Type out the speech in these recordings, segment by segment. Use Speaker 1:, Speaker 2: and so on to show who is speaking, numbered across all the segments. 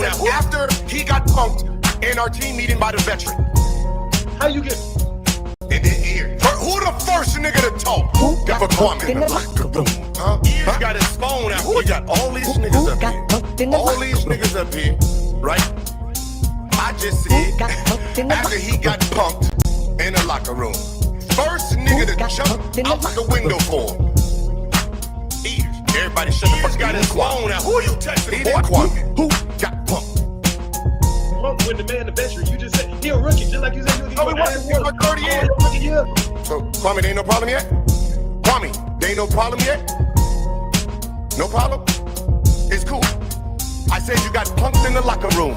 Speaker 1: after he got punked in our team meeting by the veteran.
Speaker 2: How you get?
Speaker 1: And then here, who the first nigga to talk? Got for Kwame in the locker room. Ears got his phone out. He got all these niggas up here. All these niggas up here, right? I just said, after he got punked in the locker room, first nigga to jump out the window for him. Ears. Everybody shut the fuck up. Got his phone out. Who you texting, boy? Kwame. Who got punked?
Speaker 2: When the man the veteran, you just said he a rookie, just like you said.
Speaker 1: Oh, he was 30 years. So Kwame, there ain't no problem yet? Kwame, there ain't no problem yet? No problem? It's cool. I said you got punked in the locker room.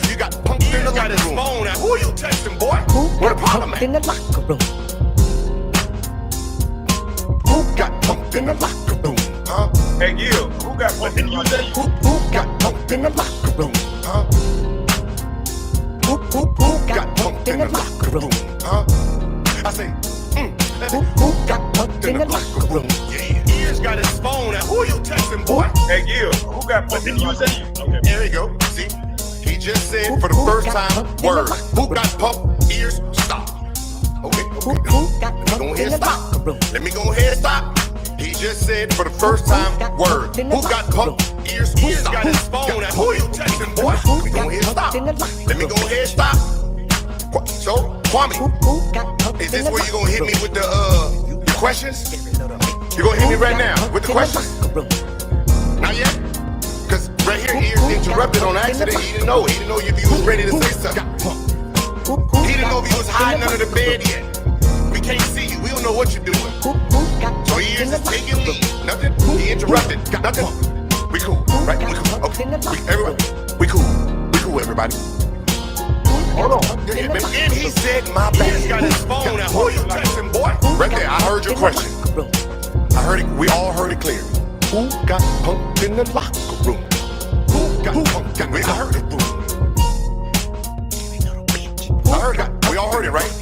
Speaker 1: You got punked in the locker room. Phone out. Who you texting, boy? What the problem at?
Speaker 3: In the locker room.
Speaker 1: Who got punked in the locker room? Huh?
Speaker 2: Hey, Gil, who got punked in the locker room?
Speaker 1: Who got punked in the locker room? Huh? Who got punked in the locker room? Huh? I say,
Speaker 3: Who got punked in the locker room?
Speaker 1: yeah. Ears got his phone out. Who you texting, boy?
Speaker 2: Hey, Gil, who got punked in the locker room? Okay.
Speaker 1: There you go. See, he just said for the first time, word. Who got punked? Ears, stop. Okay.
Speaker 3: Who got
Speaker 1: Go
Speaker 3: punked
Speaker 1: ahead,
Speaker 3: in the
Speaker 1: stop.
Speaker 3: locker room?
Speaker 1: Let me go ahead and stop. He just said for the first time, word. Who got punked? Ears, stop. Got his phone out. Who you texting, boy? Let me go ahead and stop. Let me go ahead and stop. So, Kwame, is this where you gonna hit me with the questions? You gonna hit me right now with the questions? Not yet? Cause right here, Ears interrupted on accident. He didn't know. He didn't know if you was ready to say something. He didn't know if you was hiding under the bed yet. We can't see you. We don't know what you're doing. So Ears is taking lead. Nothing. He interrupted. Got nothing. We cool, right? We cool. Okay. Everybody. We cool. We cool, everybody. Hold on. And he said, my bad. Got his phone out. Who you texting, boy? Right there. I heard your question. I heard it. We all heard it clear. Who got punked in the locker room? Who got punked? I heard it. I heard it. We all heard it, right?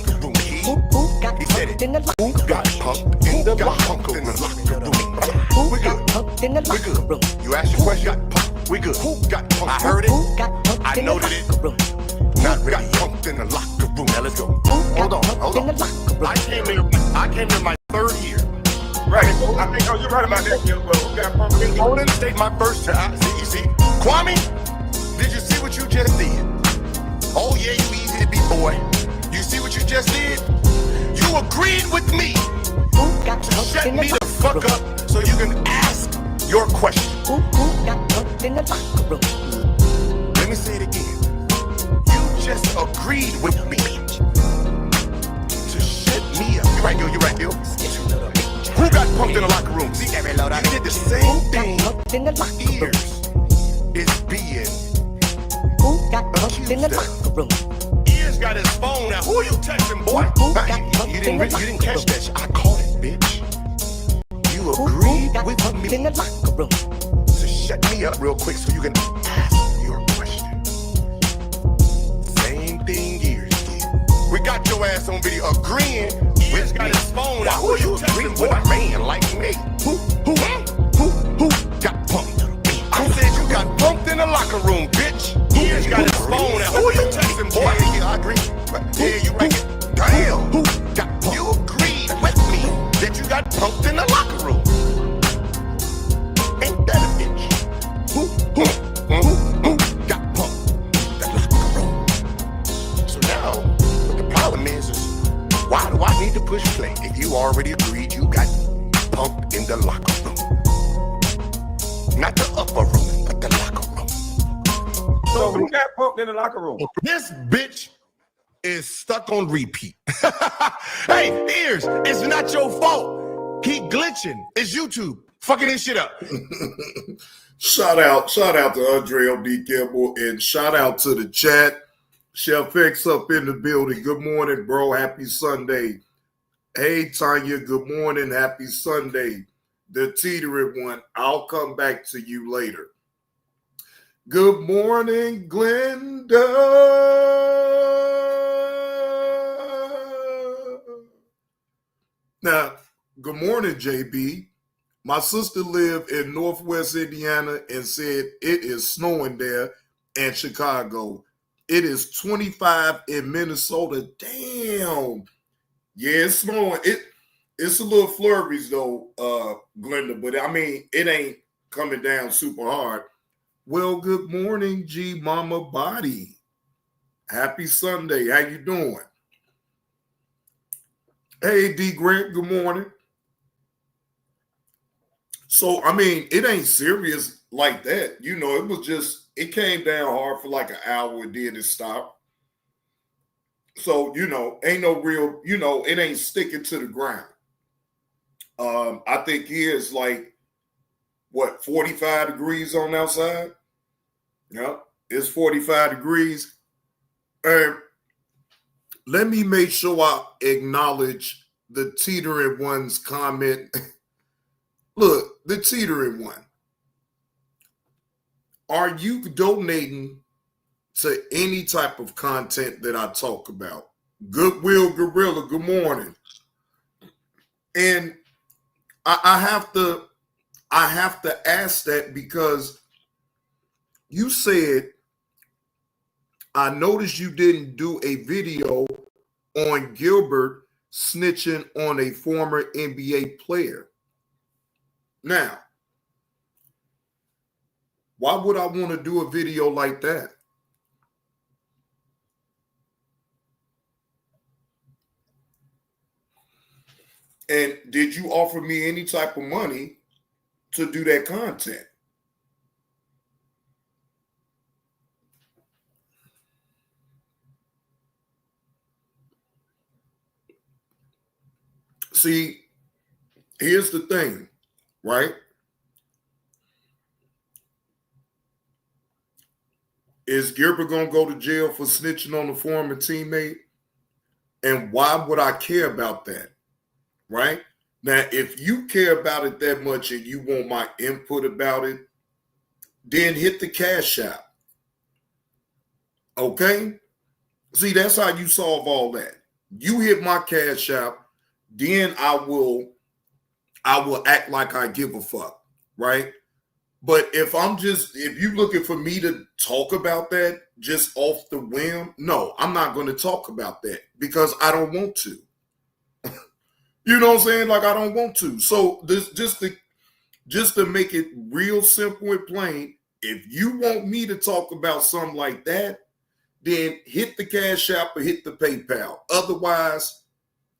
Speaker 1: He said it. Who got punked in the locker room? We good. We good. You asked your question. We good. Who got punked? I heard it. I noted it. Not got punked in the locker room. Now let's go. Hold on. I came in my third year.
Speaker 2: Right. I think you're right about that, Gil. Well, who got punked in the locker room?
Speaker 1: Golden State, my first time. See, Kwame, did you see what you just did? Oh yeah, you easy to be, boy. You see what you just did? You agreed with me to shut me the fuck up so you can ask your question. Let me say it again. Just agreed with me to shut me up. You right, Gil. Who got punked in the locker room? See, you did the same thing. Ears is being accused. Ears got his phone out. Who you texting, boy? You didn't catch that shit. I caught it, bitch. You agreed with me to shut me up real quick so you can ask your question. Thing Ears did. We got your ass on video agreeing. Ears got his phone out. Who you agreeing with a man like me? Who got punked? I said you got punked in the locker room, bitch. Ears got his phone out. Who you texting, boy? Yeah, I agree. Yeah, you right. Damn. Who got punked? You agreed with me that you got punked in the locker room. Ain't that a bitch? Who got punked? But the problem is why do I need to push play if you already agreed you got punked in the locker room? Not the upper room, but the locker room.
Speaker 2: So who got punked in the locker room?
Speaker 1: This bitch is stuck on repeat. Hey, Ears, it's not your fault. He glitching. It's YouTube fucking this shit up.
Speaker 4: Shout out to Andre O.D. Campbell and shout out to the chat. Chef X up in the building. Good morning, bro. Happy Sunday. Hey, Tanya. Good morning. Happy Sunday. The teetering one. I'll come back to you later. Good morning, Glenda. Now, good morning, JB. My sister lived in Northwest Indiana and said it is snowing there. and Chicago. It is 25 in Minnesota. Damn. Yeah, it's snowing. It's a little flurries though, Glenda, but I mean, it ain't coming down super hard. Well, good morning, G Mama Body. Happy Sunday. How you doing? Hey, D Grant, good morning. So, I mean, it ain't serious like that. You know, it was just, it came down hard for like an hour and then it stopped. So, you know, ain't no real, you know, it ain't sticking to the ground. I think here it's like, what, 45 degrees on outside? Yeah, it's 45 degrees. And let me make sure I acknowledge the teetering one's comment. Look, the teetering one. Are you donating to any type of content that I talk about? Goodwill Gorilla, good morning. And I have to ask that because you said, I noticed you didn't do a video on Gilbert snitching on a former NBA player. Now, why would I want to do a video like that? And did you offer me any type of money to do that content? See, here's the thing, right? Is Gilbert going to go to jail for snitching on a former teammate? And why would I care about that? Right? Now, if you care about it that much and you want my input about it, then hit the Cash App. Okay? See, that's how you solve all that. You hit my Cash App, then I will act like I give a fuck, right? But if you're looking for me to talk about that just off the whim, no, I'm not going to talk about that because I don't want to. You know what I'm saying? Like, I don't want to. So this just to make it real simple and plain, if you want me to talk about something like that, then hit the Cash App or hit the PayPal. Otherwise,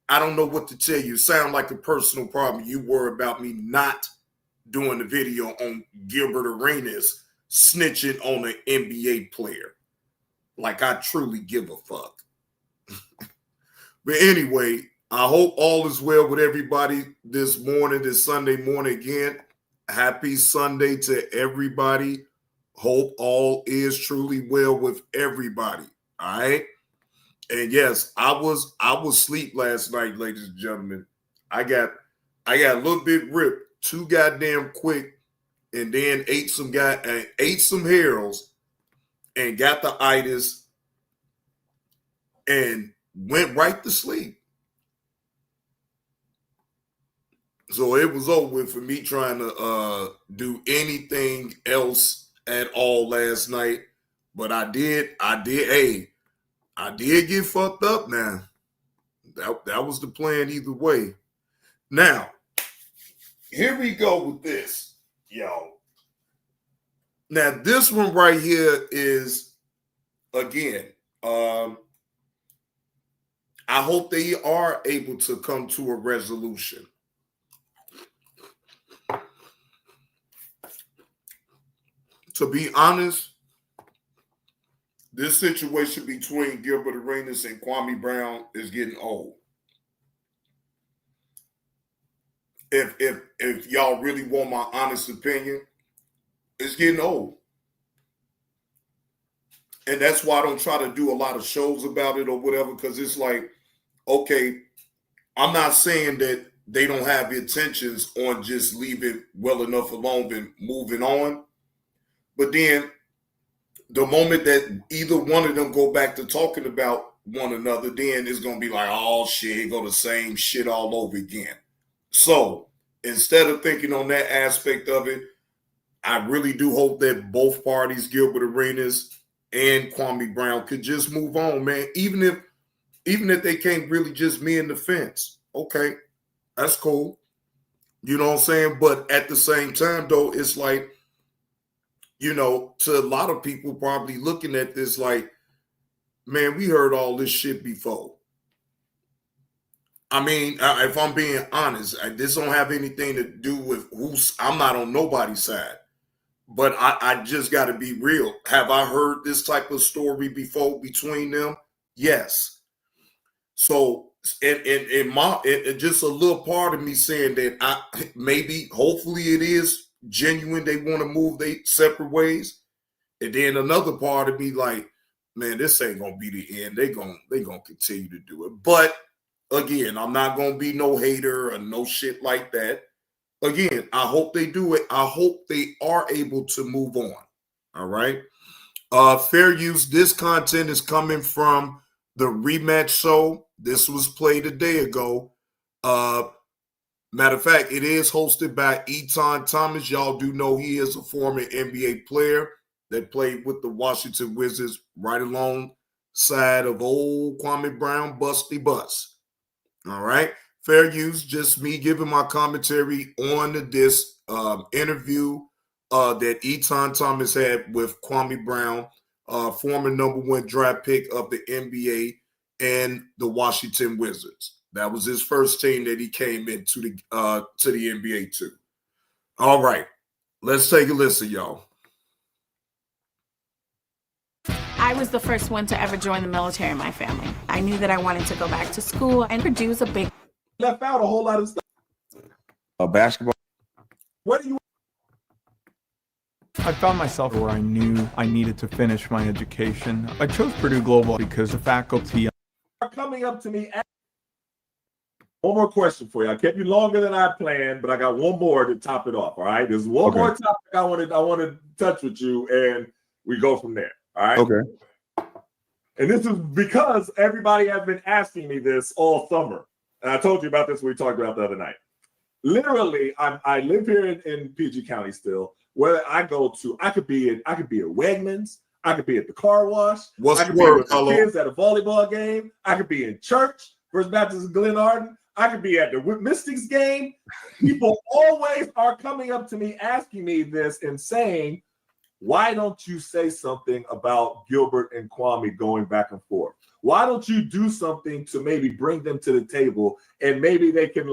Speaker 4: I don't know what to tell you. Sound like a personal problem. You worry about me not doing the video on Gilbert Arenas snitching on an NBA player. Like I truly give a fuck. But anyway, I hope all is well with everybody this morning, this Sunday morning again. Happy Sunday to everybody. Hope all is truly well with everybody. All right. And yes, I was asleep last night, ladies and gentlemen. I got a little bit ripped too goddamn quick, and then ate some Harold's and got the itis and went right to sleep. So it was over with for me trying to do anything else at all last night. But I did get fucked up now. That was the plan either way. Now, here we go with this, y'all. Now, this one right here is, again, I hope they are able to come to a resolution. To be honest, this situation between Gilbert Arenas and Kwame Brown is getting old. If y'all really want my honest opinion, it's getting old. And that's why I don't try to do a lot of shows about it or whatever, because it's like, okay, I'm not saying that they don't have intentions on just leaving well enough alone and moving on. But then the moment that either one of them go back to talking about one another, then it's going to be like, oh, shit, here go the same shit all over again. So instead of thinking on that aspect of it, I really do hope that both parties, Gilbert Arenas and Kwame Brown could just move on, man. Even if they can't really just mend the fence, okay, that's cool. You know what I'm saying? But at the same time, though, it's like, you know, to a lot of people probably looking at this like, man, we heard all this shit before. I mean, if I'm being honest, this don't have anything to do with I'm not on nobody's side. But I just got to be real. Have I heard this type of story before between them? Yes. So, and just a little part of me saying that hopefully it is genuine. They want to move they separate ways. And then another part of me like, man, this ain't going to be the end. They gonna continue to do it. But again, I'm not going to be no hater or no shit like that. Again, I hope they do it. I hope they are able to move on. All right. Fair use. This content is coming from the rematch show. This was played a day ago. Matter of fact, it is hosted by Eton Thomas. Y'all do know he is a former NBA player that played with the Washington Wizards right alongside of old Kwame Brown, Busty Bus. All right. Fair use, just me giving my commentary on this interview that Eton Thomas had with Kwame Brown, former #1 draft pick of the NBA and the Washington Wizards. That was his first team that he came into the NBA to. All right, let's take a listen, y'all.
Speaker 5: I was the first one to ever join the military in my family. I knew that I wanted to go back to school and produce a big
Speaker 2: Left out a whole lot of stuff.
Speaker 6: Basketball.
Speaker 2: What do you?
Speaker 7: I found myself where I knew I needed to finish my education. I chose Purdue Global because the faculty
Speaker 2: Are coming up to me. One more question for you. I kept you longer than I planned, but I got one more to top it off. All right, there's one more topic I want to touch with you, and we go from there. All right.
Speaker 6: Okay.
Speaker 2: And this is because everybody has been asking me this all summer. And I told you about this when we talked about the other night. Literally, I live here in PG County still. Where I go to, I could be at Wegmans, I could be at the car wash, I could be with the kids at a volleyball game, I could be in church, First Baptist of Glen Arden, I could be at the Mystics game. People always are coming up to me asking me this and saying, why don't you say something about Gilbert and Kwame going back and forth? Why don't you do something to maybe bring them to the table and maybe they can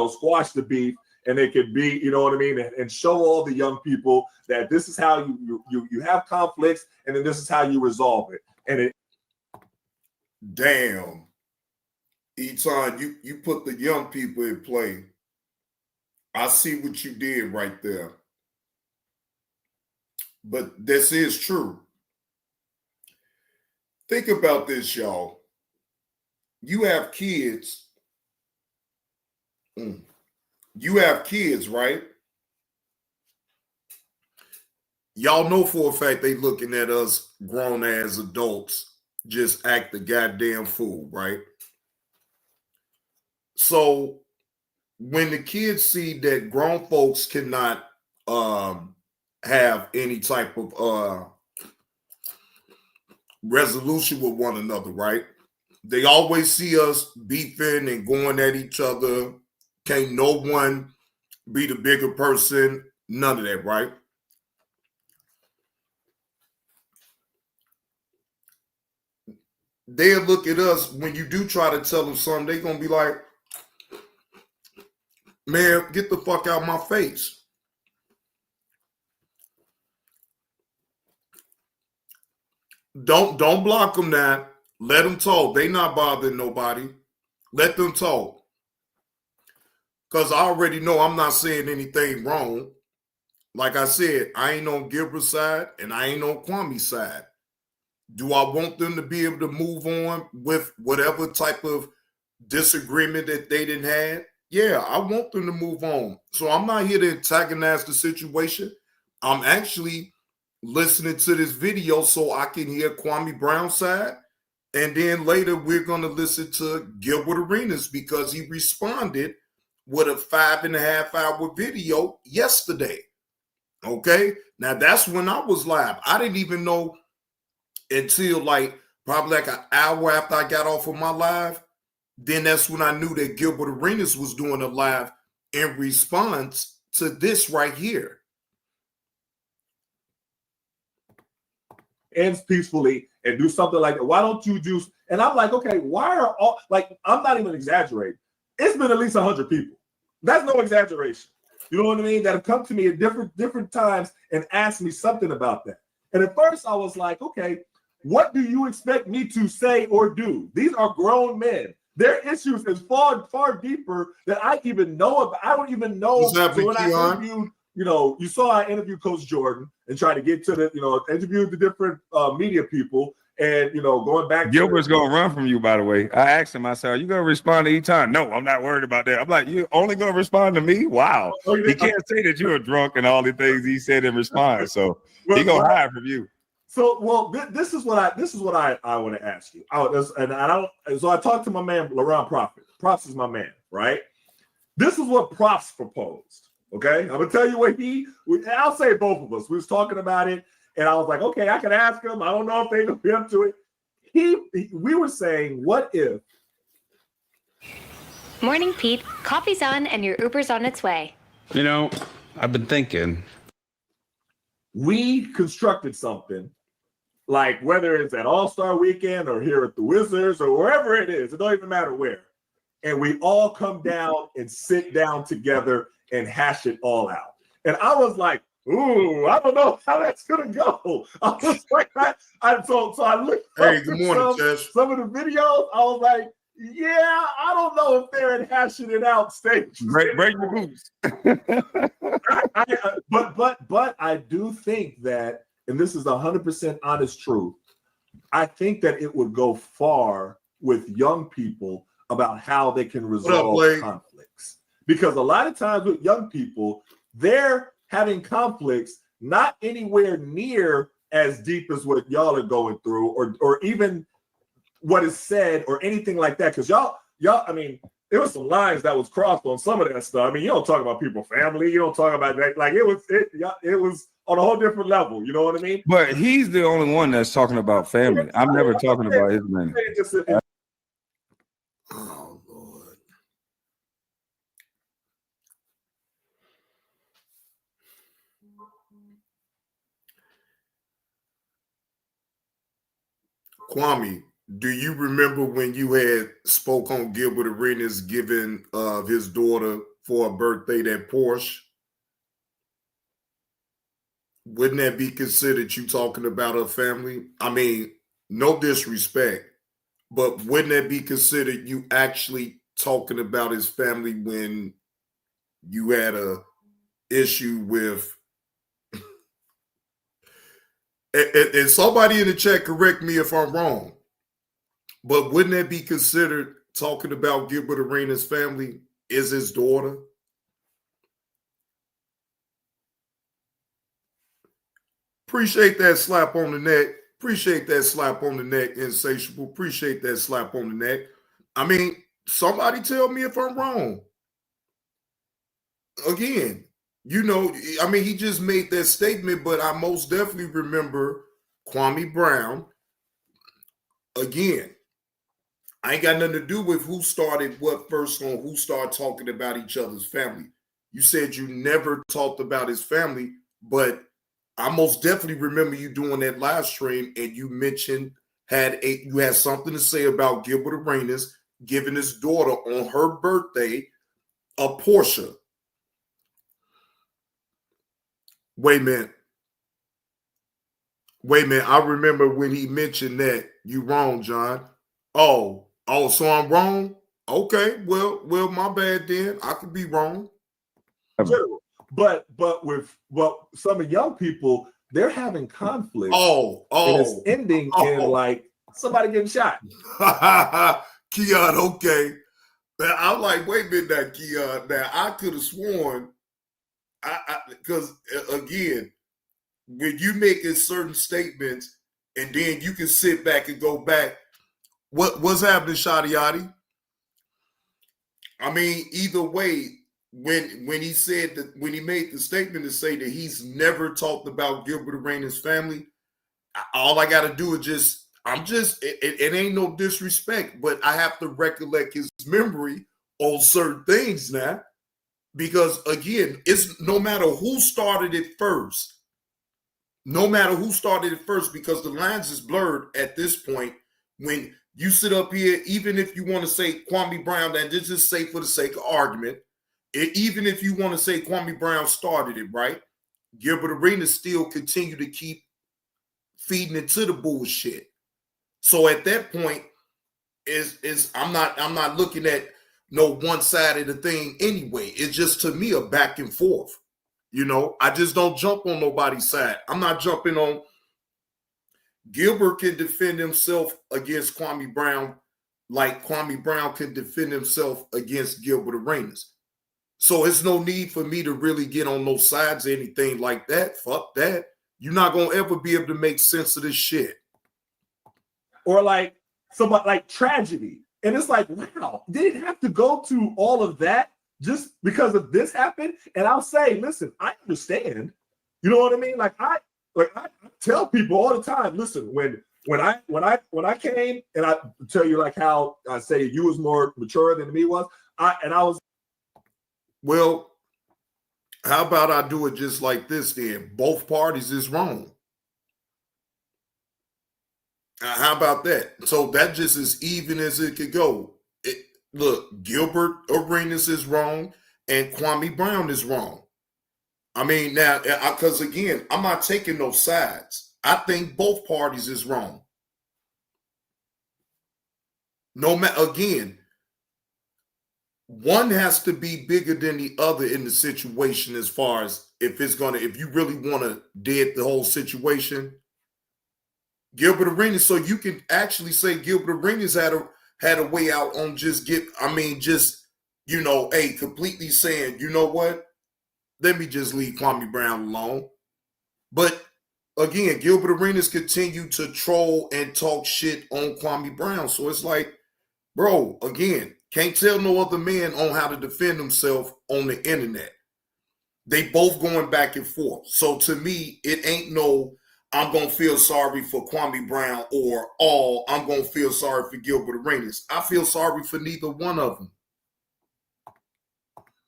Speaker 2: squash the beef and they can be, you know what I mean, and show all the young people that this is how you have conflicts and then this is how you resolve it. And
Speaker 4: Damn. Eton, you put the young people in play. I see what you did right there. But this is true. Think about this, y'all. You have kids. You have kids, right? Y'all know for a fact they looking at us grown-ass adults just act the goddamn fool, right? So when the kids see that grown folks cannot have any type of resolution with one another, right? They always see us beefing and going at each other. Can't no one be the bigger person? None of that, right? They'll look at us when you do try to tell them something, they're going to be like, man, get the fuck out of my face. Don't block them now. Let them talk. They not bothering nobody. Let them talk. Because I already know I'm not saying anything wrong. Like I said, I ain't on Gilbert's side and I ain't on Kwame's side. Do I want them to be able to move on with whatever type of disagreement that they didn't have? Yeah, I want them to move on. So I'm not here to antagonize the situation. I'm actually listening to this video so I can hear Kwame Brown's side. And then later we're going to listen to Gilbert Arenas because he responded with a 5.5 hour video yesterday. Okay. Now that's when I was live. I didn't even know until like probably like an hour after I got off of my live. Then that's when I knew that Gilbert Arenas was doing a live in response to this right here.
Speaker 2: Ends peacefully and do something like that. Why don't you do? And I'm like, okay, why are all like? I'm not even exaggerating. It's been at least 100 people. That's no exaggeration. You know what I mean? That have come to me at different times and asked me something about that. And at first I was like, okay, what do you expect me to say or do? These are grown men. Their issues is far deeper than I even know about. I don't even know. So when I interviewed, you saw I interviewed Coach Jordan and tried to get to the, interviewed the different media people and, going back.
Speaker 6: Gilbert's going to run from you, by the way. I asked him, I said, are you going to respond to Eton? No, I'm not worried about that. I'm like, you're only going to respond to me? Wow. He can't say that you're a drunk and all the things he said in response. So he's going to hide from you.
Speaker 2: So, well, this is what I want to ask you. So I talked to my man, Laurent Prophet. Props is my man, right? This is what Props proposed, okay? I'm going to tell you what I'll say both of us. We was talking about it, and I was like, okay, I can ask him. I don't know if they're going to be up to it. We were saying, what if?
Speaker 8: Morning, Pete. Coffee's on, and your Uber's on its way.
Speaker 6: I've been thinking.
Speaker 2: We constructed something, like whether it's at All-Star Weekend or here at the Wizards or wherever it is, it don't even matter where. And we all come down and sit down together and hash it all out. And I was like, ooh, I don't know how that's gonna go. I was like, so I looked
Speaker 4: at
Speaker 2: some of the videos. I was like, yeah, I don't know if they're in hashing it out stage.
Speaker 6: Break your boots.
Speaker 2: But I do think that, and this is 100% honest truth, I think that it would go far with young people about how they can resolve conflicts. Because a lot of times with young people, they're having conflicts not anywhere near as deep as what y'all are going through, or even what is said or anything like that. Because y'all, I mean, there was some lines that was crossed on some of that stuff. I mean, you don't talk about people's family. You don't talk about that. Like it was on a whole different level. You know what I mean?
Speaker 6: But he's the only one that's talking about family. I'm never talking about his name.
Speaker 4: Oh, Lord. Kwame, do you remember when you had spoke on Gilbert Arenas giving his daughter for a birthday that Porsche? Wouldn't that be considered you talking about her family? I mean, no disrespect, but wouldn't that be considered you actually talking about his family when you had a issue with? And somebody in the chat correct me if I'm wrong, but wouldn't that be considered talking about Gilbert Arenas' family is his daughter? Appreciate that slap on the neck. Appreciate that slap on the neck, Insatiable. Appreciate that slap on the neck. I mean, somebody tell me if I'm wrong. Again, I mean, he just made that statement, but I most definitely remember Kwame Brown. Again, I ain't got nothing to do with who started what first on who started talking about each other's family. You said you never talked about his family, but I most definitely remember you doing that live stream and you mentioned you had something to say about Gilbert Arenas giving his daughter on her birthday a Porsche. Wait a minute. I remember when he mentioned that. You wrong, John. Oh, so I'm wrong? Okay, well, my bad then. I could be wrong.
Speaker 2: But with some of young people, they're having conflict.
Speaker 4: And
Speaker 2: it's ending in like somebody getting shot.
Speaker 4: Keon, okay. I'm like, wait a minute now, Keon. Now I could have sworn because again, when you making certain statements and then you can sit back and go back, what's happening, Shadiati? I mean, either way, when he said that, when he made the statement to say that he's never talked about Gilbert Arenas' family, all I got to do is it ain't no disrespect, but I have to recollect his memory on certain things now. Because again, it's no matter who started it first, because the lines is blurred at this point. When you sit up here, even if you want to say Kwame Brown, and just say for the sake of argument, even if you want to say Kwame Brown started it, right? Gilbert Arenas still continue to keep feeding into the bullshit. So at that point, I'm not looking at no one side of the thing anyway. It's just, to me, a back and forth. You know, I just don't jump on nobody's side. I'm not jumping on. Gilbert can defend himself against Kwame Brown like Kwame Brown can defend himself against Gilbert Arenas. So it's no need for me to really get on those sides or anything like that. Fuck that. You're not going to ever be able to make sense of this shit.
Speaker 2: Or like somebody like tragedy. And it's like, wow, did it have to go to all of that just because of this happened? And I'll say, listen, I understand. You know what I mean? Like I tell people all the time, listen, when I came, and I tell you like how I say you was more mature than me was, I was.
Speaker 4: Well, how about I do it just like this then? Both parties is wrong. How about that? So that just as even as it could go. Look, Gilbert Arenas is wrong and Kwame Brown is wrong. I mean, now, because again, I'm not taking no sides. I think both parties is wrong. No matter, again, one has to be bigger than the other in the situation as far as if you really want to dead the whole situation. Gilbert Arenas, so you can actually say Gilbert Arenas had a way out on completely saying, you know what? Let me just leave Kwame Brown alone. But again, Gilbert Arenas continued to troll and talk shit on Kwame Brown. So it's like, bro, again, can't tell no other man on how to defend himself on the internet. They both going back and forth. So to me, it ain't no, I'm going to feel sorry for Kwame Brown or I'm going to feel sorry for Gilbert Arenas. I feel sorry for neither one of them.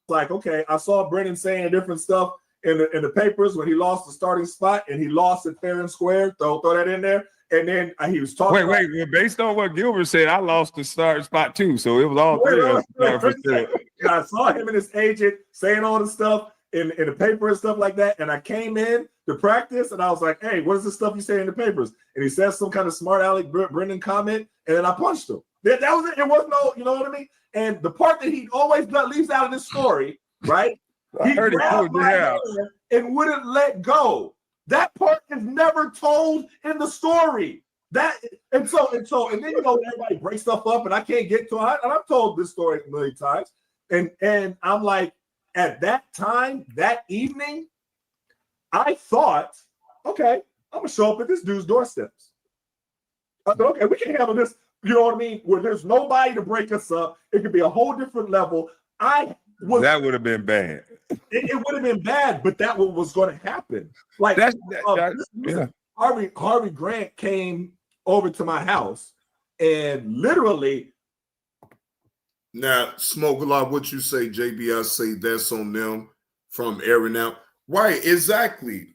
Speaker 2: Like, okay, I saw Brennan saying different stuff in the papers when he lost the starting spot and he lost it fair and square. Throw that in there. And then he was talking.
Speaker 6: Wait. Based on what Gilbert said, I lost the starting spot too. So it was all three of us.
Speaker 2: I saw him and his agent saying all the stuff in the paper and stuff like that. And I came in to practice and I was like, hey, what is the stuff you say in the papers? And he said some kind of smart aleck Brennan comment. And then I punched him. That was it. It was no, you know what I mean? And the part that he always leaves out of this story, right? He grabbed my hand and wouldn't let go. That part is never told in the story. And then everybody breaks stuff up, and I can't get to it. And I've told this story a million times. And I'm like, at that time, that evening, I thought, okay, I'm gonna show up at this dude's doorsteps. I thought, okay, we can handle this. You know what I mean? Where there's nobody to break us up. It could be a whole different level.
Speaker 6: That would have been bad.
Speaker 2: It would have been bad, but that was going to happen. Like Harvey Grant came over to my house and literally.
Speaker 4: Now, Smoke a lot. What you say, JB? I say that's on them from airing out. Right, exactly.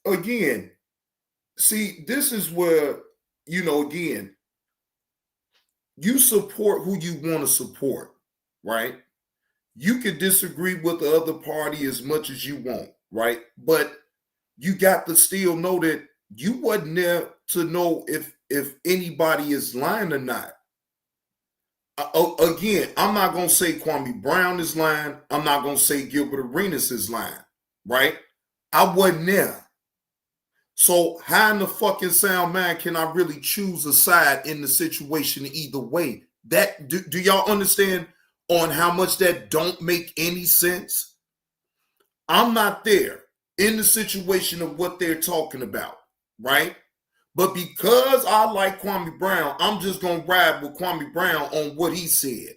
Speaker 4: Again, see, this is where again. You support who you want to support, right? You can disagree with the other party as much as you want, right? But you got to still know that you wasn't there to know if anybody is lying or not. Again, I'm not going to say Kwame Brown is lying. I'm not going to say Gilbert Arenas is lying, right? I wasn't there. So how in the fucking sound mind can I really choose a side in the situation either way? That do y'all understand on how much that don't make any sense? I'm not there in the situation of what they're talking about, right? But because I like Kwame Brown, I'm just going to ride with Kwame Brown on what he said.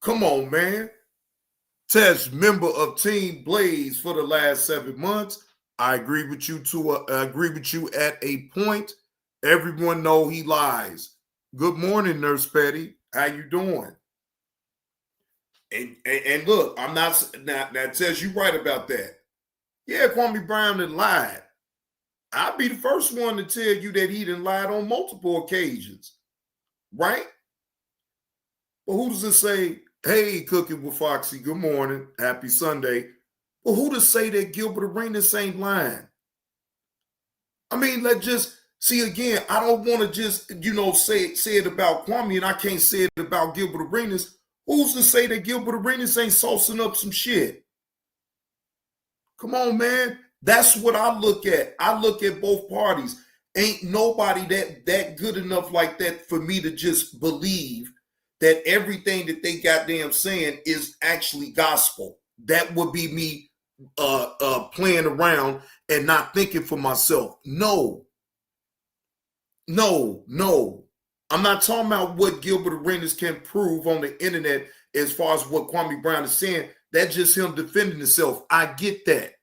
Speaker 4: Come on, man. Test member of Team Blaze for the last 7 months. I agree with you I agree with you at a point. Everyone know he lies. Good morning, Nurse Petty. How you doing? And look, I'm not now tells you right about that. Yeah, Kwame Brown done lied. I'll be the first one to tell you that he done lied on multiple occasions, right? But who does it say, hey, Cooking with Foxy, good morning, happy Sunday. Well, who to say that Gilbert Arenas ain't lying? I mean, let's just see again. I don't want to just, say it about Kwame, and I can't say it about Gilbert Arenas. Who's to say that Gilbert Arenas ain't saucing up some shit? Come on, man. That's what I look at. I look at both parties. Ain't nobody that good enough like that for me to just believe that everything that they goddamn saying is actually gospel. That would be me playing around and not thinking for myself. No. I'm not talking about what Gilbert Arenas can prove on the internet as far as what Kwame Brown is saying. That's just him defending himself. I get that.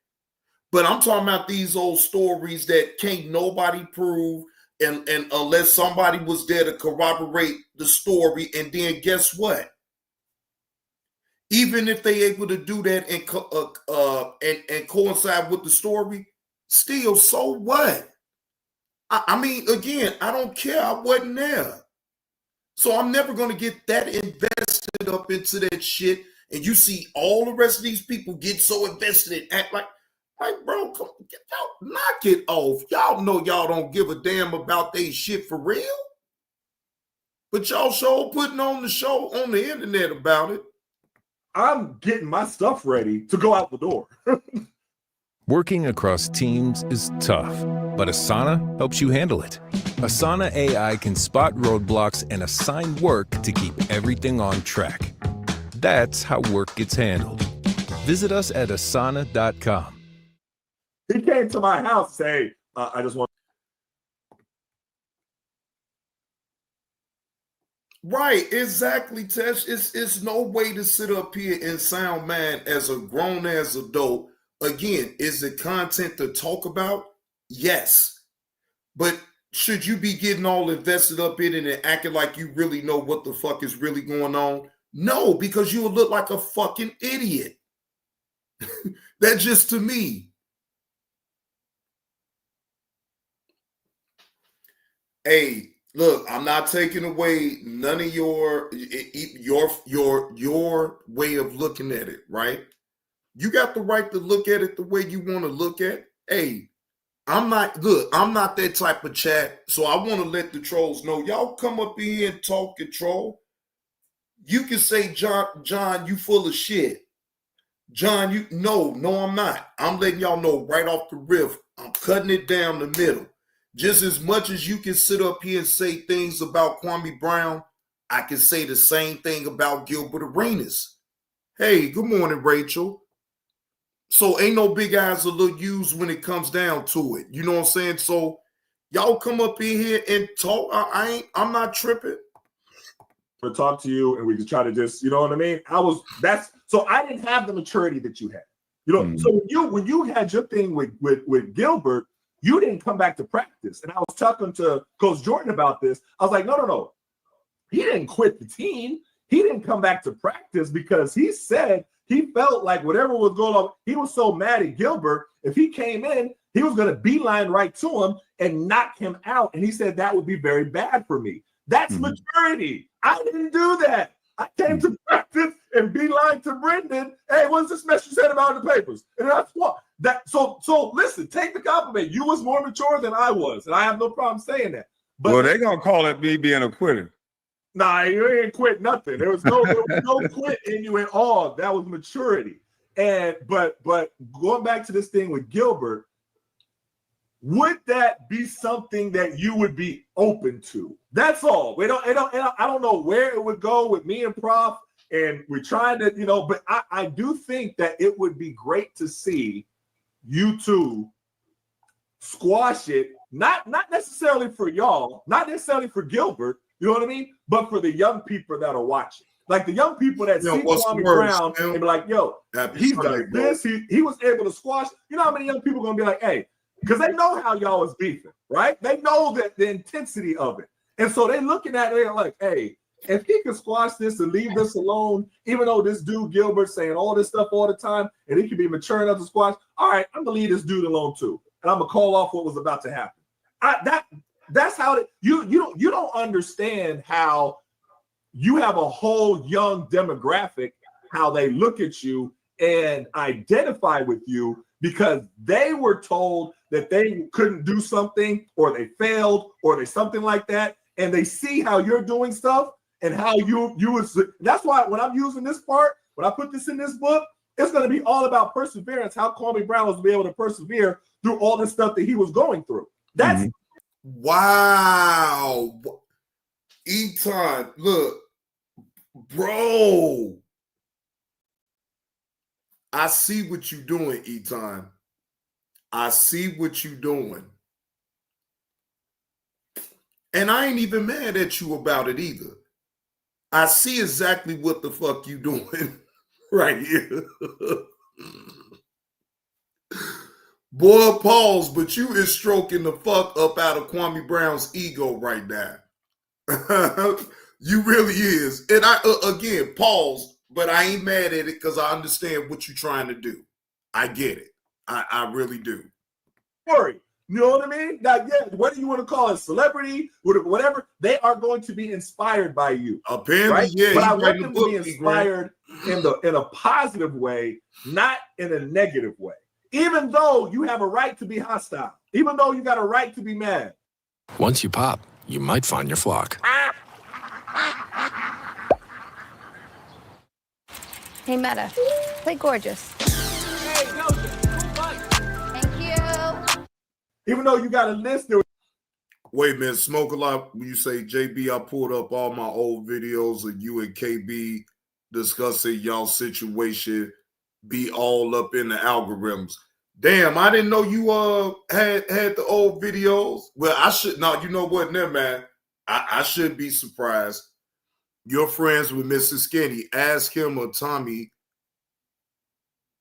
Speaker 4: But I'm talking about these old stories that can't nobody prove, and unless somebody was there to corroborate the story, and then guess what? Even if they able to do that and coincide with the story, still, so what? I mean, again, I don't care. I wasn't there. So I'm never going to get that invested up into that shit. And you see all the rest of these people get so invested and act like, bro, come get out, knock it off. Y'all know y'all don't give a damn about they shit for real. But y'all sure putting on the show on the internet about it.
Speaker 2: I'm getting my stuff ready to go out the door.
Speaker 9: Working across teams is tough, but Asana helps you handle it. Asana AI can spot roadblocks and assign work to keep everything on track. That's how work gets handled. Visit us at asana.com.
Speaker 2: He came to my house saying, I just want.
Speaker 4: Right, exactly, Tesh. It's no way to sit up here and sound mad as a grown-ass adult. Again, is it content to talk about? Yes. But should you be getting all invested up in it and acting like you really know what the fuck is really going on? No, because you will look like a fucking idiot. That's just to me. Hey, look, I'm not taking away none of your way of looking at it, right? You got the right to look at it the way you want to look at it. Hey, I'm not that type of chat, so I want to let the trolls know. Y'all come up in here and talk and troll. You can say, John, you full of shit. John, no, I'm not. I'm letting y'all know right off the riff. I'm cutting it down the middle. Just as much as you can sit up here and say things about Kwame Brown, I can say the same thing about Gilbert Arenas. Hey, good morning, Rachel. So ain't no big eyes or little U's when it comes down to it. You know what I'm saying? So y'all come up in here and talk. I'm not tripping.
Speaker 2: To talk to you and we could try to just, you know what I mean? So I didn't have the maturity that you had. You know, so when you had your thing with Gilbert, you didn't come back to practice. And I was talking to Coach Jordan about this. I was like, no. He didn't quit the team. He didn't come back to practice because he said he felt like whatever was going on, he was so mad at Gilbert. If he came in, he was going to beeline right to him and knock him out. And he said that would be very bad for me. That's maturity. I didn't do that. I came to practice and beeline to Brendan. Hey, what's this mess you said about the papers? And that's what that. So listen, take the compliment. You was more mature than I was, and I have no problem saying that. But
Speaker 6: well, they're gonna call it me being a quitter.
Speaker 2: Nah, you ain't quit nothing. There was no quit in you at all. That was maturity. And but going back to this thing with Gilbert, would that be something that you would be open to? That's all. I don't know where it would go with me and Prof, and we're trying to, but I do think that it would be great to see you two squash it, not necessarily for y'all, not necessarily for Gilbert, you know what I mean? But for the young people that are watching. Like the young people that see Kwame Brown and be like, yo, he's done this. He was able to squash. You know how many young people are gonna be like, hey, because they know how y'all was beefing, right? They know that the intensity of it. And so they looking at it, they're like, hey, if he can squash this and leave this alone, even though this dude Gilbert saying all this stuff all the time, and he can be mature enough to squash, all right, I'm gonna leave this dude alone too. And I'm gonna call off what was about to happen. That's how you don't understand how you have a whole young demographic, how they look at you and identify with you because they were told that they couldn't do something or they failed or they something like that, and they see how you're doing stuff and how you was. That's why when I'm using this part, when I put this in this book, it's going to be all about perseverance. How Kwame Brown was able to persevere through all the stuff that he was going through. That's
Speaker 4: wow. Eton, look, bro. I see what you're doing, Eton. I see what you're doing. And I ain't even mad at you about it either. I see exactly what the fuck you doing right here. Boy, pause, but you is stroking the fuck up out of Kwame Brown's ego right now. You really is. And I, again, pause, but I ain't mad at it because I understand what you're trying to do. I get it. I really do.
Speaker 2: Worry. You know what I mean? Now, yeah, whether you want to call it celebrity, whatever, they are going to be inspired by you.
Speaker 4: Apparently,
Speaker 2: right?
Speaker 4: yeah.
Speaker 2: But I want them to be inspired in a positive way, not in a negative way. Even though you have a right to be hostile, even though you got a right to be mad.
Speaker 10: Once you pop, you might find your flock.
Speaker 11: Hey, Meta, play gorgeous.
Speaker 2: Hey,
Speaker 11: thank you.
Speaker 2: Even though you got a list there.
Speaker 4: Wait a minute, Smoke a Lot. When you say JB, I pulled up all my old videos of you and KB discussing y'all situation, be all up in the algorithms. Damn, I didn't know you had the old videos. Well, I should not. You know what, never man. I should be surprised. You're friends with Mrs. Skinny. Ask him or Tommy.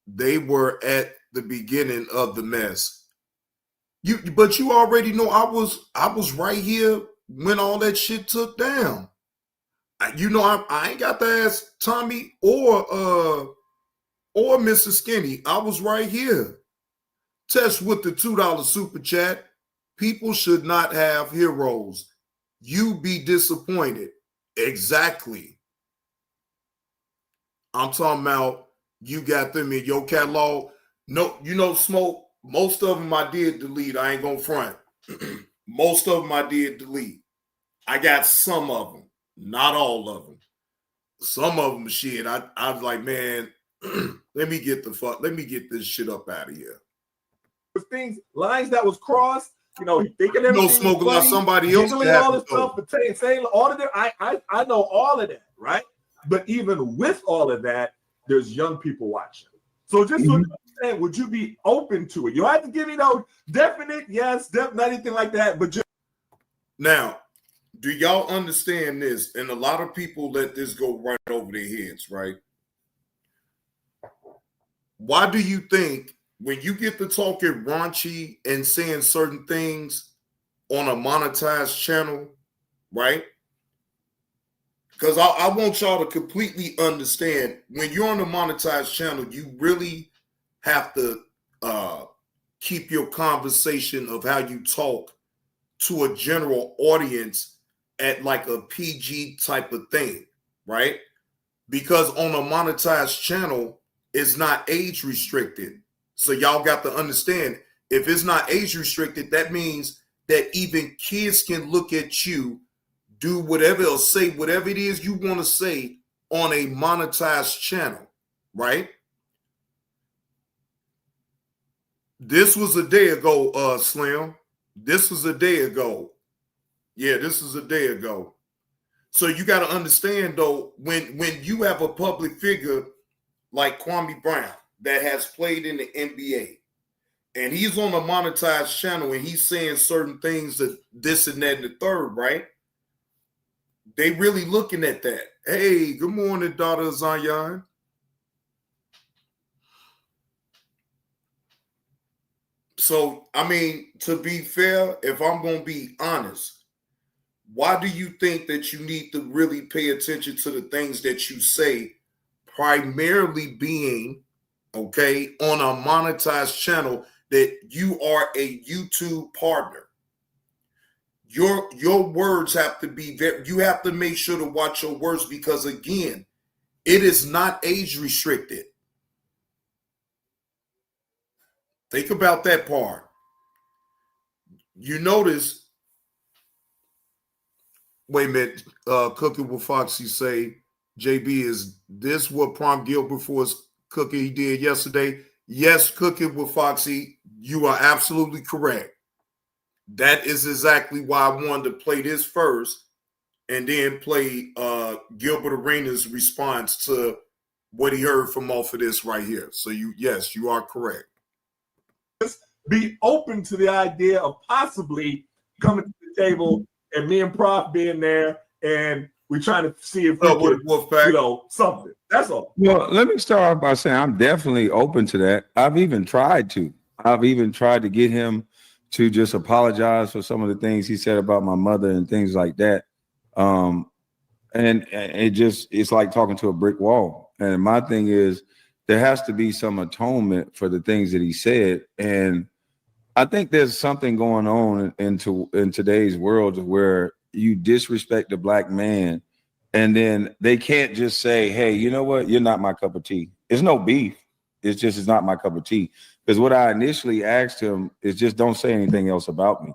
Speaker 4: They were at the beginning of the mess. But you already know I was right here when all that shit took down. You know, I ain't got to ask Tommy or Mrs. Skinny. I was right here. Test with the $2 super chat. People should not have heroes. You be disappointed. Exactly. I'm talking about you got them in your catalog. No, you know, Smoke. Most of them I did delete. I ain't gonna front. Most of them I did delete. I got some of them, not all of them. Some of them, shit. I was like, man, let me get this shit up out of here.
Speaker 2: Things, lines that was crossed, you know, thinking everything.
Speaker 4: No Smoke about somebody else.
Speaker 2: All this stuff, but saying all of that. I know all of that, right? But even with all of that, there's young people watching. So just to understand, would you be open to it? You don't have to give me no definite yes, not anything like that. But just
Speaker 4: now, do y'all understand this? And a lot of people let this go right over their heads, right? Why do you think when you get to talking raunchy and saying certain things on a monetized channel, right? Because I want y'all to completely understand, when you're on a monetized channel, you really have to keep your conversation of how you talk to a general audience at like a PG type of thing, right? Because on a monetized channel, it's not age restricted. So y'all got to understand, if it's not age restricted, that means that even kids can look at you, do whatever or say whatever it is you want to say on a monetized channel, right? This was a day ago, Slim. This was a day ago. Yeah, this is a day ago. So you got to understand, though, when you have a public figure like Kwame Brown that has played in the NBA, and he's on a monetized channel and he's saying certain things, that this and that and the third, right? They really looking at that. Hey, good morning, daughter Zion. So, I mean, to be fair, if I'm going to be honest, why do you think that you need to really pay attention to the things that you say, primarily being, okay, on a monetized channel that you are a YouTube partner? Your words have to be you have to make sure to watch your words because, again, it is not age restricted. Think about that part. You notice, wait a minute, Cooking with Foxy say, JB, is this what Prime Gilbert for his cooking he did yesterday? Yes, Cooking with Foxy, you are absolutely correct. That is exactly why I wanted to play this first and then play Gilbert Arenas' response to what he heard from off of this right here. So yes, you are correct.
Speaker 2: Be open to the idea of possibly coming to the table and me and Prof being there, and we're trying to see if we can, something. That's all.
Speaker 6: Well, let me start off by saying I'm definitely open to that. I've even tried to get him to just apologize for some of the things he said about my mother and things like that. And it's like talking to a brick wall. And my thing is, there has to be some atonement for the things that he said. And I think there's something going on in today's world where you disrespect the black man, and then they can't just say, hey, you know what? You're not my cup of tea. It's no beef. It's not my cup of tea. Because what I initially asked him is just don't say anything else about me.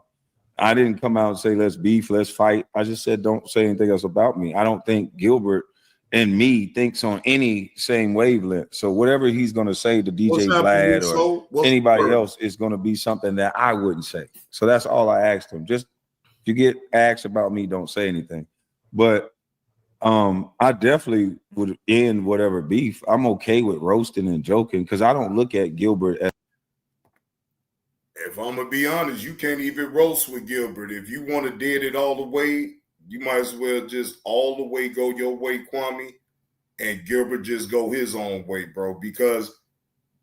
Speaker 6: I didn't come out and say, let's beef, let's fight. I just said, don't say anything else about me. I don't think Gilbert and me thinks on any same wavelength. So whatever he's going to say to DJ Vlad or anybody else is going to be something that I wouldn't say. So that's all I asked him. Just if you get asked about me, don't say anything. But I definitely would end whatever beef. I'm okay with roasting and joking because I don't look at Gilbert as.
Speaker 4: If I'm going to be honest, you can't even roast with Gilbert. If you want to dead it all the way, you might as well just all the way go your way, Kwame, and Gilbert just go his own way, bro. Because,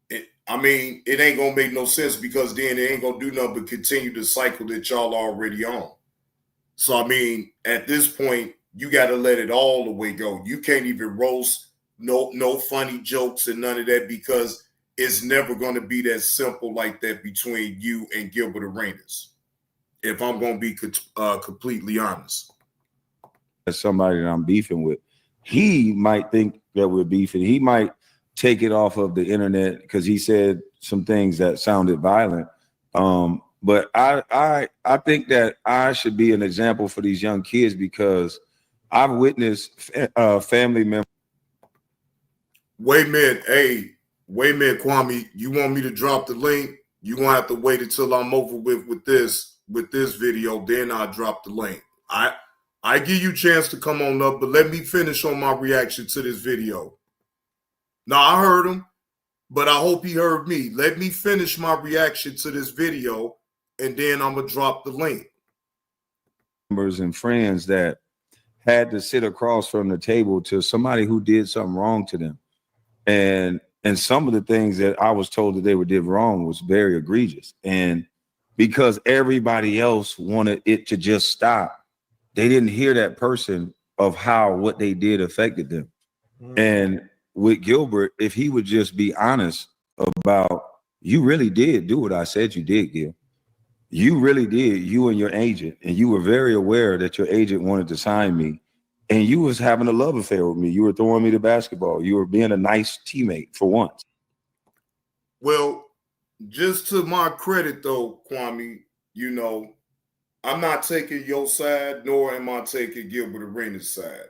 Speaker 4: it ain't going to make no sense because then it ain't going to do nothing but continue the cycle that y'all already on. So, at this point, you got to let it all the way go. You can't even roast, no funny jokes and none of that because it's never going to be that simple like that between you and Gilbert Arenas, if I'm going to be completely honest.
Speaker 6: As somebody that I'm beefing with, he might think that we're beefing. He might take it off of the internet because he said some things that sounded violent. But I think that I should be an example for these young kids because I've witnessed family members.
Speaker 4: Wait a minute, Kwame. You want me to drop the link? You're gonna have to wait until I'm over with this video, then I'll drop the link. I give you a chance to come on up, but let me finish on my reaction to this video. Now, I heard him, but I hope he heard me. Let me finish my reaction to this video, and then I'm going to drop the link.
Speaker 6: Members and friends that had to sit across from the table to somebody who did something wrong to them. And some of the things that I was told that they did wrong was very egregious. And because everybody else wanted it to just stop, they didn't hear that person of how what they did affected them. And with Gilbert, if he would just be honest about, you really did do what I said you did, Gil. You really did, you and your agent, and you were very aware that your agent wanted to sign me, and you was having a love affair with me. You were throwing me the basketball. You were being a nice teammate for once.
Speaker 4: Well, just to my credit, though, Kwame, I'm not taking your side, nor am I taking Gilbert Arenas' side.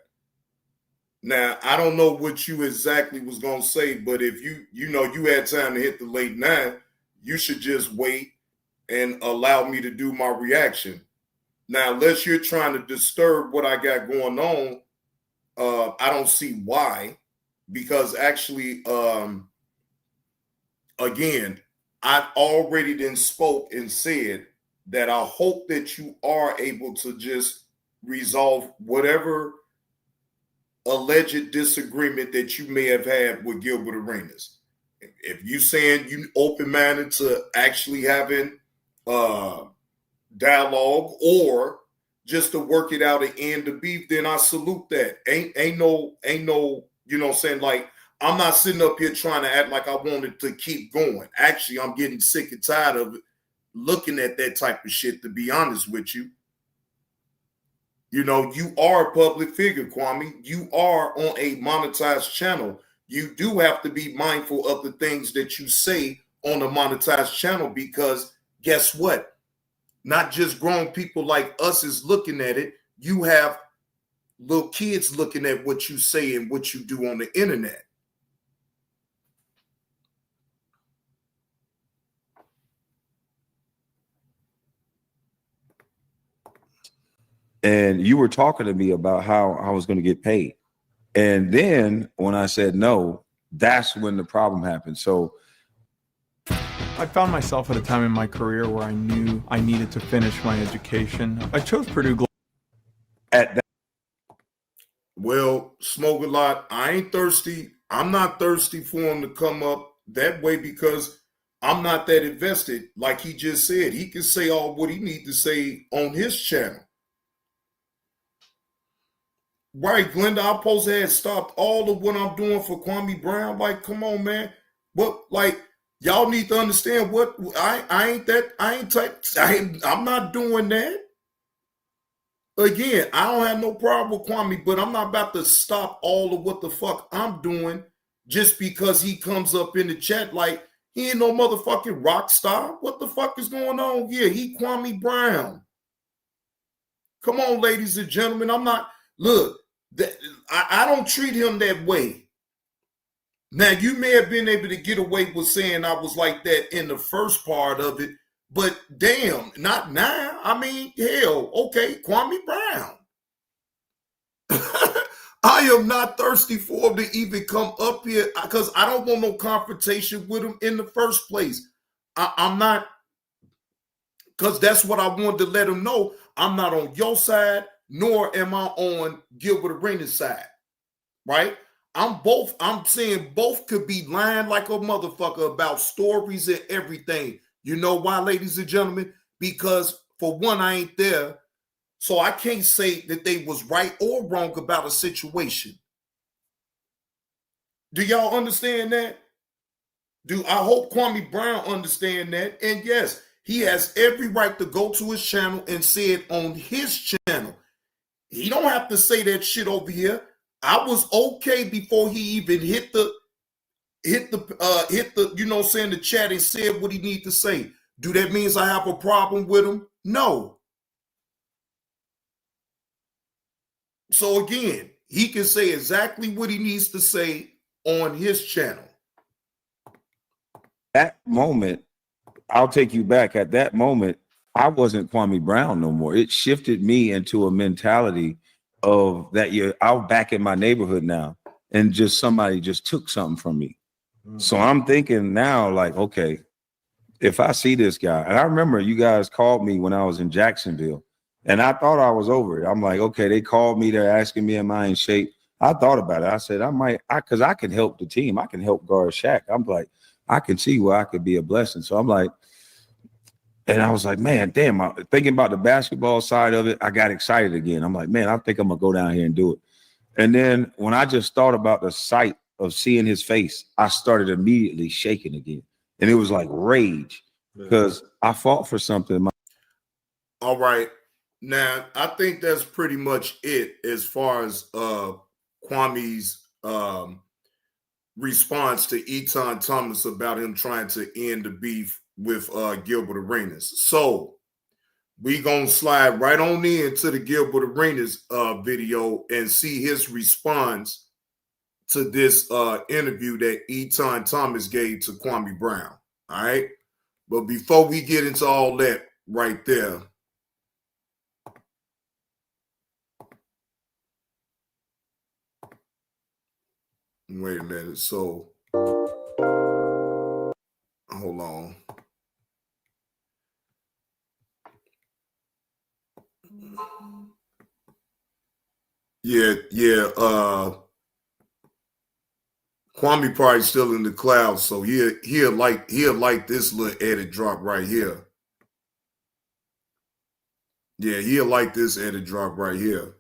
Speaker 4: Now, I don't know what you exactly was going to say, but if you had time to hit the late 9, you should just wait and allow me to do my reaction. Now, unless you're trying to disturb what I got going on, I don't see why, because actually, again, I've already then spoke and said that I hope that you are able to just resolve whatever alleged disagreement that you may have had with Gilbert Arenas. If you saying you open-minded to actually having dialogue or just to work it out and end the beef, then I salute that. Ain't no, you know what I'm saying? Like, I'm not sitting up here trying to act like I wanted to keep going. Actually, I'm getting sick and tired of it, looking at that type of shit, to be honest with you. You know, you are a public figure, Kwame. You are on a monetized channel. You do have to be mindful of the things that you say on a monetized channel, because guess what? Not just grown people like us is looking at it. You have little kids looking at what you say and what you do on the internet.
Speaker 6: And you were talking to me about how I was going to get paid. And then when I said no, that's when the problem happened. So
Speaker 7: I found myself at a time in my career where I knew I needed to finish my education. I chose Purdue Global.
Speaker 6: at that,
Speaker 4: Well, Smoke a Lot, I ain't thirsty. I'm not thirsty for him to come up that way because I'm not that invested. Like he just said, he can say all what he need to say on his channel. Right, Glenda, I'm supposed to have stopped all of what I'm doing for Kwame Brown. Like, come on, man. What, like, y'all need to understand what I'm not doing that. Again, I don't have no problem with Kwame, but I'm not about to stop all of what the fuck I'm doing just because he comes up in the chat like he ain't no motherfucking rock star. What the fuck is going on here? He Kwame Brown. Come on, ladies and gentlemen. I'm not, look, I don't treat him that way. Now, you may have been able to get away with saying I was like that in the first part of it, but damn, not now. I mean, hell, okay, Kwame Brown. I am not thirsty for him to even come up here because I don't want no confrontation with him in the first place. I'm not, because that's what I wanted to let him know. I'm not on your side, nor am I on Gilbert Arenas' side, right? I'm saying both could be lying like a motherfucker about stories and everything. You know why, ladies and gentlemen? Because for one, I ain't there. So I can't say that they was right or wrong about a situation. Do y'all understand that? I hope Kwame Brown understand that. And yes, he has every right to go to his channel and say it on his channel. He don't have to say that shit over here. I was okay before he even hit the you know what I'm saying, the chat and said what he need to say. Do that means I have a problem with him? No. So again, he can say exactly what he needs to say on his channel.
Speaker 6: that moment, I'll take you back. At that moment, I wasn't Kwame Brown no more. It shifted me into a mentality of that I'm back in my neighborhood now, and just somebody just took something from me. So I'm thinking now, like, okay, if I see this guy, and I remember you guys called me when I was in Jacksonville, and I thought I was over it. I'm like, okay, they called me, they're asking me, am I in shape? I thought about it. I said, because I can help the team. I can help guard Shaq. I'm like, I can see where I could be a blessing. So I'm like, and I was like, man, damn, thinking about the basketball side of it, I got excited again. I'm like, man, I think I'm going to go down here and do it. And then when I just thought about the sight of seeing his face, I started immediately shaking again. And it was like rage because I fought for something.
Speaker 4: All right. Now, I think that's pretty much it as far as Kwame's response to Eton Thomas about him trying to end the beef with Gilbert Arenas. So we gonna slide right on into the Gilbert Arenas video and see his response to this interview that Etan Thomas gave to Kwame Brown. All right. But before we get into all that right there, wait a minute. So hold on. Yeah. Kwame probably still in the clouds, so he'll like this little edit drop right here. Yeah, he'll like this edit drop right here.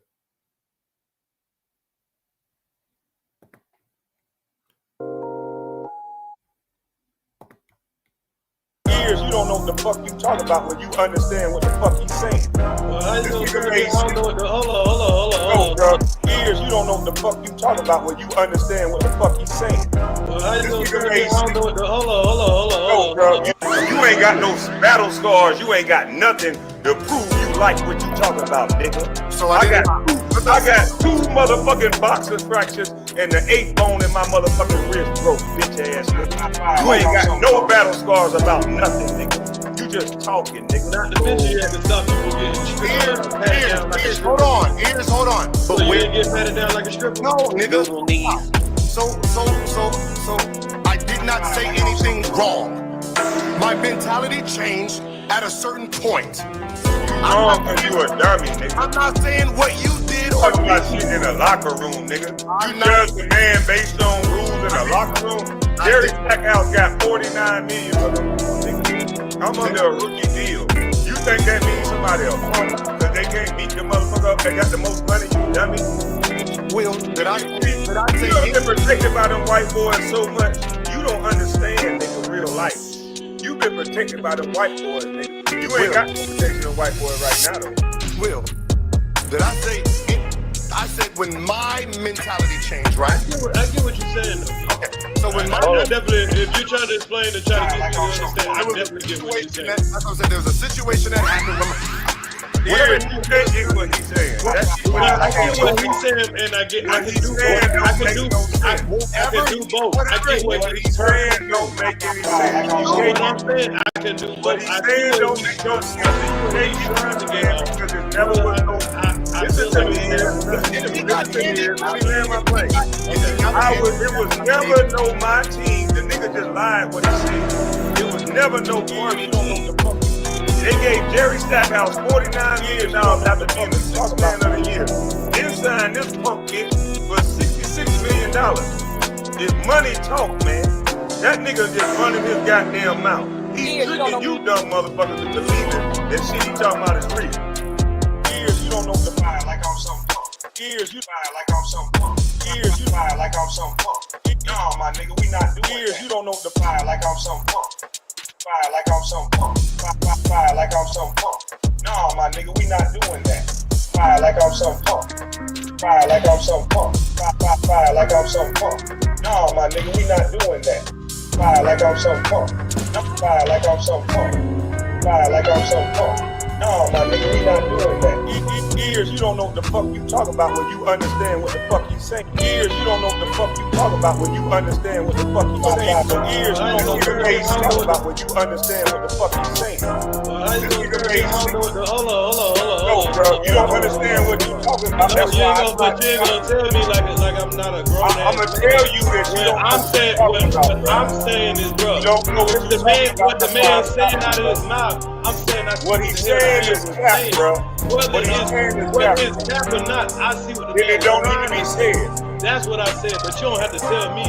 Speaker 6: Years, you don't know what the fuck you talk about when you understand what the fuck he's saying.
Speaker 12: Well, I don't know what the, hold on.
Speaker 6: Bro. Years, you don't know what the fuck you talk about when you understand what the fuck he's saying.
Speaker 12: Well, I don't know what the, hold on.
Speaker 6: Bro, you ain't got no battle scars. You ain't got nothing to prove you like what you talking about, nigga.
Speaker 1: So
Speaker 6: I got two motherfucking boxer fractures and the 8 bone in my motherfucking wrist broke, bitch ass nigga. You ain't got no battle scars about nothing, nigga. You just talking, nigga.
Speaker 12: Not the bitch you had to stop people getting
Speaker 1: Ears, hold on.
Speaker 12: So you ain't get patted down like a stripper?
Speaker 1: No, nigga. So I did not say anything wrong. My mentality changed at a certain point.
Speaker 6: Wrong because you a dummy, nigga.
Speaker 1: I'm not saying what you did or
Speaker 6: talking about shit in the locker room, nigga. You judge the man based on rules in the locker room. Jerry Stackhouse got 49 million of them, nigga. I'm under a rookie deal. You think that means somebody a punk because they can't beat the motherfucker up? They got the most money, you dummy.
Speaker 1: Will, did I say
Speaker 6: you been protected by them white boys so much, you don't understand, nigga, real life. You been protected by them white boys, nigga. You ain't got no protection of white boy right now, though.
Speaker 1: Will, did I say it? I said when my mentality changed, right?
Speaker 12: I get what you're saying, though.
Speaker 1: Okay. So when
Speaker 12: I definitely, if you're trying to explain and try to get you to understand, I definitely get what you're saying.
Speaker 1: That's what I said. There was a situation that happened when
Speaker 6: that is what he's saying.
Speaker 12: I get what he's saying, and I can do both. I can do both. I get what he's saying.
Speaker 6: Don't make any sense.
Speaker 12: What I'm saying, I can do both.
Speaker 6: What he's saying don't make no sense. He's trying to get because it never was no. Listen to me here. Listen to me here. Let me land my plane. It was never no my team. The nigga just lied what he said. It was never no Kwame. You don't know the fuck. They gave Jerry Stackhouse 49 years after being the 6th man of the year. Then signed this punk kid for $66 million. It's money talk, man. That nigga just running his goddamn mouth. He's tricking you dumb motherfuckers to believe it. That shit he talking about is real. Years you don't know the fire like I'm some punk. Years you fire like I'm some punk. Years you fire like I'm some punk. No, my nigga, we not doing years you don't know the fire like I'm some punk. Fire like I'm some punk. Fire like I'm some punk. No, my nigga, we not doing that. Fire like I'm some punk. Fire like I'm some punk. Fire like I'm some punk. No, my nigga, we not doing that. Fire like I'm some punk. Fire like I'm some punk. Fire like I'm some punk. No, my nigga, we not doing that. Years you don't know what the fuck you talk about when you understand what the fuck he's saying. Years you don't know what the fuck you talk about when you understand what the fuck he's saying. So years you don't know what the fuck you talk about when you understand what the fuck he's saying.
Speaker 12: Hold on.
Speaker 6: No, bro, you don't understand what you're talking about.
Speaker 12: No, you ain't gonna tell me like I'm not a grown man.
Speaker 6: I'm gonna tell you that you don't
Speaker 12: what I'm saying is, bro,
Speaker 6: you don't know
Speaker 12: what the man saying out of his mouth, I'm saying
Speaker 6: what he's saying is cap, bro.
Speaker 12: Whether it's cap or not, I see what the man
Speaker 6: it don't need to be said.
Speaker 12: That's what I said, but you don't have to tell me.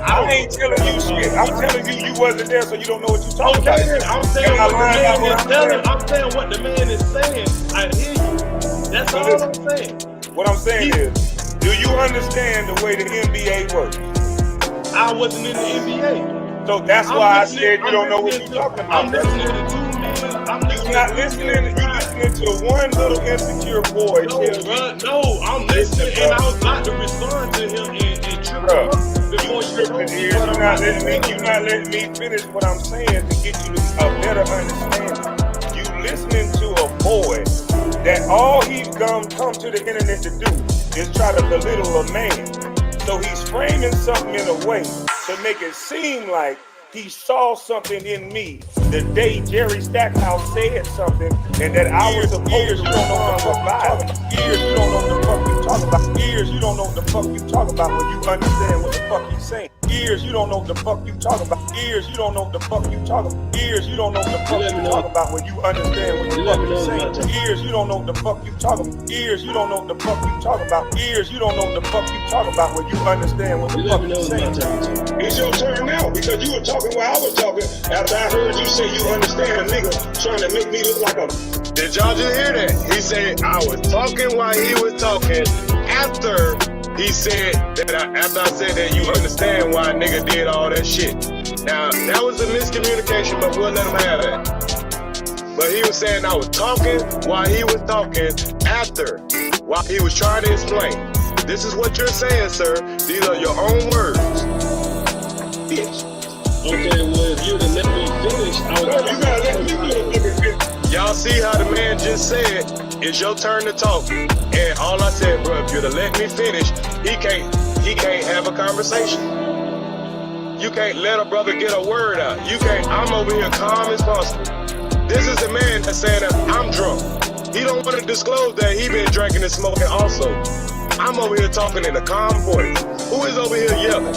Speaker 6: I ain't telling you shit. I'm telling you wasn't there, so you don't know what you're talking about.
Speaker 12: I'm saying what the man is telling. I'm saying what the man is saying. I hear you. That's all I'm saying.
Speaker 6: What I'm saying is, do you understand the way the NBA works?
Speaker 12: I wasn't in the NBA.
Speaker 6: So that's why I said you don't know what you're talking about.
Speaker 12: I'm listening to 2 million.
Speaker 6: You're not listening. You're listening to one little insecure boy.
Speaker 12: No, I'm listening, and I was about to respond to him and trip up before you told me what I'm saying.
Speaker 6: You're not letting me finish what I'm saying to get you a better understanding. You listening to a boy that all he's come to the internet to do is try to belittle a man. So he's framing something in a way to make it seem like he saw something in me the day Jerry Stackhouse said something, and that I was supposed to know the fuck about. Years you don't know what the fuck you talk about. Years you don't know what the fuck you talk about when you understand what the fuck he's saying.
Speaker 12: Ears, you don't know what the fuck you talking about. Ears, you don't know what the fuck you talking about. Ears, you don't know what the fuck you talking about when you understand what the fuck you saying. Ears, you don't know what the fuck you talking about. Ears, you don't know what the fuck you talking about. Ears, you don't know what the fuck you talking about when you understand what the fuck you saying.
Speaker 13: It's your turn now because you were talking while I was talking. After I heard you say you understand a nigga trying to make me look like a.
Speaker 12: Did y'all just hear that? He said I was talking while he was talking. After he said that after I said that you understand why a nigga did all that shit. Now that was a miscommunication, but we'll let him have that. But he was saying I was talking while he was talking after, while he was trying to explain. This is what you're saying, sir. These are your own words. Bitch.
Speaker 13: Okay, well if you'd have let me finish, I was. No, you gotta let me finish.
Speaker 12: Y'all see how the man just said, it's your turn to talk. And all I said, bro, if you'd have let me finish, he can't have a conversation. You can't let a brother get a word out. You can't, I'm over here calm as possible. This is the man that's saying that I'm drunk. He don't want to disclose that he been drinking and smoking also. I'm over here talking in a calm voice. Who is over here yelling?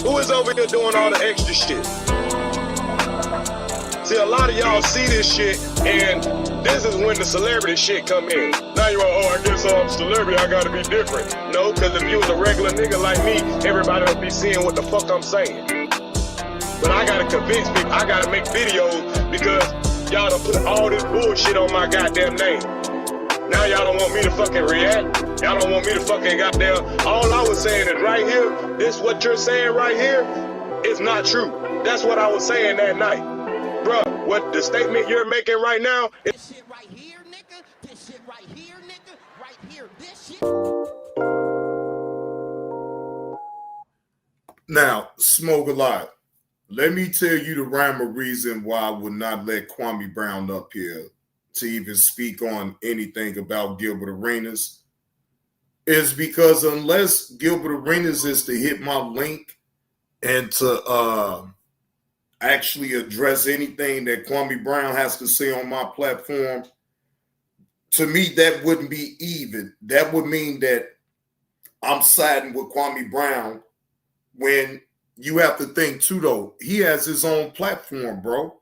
Speaker 12: Who is over here doing all the extra shit? See, a lot of y'all see this shit, and this is when the celebrity shit come in. Now you're like, oh, I guess I'm a celebrity, I gotta be different. No, because if you was a regular nigga like me, everybody would be seeing what the fuck I'm saying. But I gotta convince people, I gotta make videos because y'all done put all this bullshit on my goddamn name. Now y'all don't want me to fucking react. Y'all don't want me to fucking goddamn. All I was saying is right here, this what you're saying right here is not true. That's what I was saying that night. Bruh, what the statement you're making right now is this shit right here, nigga. This shit right here, nigga. Right here, this shit.
Speaker 4: Now, Smoke a lot. Let me tell you the rhyme or reason why I would not let Kwame Brown up here to even speak on anything about Gilbert Arenas is because unless Gilbert Arenas is to hit my link and to actually address anything that Kwame Brown has to say on my platform, to me, that wouldn't be even. That would mean that I'm siding with Kwame Brown when you have to think too, though. He has his own platform, bro.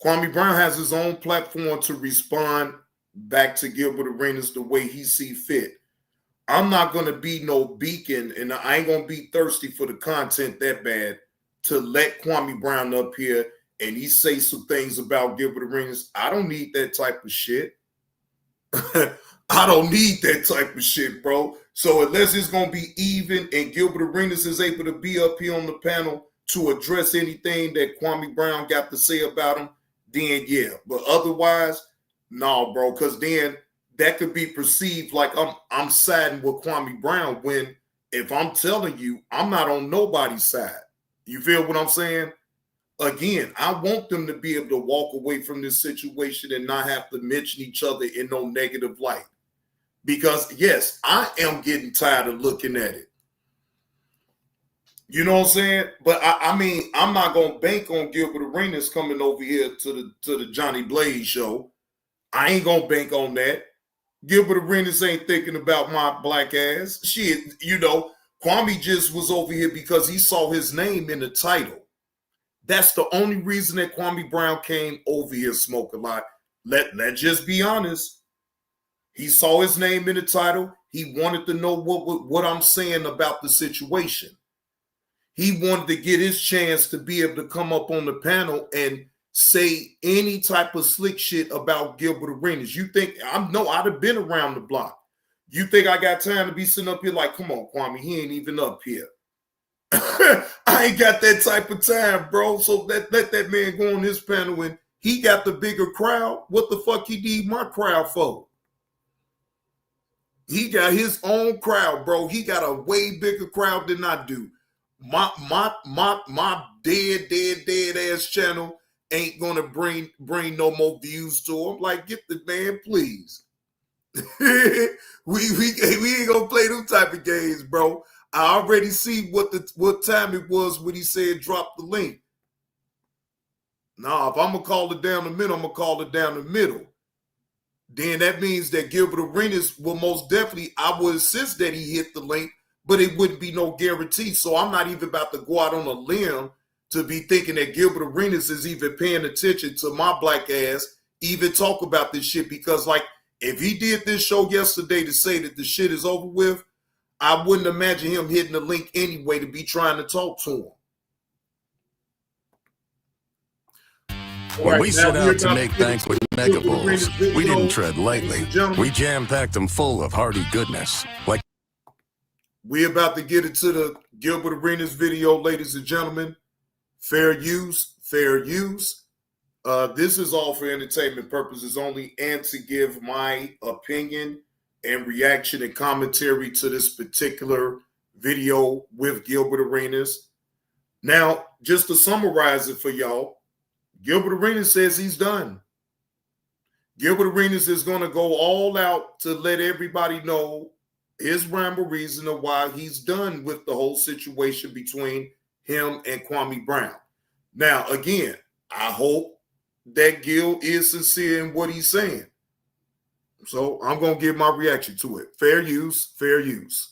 Speaker 4: Kwame Brown has his own platform to respond back to Gilbert Arenas the way he see fit. I'm not going to be no beacon, and I ain't going to be thirsty for the content that bad to let Kwame Brown up here and he say some things about Gilbert Arenas. I don't need that type of shit. I don't need that type of shit, bro. So unless it's going to be even and Gilbert Arenas is able to be up here on the panel to address anything that Kwame Brown got to say about him, then yeah. But otherwise, no, bro, because then that could be perceived like I'm siding with Kwame Brown when if I'm telling you, I'm not on nobody's side. You feel what I'm saying? Again, I want them to be able to walk away from this situation and not have to mention each other in no negative light. Because, yes, I am getting tired of looking at it. You know what I'm saying? But, I mean, I'm not going to bank on Gilbert Arenas coming over here to the Johnny Blaze show. I ain't going to bank on that. Gilbert Arenas ain't thinking about my black ass. Shit, you know, Kwame just was over here because he saw his name in the title. That's the only reason that Kwame Brown came over here, Smoke a lot. Let's just be honest. He saw his name in the title. He wanted to know what I'm saying about the situation. He wanted to get his chance to be able to come up on the panel and say any type of slick shit about Gilbert Arenas. You think I'd have been around the block. You think I got time to be sitting up here like, come on, Kwame, he ain't even up here. I ain't got that type of time, bro. So let that man go on this panel and he got the bigger crowd. What the fuck he need my crowd for? He got his own crowd, bro. He got a way bigger crowd than I do. My dead ass channel ain't gonna bring no more views to him. Like, get the man, please. we ain't gonna play them type of games, bro. I already see what time it was when he said drop the link. Nah, if I'm gonna call it down the middle, I'm gonna call it down the middle. Then that means that Gilbert Arenas will most definitely, I would insist that he hit the link but it wouldn't be no guarantee. So I'm not even about to go out on a limb to be thinking that Gilbert Arenas is even paying attention to my black ass, even talk about this shit. Because, like, if he did this show yesterday to say that the shit is over with, I wouldn't imagine him hitting the link anyway to be trying to talk to him.
Speaker 10: When we set out to make banquet mega bowls, we didn't tread lightly. We jam-packed them full of hearty goodness. Like
Speaker 4: we about to get into the Gilbert Arenas video, ladies and gentlemen. Fair use, fair use. This is all for entertainment purposes only and to give my opinion and reaction and commentary to this particular video with Gilbert Arenas. Now, just to summarize it for y'all, Gilbert Arenas says he's done. Gilbert Arenas is going to go all out to let everybody know his rhyme or reason of why he's done with the whole situation between him and Kwame Brown. Now, again, I hope that Gil is sincere in what he's saying. So I'm going to give my reaction to it. Fair use, fair use.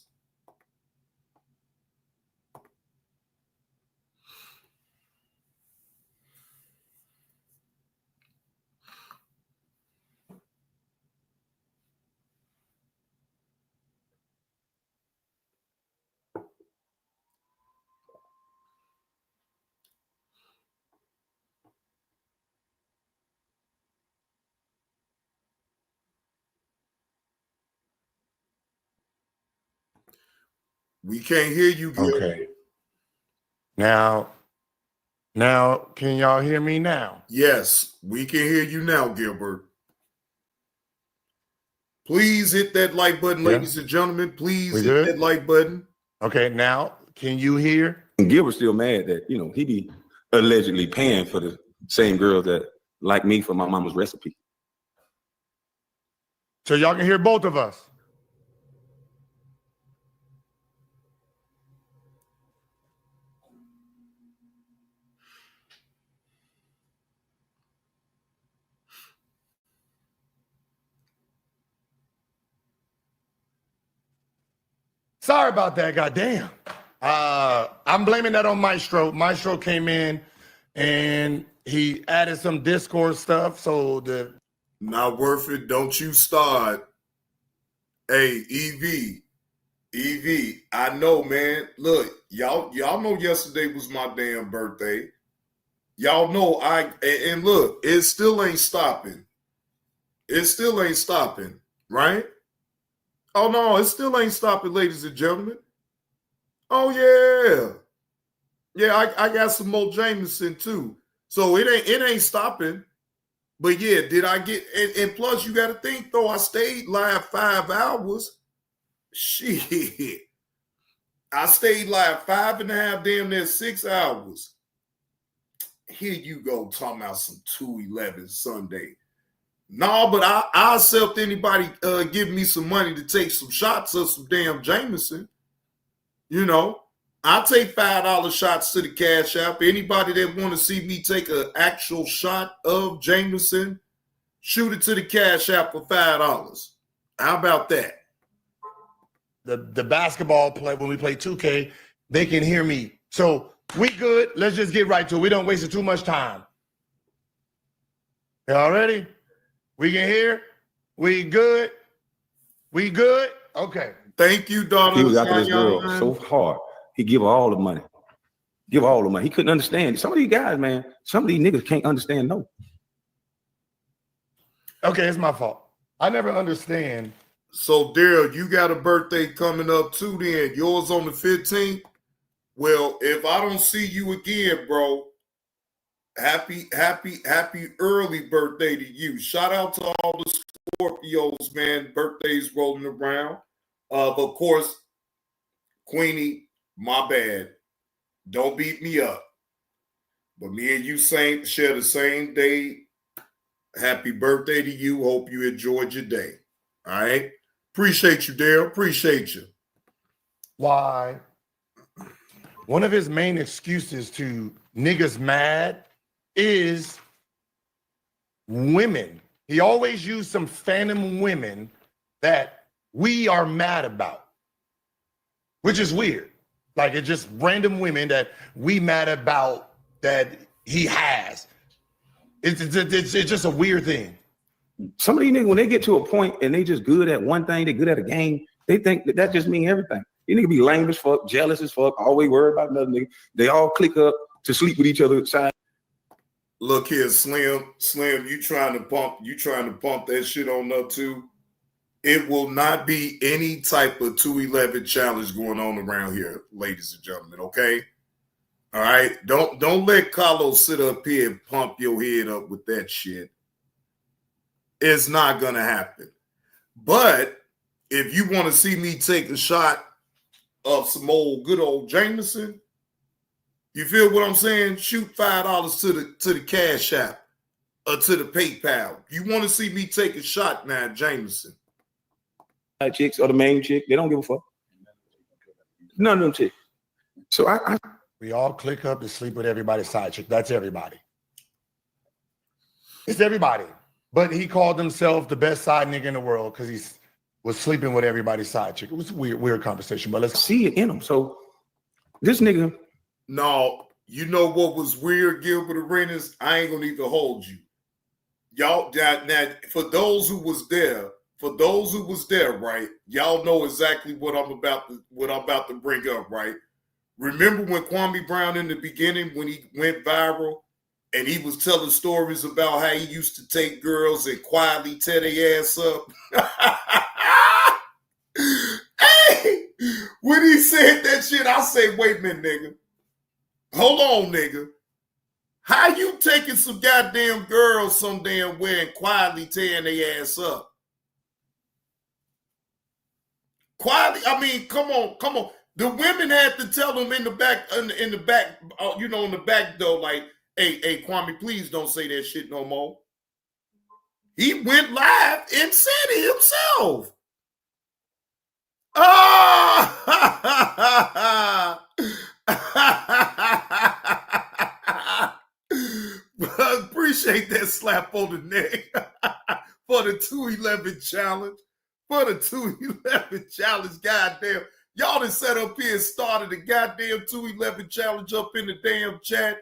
Speaker 4: We can't hear you, Gil.
Speaker 14: Okay. Now, can y'all hear me now?
Speaker 4: Yes, we can hear you now, Gilbert. Please hit that like button, ladies and gentlemen. Please hit that like button.
Speaker 14: Okay, now, can you hear?
Speaker 6: Gilbert's still mad that, he be allegedly paying for the same girl that like me for my mama's recipe.
Speaker 14: So y'all can hear both of us. Sorry about that, goddamn. I'm blaming that on Maestro. Maestro came in and he added some Discord stuff. So
Speaker 4: not worth it. Don't you start. Hey, EV, I know, man. Look, y'all know yesterday was my damn birthday. Y'all know and look, it still ain't stopping. It still ain't stopping, right? Oh no, it still ain't stopping, ladies and gentlemen. Oh yeah. Yeah, I got some more Jameson too. So it ain't stopping. But yeah, did I get and plus you gotta think though, I stayed live 5 hours. Shit. I stayed live 5.5, damn near 6 hours. Here you go talking about some 211 Sunday. No, but I accept anybody give me some money to take some shots of some damn Jameson. I'll take $5 shots to the Cash App. Anybody that want to see me take an actual shot of Jameson, shoot it to the Cash App for $5. How about that?
Speaker 14: The basketball play, when we play 2K, they can hear me. So we good. Let's just get right to it. We don't waste too much time. Y'all ready? We can hear? We good? We good? Okay.
Speaker 4: Thank you, daughter.
Speaker 6: He was after this girl so hard. He give her all the money. Give her all the money. He couldn't understand. Some of these guys, man, some of these niggas can't understand no.
Speaker 14: Okay, it's my fault. I never understand.
Speaker 4: So, Daryl, you got a birthday coming up too then. Yours on the 15th? Well, if I don't see you again, bro, happy early birthday to you. Shout out to all the Scorpios, man. Birthdays rolling around. Of course, Queenie, my bad. Don't beat me up. But me and you share the same day. Happy birthday to you. Hope you enjoyed your day. All right? Appreciate you, Daryl. Appreciate you.
Speaker 14: Why? One of his main excuses to niggas mad is women. He always used some phantom women that we are mad about. which is weird. Like, it's just random women that we mad about that he has. It's just a weird thing.
Speaker 15: Some of these niggas, when they get to a point and they just good at one thing, they good at a game, they think that just means everything. You niggas be lame as fuck, jealous as fuck, always worried about another nigga. They all click up to sleep with each other side.
Speaker 4: Look here, Slim, you trying to bump that shit on up too. It will not be any type of 211 challenge going on around here, ladies and gentlemen, okay? All right? Don't let Carlos sit up here and pump your head up with that shit. It's not gonna happen. But if you want to see me take a shot of some good old Jameson, you feel what I'm saying? Shoot $5 to the Cash App or to the PayPal. You want to see me take a shot now, Jameson?
Speaker 15: Chicks or the main chick, they don't give a fuck. None of them chicks. So
Speaker 14: we all click up to sleep with everybody's side chick. That's everybody. It's everybody. But he called himself the best side nigga in the world because he was sleeping with everybody's side chick. It was a weird conversation, but let's
Speaker 15: see it in him. So this nigga.
Speaker 4: No, you know what was weird, Gilbert Arenas? I ain't gonna even hold you. Y'all, now for those who was there, right? Y'all know exactly what I'm about to bring up, right? Remember when Kwame Brown in the beginning, when he went viral, and he was telling stories about how he used to take girls and quietly tear their ass up? Hey, when he said that shit, I say, wait a minute, nigga. Hold on, nigga. How you taking some goddamn girls some damn way and quietly tearing their ass up? Quietly, I mean, come on. The women had to tell him in the back, you know, in the back door, like, hey, Kwame, please don't say that shit no more. He went live and said it himself. Appreciate that slap on the neck for the 211 challenge. For the 211 challenge, goddamn. Y'all done sat up here and started a goddamn 211 challenge up in the damn chat.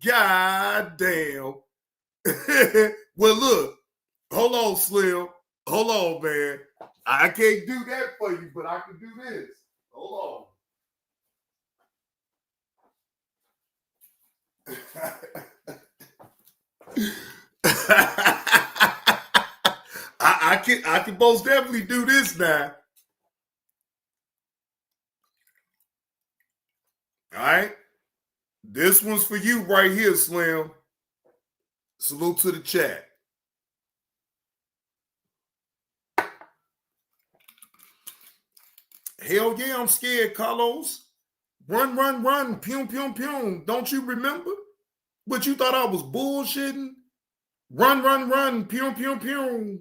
Speaker 4: Goddamn. Well, look. Hold on, Slim. Hold on, man. I can't do that for you, but I can do this. Hold on. I can most definitely do this now. All right. This one's for you right here, Slim. Salute to the chat. Hell yeah, I'm scared, Carlos. Run, run, run. Pum, pum, pum. Don't you remember? But you thought I was bullshitting? Run, run, run. Pum, pum, pum.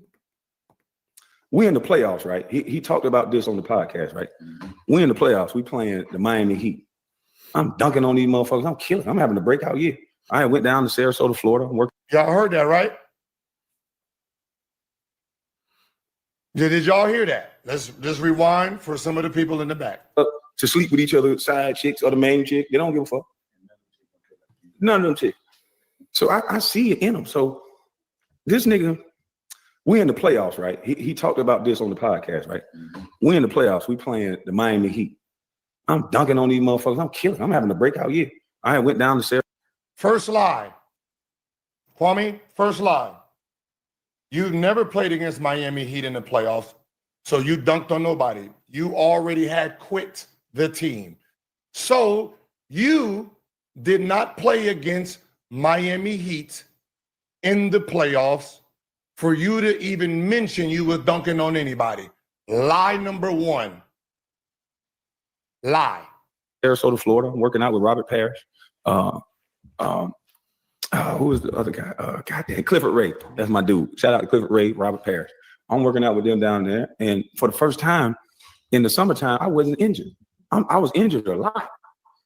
Speaker 15: We in the playoffs, right? He talked about this on the podcast, right? We in the playoffs. We playing the Miami Heat. I'm dunking on these motherfuckers. I'm killing. I'm having a breakout year. I went down to Sarasota, Florida.
Speaker 14: Y'all heard that, right? Did y'all hear that? Let's just rewind for some of the people in the back.
Speaker 15: To sleep with each other, side chicks or the main chick. They don't give a fuck. None of them chicks. So I see it in them. So this nigga, we in the playoffs, right? He talked about this on the podcast, right? We in the playoffs. We playing the Miami Heat. I'm dunking on these motherfuckers. I'm killing. I'm having a breakout year. I went down to Sarasota.
Speaker 14: First lie. Kwame, first lie. You've never played against Miami Heat in the playoffs, so you dunked on nobody. You already had quit the team. So you did not play against Miami Heat in the playoffs for you to even mention you were dunking on anybody. Lie number one. Lie.
Speaker 15: Sarasota, Florida. I'm working out with Robert Parrish. Who was the other guy? Goddamn, Clifford Ray. That's my dude. Shout out to Clifford Ray, Robert Parrish. I'm working out with them down there. And for the first time in the summertime, I wasn't injured. I was injured a lot.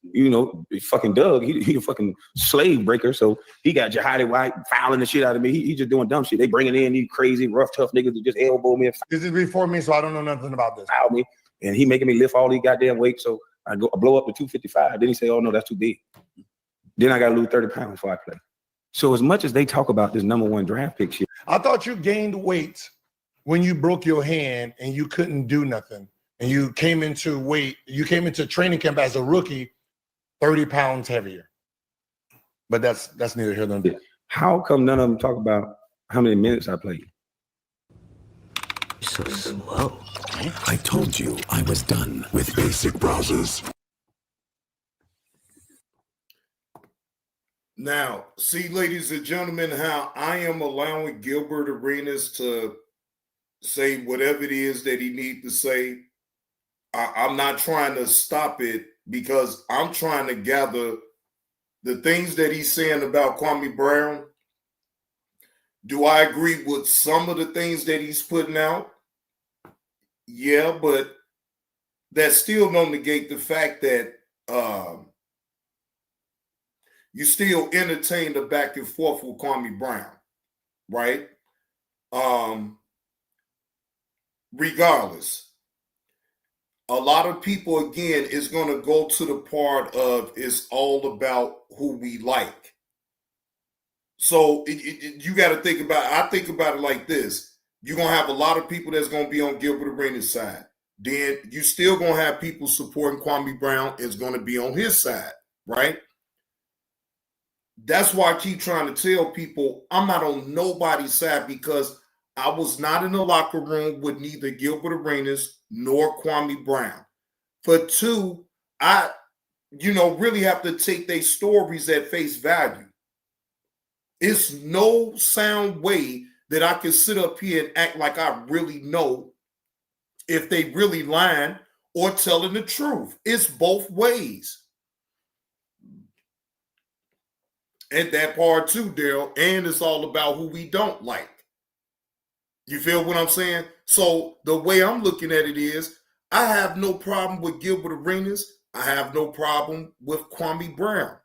Speaker 15: You know, fucking Doug, he a fucking slave breaker. So he got Jihadi White fouling the shit out of me. He just doing dumb shit. They bringing in these crazy, rough, tough niggas to just elbow me.
Speaker 14: This is before me, so I don't know nothing about this.
Speaker 15: Foul me. And he making me lift all these goddamn weights. So I blow up to 255. Then he say, oh no, that's too big. Then I got to lose 30 pounds before I play. So as much as they talk about this #1 draft pick shit.
Speaker 14: I thought you gained weight when you broke your hand and you couldn't do nothing. And you came into training camp as a rookie, 30 pounds heavier. But that's neither here nor there.
Speaker 15: How come none of them talk about how many minutes I played?
Speaker 10: So slow. I told you I was done with basic browsers.
Speaker 4: Now, see, ladies and gentlemen, how I am allowing Gilbert Arenas to say whatever it is that he needs to say. I'm not trying to stop it because I'm trying to gather the things that he's saying about Kwame Brown. Do I agree with some of the things that he's putting out? Yeah, but that still don't negate the fact that you still entertain the back and forth with Kwame Brown, right? Regardless, a lot of people, again, is going to go to the part of it's all about who we like. So you got to think about it. I think about it like this. You're going to have a lot of people that's going to be on Gilbert Arenas' side. Then you still going to have people supporting Kwame Brown is going to be on his side, right? That's why I keep trying to tell people I'm not on nobody's side because I was not in the locker room with neither Gilbert Arenas nor Kwame Brown. For two, I really have to take their stories at face value. It's no sound way that I can sit up here and act like I really know if they really lying or telling the truth. It's both ways. And that part too, Daryl, and it's all about who we don't like. You feel what I'm saying? So the way I'm looking at it is, I have no problem with Gilbert Arenas. I have no problem with Kwame Brown.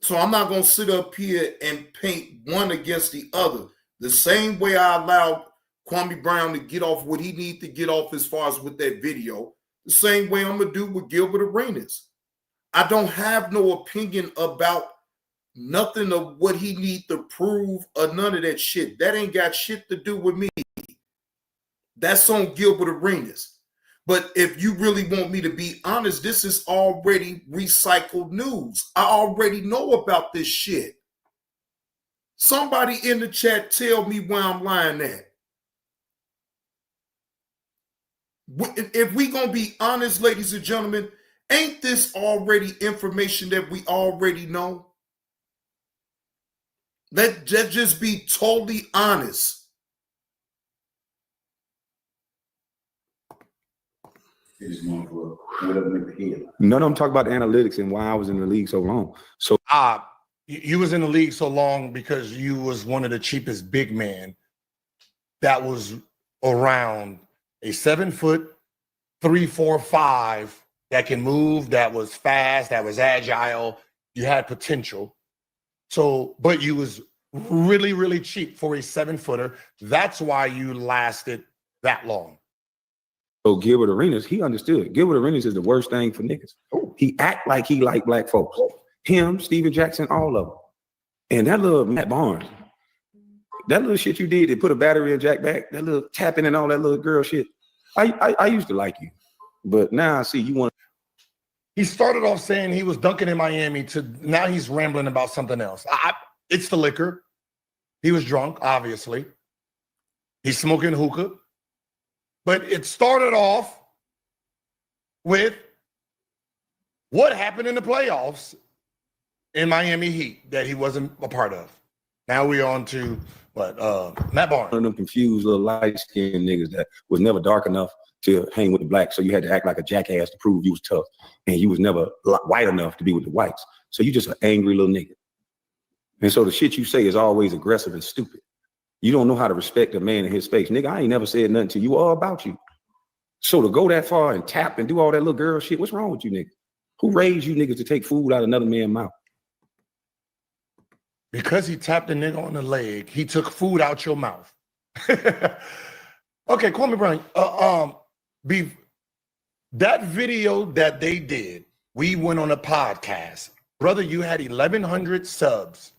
Speaker 4: So I'm not going to sit up here and paint one against the other. The same way I allowed Kwame Brown to get off what he needs to get off as far as with that video, the same way I'm going to do with Gilbert Arenas. I don't have no opinion about nothing of what he needs to prove or none of that shit. That ain't got shit to do with me. That's on Gilbert Arenas. But if you really want me to be honest, this is already recycled news. I already know about this shit. Somebody in the chat tell me where I'm lying at. If we gonna be honest, ladies and gentlemen, ain't this already information that we already know? Let's just be totally honest.
Speaker 15: None of them talk about the analytics and why I was in the league so long. So
Speaker 14: you was in the league so long because you was one of the cheapest big men that was around. A 7'3", 4, 5 that can move, that was fast, that was agile. You had potential. So, but you was really, really cheap for a 7-footer. That's why you lasted that long.
Speaker 15: So Gilbert Arenas, he understood. Gilbert Arenas is the worst thing for niggas. He act like he like black folks. Him, Steven Jackson, all of them. And that little Matt Barnes, that little shit you did to put a battery in Jack back, that little tapping and all that little girl shit. I used to like you, but now I see you want.
Speaker 14: He started off saying he was dunking in Miami to now he's rambling about something else. It's the liquor. He was drunk, obviously. He's smoking hookah. But it started off with what happened in the playoffs in Miami Heat that he wasn't a part of. Now we're on to Matt Barnes.
Speaker 15: One of them confused little light-skinned niggas that was never dark enough to hang with the blacks, so you had to act like a jackass to prove you was tough, and you was never white enough to be with the whites. So you just an angry little nigga. And so the shit you say is always aggressive and stupid. You don't know how to respect a man in his space. Nigga, I ain't never said nothing to you all about you. So to go that far and tap and do all that little girl shit, what's wrong with you niggas? Who raised you niggas to take food out of another man's mouth?
Speaker 14: Because he tapped a nigga on the leg, he took food out your mouth. Okay, Kwame Brown. That video that they did, we went on a podcast. Brother, you had 1,100 subs.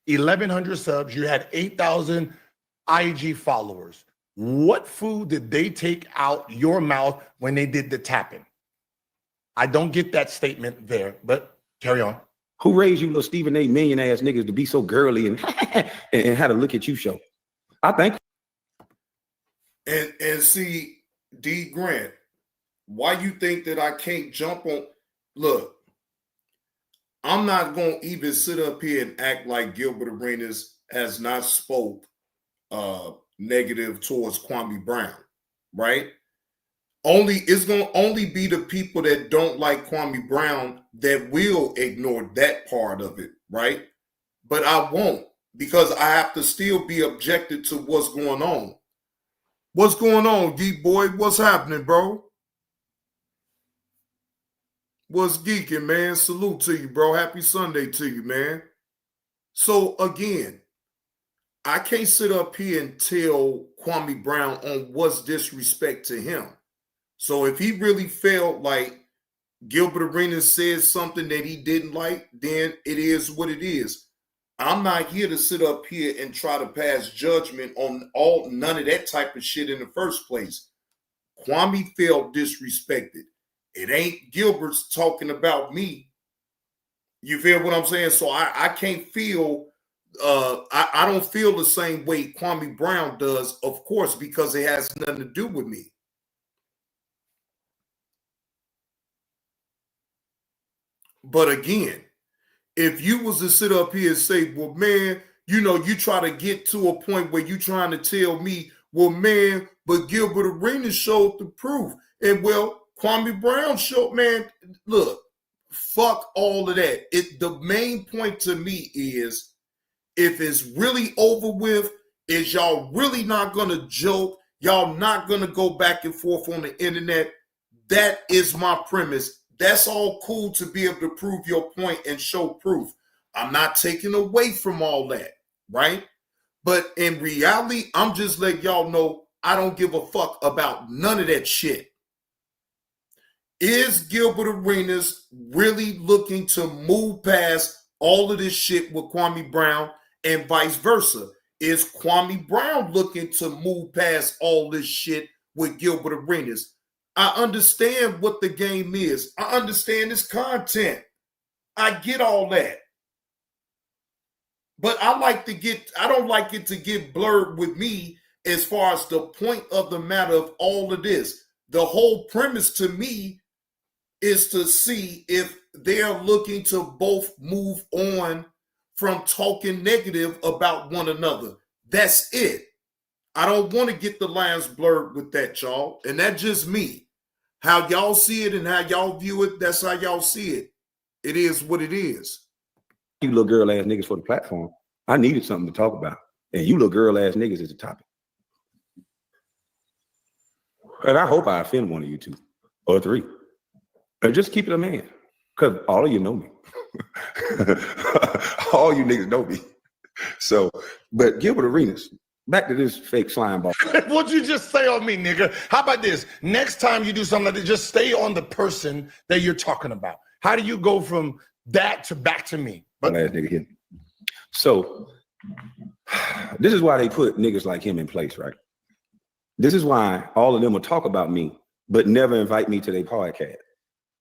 Speaker 14: 1,100 subs. You had 8,000 IG followers. What food did they take out your mouth when they did the tapping? I don't get that statement there, but carry on.
Speaker 15: Who raised you little Stephen A. million ass niggas to be so girly and and how to look at you show? I think.
Speaker 4: And see, D Grant, why you think that I can't jump on? Look, I'm not going to even sit up here and act like Gilbert Arenas has not spoke negative towards Kwame Brown, right? It's going to only be the people that don't like Kwame Brown that will ignore that part of it, right? But I won't, because I have to still be objective to what's going on. What's going on, Geek Boy? What's happening, bro? What's geeking, man? Salute to you, bro. Happy Sunday to you, man. So again, I can't sit up here and tell Kwame Brown on what's disrespect to him. So if he really felt like Gilbert Arenas said something that he didn't like, then it is what it is. I'm not here to sit up here and try to pass judgment on none of that type of shit in the first place. Kwame felt disrespected. It ain't Gilbert's talking about me. You feel what I'm saying? So I can't feel, I don't feel the same way Kwame Brown does, of course, because it has nothing to do with me. But again, if you was to sit up here and say, well, man, you know, you try to get to a point where you trying to tell me, well, man, but Gilbert Arenas showed the proof. And well, Kwame Brown showed, man, look, fuck all of that. The main point to me is, if it's really over with, is y'all really not going to joke? Y'all not going to go back and forth on the internet? That is my premise. That's all cool to be able to prove your point and show proof. I'm not taking away from all that, right? But in reality, I'm just letting y'all know I don't give a fuck about none of that shit. Is Gilbert Arenas really looking to move past all of this shit with Kwame Brown and vice versa? Is Kwame Brown looking to move past all this shit with Gilbert Arenas? I understand what the game is. I understand its content. I get all that. But I don't like it to get blurred with me as far as the point of the matter of all of this. The whole premise to me is to see if they're looking to both move on from talking negative about one another. That's it. I don't want to get the lines blurred with that, y'all. And that's just me. How y'all see it and how y'all view it, that's how y'all see it. It is what it is.
Speaker 15: You little girl ass niggas for the platform. I needed something to talk about. And you little girl ass niggas is the topic. And I hope I offend one of you two or three. But just keep it a man. Because all of you know me. All you niggas know me. So, but Gilbert Arenas, back to this fake slime ball.
Speaker 14: What'd you just say on me, nigga? How about this? Next time you do something like this, just stay on the person that you're talking about. How do you go from that to back to me?
Speaker 15: But last nigga hit. So this is why they put niggas like him in place, right? This is why all of them will talk about me, but never invite me to their podcast.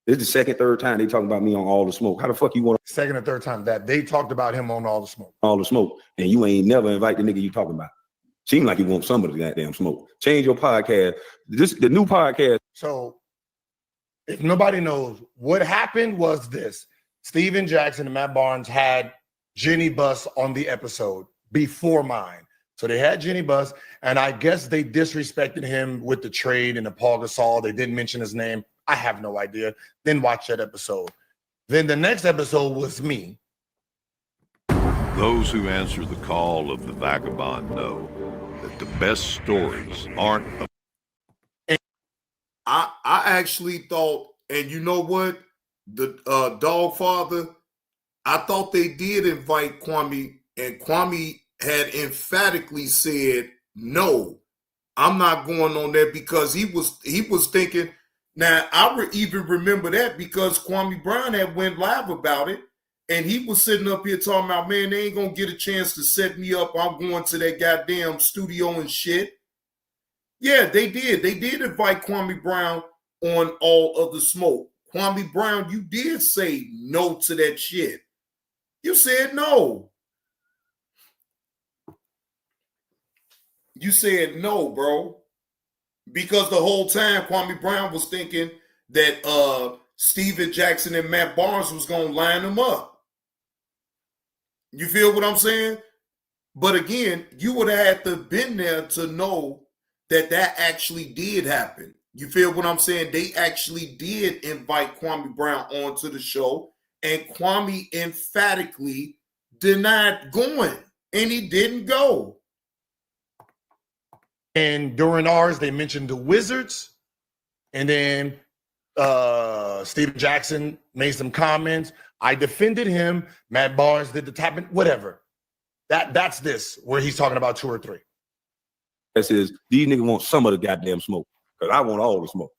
Speaker 15: This is the second, third time they talking about me on All the Smoke. How the fuck you want to?
Speaker 14: Second or third time that they talked about him on All the Smoke.
Speaker 15: All the Smoke. And you ain't never invite the nigga you talking about. Seem like you want somebody goddamn smoke. Change your podcast. The new podcast.
Speaker 14: So if nobody knows, what happened was this. Steven Jackson and Matt Barnes had Jenny Buss on the episode before mine. So they had Jenny Buss, and I guess they disrespected him with the trade and the Paul Gasol. They didn't mention his name. I have no idea. Then watch that episode. Then the next episode was me.
Speaker 16: Those who answer the call of the vagabond know that the best stories aren't.
Speaker 4: I actually thought, and you know what? The Dog Father, I thought they did invite Kwame, and Kwame had emphatically said no. I'm not going on there because he was thinking. Now I even remember that because Kwame Brown had went live about it, and he was sitting up here talking about, man, they ain't gonna get a chance to set me up. I'm going to that goddamn studio and shit. Yeah, they did. They did invite Kwame Brown on All of the Smoke. Kwame Brown, you did say no to that shit. You said no. You said no, bro. Because the whole time Kwame Brown was thinking that Steven Jackson and Matt Barnes was going to line them up. You feel what I'm saying? But again, you would have had to have been there to know that that actually did happen. You feel what I'm saying? They actually did invite Kwame Brown onto the show, and Kwame emphatically denied going, and he didn't go.
Speaker 14: And during ours, they mentioned the Wizards, and then Steven Jackson made some comments. I defended him. Matt Barnes did the tapping, whatever. That's this, where he's talking about 2 or 3.
Speaker 15: That says, these niggas want some of the goddamn smoke, because I want all the smoke.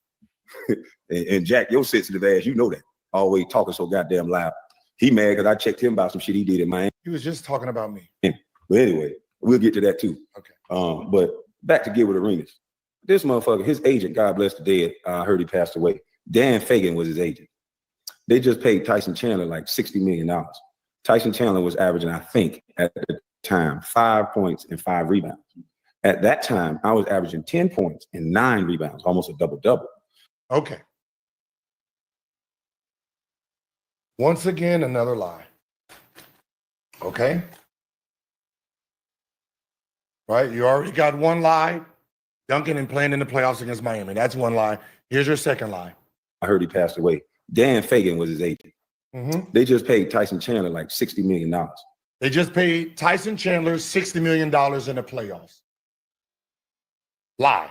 Speaker 15: and Jack, your sensitive ass, you know that. Always talking so goddamn loud. He mad because I checked him about some shit he did in Miami.
Speaker 14: He was just talking about me.
Speaker 15: But anyway, we'll get to that too.
Speaker 14: Okay.
Speaker 15: But back to Gilbert Arenas. This motherfucker, his agent, God bless the dead, I heard he passed away. Dan Fagan was his agent. They just paid Tyson Chandler like $60 million. Tyson Chandler was averaging, I think, at the time, 5 points and 5 rebounds. At that time, I was averaging 10 points and 9 rebounds, almost a double-double.
Speaker 14: Okay. Once again, another lie. Okay? Right? You already got one lie, dunking and playing in the playoffs against Miami. That's one lie. Here's your second lie.
Speaker 15: I heard he passed away. Dan Fagan was his agent.
Speaker 14: Mm-hmm.
Speaker 15: They just paid Tyson Chandler like $60 million.
Speaker 14: They just paid Tyson Chandler $60 million in the playoffs. Lie.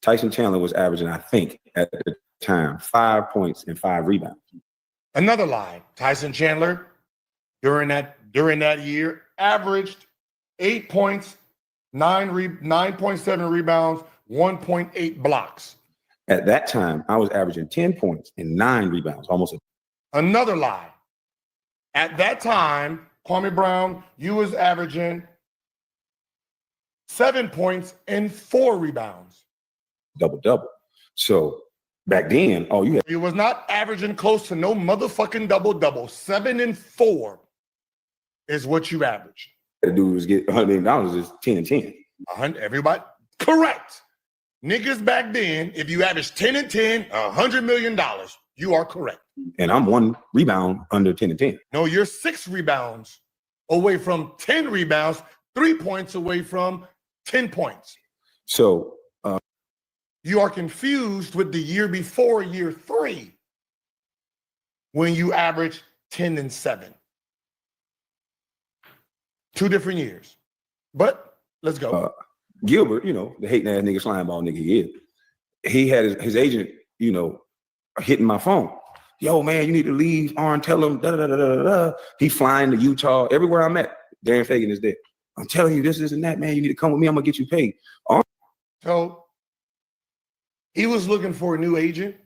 Speaker 15: Tyson Chandler was averaging, I think, at the time, 5 points and 5 rebounds.
Speaker 14: Another lie. Tyson Chandler, during that year, averaged 8 points, 9.7 rebounds, 1.8 blocks.
Speaker 15: At that time, I was averaging 10 points and 9 rebounds, almost.
Speaker 14: Another lie. At that time, Kwame Brown, you was averaging 7 points and 4 rebounds.
Speaker 15: Double-double. So back then, all you had.
Speaker 14: You was not averaging close to no motherfucking double-double. 7 and 4 is what you averaged.
Speaker 15: The dude was getting $100 million is 10 and 10.
Speaker 14: Everybody, correct. Niggas back then, if you averaged 10 and 10, $100 million, you are correct.
Speaker 15: And I'm 1 rebound under 10 and 10.
Speaker 14: No, you're 6 rebounds away from 10 rebounds, 3 points away from 10 points.
Speaker 15: So
Speaker 14: you are confused with the year before, year 3, when you average 10 and 7. 2 different years. But let's go.
Speaker 15: Gilbert, you know, the hating ass nigga, slime ball nigga he is. He had his agent, you know, hitting my phone. Yo, man, you need to leave. Arn, tell him, da da da da da. He flying to Utah. Everywhere I'm at, Dan Fagan is there. I'm telling you, this and that, man. You need to come with me. I'm gonna get you paid.
Speaker 14: So he was looking for a new agent.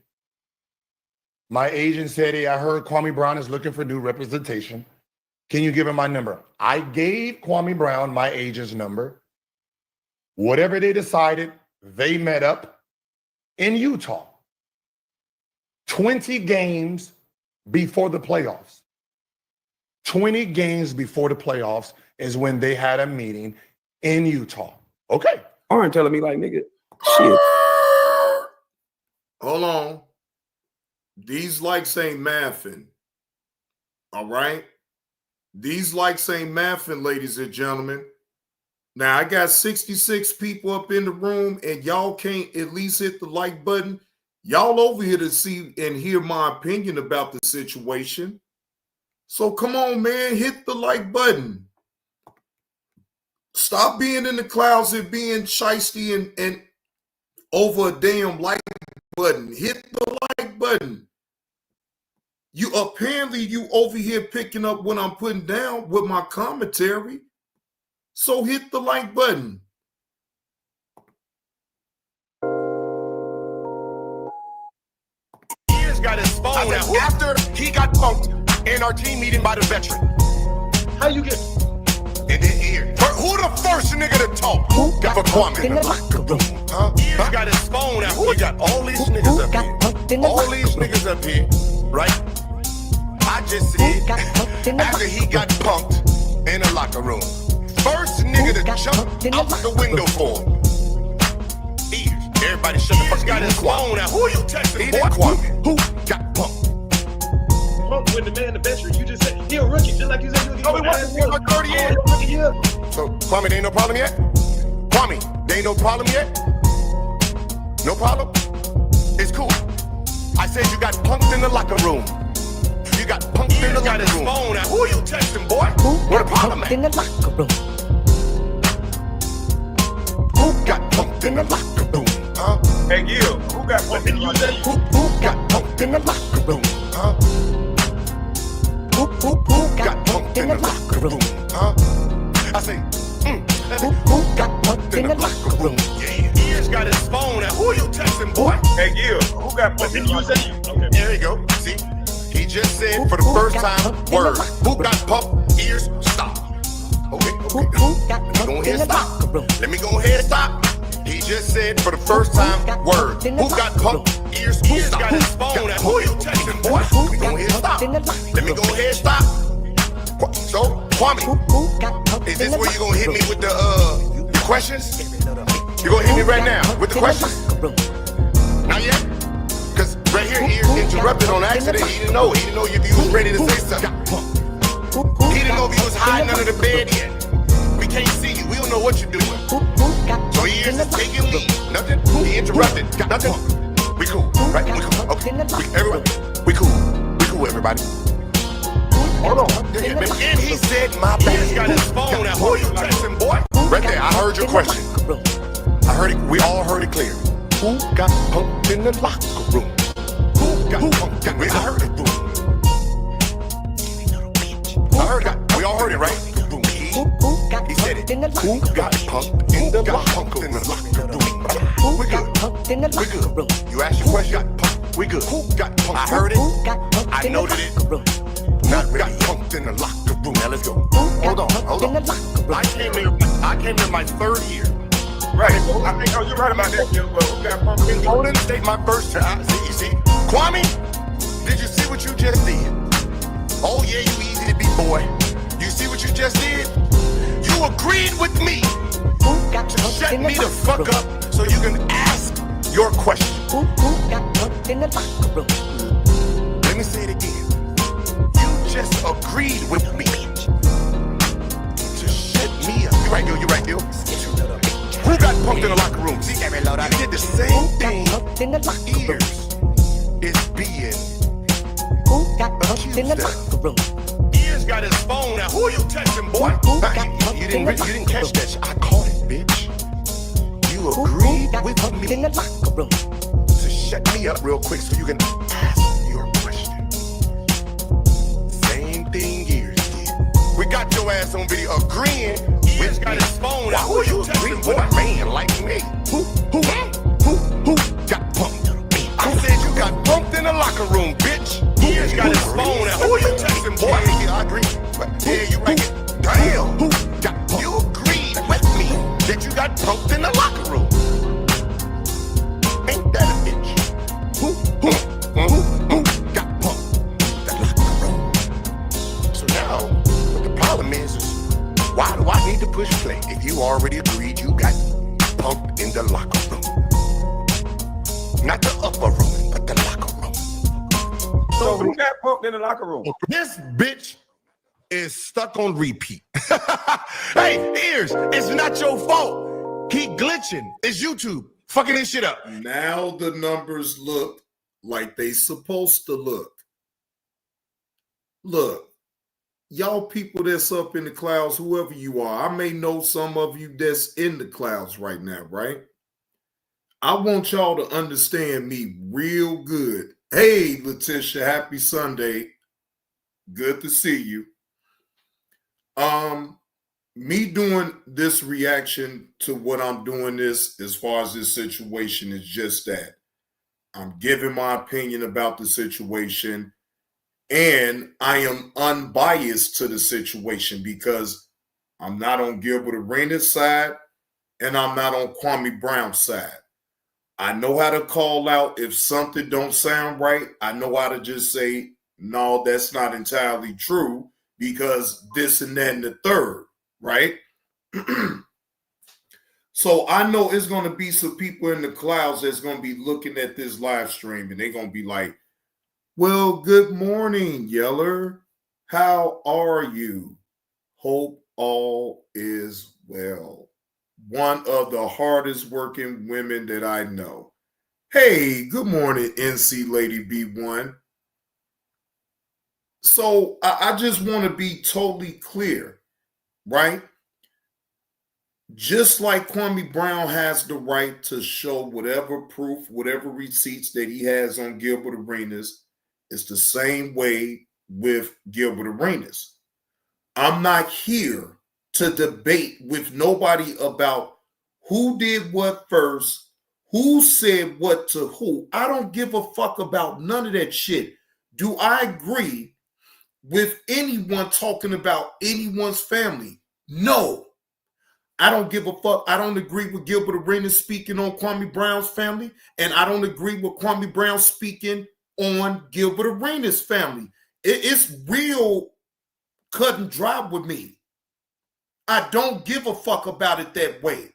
Speaker 14: My agent said, hey, I heard Kwame Brown is looking for new representation. Can you give him my number? I gave Kwame Brown my agent's number. Whatever they decided, they met up in Utah. 20 games before the playoffs. 20 games before the playoffs is when they had a meeting in Utah. Okay.
Speaker 15: Arn telling me like, nigga, shit.
Speaker 4: Hold on. These likes ain't mathing. All right? These likes ain't mathing, ladies and gentlemen. Now, I got 66 people up in the room, and y'all can't at least hit the like button. Y'all over here to see and hear my opinion about the situation. So come on, man, hit the like button. Stop being in the closet, being shiesty and over a damn like button. Hit the like button. You apparently you over here picking up what I'm putting down with my commentary. So hit the like button.
Speaker 1: phone after he got punked in our team meeting by the veteran.
Speaker 12: How you get?
Speaker 1: And then here, who the first nigga to talk? Who got for Kwame? Huh? He got his phone out. He got all these niggas up here. All these niggas up here, right? I just said after he got punked in the locker room, first nigga to jump out the window for him. Everybody shut the fuck. Got his phone out. Who are you texting, boy? Kwame. Who got punked?
Speaker 12: Punk when the man the veteran. You just said he a rookie, just like you said.
Speaker 1: No, he wasn't. Like 30 years. So Kwame, there ain't no problem yet. Kwame, there ain't no problem yet. No problem. It's cool. I said you got punked in the locker room. You got punked in the locker room. Phone out. Who are you texting, boy? What the problem
Speaker 3: in the locker room?
Speaker 1: Who got punked in the locker room? Huh?
Speaker 12: Hey, Gil, who got punked in the locker room?
Speaker 1: Who got punked in the locker room? Huh? Who got punked in the locker room? Huh? I say, who got punked in the locker room? Yeah, he just got his phone out. Who are you texting, boy?
Speaker 12: Hey, Gil, who got punked in the locker room? Okay.
Speaker 1: There you go. See, he just said for the first time, word. Who got punked? Ears stop. Okay. Let me go ahead and stop. Let me go ahead and stop. He just said for the first time, word. Who got punked? Ears stop. Got his phone out. Who are you texting, boy? Let me go ahead and stop. Let me go ahead and stop. So, Kwame, is this where you gonna hit me with the questions? You gonna hit me right now with the questions? Not yet? Cause right here, he interrupted on accident. He didn't know. He didn't know if you was ready to say something. He didn't know if you was hiding under the bed yet. We can't see you. We don't know what you're doing. So he is taking lead. Nothing. He interrupted. Nothing. We cool, right? We cool. Okay. We cool. We cool, everybody. Hold on. And he said, my bad. Got his phone out. Who are you texting, boy? Right there. I heard your question. I heard it. We all heard it clear. Who got punked in the locker room? Who got punked? I heard it. I heard it. We all heard it, right? He said it. Who got punked in the locker room? We good. We good. You asked your question. We good. Who got punked? I heard it. I noted it. Not got punked in the locker room. Now let's go. Hold on. I came in my third year.
Speaker 12: Right. I think you're right about that. Who got punked in the locker room?
Speaker 1: State my first time. See, Kwame, did you see what you just did? Oh yeah, you easy to be, boy. You see what you just did? You agreed with me to shut me the fuck up so you can ask your question. Let me say it again. You just agreed with me to shut me up. You right, Gil. Who got punked in the locker room? See, you did the same thing. Ears is being accused. Ears got his phone out. Who are you texting, boy? You didn't catch that shit. I caught it, bitch. You agreed with me to shut me up real quick so you can ask your question. Same thing Ears did. We got your ass on video agreeing. Ears got his phone out. Who are you texting with a man like me? Who got punked? I said you got punked in the locker room, bitch. Ears got his phone out. Who are you texting, boy? Yeah, I agree. Yeah, you right. Damn. Who got punked? You agreed with me that you got punked in the locker room. Ain't that a bitch? Who got punked in the locker room? So now, what the problem is why do I need to push play if you already agreed you got punked in the locker room? Not the upper room, but the locker room.
Speaker 6: So who got punked in the locker room?
Speaker 1: This bitch is stuck on repeat. Hey, Ears, it's not your fault. He glitching. It's YouTube fucking this shit up.
Speaker 4: Now the numbers look like they supposed to look. Look, y'all people that's up in the clouds, whoever you are, I may know some of you that's in the clouds right now, right? I want y'all to understand me real good. Hey, Letitia, happy Sunday. Good to see you. Me doing this reaction to what I'm doing this as far as this situation is just that. I'm giving my opinion about the situation, and I am unbiased to the situation because I'm not on Gilbert Arenas' side and I'm not on Kwame Brown's side. I know how to call out if something don't sound right. I know how to just say, no, that's not entirely true because this and that and the third, right? So I know it's going to be some people in the clouds that's going to be looking at this live stream and they're going to be like, well, good morning, Yeller. How are you? Hope all is well. One of the hardest working women that I know. Hey, good morning, NC Lady B1. So I just want to be totally clear, right? Just like Kwame Brown has the right to show whatever proof, whatever receipts that he has on Gilbert Arenas, it's the same way with Gilbert Arenas. I'm not here to debate with nobody about who did what first, who said what to who. I don't give a fuck about none of that shit. Do I agree with anyone talking about anyone's family? No. I don't give a fuck. I don't agree with Gilbert Arenas speaking on Kwame Brown's family, and I don't agree with Kwame Brown speaking on Gilbert Arenas' family. It's real cut and dry with me. I don't give a fuck about it that way.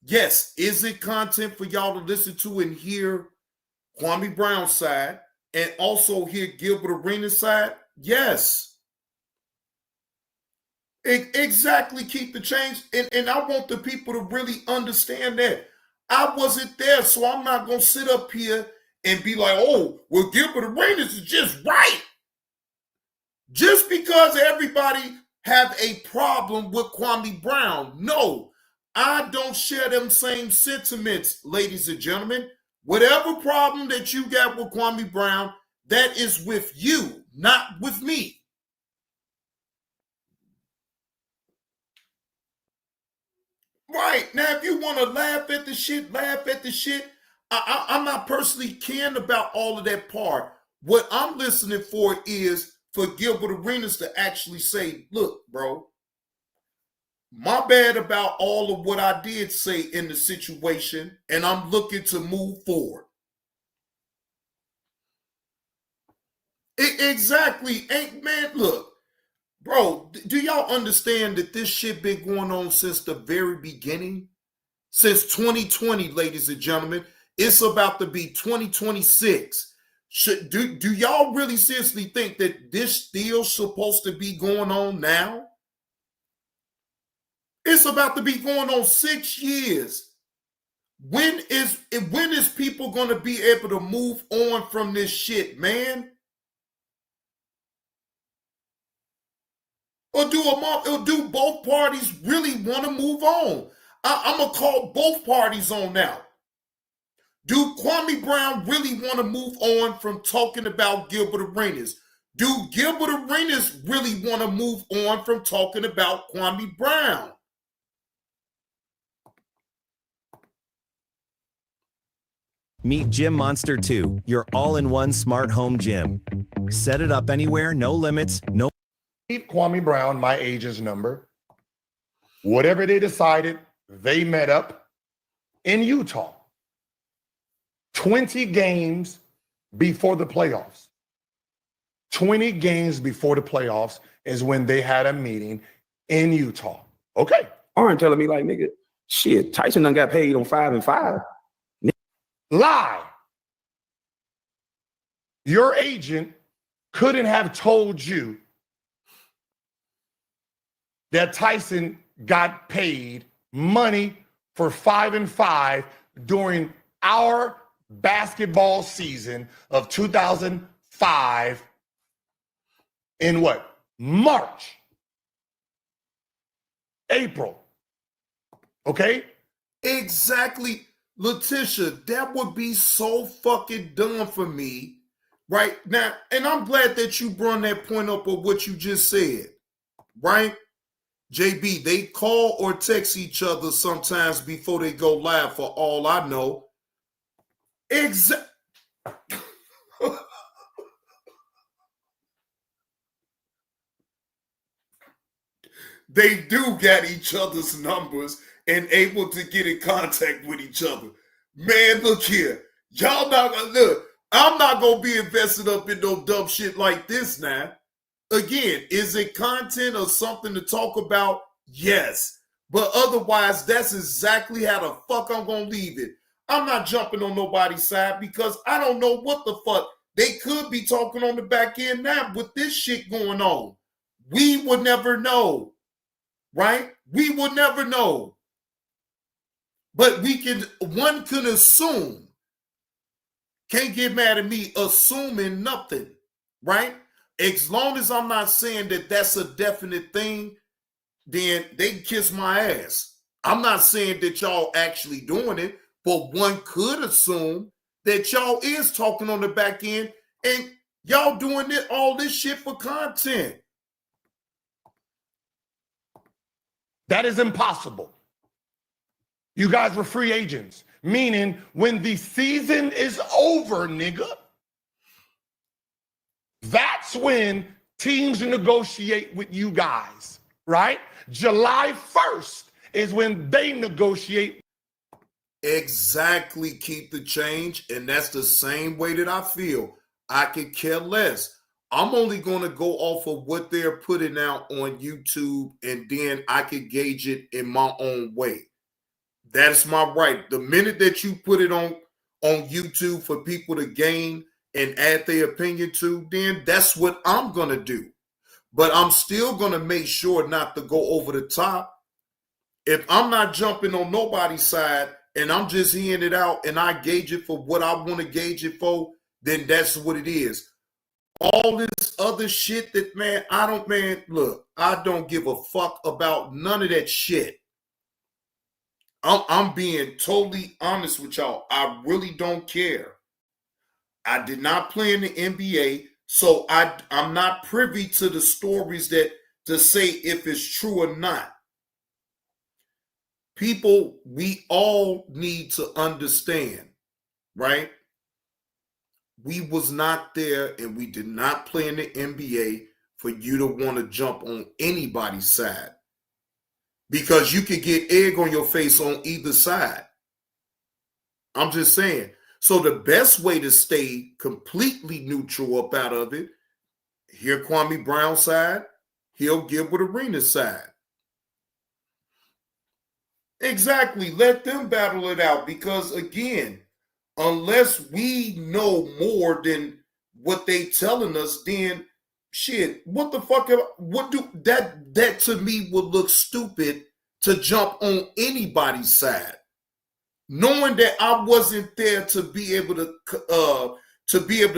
Speaker 4: Yes, is it content for y'all to listen to and hear Kwame Brown's side and also hear Gilbert Arenas' side? Yes. Exactly, keep the change. And I want the people to really understand that. I wasn't there, so I'm not going to sit up here and be like, oh, well, Gilbert Arenas is just right. Just because everybody have a problem with Kwame Brown. No, I don't share them same sentiments, ladies and gentlemen. Whatever problem that you got with Kwame Brown, that is with you, not with me. Right. Now, if you want to laugh at the shit, laugh at the shit. I'm not personally caring about all of that part. What I'm listening for is for Gilbert Arenas to actually say, look, bro, my bad about all of what I did say in the situation, and I'm looking to move forward. Exactly. Hey, man, look. Bro, do y'all understand that this shit been going on since the very beginning? Since 2020, ladies and gentlemen. It's about to be 2026. Do y'all really seriously think that this still supposed to be going on now? It's about to be going on 6 years. When is people going to be able to move on from this shit, man? Or do both parties really want to move on? I'm going to call both parties on now. Do Kwame Brown really want to move on from talking about Gilbert Arenas? Do Gilbert Arenas really want to move on from talking about Kwame Brown?
Speaker 17: Meet Gym Monster 2, your all-in-one smart home gym. Set it up anywhere, no limits, no...
Speaker 14: Kwame Brown, my agent's number. Whatever they decided, they met up in Utah. 20 games before the playoffs. 20 games before the playoffs is when they had a meeting in Utah. Okay.
Speaker 15: Arn telling me like, nigga, shit, Tyson done got paid on 5 and 5.
Speaker 14: Lie. Your agent couldn't have told you that Tyson got paid money for 5 and 5 during our basketball season of 2005 in what? March, April. Okay?
Speaker 4: Exactly. Letitia, that would be so fucking dumb for me right now. And I'm glad that you brought that point up of what you just said, right? JB, they call or text each other sometimes before they go live, for all I know. They do get each other's numbers and able to get in contact with each other. Man, look here. Y'all not gonna look. I'm not gonna be invested up in no dumb shit like this now. Again, is it content or something to talk about? Yes. But otherwise, that's exactly how the fuck I'm gonna leave it. I'm not jumping on nobody's side because I don't know what the fuck. They could be talking on the back end now with this shit going on. We would never know. Right? We will never know. But one could assume. Can't get mad at me assuming nothing. Right? As long as I'm not saying that that's a definite thing, then they can kiss my ass. I'm not saying that y'all actually doing it, but one could assume that y'all is talking on the back end and y'all doing it all this shit for content.
Speaker 14: That is impossible. You guys were free agents, meaning when the season is over, nigga, that's when teams negotiate with you guys, right? July 1st is when they negotiate.
Speaker 4: Exactly, keep the change. And that's the same way that I feel. I could care less. I'm only going to go off of what they're putting out on YouTube, and then I could gauge it in my own way. That's my right. The minute that you put it on YouTube for people to gain and add their opinion to, then that's what I'm going to do. But I'm still going to make sure not to go over the top. If I'm not jumping on nobody's side and I'm just hearing it out and I gauge it for what I want to gauge it for, then that's what it is. All this other shit that, look, I don't give a fuck about none of that shit. I'm being totally honest with y'all. I really don't care. I did not play in the NBA, so I'm not privy to the stories that to say if it's true or not. People, we all need to understand, right? We was not there and we did not play in the NBA for you to want to jump on anybody's side. Because you could get egg on your face on either side. I'm just saying. So the best way to stay completely neutral up out of it, hear Kwame Brown's side, hear Gilbert Arenas' side. Exactly. Let them battle it out because, again, unless we know more than what they telling us, then shit, what the fuck? What do that to me would look stupid to jump on anybody's side, knowing that I wasn't there to be able to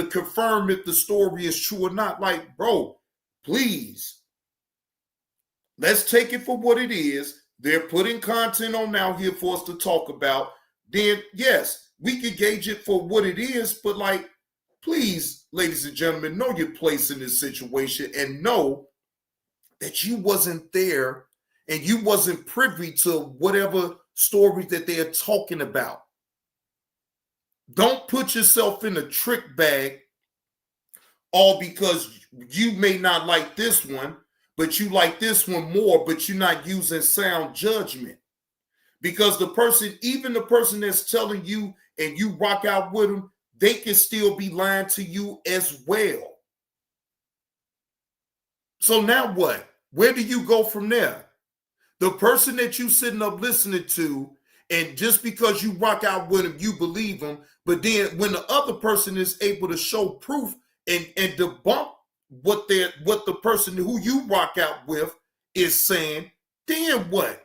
Speaker 4: confirm if the story is true or not. Like, bro, please, let's take it for what it is. They're putting content on now here for us to talk about. Then yes, we could gauge it for what it is, but like, please, ladies and gentlemen, know your place in this situation and know that you wasn't there and you wasn't privy to whatever story that they're talking about. Don't put yourself in a trick bag all because you may not like this one, but you like this one more, but you're not using sound judgment. Because the person, even the person that's telling you and you rock out with them, they can still be lying to you as well. So now what? Where do you go from there? The person that you sitting up listening to, and just because you rock out with them, you believe them. But then when the other person is able to show proof and debunk what the person who you rock out with is saying, then what?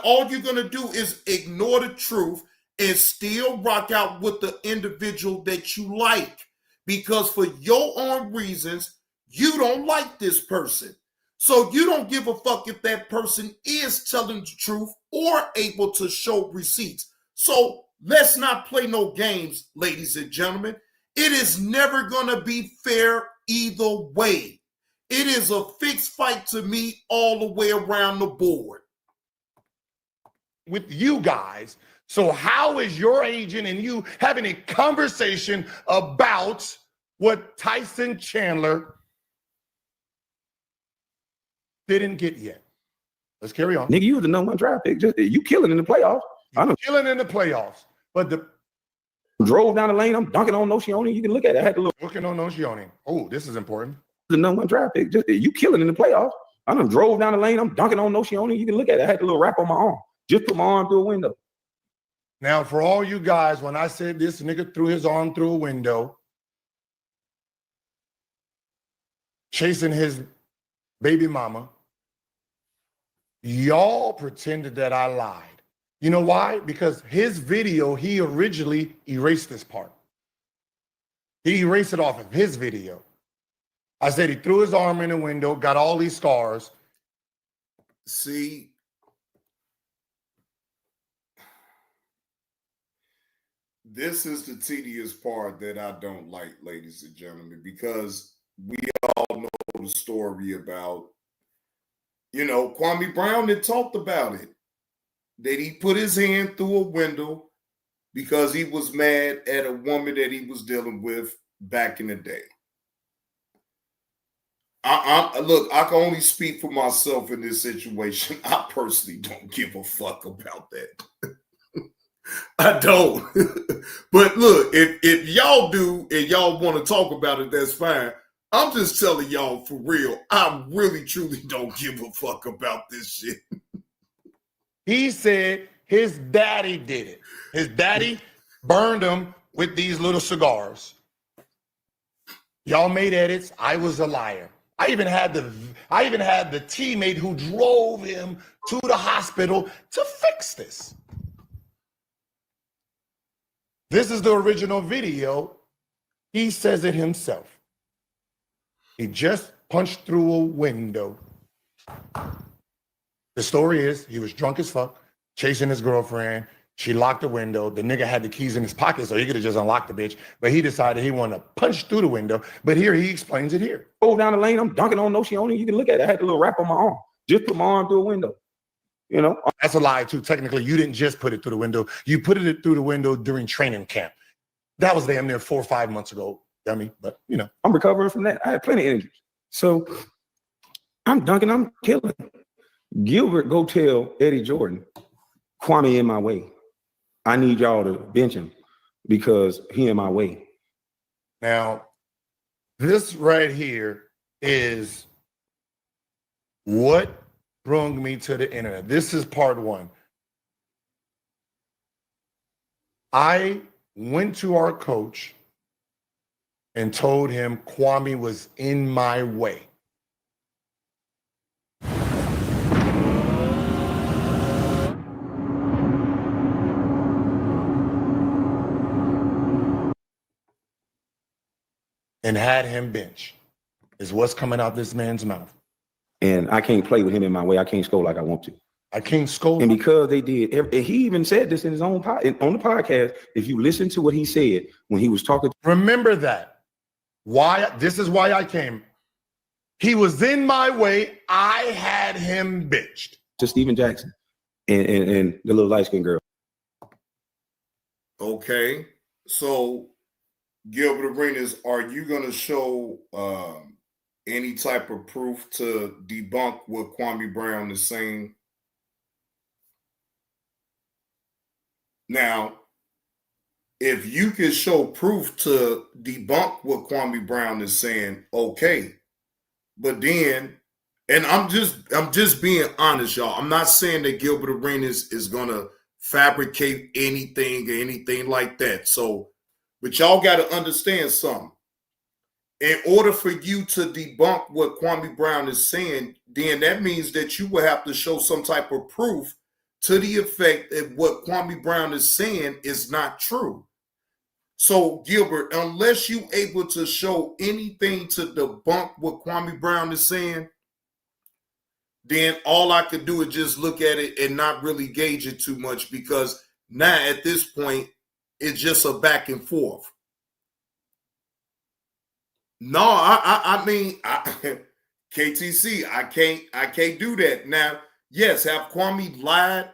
Speaker 4: All you're gonna do is ignore the truth and still rock out with the individual that you like, because for your own reasons, you don't like this person. So you don't give a fuck if that person is telling the truth or able to show receipts. So let's not play no games, ladies and gentlemen. It is never gonna be fair either way. It is a fixed fight to me all the way around the board.
Speaker 14: With you guys, So how is your agent and you having a conversation about what Tyson Chandler didn't get yet? Let's carry on.
Speaker 15: Nigga, you was the number one draft pick. You killing in the playoffs.
Speaker 14: You're killing in the playoffs. But the
Speaker 15: drove down the lane. I'm dunking on Nocioni. You can look at it. I had to look.
Speaker 14: Looking on Nocioni. Oh, this is important.
Speaker 15: The number one draft pick. You killing in the playoffs. I done drove down the lane. I'm dunking on Nocioni. You can look at it. I had a little wrap on my arm. Just put my arm through a window.
Speaker 14: Now, for all you guys, when I said this nigga threw his arm through a window, chasing his baby mama, y'all pretended that I lied. You know why? Because his video, he originally erased this part. He erased it off of his video. I said he threw his arm in the window, got all these scars.
Speaker 4: See, this is the tedious part that I don't like, ladies and gentlemen, because we all know the story about, Kwame Brown had talked about it, that he put his hand through a window because he was mad at a woman that he was dealing with back in the day. Look, I can only speak for myself in this situation. I personally don't give a fuck about that. I don't. But look, if y'all do and y'all want to talk about it, that's fine. I'm just telling y'all for real, I really, truly don't give a fuck about this shit.
Speaker 14: He said his daddy did it. His daddy burned him with these little cigars. Y'all made edits. I was a liar. I even had the teammate who drove him to the hospital to fix this. This is the original video. He says it himself. He just punched through a window. The story is he was drunk as fuck, chasing his girlfriend. She locked the window. The nigga had the keys in his pocket, so he could have just unlocked the bitch. But he decided he wanted to punch through the window. But here, he explains it here.
Speaker 15: Go down the lane. I'm dunking on Nocioni. You can look at it. I had a little wrap on my arm. Just put my arm through a window.
Speaker 14: That's a lie, too. Technically, you didn't just put it through the window. You put it through the window during training camp. That was damn near 4 or 5 months ago, dummy. But,
Speaker 15: I'm recovering from that. I had plenty of injuries. So I'm dunking. I'm killing. Gilbert go tell Eddie Jordan, Kwame in my way. I need y'all to bench him because he in my way.
Speaker 14: Now, this right here is what brought me to the internet. This is part one. I went to our coach and told him Kwame was in my way. And had him bench, is what's coming out this man's mouth.
Speaker 15: And I can't play with him in my way. I can't score like I want to.
Speaker 14: I can't score.
Speaker 15: And because they did, and he even said this in his own on the podcast. If you listen to what he said when he was talking,
Speaker 14: remember that. Why? This is why I came. He was in my way. I had him benched.
Speaker 15: To Steven Jackson and the little light skinned girl.
Speaker 4: Okay, so Gilbert Arenas, are you going to show any type of proof to debunk what Kwame Brown is saying? Now, if you can show proof to debunk what Kwame Brown is saying, okay. But then, and I'm just being honest, y'all. I'm not saying that Gilbert Arenas is going to fabricate anything or anything like that. So, but y'all got to understand something. In order for you to debunk what Kwame Brown is saying, then that means that you will have to show some type of proof to the effect that what Kwame Brown is saying is not true. So, Gilbert, unless you're able to show anything to debunk what Kwame Brown is saying, then all I could do is just look at it and not really gauge it too much, because now at this point, it's just a back and forth. No, I mean, KTC, I can't do that. Now, yes, have Kwame lied?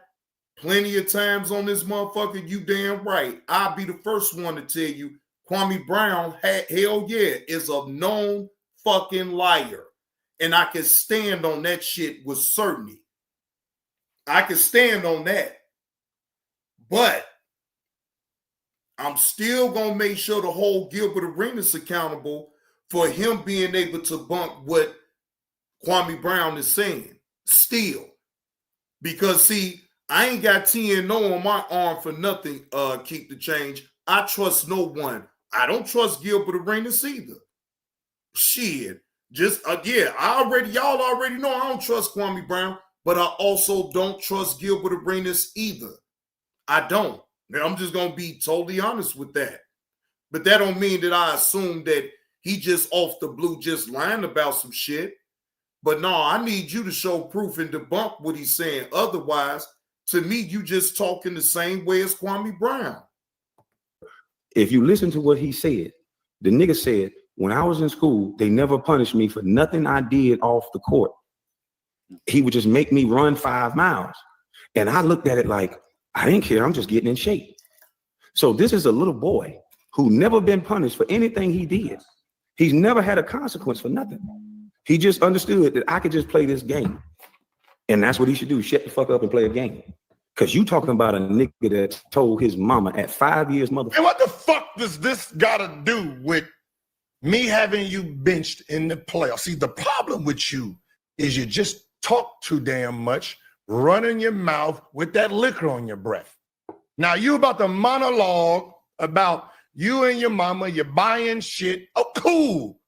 Speaker 4: plenty of times on this motherfucker, you damn right. I'll be the first one to tell you, Kwame Brown, hell yeah, is a known fucking liar. And I can stand on that shit with certainty. I can stand on that. But I'm still going to make sure to hold Gilbert Arenas accountable for him being able to bunk what Kwame Brown is saying. Still. Because, see, I ain't got TNO on my arm for nothing, keep the change. I trust no one. I don't trust Gilbert Arenas either. Shit. Just, y'all already know I don't trust Kwame Brown, but I also don't trust Gilbert Arenas either. I don't. I'm just going to be totally honest with that. But that don't mean that I assume that he just off the blue just lying about some shit. But no, I need you to show proof and debunk what he's saying. Otherwise, to me, you just talking the same way as Kwame Brown.
Speaker 15: If you listen to what he said, the nigga said, when I was in school, they never punished me for nothing I did off the court. He would just make me run 5 miles. And I looked at it like, I didn't care. I'm just getting in shape. So this is a little boy who never been punished for anything he did. He's never had a consequence for nothing. He just understood that I could just play this game. And that's what he should do. Shut the fuck up and play a game. Because you talking about a nigga that told his mama at 5 years, motherfucker.
Speaker 14: And what the fuck does this got to do with me having you benched in the playoffs? See, the problem with you is you just talk too damn much, running your mouth with that liquor on your breath. Now you about to monologue about you and your mama, you're buying shit. Oh, cool.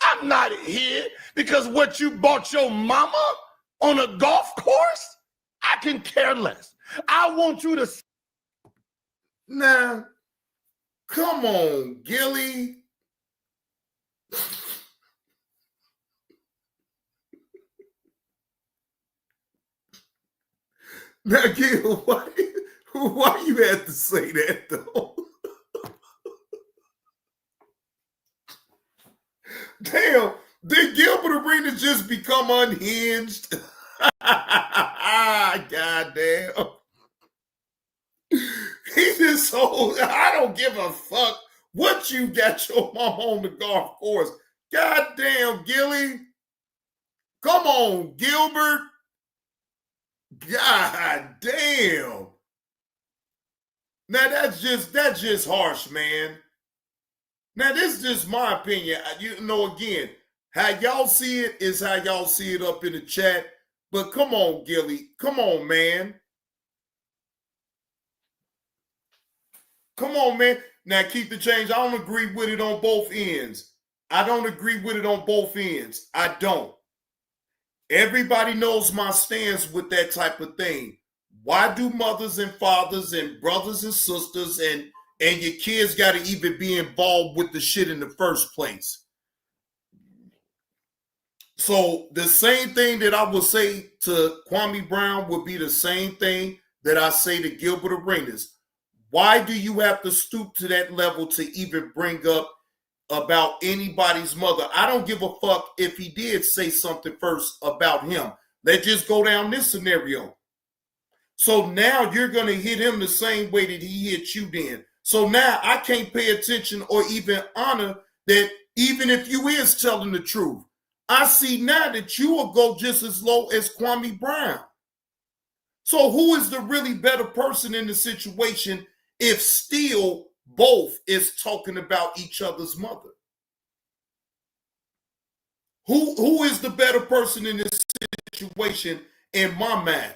Speaker 14: I'm not here because what you bought your mama on a golf course, I can care less. I want you to.
Speaker 4: Now, come on, Gilly. Now, Gil, why you had to say that, though? Damn, did Gilbert Arenas just become unhinged? God damn. He just so, I don't give a fuck what you got your mom on the golf course. God damn, Gilly. Come on, Gilbert. God damn. Now that's just harsh, man. Now this is just my opinion. You know, again, how y'all see it is how y'all see it up in the chat. But come on, Gilly. Come on, man. Come on, man. Now keep the change. I don't agree with it on both ends. I don't agree with it on both ends. I don't. Everybody knows my stance with that type of thing. Why do mothers and fathers and brothers and sisters and your kids got to even be involved with the shit in the first place? So the same thing that I would say to Kwame Brown would be the same thing that I say to Gilbert Arenas. Why do you have to stoop to that level to even bring up about anybody's mother? I don't give a fuck if he did say something first about him. Let's just go down this scenario. So now you're going to hit him the same way that he hit you then. So now I can't pay attention or even honor that even if you is telling the truth. I see now that you will go just as low as Kwame Brown. So who is the really better person in the situation if still both is talking about each other's mother? Who is the better person in this situation in my mind?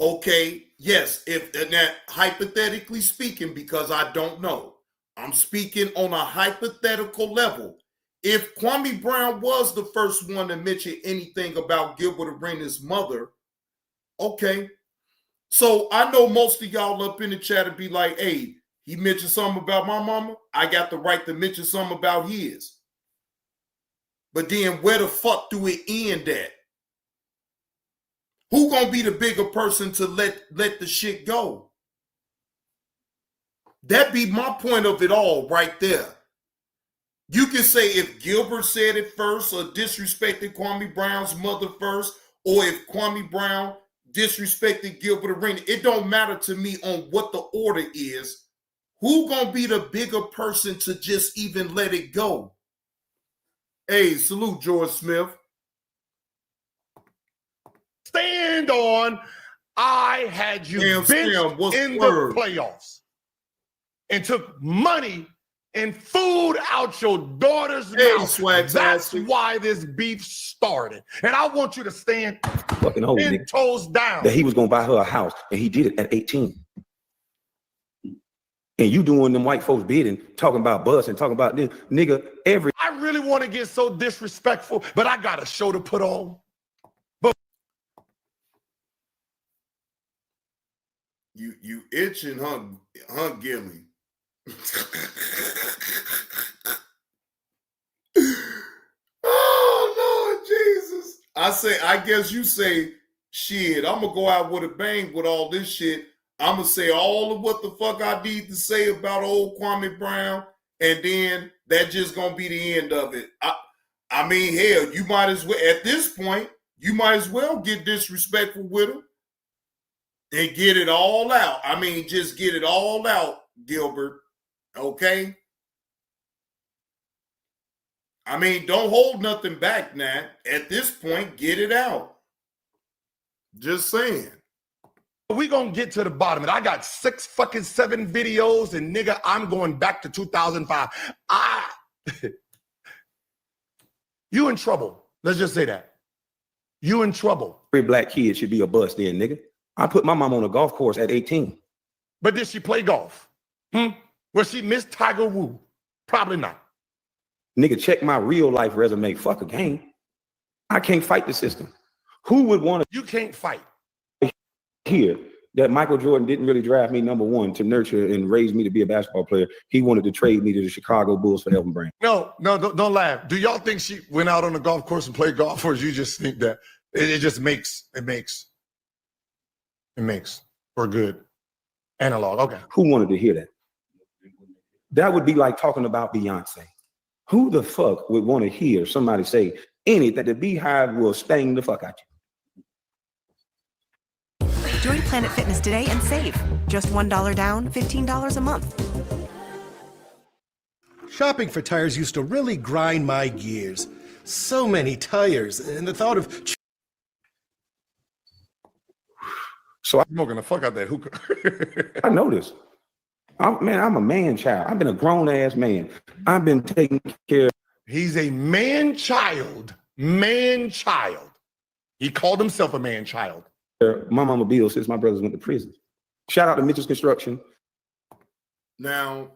Speaker 4: Okay, yes, if that hypothetically speaking, because I don't know, I'm speaking on a hypothetical level. If Kwame Brown was the first one to mention anything about Gilbert Arenas' mother, okay. So I know most of y'all up in the chat would be like, hey, he mentioned something about my mama. I got the right to mention something about his. But then where the fuck do it end at? Who gonna be the bigger person to let the shit go? That be my point of it all right there. You can say if Gilbert said it first or disrespected Kwame Brown's mother first, or if Kwame Brown disrespected Gilbert Arenas. It don't matter to me on what the order is. Who gonna be the bigger person to just even let it go? Hey, salute George Smith.
Speaker 14: Stand on. I had you benched in the playoffs and took money and food out your daughter's mouth. That's why this beef started. And I want you to stand
Speaker 15: fucking holy
Speaker 14: 10 toes down.
Speaker 15: That he was gonna buy her a house, and he did it at 18. And you doing them white folks bidding, talking about bus and talking about this, nigga,
Speaker 14: I really want to get so disrespectful, but I got a show to put on. But
Speaker 4: you itching, huh, Gilly? Oh, Lord Jesus. I guess you say, shit, I'm gonna go out with a bang with all this shit. I'm going to say all of what the fuck I need to say about old Kwame Brown, and then that's just going to be the end of it. I mean, hell, you might as well, at this point, you might as well get disrespectful with him and get it all out. I mean, just get it all out, Gilbert, okay? I mean, don't hold nothing back now. At this point, get it out. Just saying.
Speaker 14: We gonna get to the bottom of it. I got 7 videos, and nigga, I'm going back to 2005. You in trouble. Let's just say that. You in trouble.
Speaker 15: Every black kid should be a bust then, nigga. I put my mom on a golf course at 18.
Speaker 14: But did she play golf? Was she Miss Tiger Woo? Probably not.
Speaker 15: Nigga, check my real life resume. Fuck a game. I can't fight the system. Who would want to?
Speaker 14: You can't fight.
Speaker 15: Here that Michael Jordan didn't really draft me number one to nurture and raise me to be a basketball player. He wanted to trade me to the Chicago Bulls for Elvin Brand.
Speaker 14: No, don't laugh. Do y'all think she went out on the golf course and played golf, or do you just think that it just makes for a good analog? Okay.
Speaker 15: Who wanted to hear that? That would be like talking about Beyonce. Who the fuck would want to hear somebody say anything? The Beehive will sting the fuck out you.
Speaker 18: Join Planet Fitness today and save. Just $1 down, $15 a month.
Speaker 19: Shopping for tires used to really grind my gears. So many tires, and the thought of...
Speaker 15: So I'm
Speaker 14: smoking the fuck out that hookah.
Speaker 15: I know this. I'm a man child. I've been a grown-ass man. I've been taking care of...
Speaker 14: He's a man-child. Man-child. He called himself a man-child.
Speaker 15: My mama Bill since my brothers went to prison. Shout out to Mitchell's Construction.
Speaker 4: Now,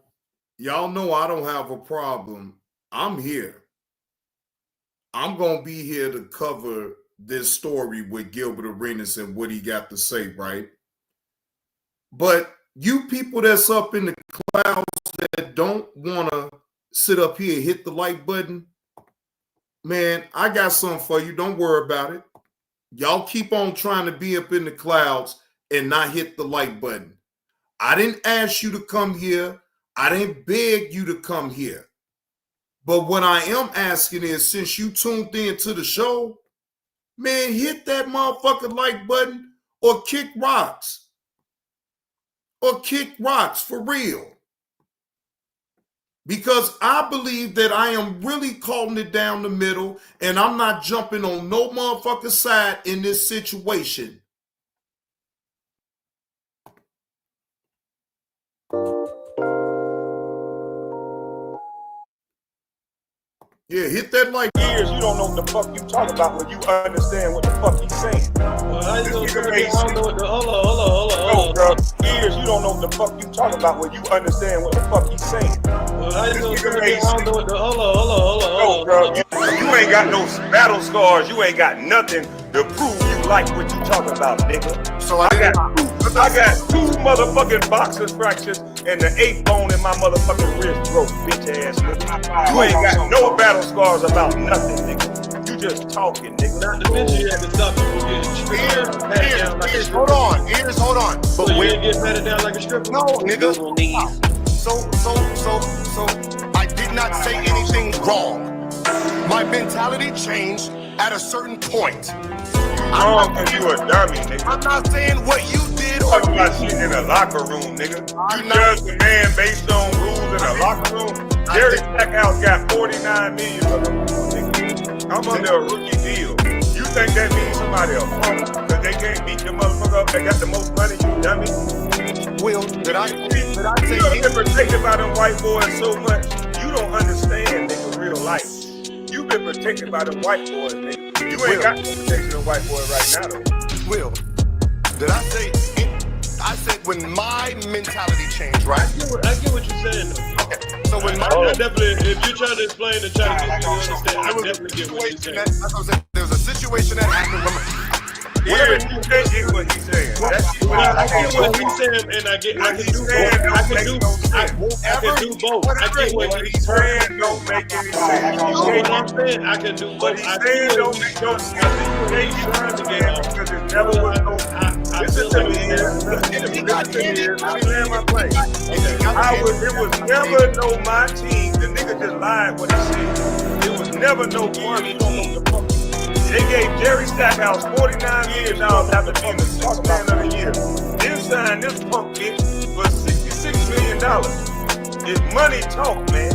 Speaker 4: y'all know I don't have a problem. I'm here. I'm going to be here to cover this story with Gilbert Arenas and what he got to say, right? But you people that's up in the clouds that don't want to sit up here and hit the like button, man, I got something for you. Don't worry about it. Y'all keep on trying to be up in the clouds and not hit the like button. I didn't ask you to come here. I didn't beg you to come here. But what I am asking is, since you tuned in to the show, man, hit that motherfucking like button or kick rocks. Or kick rocks for real. Because I believe that I am really calling it down the middle, and I'm not jumping on no motherfucking side in this situation. Yeah, hit that like.
Speaker 20: Years, you don't know what the fuck you talk about when you understand what the fuck he's saying. Hold on. Years, you don't know what the fuck you talk about when you understand what the fuck he's saying. Hold on. You ain't got no battle scars. You ain't got nothing to prove you like what you talking about, nigga. So I got two motherfucking boxer fractures and the 8th bone in my motherfucking wrist broke, bitch ass nigga. You ain't got no battle scars about nothing, nigga. You just talking, nigga. Not to mention you had to stop you from getting ears, hold on. But so you didn't get patted down like a stripper? No, nigga. So I did not say anything wrong. My mentality changed at a certain point. wrong because you a dummy, nigga.
Speaker 1: I'm not saying what you did or
Speaker 20: Talking about shit in a locker room, nigga. You judge the man based on rules in a locker room. Jerry Stackhouse got $49 million for them, nigga. I'm under a rookie deal. You think that means somebody a punk because they can't beat the motherfucker up that got the most money, you dummy?
Speaker 1: Will, did I say
Speaker 20: you have been protected by them white boys so much, you don't understand, nigga, real life. You've been protected by them white boys, nigga. You ain't got no protection of white boys right now, though.
Speaker 1: Will, did I say I said when my mentality changed, right?
Speaker 21: I get what you're saying, though.
Speaker 1: Okay. So when
Speaker 21: I definitely, if you're trying to explain to try to get you to understand, I definitely get what you're saying.
Speaker 1: That's what I'm saying. There was a situation that happened when
Speaker 20: whatever you say is what he's saying.
Speaker 21: I get what he's saying, and I can do both. I can do both. I get what he's saying.
Speaker 20: Don't make any sense.
Speaker 21: What I'm saying, I can do both.
Speaker 20: What he's saying don't make no sense. He's trying to get off because it never was no. Listen to me here. Let me land my plane. It was never no my team. The nigga just lied what he said. It was never no Kwame Brown. They gave Jerry Stackhouse $49 million after being the sixth man of the year. Then signed this punk bitch for $66 million. It's money talk, man.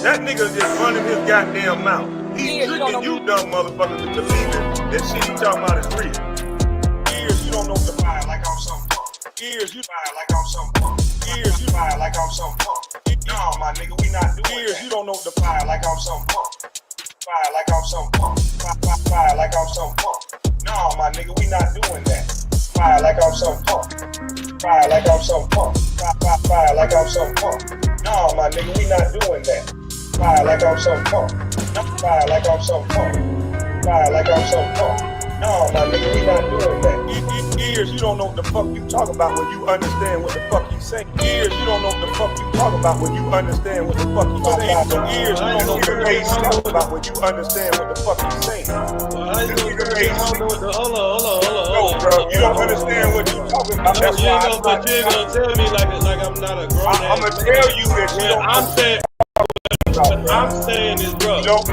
Speaker 20: That nigga just running his goddamn mouth. He's tricking you dumb motherfuckers to believe it. That shit he talking about is real. Years you don't know the fire like I'm some punk. Years you fire like I'm some punk. Years you fire like I'm some punk. No, my nigga, we not doing years. You don't know the fire like I'm some punk. Fire like I'm some punk. Fire like I'm some punk. No, my nigga, we not doing that. Fire like I'm some punk. Fire like I'm some punk. Fire like I'm some punk. No, my nigga, we not doing that. Fire like I'm some punk. Fire like I'm some punk. Fire like I'm some punk. No, my nigga, we not doing that. Years you don't know what the fuck you talk about when you understand what the fuck you say. Years you don't know what the fuck you talk about when you understand what the fuck you say. Years you don't know what the fuck you talk about when you understand what the fuck you saying.
Speaker 21: Hold on.
Speaker 20: No, bro, you don't understand what you talking about. That's why
Speaker 21: you ain't gonna tell me like I'm not a grown man.
Speaker 20: I'm gonna tell you that you don't.
Speaker 21: What I'm saying is, bro, what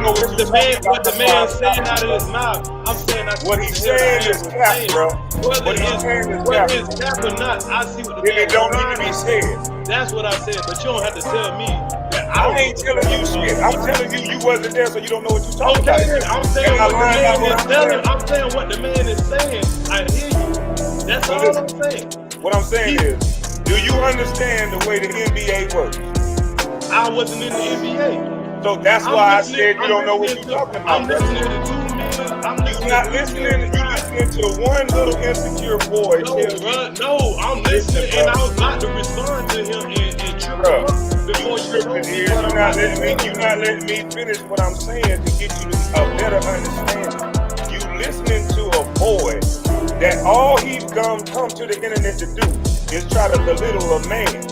Speaker 21: the man saying out of his mouth, I'm saying
Speaker 20: what he's saying is cap, bro.
Speaker 21: Whether it's cap or not, I see what the man
Speaker 20: it don't need to be said.
Speaker 21: That's what I said, but you don't have to tell me that
Speaker 20: I ain't telling you shit. I'm telling you wasn't there, so you don't know what you're talking about.
Speaker 21: Okay, I'm saying what the man is telling. I'm saying what the man is saying. I hear you. That's all I'm saying.
Speaker 20: What I'm saying is, do you understand the way the NBA works?
Speaker 21: I wasn't in the NBA.
Speaker 20: So that's why I said you don't know what you're talking about.
Speaker 21: I'm listening to 2 million.
Speaker 20: You're not listening. You're listening to one little insecure boy.
Speaker 21: No, I'm listening, and I was about to respond to him and trip him up before you told me.
Speaker 20: You're not letting me finish what I'm saying to get you to a better understanding. You listening to a boy that all he's come to the internet to do is try to belittle a man.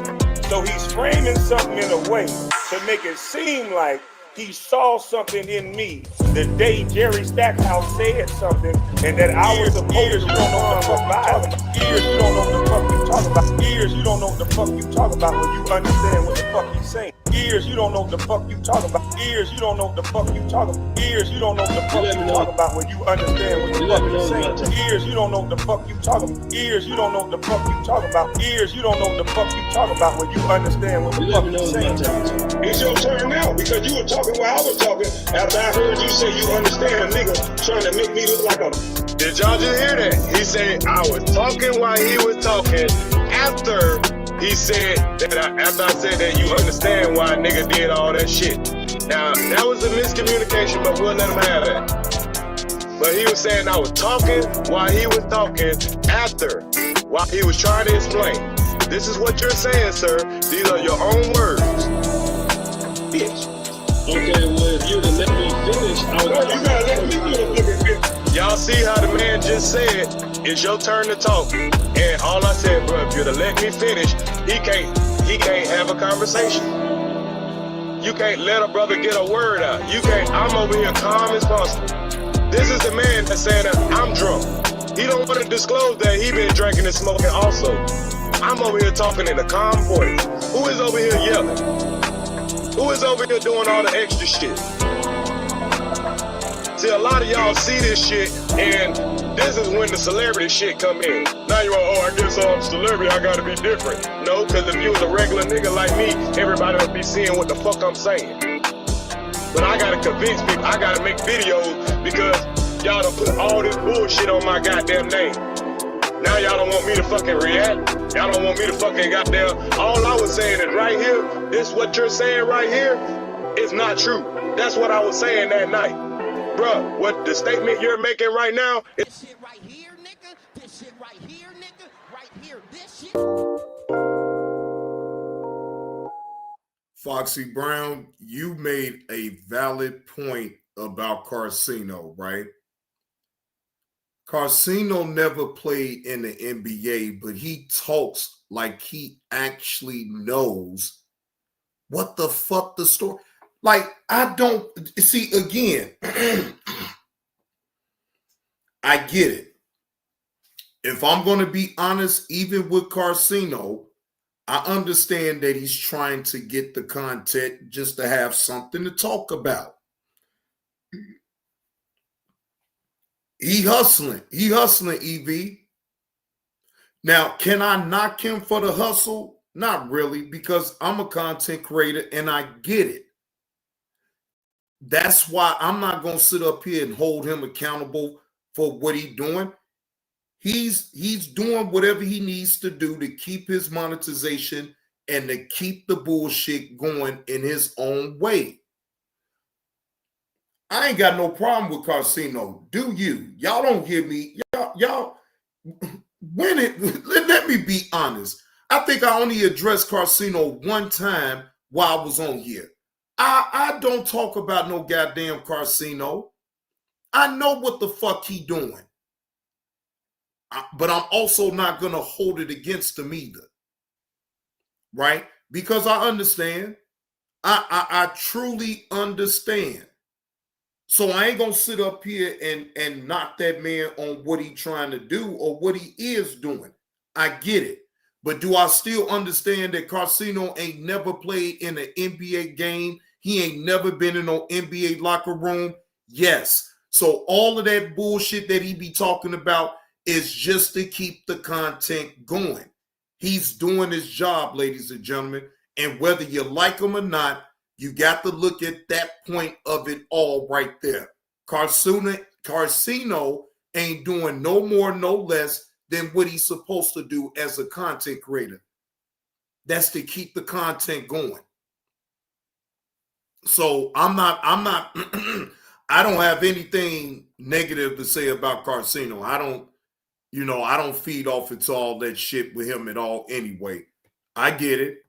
Speaker 20: So he's framing something in a way to make it seem like he saw something in me the day Jerry Stackhouse said something and that I was supposed to know the fuck about. Years you don't know what the fuck you talk about. Years you don't know what the fuck you talk about when you understand what the fuck he's saying. Years you don't know what the fuck you talk about. Years you don't know what the fuck you talk about. Years you don't know what the fuck you talk about when you understand what the fuck he's saying. Years you don't know what the fuck you talk about. Years you don't know what the fuck you talk about. Years you don't know what the fuck you talk about when you understand what the fuck he's saying.
Speaker 13: It's your turn now because you were talking while I was talking after I heard you say you understand a nigga trying to make me look like a.
Speaker 12: Did y'all just hear that? He said I was talking while he was talking after he said that after I said that you understand why a nigga did all that shit. Now that was a miscommunication, but we'll let him have that. But he was saying I was talking while he was talking after while he was trying to explain. This is what you're saying, sir. These are your own words. Bitch.
Speaker 21: Okay, well, if you'd have let me finish, I would
Speaker 12: you gotta let me finish. Y'all see how the man just said, it's your turn to talk. And all I said, bro, if you'd have let me finish, he can't have a conversation. You can't let a brother get a word out. You can't, I'm over here calm as possible. This is the man that's saying that I'm drunk. He don't want to disclose that he been drinking and smoking also. I'm over here talking in a calm voice. Who is over here yelling? Who is over here doing all the extra shit? See, a lot of y'all see this shit and this is when the celebrity shit come in. Now you are, oh, I guess I'm a celebrity, I gotta be different. No, because if you was a regular nigga like me, everybody would be seeing what the fuck I'm saying. But I gotta convince people, I gotta make videos because y'all done put all this bullshit on my goddamn name. Now y'all don't want me to fucking react. Y'all don't want me to fucking goddamn. All I was saying is right here, this what you're saying right here is not true. That's what I was saying that night. Bruh, what the statement you're making right now is
Speaker 3: This shit right here, nigga. This shit right here, nigga. Right here, this shit.
Speaker 4: Foxy Brown, you made a valid point about Carcino, right? Carcino never played in the NBA, but he talks like he actually knows what the fuck the story. Like, I don't see again. I get it. If I'm going to be honest, even with Carcino, I understand that he's trying to get the content just to have something to talk about. He hustling, EV. Now, can I knock him for the hustle? Not really, because I'm a content creator and I get it. That's why I'm not going to sit up here and hold him accountable for what he's doing. He's doing whatever he needs to do to keep his monetization and to keep the bullshit going in his own way. I ain't got no problem with Carcino. Do you? Y'all don't hear me. Y'all when it let me be honest. I think I only addressed Carcino one time while I was on here. I don't talk about no goddamn Carcino. I know what the fuck he doing. But I'm also not going to hold it against him either. Right? Because I understand. I truly understand. So I ain't going to sit up here and knock that man on what he trying to do or what he is doing. I get it. But do I still understand that Carcino ain't never played in an NBA game? He ain't never been in no NBA locker room? Yes. So all of that bullshit that he be talking about is just to keep the content going. He's doing his job, ladies and gentlemen. And whether you like him or not, you got to look at that point of it all right there. Carcino ain't doing no more, no less than what he's supposed to do as a content creator. That's to keep the content going. So I'm not, I don't have anything negative to say about Carcino. I don't feed off it's all that shit with him at all anyway. I get it.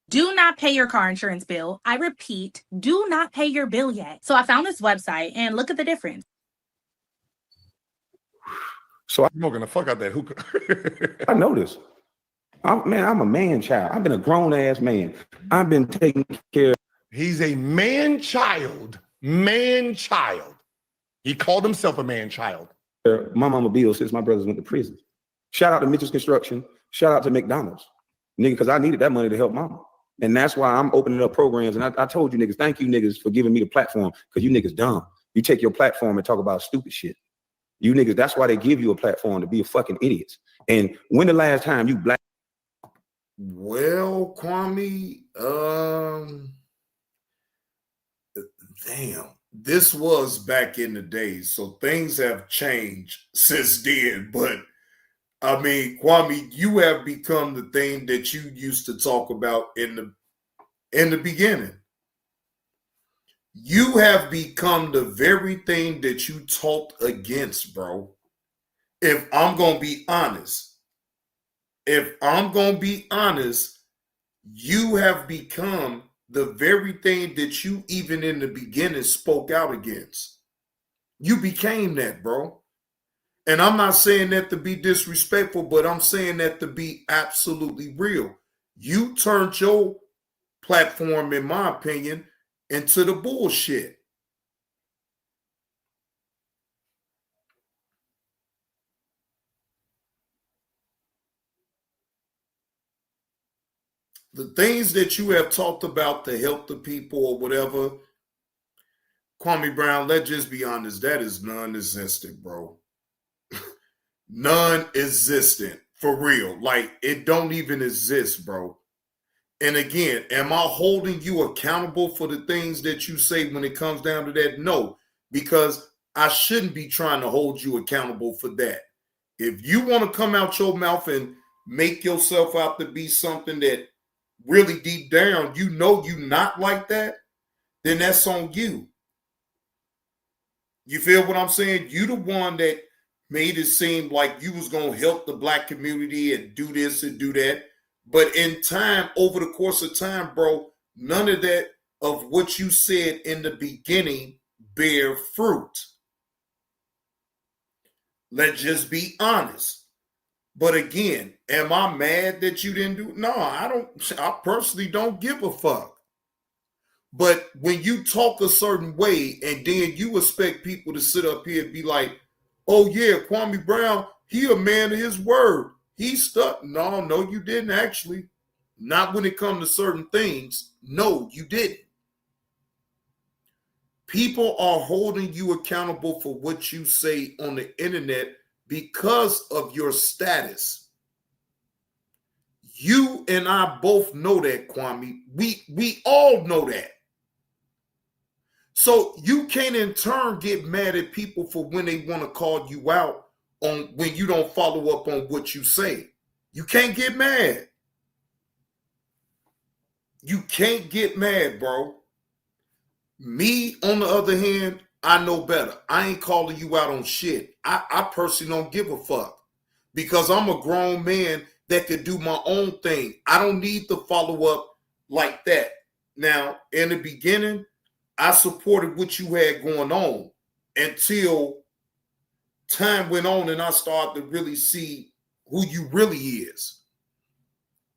Speaker 5: Do not pay your car insurance bill. I repeat, do not pay your bill yet. So I found this website and look at the difference.
Speaker 14: So I'm smoking the fuck out that hookah.
Speaker 15: I know this. I'm a man child. I've been a grown ass man. I've been taking care.
Speaker 14: He's a man child. Man child. He called himself a man child.
Speaker 15: My mama bills since my brothers went to prison. Shout out to Mitchell's Construction. Shout out to McDonald's. Nigga, because I needed that money to help mama. And that's why I'm opening up programs. And I told you niggas, thank you niggas for giving me the platform, because you niggas dumb. You take your platform and talk about stupid shit. You niggas, that's why they give you a platform, to be a fucking idiots. And when the last time you black?
Speaker 4: Well, Kwame, damn, this was back in the day, so things have changed since then. But I mean, Kwame, you have become the thing that you used to talk about in the beginning. You have become the very thing that you talked against, bro. If I'm gonna be honest, you have become the very thing that you even in the beginning spoke out against. You became that, bro. And I'm not saying that to be disrespectful, but I'm saying that to be absolutely real. You turned your platform, in my opinion, into the bullshit. The things that you have talked about to help the people or whatever, Kwame Brown, let's just be honest. That is non-existent, bro. Non-existent. For real. Like, it don't even exist, bro. And again, am I holding you accountable for the things that you say when it comes down to that? No, because I shouldn't be trying to hold you accountable for that. If you want to come out your mouth and make yourself out to be something that really deep down, you know you not like that, then that's on you. You feel what I'm saying? You the one that made it seem like you was going to help the black community and do this and do that. But in time, over the course of time, bro, none of that of what you said in the beginning bear fruit. Let's just be honest. But again, am I mad that you didn't do it? No, I personally don't give a fuck. But when you talk a certain way and then you expect people to sit up here and be like, oh yeah, Kwame Brown, he a man of his word. He stuck. No, you didn't actually. Not when it comes to certain things. No, you didn't. People are holding you accountable for what you say on the internet because of your status. You and I both know that, Kwame. We all know that. So you can't in turn get mad at people for when they want to call you out on when you don't follow up on what you say. You can't get mad. You can't get mad, bro. Me, on the other hand, I know better. I ain't calling you out on shit. I personally don't give a fuck because I'm a grown man that could do my own thing. I don't need to follow up like that. Now, in the beginning, I supported what you had going on until time went on and I started to really see who you really is.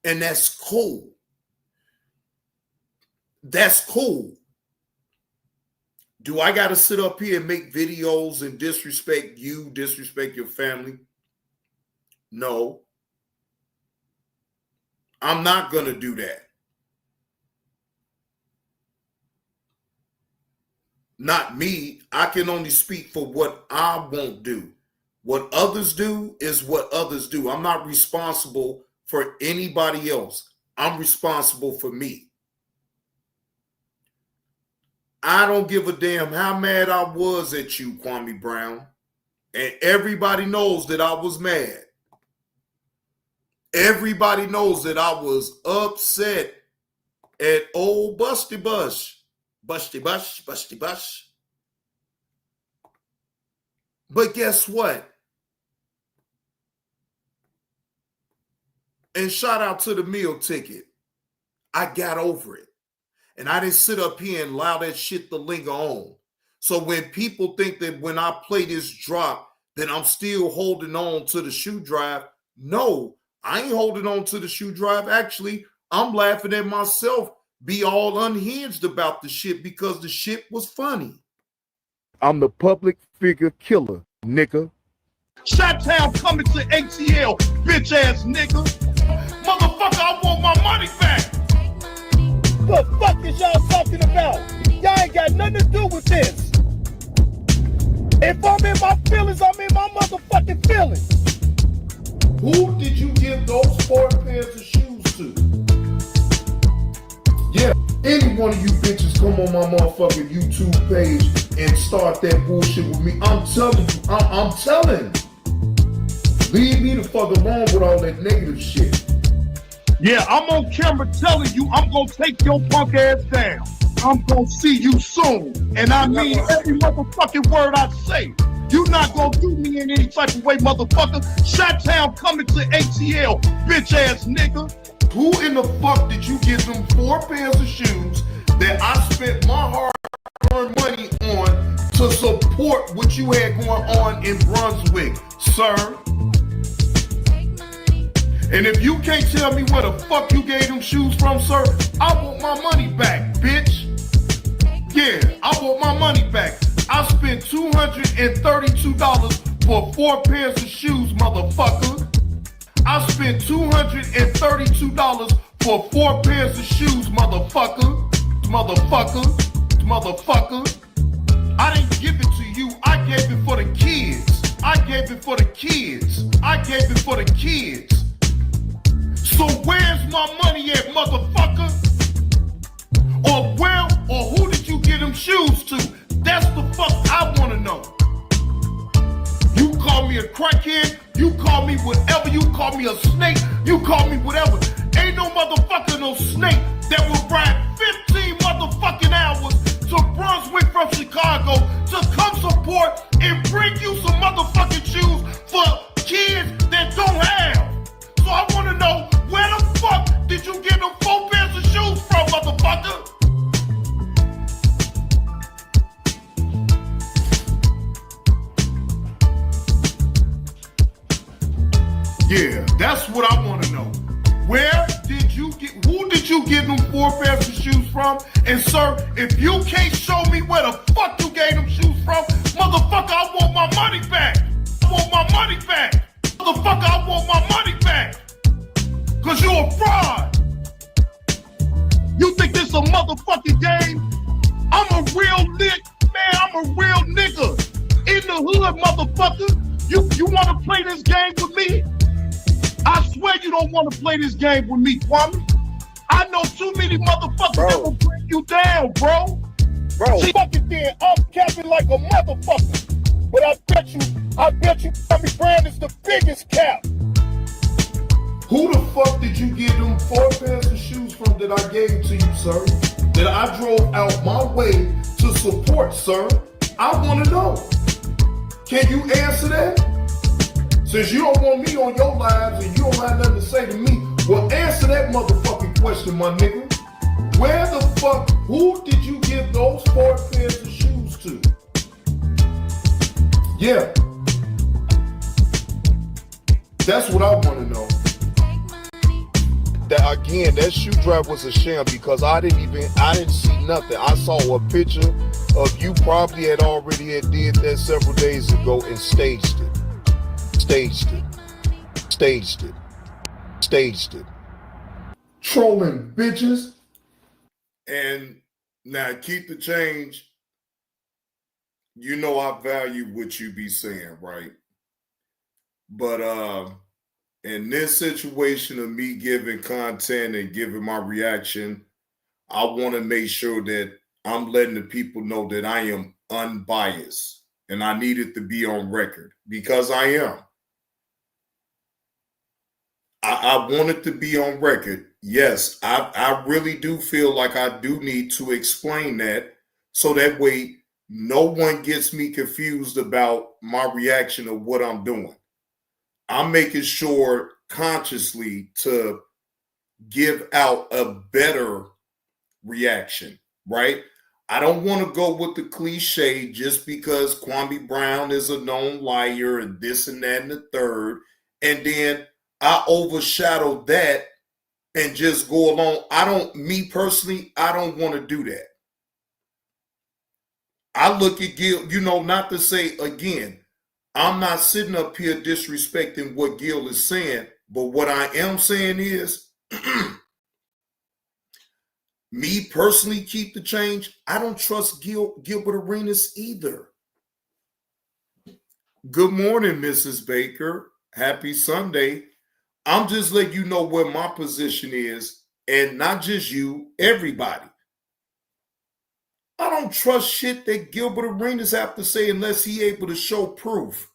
Speaker 4: And that's cool. That's cool. Do I got to sit up here and make videos and disrespect you, disrespect your family? No. I'm not going to do that. Not me. I can only speak for what I won't do. What others do is what others do. I'm not responsible for anybody else. I'm responsible for me. I don't give a damn how mad I was at you, Kwame Brown. And everybody knows that I was mad. Everybody knows that I was upset at old Busty Bush. Busty Bush, Busty Bush. But guess what? And shout out to the meal ticket. I got over it. And I didn't sit up here and allow that shit to linger on. So when people think that when I play this drop, that I'm still holding on to the shoe drive, no, I ain't holding on to the shoe drive. Actually, I'm laughing at myself be all unhinged about the shit because the shit was funny.
Speaker 8: I'm the public figure killer, nigga.
Speaker 13: Shot-town coming to ATL, bitch ass nigga. Motherfucker, I want my money back.
Speaker 8: What the fuck is y'all talking about? Y'all ain't got nothing to do with this. If I'm in my feelings, I'm in my motherfucking feelings.
Speaker 4: Who did you give those 4 pairs of shoes to? Yeah, any one of you bitches come on my motherfucking YouTube page and start that bullshit with me. I'm telling you, I'm telling. Leave me the fuck alone with all that negative shit.
Speaker 13: Yeah, I'm on camera telling you I'm gonna take your punk ass down. I'm gonna see you soon. And I mean every motherfucking word I say. You not gonna do me in any type of way, motherfucker. Shot-town coming to ATL, bitch ass nigga.
Speaker 4: Who in the fuck did you give them 4 pairs of shoes that I spent my hard-earned money on to support what you had going on in Brunswick, sir? And if you can't tell me where the fuck you gave them shoes from, sir, I want my money back, bitch. Yeah, I want my money back. I spent $232 for 4 pairs of shoes, motherfucker. I spent $232 for 4 pairs of shoes, motherfucker. Motherfucker. Motherfucker.
Speaker 13: I didn't give it to you. I gave it for the kids. I gave it for the kids. I gave it for the kids. So where's my money at, motherfucker? Or where or who did you give them shoes to? That's the fuck I want to know. You call me a crackhead, you call me whatever, you call me a snake, you call me whatever. Ain't no motherfucker, no snake that will ride 15 motherfucking hours to Brunswick from Chicago to come support and bring you some motherfucking shoes for kids that don't have. So I want to know, where the fuck did you get them 4 pairs of shoes from, motherfucker? Yeah, that's what I want to know. Where did you get, who did you get them 4 pairs of shoes from? And sir, if you can't show me where the fuck you gave them shoes from, motherfucker, I want my money back. I want my money back. Motherfucker, I want my money back. Cause you a fraud. You think this a motherfucking game? I'm a real man, I'm a real nigga. In the hood, motherfucker. You wanna play this game with me? I swear you don't want to play this game with me, Kwame. I know too many motherfuckers that will bring you down, bro. She fucking did. I'm capping like a motherfucker. But I bet you Kwame Brown is the biggest cap. Who the fuck did you give them 4 pairs of shoes from that I gave to you, sir? That I drove out my way to support, sir? I want to know. Can you answer that? Since you don't want me on your lives and you don't have nothing to say to me, well, answer that motherfucking question, my nigga. Where the fuck, who did you give those 4 pairs of shoes to? Yeah. That's what I want to know.
Speaker 4: That again, that shoe drive was a sham because I didn't see nothing. I saw a picture of you probably had already did that several days ago and staged it. Staged it.
Speaker 13: Trolling bitches.
Speaker 4: And now keep the change. You know I value what you be saying, right? But in this situation of me giving content and giving my reaction, I want to make sure that I'm letting the people know that I am unbiased. And I need it to be on record because I am. I want it to be on record. Yes, I really do feel like I do need to explain that so that way no one gets me confused about my reaction of what I'm doing. I'm making sure consciously to give out a better reaction, right? I don't want to go with the cliche just because Kwame Brown is a known liar and this and that and the third, and then I overshadow that and just go along. Me personally, I don't want to do that. I look at Gil, not to say again, I'm not sitting up here disrespecting what Gil is saying, but what I am saying is, me personally, keep the change. I don't trust Gilbert Arenas either. Good morning, Mrs. Baker. Happy Sunday. I'm just letting you know where my position is, and not just you, everybody. I don't trust shit that Gilbert Arenas have to say unless he able to show proof.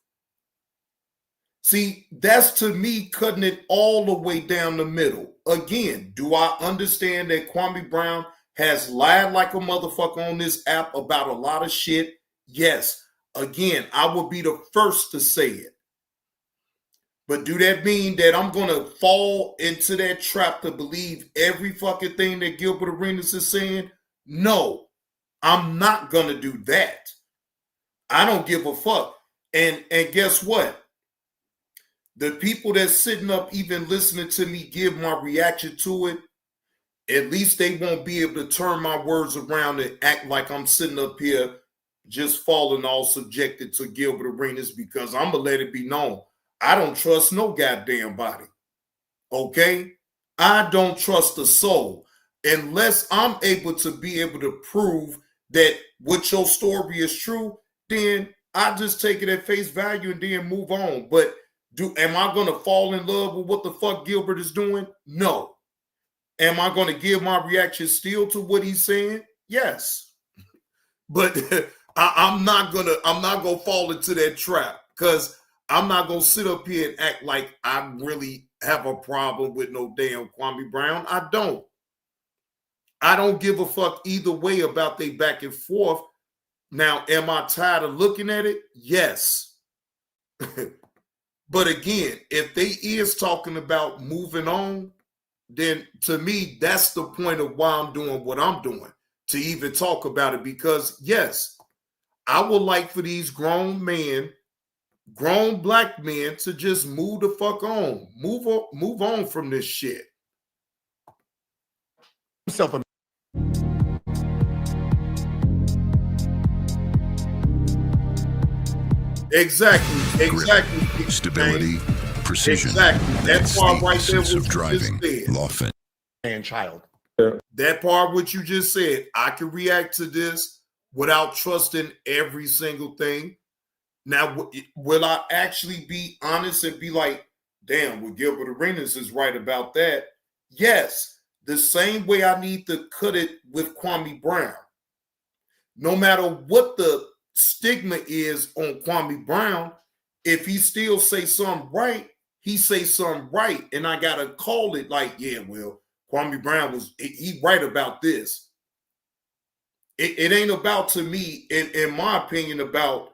Speaker 4: See, that's to me cutting it all the way down the middle. Again, do I understand that Kwame Brown has lied like a motherfucker on this app about a lot of shit? Yes. Again, I will be the first to say it. But do that mean that I'm going to fall into that trap to believe every fucking thing that Gilbert Arenas is saying? No, I'm not going to do that. I don't give a fuck. And guess what? The people that's sitting up even listening to me give my reaction to it, at least they won't be able to turn my words around and act like I'm sitting up here just falling all subjected to Gilbert Arenas, because I'm going to let it be known. I don't trust no goddamn body. Okay? I don't trust a soul unless I'm able to prove that what your story is true, then I just take it at face value and then move on. But am I going to fall in love with what the fuck Gilbert is doing? No. Am I going to give my reaction still to what he's saying? Yes. But I'm not gonna fall into that trap, because I'm not gonna sit up here and act like I really have a problem with no damn Kwame Brown. I don't give a fuck either way about they back and forth. Now, am I tired of looking at it? Yes. But again, if they is talking about moving on, then to me, that's the point of why I'm doing what I'm doing, to even talk about it. Because yes, I would like for these grown black men to just move the fuck on. Move on from this shit. Exactly.
Speaker 9: Grip, stability, precision.
Speaker 4: Exactly. That part right there was
Speaker 9: of driving. Lawful.
Speaker 14: And child.
Speaker 4: That part, what you just said, I can react to this without trusting every single thing. Now, will I actually be honest and be like, damn, well, Gilbert Arenas is right about that? Yes. The same way I need to cut it with Kwame Brown. No matter what the stigma is on Kwame Brown, if he still say something right, he say something right. And I got to call it like, yeah, well, Kwame Brown he right about this. It ain't about, to me, in my opinion, about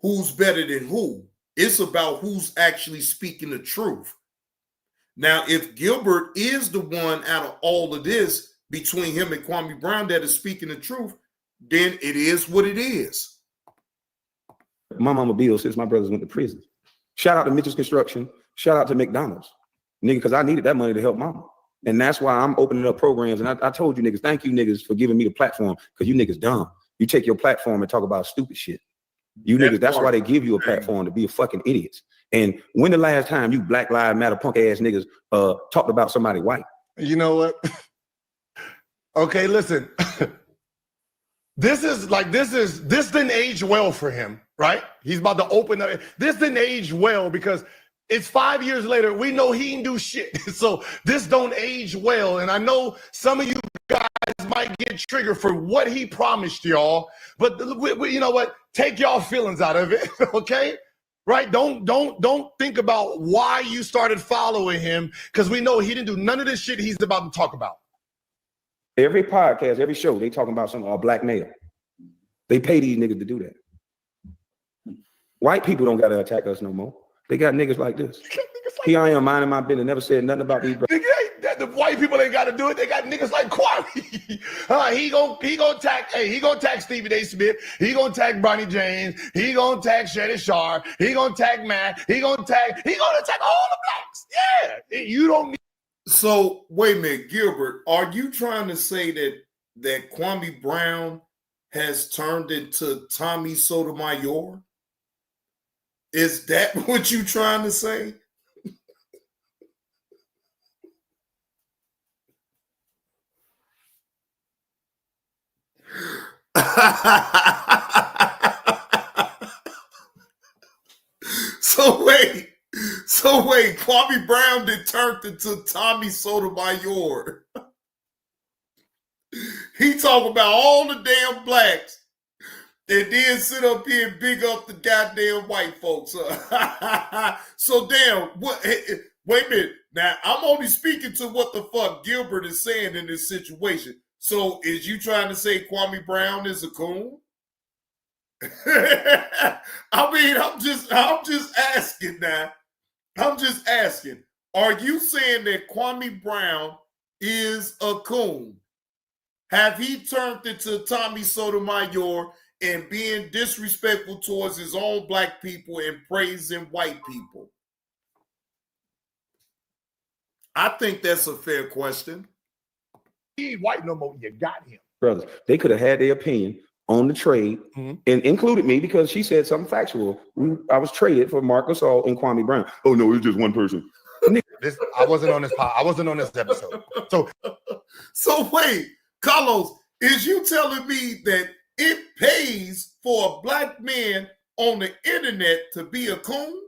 Speaker 4: who's better than who. It's about who's actually speaking the truth. Now, if Gilbert is the one out of all of this between him and Kwame Brown that is speaking the truth, then it is what it is.
Speaker 15: My mama bills since my brothers went to prison. Shout out to Mitchell's Construction. Shout out to McDonald's. Nigga, because I needed that money to help mama. And that's why I'm opening up programs. And I told you niggas, thank you niggas for giving me the platform, because you niggas dumb. You take your platform and talk about stupid shit. You niggas, that's why they give you a platform, to be a fucking idiots. And when the last time you Black Lives Matter punk ass niggas talked about somebody white?
Speaker 14: You know what? Okay, listen. This didn't age well for him, right? He's about to open up. This didn't age well because it's 5 years later. We know he didn't do shit. So this don't age well. And I know some of you guys might get triggered for what he promised y'all, but you know what? Take y'all feelings out of it, okay? Right? Don't think about why you started following him, because we know he didn't do none of this shit he's about to talk about.
Speaker 15: Every podcast, every show, they talking about some black male. They pay these niggas to do that. White people don't gotta attack us no more. They got niggas like this. Here I am minding my business, never said nothing about these brothers.
Speaker 14: The white people ain't got to do it. They got niggas like Kwame. He gonna attack Stephen A. Smith. He gonna attack Bronny James. He gonna attack Shannon Sharp. He gonna attack Matt. He gonna attack all the blacks. Yeah, you don't need.
Speaker 4: So wait a minute, Gilbert, are you trying to say that Kwame Brown has turned into Tommy Sotomayor? Is that what you trying to say? So wait, Kwame Brown did turned into Tommy Sotomayor. He talk about all the damn blacks and then sit up here and big up the goddamn white folks. So damn, what? Wait a minute. Now I'm only speaking to what the fuck Gilbert is saying in this situation. So is you trying to say Kwame Brown is a coon? I mean, I'm just asking now. I'm just asking. Are you saying that Kwame Brown is a coon? Have he turned into Tommy Sotomayor and being disrespectful towards his own black people and praising white people? I think that's a fair question.
Speaker 14: He ain't white no more. You got him.
Speaker 15: Brothers, they could have had their opinion on the trade and included me because she said something factual. I was traded for Marc Gasol and Kwame Brown. Oh no, it's just one person.
Speaker 14: I wasn't on this episode.
Speaker 4: So wait, Carlos, Is you telling me that it pays for a black man on the internet to be a coon?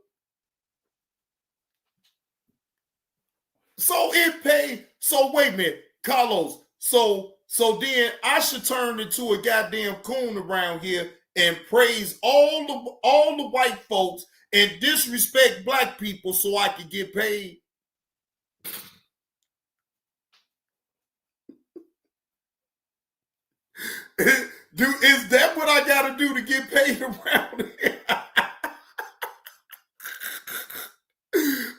Speaker 4: So it paid. So wait a minute, Carlos. So then I should turn into a goddamn coon around here and praise all the white folks and disrespect black people so I can get paid. Is that what I gotta do to get paid around here?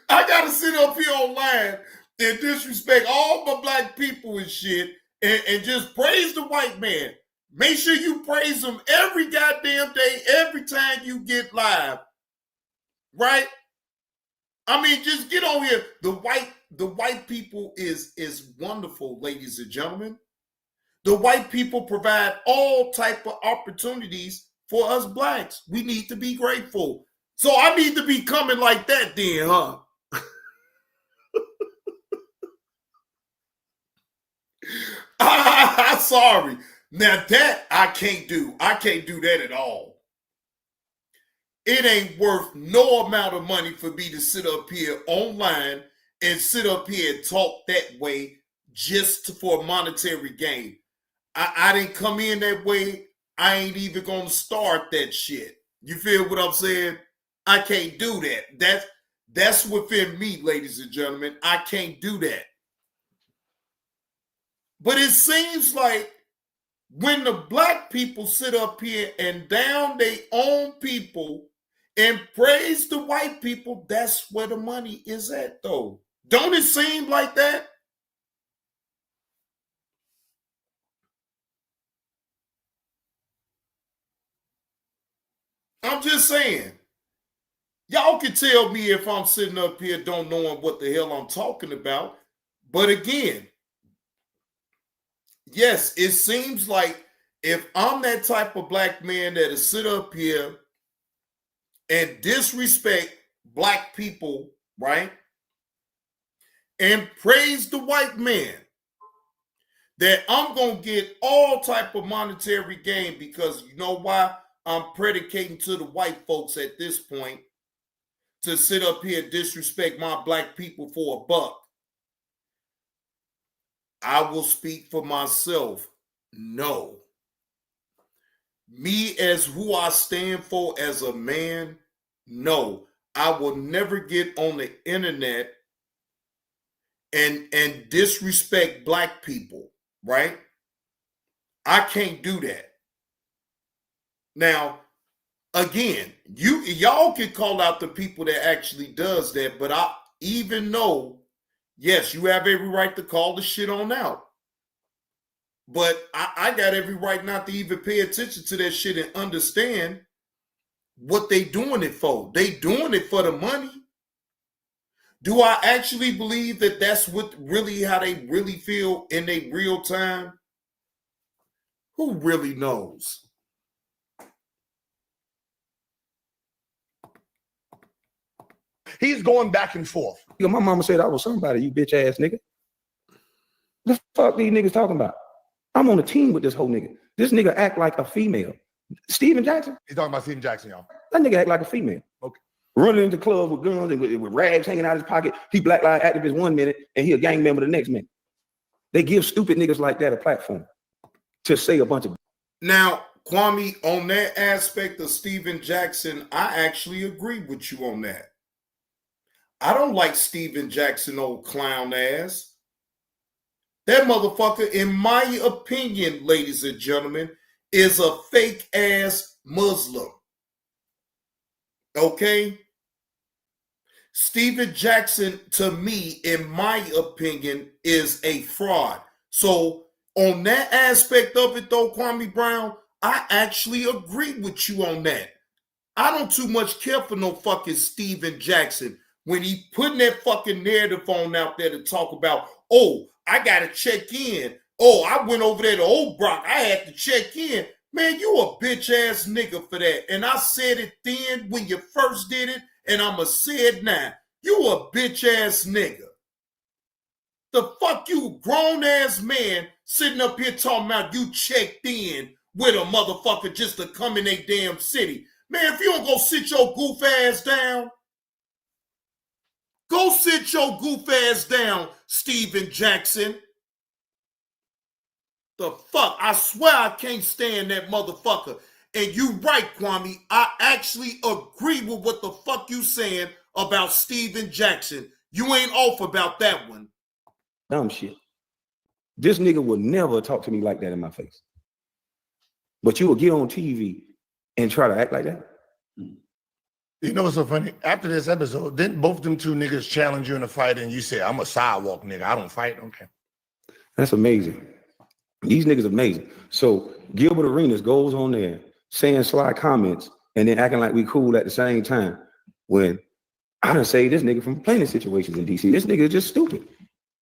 Speaker 4: I gotta sit up here online and disrespect all my black people and shit and just praise the white man. Make sure you praise him every goddamn day, every time you get live. Right? I mean, just get on here. The white people is wonderful, ladies and gentlemen. The white people provide all type of opportunities for us blacks. We need to be grateful. So I need to be coming like that then, huh? I'm sorry. Now that I can't do. I can't do that at all. It ain't worth no amount of money for me to sit up here online and sit up here and talk that way just for a monetary gain. I didn't come in that way. I ain't even gonna start that shit. You feel what I'm saying? I can't do that. That's within me, ladies and gentlemen. I can't do that. But it seems like when the black people sit up here and down their own people and praise the white people, that's where the money is at, though. Don't it seem like that? I'm just saying. Y'all can tell me if I'm sitting up here don't knowing what the hell I'm talking about. But again, yes, it seems like if I'm that type of black man that'll sit up here and disrespect black people, right? And praise the white man, that I'm going to get all type of monetary gain because you know why? I'm predicating to the white folks at this point to sit up here and disrespect my black people for $1. I will speak for myself. No. Me as who I stand for as a man, no. I will never get on the internet and disrespect black people, right? I can't do that. Now, again, y'all can call out the people that actually does that, but I even know, yes, you have every right to call the shit on out. But I got every right not to even pay attention to that shit and understand what they doing it for. They doing it for the money. Do I actually believe that that's what really how they really feel in their real time? Who really knows?
Speaker 14: He's going back and forth.
Speaker 15: Yo, my mama said I was somebody, you bitch ass nigga. What the fuck these niggas talking about? I'm on a team with this whole nigga. This nigga act like a female. Steven Jackson?
Speaker 14: He's talking about Steven Jackson, y'all.
Speaker 15: That nigga act like a female.
Speaker 14: Okay.
Speaker 15: Running into clubs with guns and with rags hanging out his pocket. He black lives activist 1 minute and he a gang member the next minute. They give stupid niggas like that a platform to say a bunch of.
Speaker 4: Now, Kwame, on that aspect of Steven Jackson, I actually agree with you on that. I don't like Steven Jackson, old clown ass. That motherfucker, in my opinion, ladies and gentlemen, is a fake ass Muslim. Okay? Steven Jackson, to me, in my opinion, is a fraud. So on that aspect of it, though, Kwame Brown, I actually agree with you on that. I don't too much care for no fucking Steven Jackson when he putting that fucking narrative on out there to talk about, oh, I got to check in. Oh, I went over there to Old Brock. I had to check in. Man, you a bitch ass nigga for that. And I said it then when you first did it, and I'ma say it now. You a bitch ass nigga. The fuck you grown ass man sitting up here talking about you checked in with a motherfucker just to come in a damn city. Man, if you don't go sit your goof ass down, go sit your goof ass down, Steven Jackson. The fuck? I swear I can't stand that motherfucker. And you right, Kwame. I actually agree with what the fuck you saying about Steven Jackson. You ain't off about that one.
Speaker 15: Dumb shit. This nigga would never talk to me like that in my face. But you will get on TV and try to act like that.
Speaker 14: You know what's so funny? After this episode, didn't both them two niggas challenge you in a fight and you say, I'm a sidewalk nigga, I don't fight? Okay.
Speaker 15: That's amazing. These niggas amazing. So Gilbert Arenas goes on there saying sly comments and then acting like we cool at the same time when I done saved this nigga from plenty of situations in DC. This nigga is just stupid.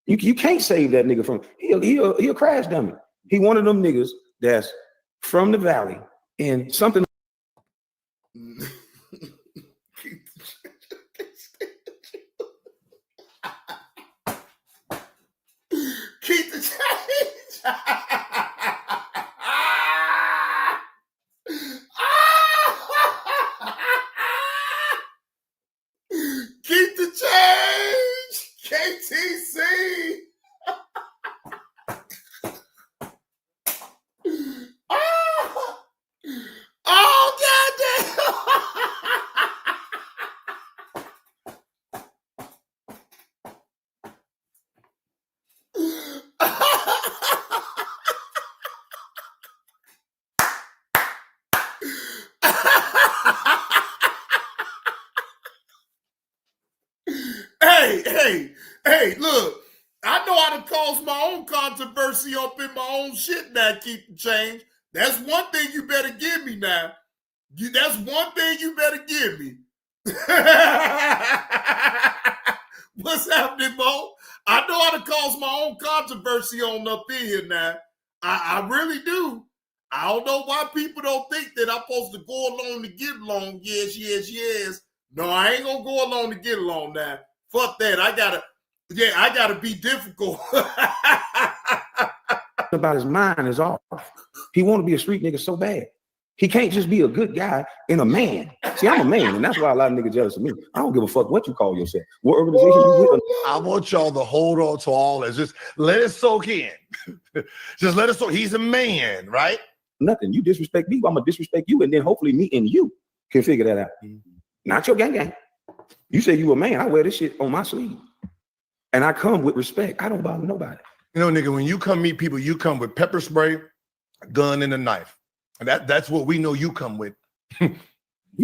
Speaker 15: You can't save that nigga from, he'll crash dummy. He one of them niggas that's from the valley and something.
Speaker 4: Keep the change. Keep the change. KTC. Oh, goddamn. Hey, look, I know how to cause my own controversy up in my own shit now, keep the change. That's one thing you better give me now. That's one thing you better give me. What's happening, Mo? I know how to cause my own controversy on up in here now. I really do. I don't know why people don't think that I'm supposed to go along to get along. Yes. No, I ain't gonna go along to get along now. Fuck that. I gotta be difficult.
Speaker 15: About his mind is off. He want to be a street nigga so bad. He can't just be a good guy and a man. See, I'm a man, and that's why a lot of niggas jealous of me. I don't give a fuck what you call yourself. What organization you with.
Speaker 14: I want y'all to hold on to all this. Just let it soak in. Just let it soak. He's a man, right?
Speaker 15: Nothing. You disrespect me, I'm gonna disrespect you, and then hopefully me and you can figure that out. Not your gang. You say you a man. I wear this shit on my sleeve, and I come with respect. I don't bother nobody.
Speaker 14: You know, nigga, when you come meet people, you come with pepper spray, a gun, and a knife. And that's what we know you come with.
Speaker 15: You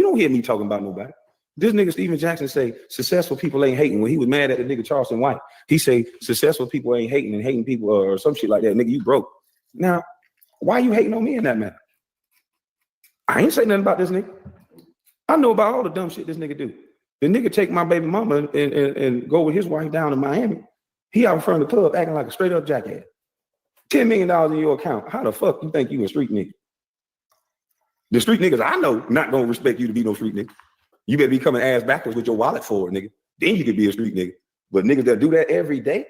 Speaker 15: don't hear me talking about nobody. This nigga Steven Jackson say successful people ain't hating. When he was mad at the nigga Charleston White, he say successful people ain't hating and hating people or some shit like that. Nigga, you broke. Now, why you hating on me in that matter? I ain't say nothing about this nigga. I know about all the dumb shit this nigga do. The nigga take my baby mama and go with his wife down to Miami. He out in front of the club acting like a straight up jackass. $10 million in your account. How the fuck you think you a street nigga? The street niggas I know not gonna respect you to be no street nigga. You better be coming ass backwards with your wallet forward, nigga. Then you could be a street nigga. But niggas that do that every day,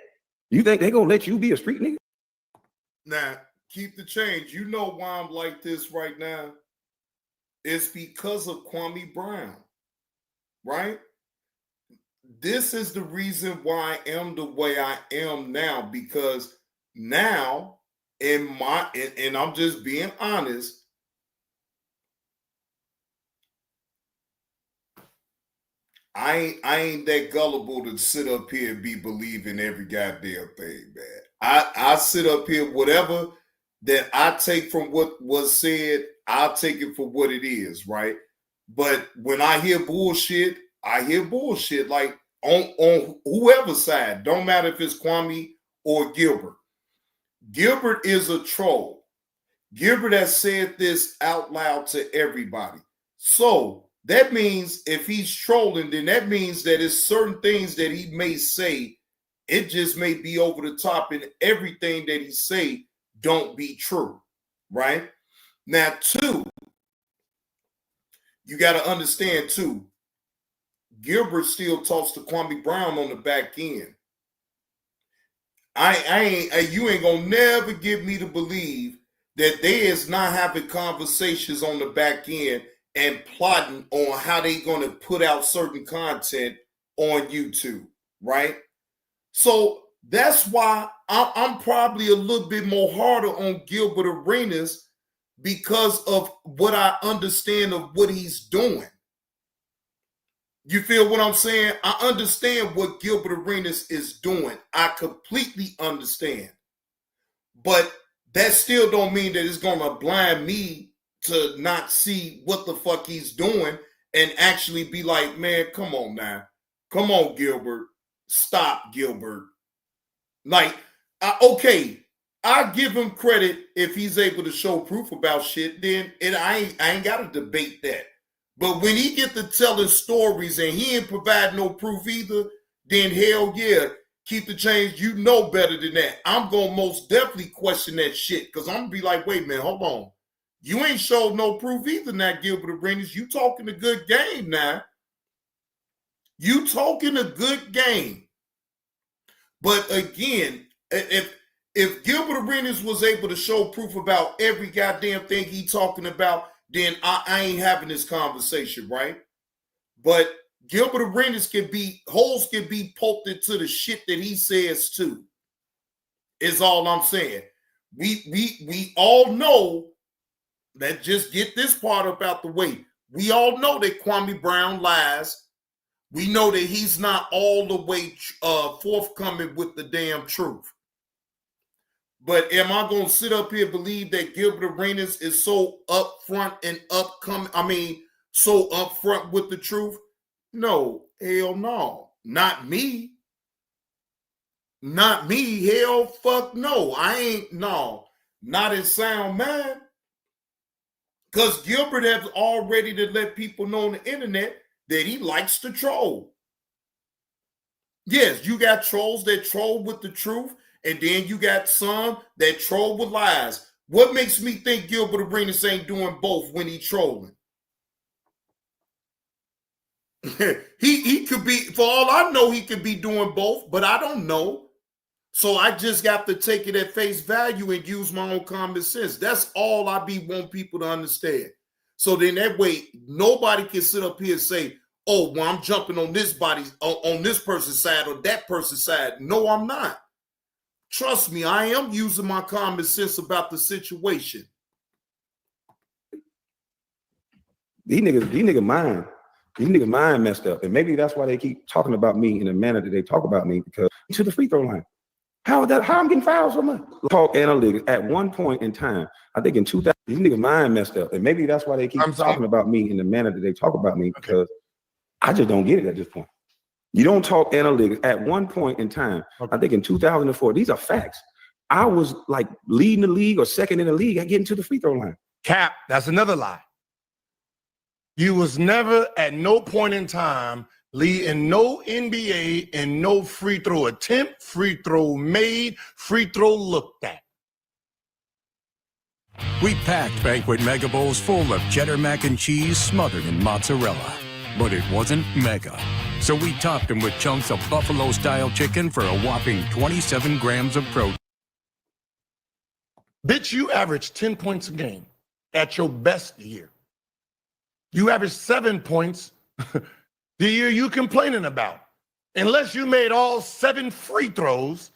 Speaker 15: you think they gonna let you be a street nigga?
Speaker 4: Now, keep the change. You know why I'm like this right now? It's because of Kwame Brown, right? This is the reason why I am the way I am now, because now and I'm just being honest, I ain't that gullible to sit up here and be believing every goddamn thing, man. I sit up here, whatever that I take from what was said, I'll take it for what it is, right? But when I hear bullshit, I hear bullshit, like on whoever's side. Don't matter if it's Kwame or Gilbert. Gilbert is a troll. Gilbert has said this out loud to everybody. So that means if he's trolling, then that means that it's certain things that he may say, it just may be over the top, and everything that he say don't be true, right? Now, two, you got to understand too, Gilbert still talks to Kwame Brown on the back end. You ain't gonna never get me to believe that they is not having conversations on the back end and plotting on how they gonna put out certain content on YouTube, right? So that's why I'm probably a little bit more harder on Gilbert Arenas because of what I understand of what he's doing. You feel what I'm saying? I understand what Gilbert Arenas is doing. I completely understand. But that still don't mean that it's going to blind me to not see what the fuck he's doing and actually be like, man, come on now. Come on, Gilbert. Stop, Gilbert. Like, okay, I give him credit if he's able to show proof about shit, then I ain't got to debate that. But when he get to telling stories and he ain't provide no proof either, then hell yeah, keep the change. You know better than that. I'm going to most definitely question that shit because I'm going to be like, wait a minute, hold on. You ain't showed no proof either now, Gilbert Arenas. You talking a good game now. You talking a good game. But again, if Gilbert Arenas was able to show proof about every goddamn thing he talking about, then I ain't having this conversation, right? But Gilbert Arenas holes can be poked into the shit that he says too. Is all I'm saying. We all know that, just get this part up out the way. We all know that Kwame Brown lies. We know that he's not all the way forthcoming with the damn truth. But am I going to sit up here and believe that Gilbert Arenas is so upfront and so upfront with the truth? No, hell no. Not me. Not me. Hell fuck no. I ain't, no. Not in sound mind. Because Gilbert has already to let people know on the internet that he likes to troll. Yes, you got trolls that troll with the truth, and then you got some that troll with lies. What makes me think Gilbert Arenas ain't doing both when he trolling? he could be, for all I know, he could be doing both, but I don't know. So I just got to take it at face value and use my own common sense. That's all I want people to understand. So then that way, nobody can sit up here and say, oh, well, I'm jumping on this on this person's side or that person's side. No, I'm not. Trust me, I am using my common sense about the situation.
Speaker 15: These niggas mind messed up. And maybe that's why they keep talking about me in the manner that they talk about me, because to the free throw line. How I'm getting fouled so much? Talk analytics at one point in time. I think in 2000, these niggas mind messed up. And maybe that's why they keep talking about me in the manner that they talk about me, because I just don't get it at this point. You don't talk analytics at one point in time. I think in 2004, these are facts. I was like leading the league or second in the league at getting to the free throw line.
Speaker 14: Cap, that's another lie. You was never at no point in time leading no NBA and no free throw attempt, free throw made, free throw looked at.
Speaker 10: We packed banquet mega bowls full of cheddar mac and cheese smothered in mozzarella. But it wasn't mega. So we topped them with chunks of buffalo-style chicken for a whopping 27 grams of protein.
Speaker 14: Bitch, you averaged 10 points a game at your best year. You averaged 7 points the year you complaining about. Unless you made all 7 free throws,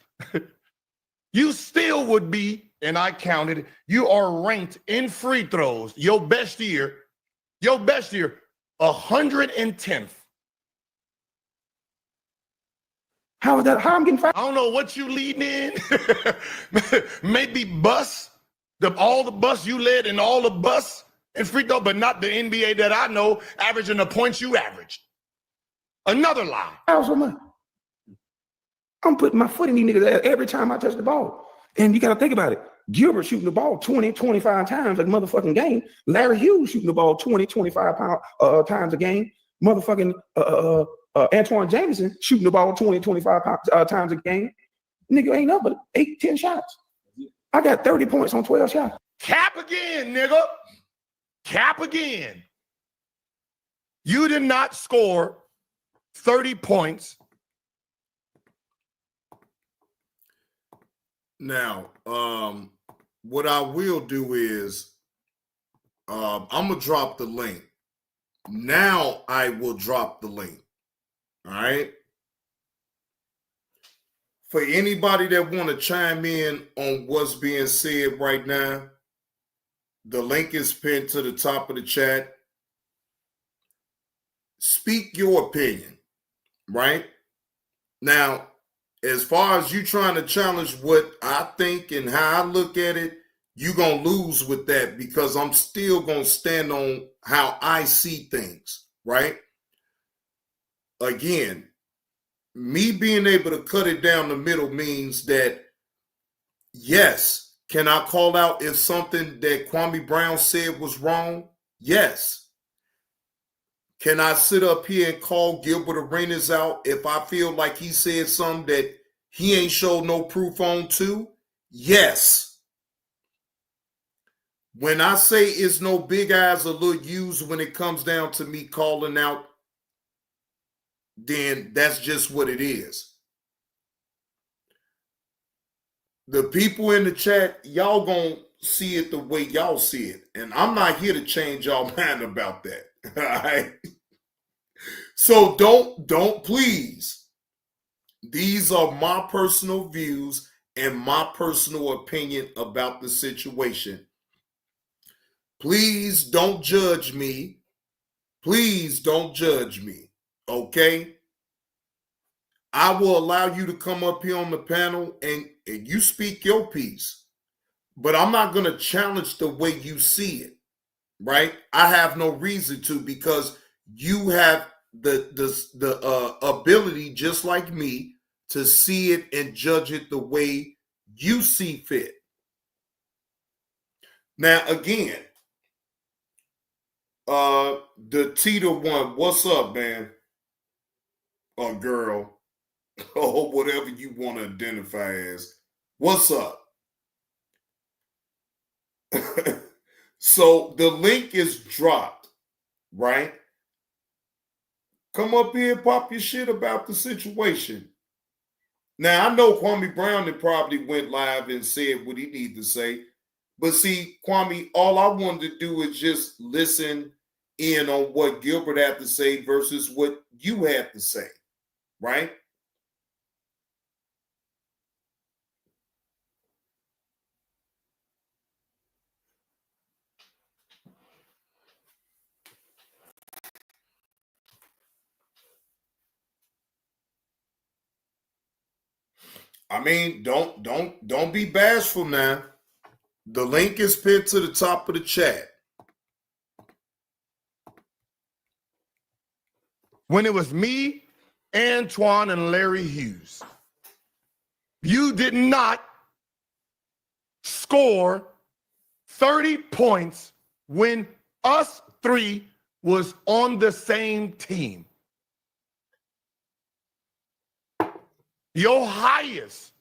Speaker 14: you still would be, and I counted, you are ranked in free throws, your best year, 110th.
Speaker 15: How is that? How I'm getting fouled?
Speaker 14: I don't know what you leading in. Maybe all the bus you led and all the bus and free throw, but not the NBA that I know averaging the points you averaged. Another lie.
Speaker 15: I'm putting my foot in these niggas' ass every time I touch the ball. And you got to think about it. Gilbert shooting the ball 20, 25 times a motherfucking game. Larry Hughes shooting the ball 20, 25 times a game. Motherfucking Antoine Jameson shooting the ball 20, 25 times a game. Nigga ain't up but 8, 10 shots. I got 30 points on 12 shots.
Speaker 14: Cap again, nigga. Cap again. You did not score 30 points
Speaker 4: Now, what I will do is I'm gonna drop the link. Now I will drop the link. All right. For anybody that want to chime in on what's being said right now, the link is pinned to the top of the chat. Speak your opinion, right? Now, as far as you trying to challenge what I think and how I look at it, you're going to lose with that because I'm still going to stand on how I see things, right? Again, me being able to cut it down the middle means that, yes, can I call out if something that Kwame Brown said was wrong? Yes. Can I sit up here and call Gilbert Arenas out if I feel like he said something that he ain't showed no proof on too? Yes. When I say it's no big eyes or little U's when it comes down to me calling out, then that's just what it is. The people in the chat, y'all gonna see it the way y'all see it. And I'm not here to change y'all mind about that. All right. So don't please. These are my personal views and my personal opinion about the situation. Please don't judge me. Please don't judge me. Okay? I will allow you to come up here on the panel and you speak your piece. But I'm not going to challenge the way you see it. Right? I have no reason to because you have the ability, just like me, to see it and judge it the way you see fit. Now, again, the Tita one, what's up, man? Or girl, or whatever you want to identify as. What's up? So the link is dropped, right? Come up here and pop your shit about the situation. Now, I know Kwame Brown that probably went live and said what he needed to say. But see, Kwame, all I wanted to do is just listen in on what Gilbert had to say versus what you had to say, right? I mean, don't be bashful now. The link is pinned to the top of the chat.
Speaker 14: When it was me, Antoine, and Larry Hughes, you did not score 30 points when us three was on the same team. Your highest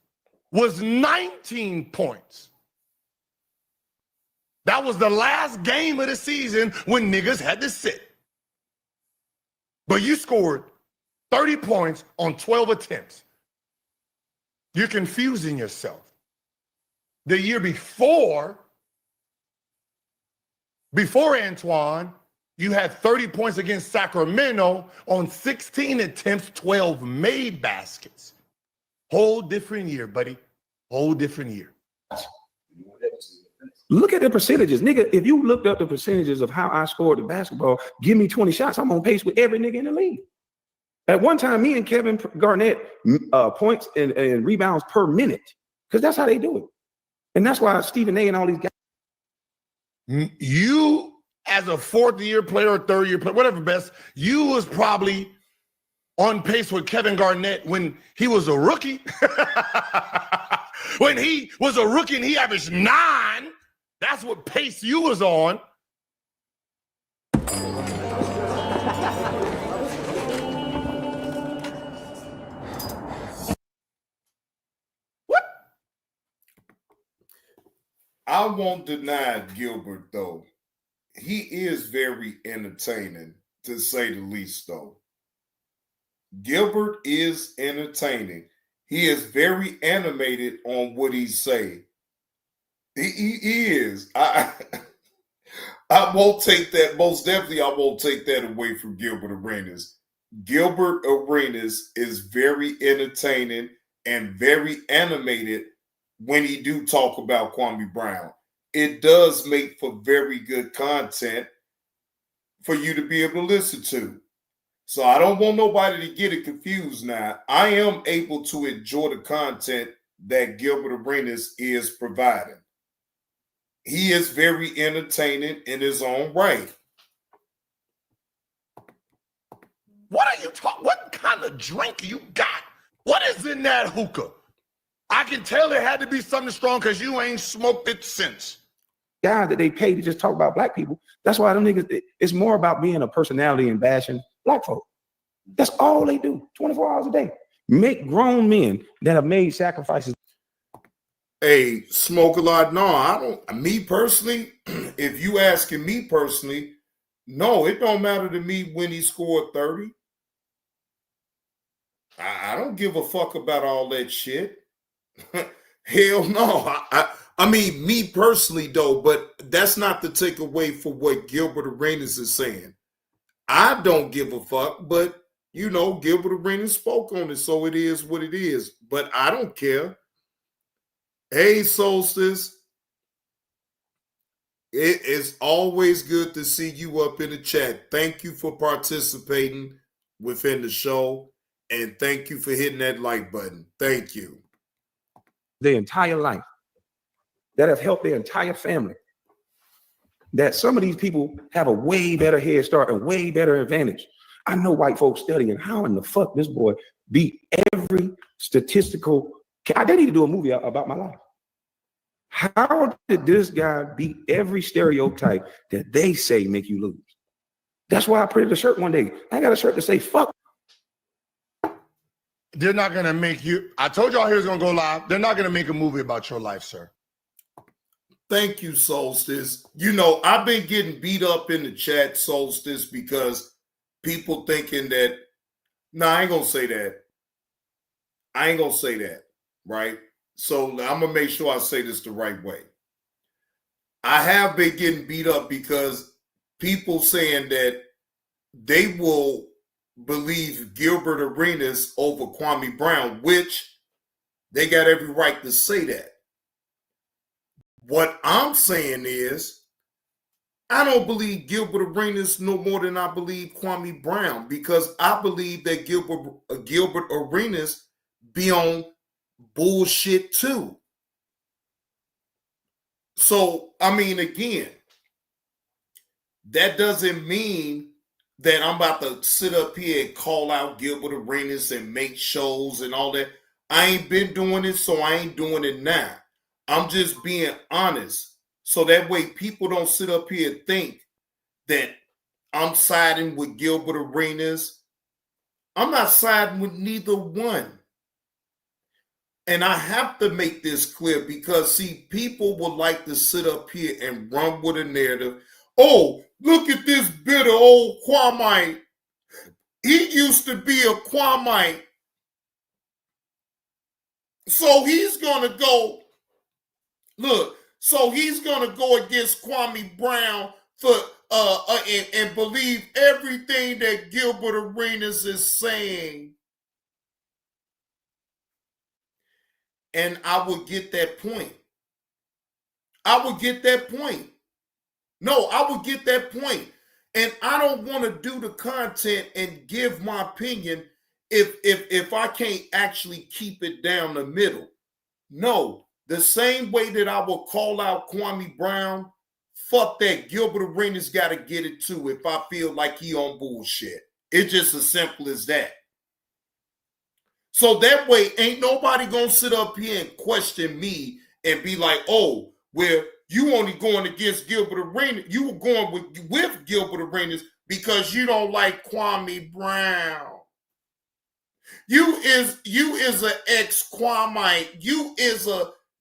Speaker 14: was 19 points. That was the last game of the season when niggas had to sit. But you scored 30 points on 12 attempts. You're confusing yourself. The year before Antoine, you had 30 points against Sacramento on 16 attempts, 12 made baskets. Whole different year, buddy. Whole different year.
Speaker 15: Look at the percentages. Nigga, if you looked up the percentages of how I scored the basketball, give me 20 shots, I'm on pace with every nigga in the league. At one time, me and Kevin Garnett, points and rebounds per minute, because that's how they do it. And that's why Stephen A and all these guys.
Speaker 14: You, as a fourth-year player or third-year player, whatever best, you was probably on pace with Kevin Garnett when he was a rookie. When he was a rookie and he averaged 9, that's what pace you was on.
Speaker 4: What? I won't deny Gilbert, though. He is very entertaining, to say the least, though. Gilbert is entertaining. He is very animated on what he's saying. He is. I won't take that. Most definitely, I won't take that away from Gilbert Arenas. Gilbert Arenas is very entertaining and very animated when he do talk about Kwame Brown. It does make for very good content for you to be able to listen to. So I don't want nobody to get it confused now. I am able to enjoy the content that Gilbert Arenas is providing. He is very entertaining in his own right.
Speaker 14: What are you talking? What kind of drink you got? What is in that hookah? I can tell it had to be something strong because you ain't smoked it since.
Speaker 15: Guys that they pay to just talk about black people. That's why them niggas, it's more about being a personality and bashing black folk. That's all they do, 24 hours a day. Make grown men that have made sacrifices.
Speaker 4: Hey, Smoke a Lot. No, I don't. Me personally, if you asking me personally, no, it don't matter to me when he scored 30. I don't give a fuck about all that shit. Hell no. I mean, me personally, though, but that's not to take away from what Gilbert Arenas is saying. I don't give a fuck, but, you know, Gilbert Arenas spoke on it, so it is what it is. But I don't care. Hey, Solstice. It is always good to see you up in the chat. Thank you for participating within the show, and thank you for hitting that like button. Thank you.
Speaker 15: Their entire life, that have helped their entire family, that some of these people have a way better head start, a way better advantage. I know white folks studying how in the fuck this boy beat every statistical. They need to do a movie about my life. How did this guy beat every stereotype that they say make you lose? That's why I printed a shirt one day. I got a shirt to say fuck.
Speaker 14: They're not going to make you. I told y'all he was going to go live. They're not going to make a movie about your life, sir.
Speaker 4: Thank you, Solstice. You know, I've been getting beat up in the chat, Solstice, because people thinking that, no, I ain't going to say that. I ain't going to say that, right? So I'm going to make sure I say this the right way. I have been getting beat up because people saying that they will believe Gilbert Arenas over Kwame Brown, which they got every right to say that. What I'm saying is, I don't believe Gilbert Arenas no more than I believe Kwame Brown, because I believe that Gilbert Arenas be on bullshit too. So, I mean, again, that doesn't mean that I'm about to sit up here and call out Gilbert Arenas and make shows and all that. I ain't been doing it, so I ain't doing it now. I'm just being honest. So that way people don't sit up here and think that I'm siding with Gilbert Arenas. I'm not siding with neither one. And I have to make this clear because, see, people would like to sit up here and run with a narrative. Oh, look at this bitter old Kwame. He used to be a Kwame. So he's going to go, look, so he's going to go against Kwame Brown for and believe everything that Gilbert Arenas is saying. And I would get that point. I would get that point. No, I would get that point. And I don't want to do the content and give my opinion if I can't actually keep it down the middle. No, the same way that I will call out Kwame Brown, fuck that. Gilbert Arenas got to get it too if I feel like he on bullshit. It's just as simple as that. So that way, ain't nobody going to sit up here and question me and be like, oh, well, you only going against Gilbert Arenas. You were going with Gilbert Arenas because you don't like Kwame Brown. You is an ex-Kwame.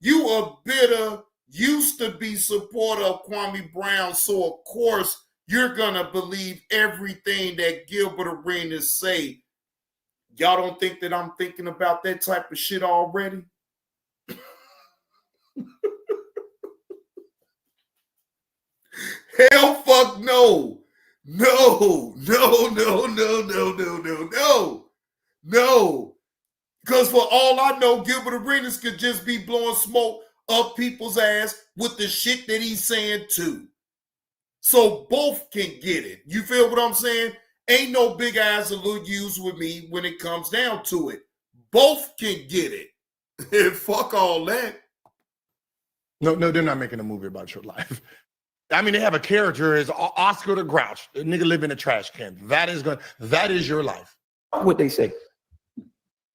Speaker 4: You a bitter, used to be supporter of Kwame Brown. So of course you're gonna believe everything that Gilbert Arenas say. Y'all don't think that I'm thinking about that type of shit already? Hell fuck no. No. Because for all I know, Gilbert Arenas could just be blowing smoke up people's ass with the shit that he's saying too. So both can get it. You feel what I'm saying? Ain't no big ass or little use with me when it comes down to it. Both can get it. And fuck all that.
Speaker 14: No, they're not making a movie about your life. I mean, they have a character as Oscar the Grouch. A nigga live in a trash can. That is your life.
Speaker 15: What they say.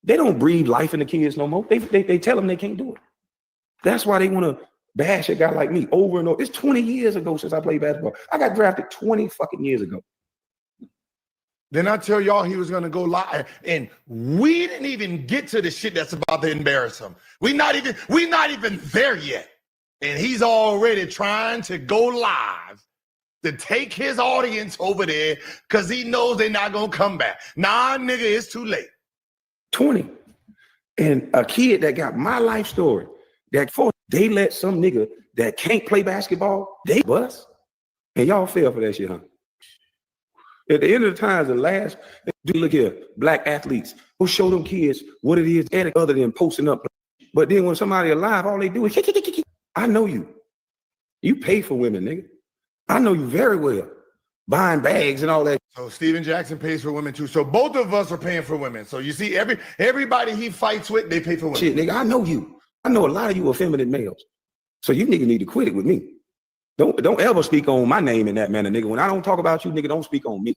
Speaker 15: They don't breathe life into kids no more. They tell them they can't do it. That's why they want to bash a guy like me over and over. It's 20 years ago since I played basketball. I got drafted 20 fucking years ago.
Speaker 14: Then I tell y'all he was gonna go live, and we didn't even get to the shit that's about to embarrass him. We not even there yet, and he's already trying to go live to take his audience over there because he knows they're not gonna come back. Nah, nigga, it's too late.
Speaker 15: 20, and a kid that got my life story. They let some nigga that can't play basketball, they bust, and y'all fell for that shit, huh? At the end of the times, the last, look here, black athletes who show them kids what it is other than posting up. But then when somebody alive, all they do is, I know you. You pay for women, nigga. I know you very well. Buying bags and all that.
Speaker 14: So Steven Jackson pays for women too. So both of us are paying for women. So you see, everybody he fights with, they pay for women.
Speaker 15: Shit, nigga, I know you. I know a lot of you effeminate males. So you niggas need to quit it with me. Don't ever speak on my name in that manner, nigga. When I don't talk about you, nigga, don't speak on me.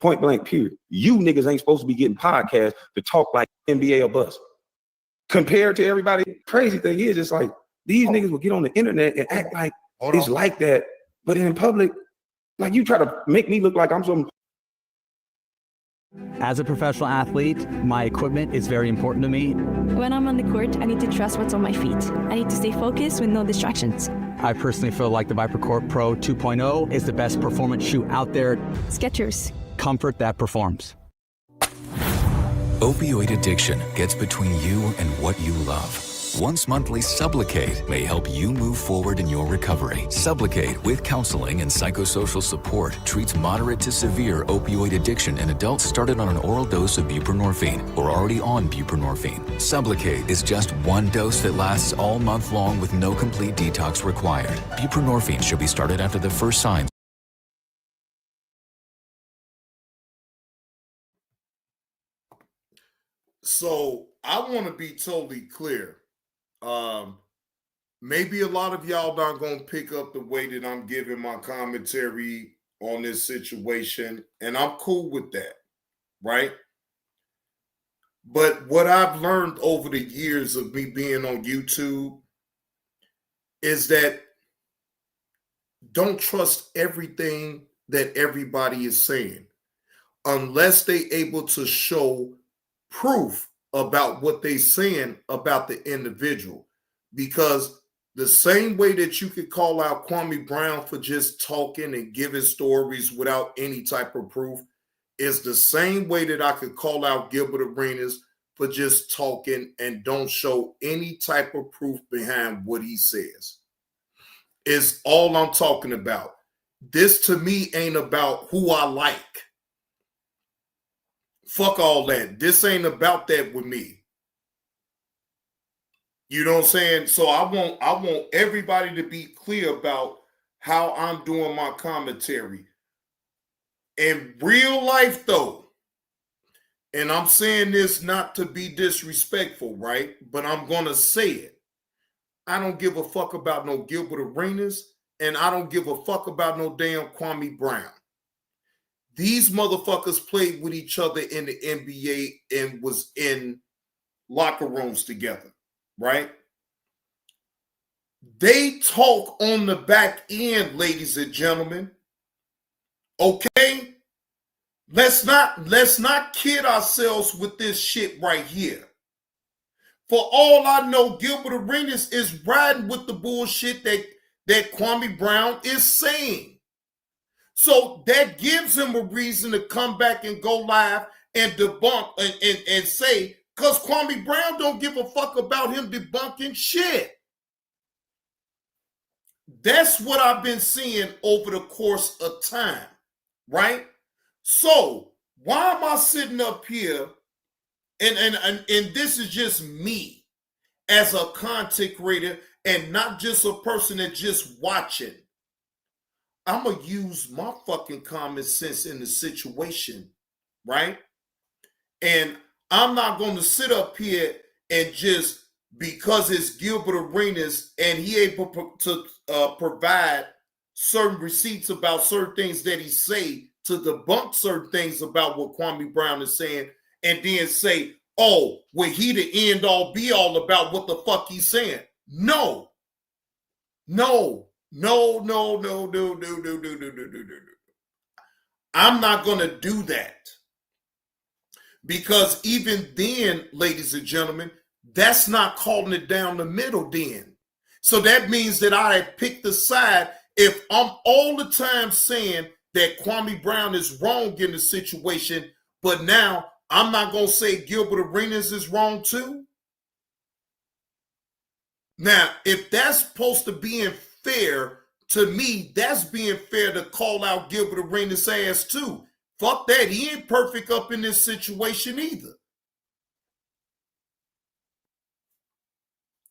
Speaker 15: Point blank, period. You niggas ain't supposed to be getting podcasts to talk like NBA or bust. Compared to everybody, crazy thing is, it's like these niggas will get on the internet and act like it's like that. But in public, like you try to make me look like I'm some.
Speaker 11: As a professional athlete, my equipment is very important to me.
Speaker 22: When I'm on the court, I need to trust what's on my feet. I need to stay focused with no distractions.
Speaker 11: I personally feel like the ViperCore Pro 2.0 is the best performance shoe out there.
Speaker 22: Skechers.
Speaker 11: Comfort that performs.
Speaker 23: Opioid addiction gets between you and what you love. Once monthly Sublocade may help you move forward in your recovery. Sublocade, with counseling and psychosocial support, treats moderate to severe opioid addiction in adults started on an oral dose of buprenorphine or already on buprenorphine. Sublocade is just one dose that lasts all month long with no complete detox required. Buprenorphine should be started after the first signs.
Speaker 4: So I want to be totally clear. Maybe a lot of y'all not gonna pick up the way that I'm giving my commentary on this situation, and I'm cool with that, right? But what I've learned over the years of me being on YouTube is that don't trust everything that everybody is saying unless they able to show proof about what they're saying about the individual. Because the same way that you could call out Kwame Brown for just talking and giving stories without any type of proof is the same way that I could call out Gilbert Arenas for just talking and don't show any type of proof behind what he says. Is all I'm talking about. This to me ain't about who I like. Fuck all that. This ain't about that with me. You know what I'm saying? So I want everybody to be clear about how I'm doing my commentary. In real life, though, and I'm saying this not to be disrespectful, right? But I'm going to say it. I don't give a fuck about no Gilbert Arenas, and I don't give a fuck about no damn Kwame Brown. These motherfuckers played with each other in the NBA and was in locker rooms together, right? They talk on the back end, ladies and gentlemen. Okay? Let's not kid ourselves with this shit right here. For all I know, Gilbert Arenas is riding with the bullshit that Kwame Brown is saying. So that gives him a reason to come back and go live and debunk and say, because Kwame Brown don't give a fuck about him debunking shit. That's what I've been seeing over the course of time, right? So why am I sitting up here and this is just me as a content creator and not just a person that's just watching. I'm going to use my fucking common sense in the situation, right? And I'm not going to sit up here and just because it's Gilbert Arenas and he able to provide certain receipts about certain things that he say to debunk certain things about what Kwame Brown is saying and then say, oh, well, he the end all be all about what the fuck he's saying. No. I'm not going to do that. Because even then, ladies and gentlemen, that's not calling it down the middle then. So that means that I have picked a side. If I'm all the time saying that Kwame Brown is wrong in the situation, but now I'm not going to say Gilbert Arenas is wrong too. Now, if that's supposed to be fair to me, that's being fair to call out Gilbert Arenas' ass too. Fuck that. He ain't perfect up in this situation either.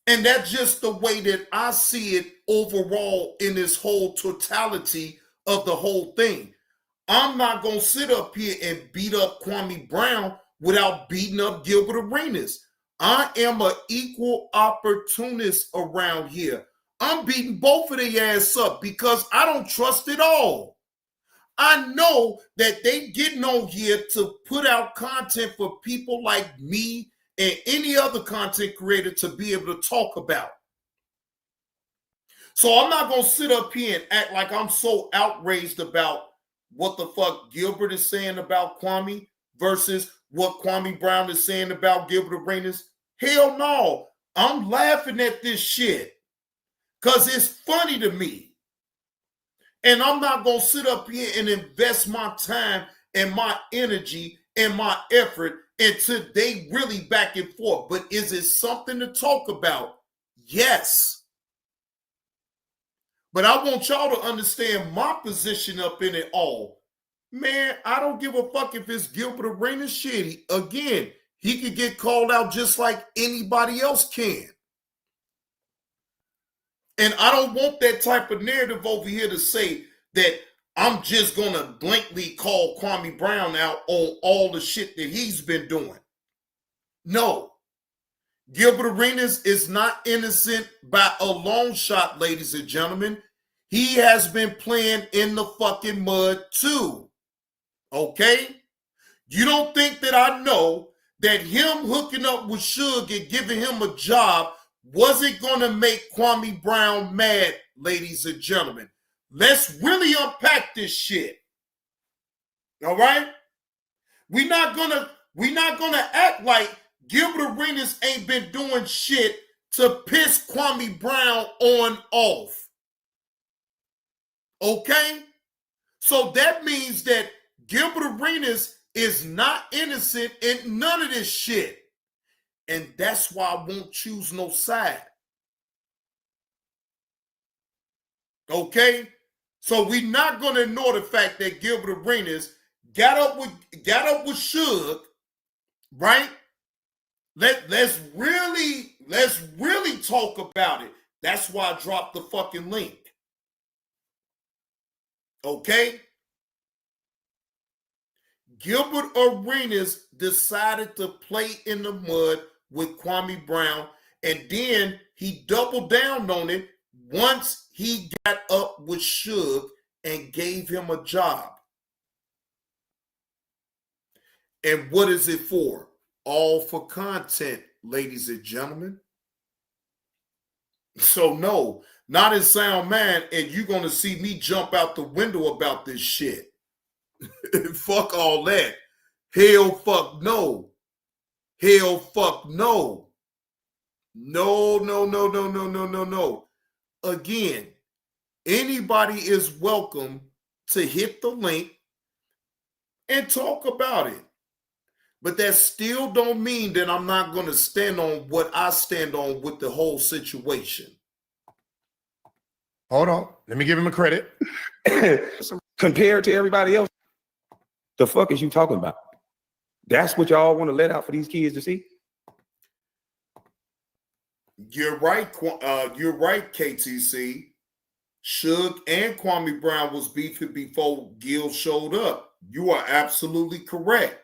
Speaker 4: And that's just the way that I see it overall in this whole totality of the whole thing. I'm not going to sit up here and beat up Kwame Brown without beating up Gilbert Arenas. I am an equal opportunist around here. I'm beating both of their ass up because I don't trust it all. I know that they getting on here to put out content for people like me and any other content creator to be able to talk about. So I'm not going to sit up here and act like I'm so outraged about what the fuck Gilbert is saying about Kwame versus what Kwame Brown is saying about Gilbert Arenas. Hell no. I'm laughing at this shit because it's funny to me. And I'm not going to sit up here and invest my time and my energy and my effort until they really back and forth. But is it something to talk about? Yes. But I want y'all to understand my position up in it all. Man, I don't give a fuck if it's Gilbert Arenas shit. Again, he could get called out just like anybody else can. And I don't want that type of narrative over here to say that I'm just going to blankly call Kwame Brown out on all the shit that he's been doing. No. Gilbert Arenas is not innocent by a long shot, ladies and gentlemen. He has been playing in the fucking mud too. Okay? You don't think that I know that him hooking up with Suge and giving him a job wasn't going to make Kwame Brown mad, ladies and gentlemen. Let's really unpack this shit. All right? We're not gonna act like Gilbert Arenas ain't been doing shit to piss Kwame Brown on off. Okay? So that means that Gilbert Arenas is not innocent in none of this shit. And that's why I won't choose no side. Okay? So we're not going to ignore the fact that Gilbert Arenas got up with Suge, right? Let's really talk about it. That's why I dropped the fucking link. Okay? Gilbert Arenas decided to play in the mud with Kwame Brown, and then he doubled down on it once he got up with Suge and gave him a job. And what is it for? All for content, ladies and gentlemen. So no, not in sound mind, and you're going to see me jump out the window about this shit. Fuck all that. Hell fuck no. Hell fuck no. No. Again, anybody is welcome to hit the link and talk about it. But that still don't mean that I'm not going to stand on what I stand on with the whole situation.
Speaker 14: Hold on. Let me give him a credit.
Speaker 15: Compared to everybody else, the fuck is you talking about? That's what y'all want to let out for these kids to see?
Speaker 4: You're right. You're right, KTC. Suge and Kwame Brown was beefing before Gil showed up. You are absolutely correct.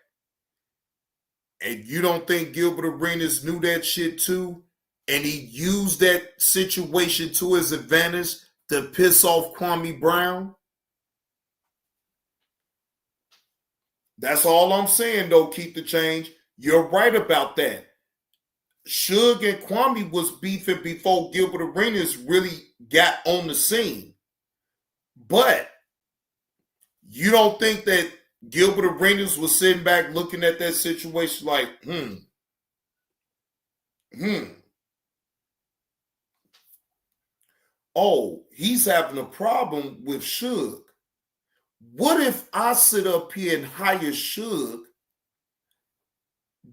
Speaker 4: And you don't think Gilbert Arenas knew that shit too? And he used that situation to his advantage to piss off Kwame Brown? That's all I'm saying, though. Keep the change. You're right about that. Suge and Kwame was beefing before Gilbert Arenas really got on the scene. But you don't think that Gilbert Arenas was sitting back looking at that situation like, oh, he's having a problem with Suge. What if I sit up here and hire Suge?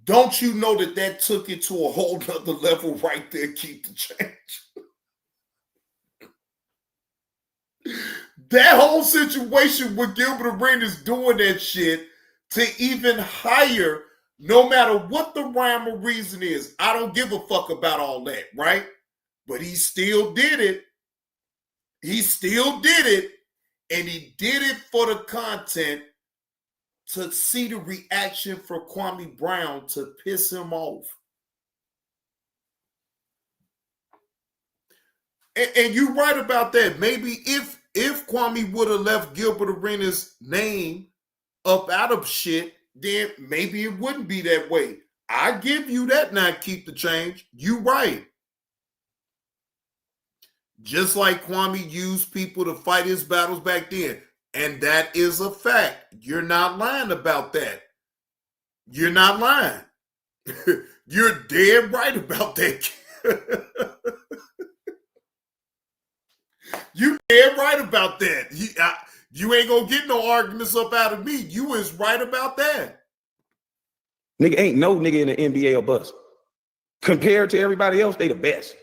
Speaker 4: Don't you know that took it to a whole nother level right there? Keep the change. That whole situation with Gilbert Arenas doing that shit to even hire, no matter what the rhyme or reason is, I don't give a fuck about all that, right? But he still did it. He still did it. And he did it for the content to see the reaction for Kwame Brown to piss him off. And you're right about that. Maybe if Kwame would have left Gilbert Arenas' name up out of shit, then maybe it wouldn't be that way. I give you that now, keep the change. You right. Just like Kwame used people to fight his battles back then. And that is a fact. You're not lying about that. You're not lying. You're dead right about that. You dead right about that. You ain't gonna get no arguments up out of me. You is right about that.
Speaker 15: Nigga, ain't no nigga in the NBA a bust. Compared to everybody else, they the best.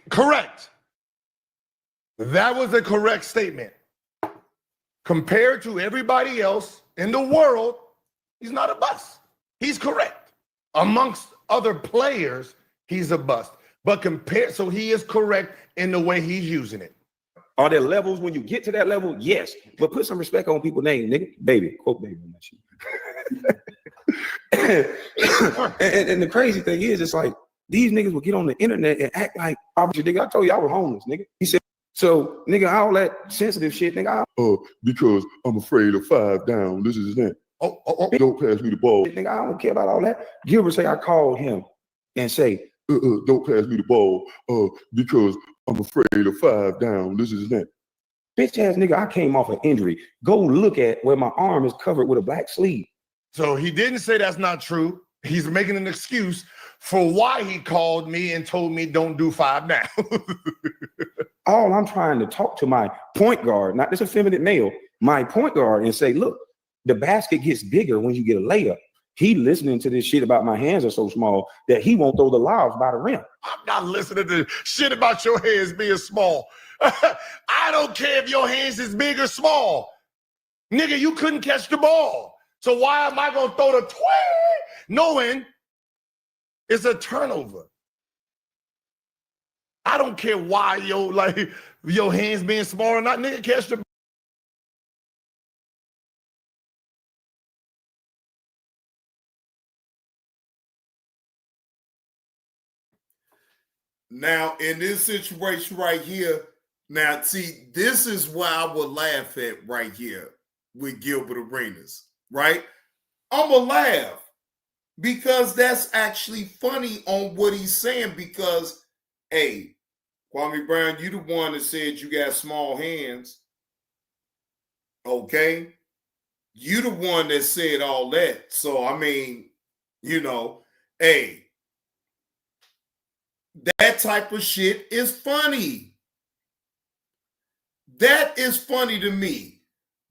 Speaker 14: Correct. That was a correct statement. Compared to everybody else in the world, he's not a bust. He's correct. Amongst other players, he's a bust. But so he is correct in the way he's using it.
Speaker 15: Are there levels when you get to that level? Yes. But put some respect on people's name, nigga. Baby. Quote baby on that shit. and the crazy thing is, it's like, these niggas will get on the internet and act like, nigga, I told you I was homeless, nigga. He said, so, nigga, all that sensitive shit, nigga.
Speaker 2: Because I'm afraid of 5 down. This is that. Don't pass me the ball.
Speaker 15: Nigga, I don't care about all that. Gilbert say I called him and say,
Speaker 2: don't pass me the ball because I'm afraid of 5 down. This is that.
Speaker 15: Bitch ass nigga, I came off an injury. Go look at where my arm is covered with a black sleeve.
Speaker 14: So he didn't say that's not true. He's making an excuse for why he called me and told me don't do 5 down.
Speaker 15: All I'm trying to talk to my point guard, not this effeminate male, my point guard, and say, look, the basket gets bigger when you get a layup. He listening to this shit about my hands are so small that he won't throw the lobs by the rim.
Speaker 14: I'm not listening to shit about your hands being small. I don't care if your hands is big or small. Nigga, you couldn't catch the ball. So why am I going to throw the knowing it's a turnover? I don't care why your hands being small or not. Nigga, catch the ball.
Speaker 4: Now, in this situation right here, now, see, this is why I would laugh at right here with Gilbert Arenas, right? I'm going to laugh because that's actually funny on what he's saying because, hey, Kwame Brown, you the one that said you got small hands, okay? You the one that said all that. So, I mean, hey, that type of shit is funny. That is funny to me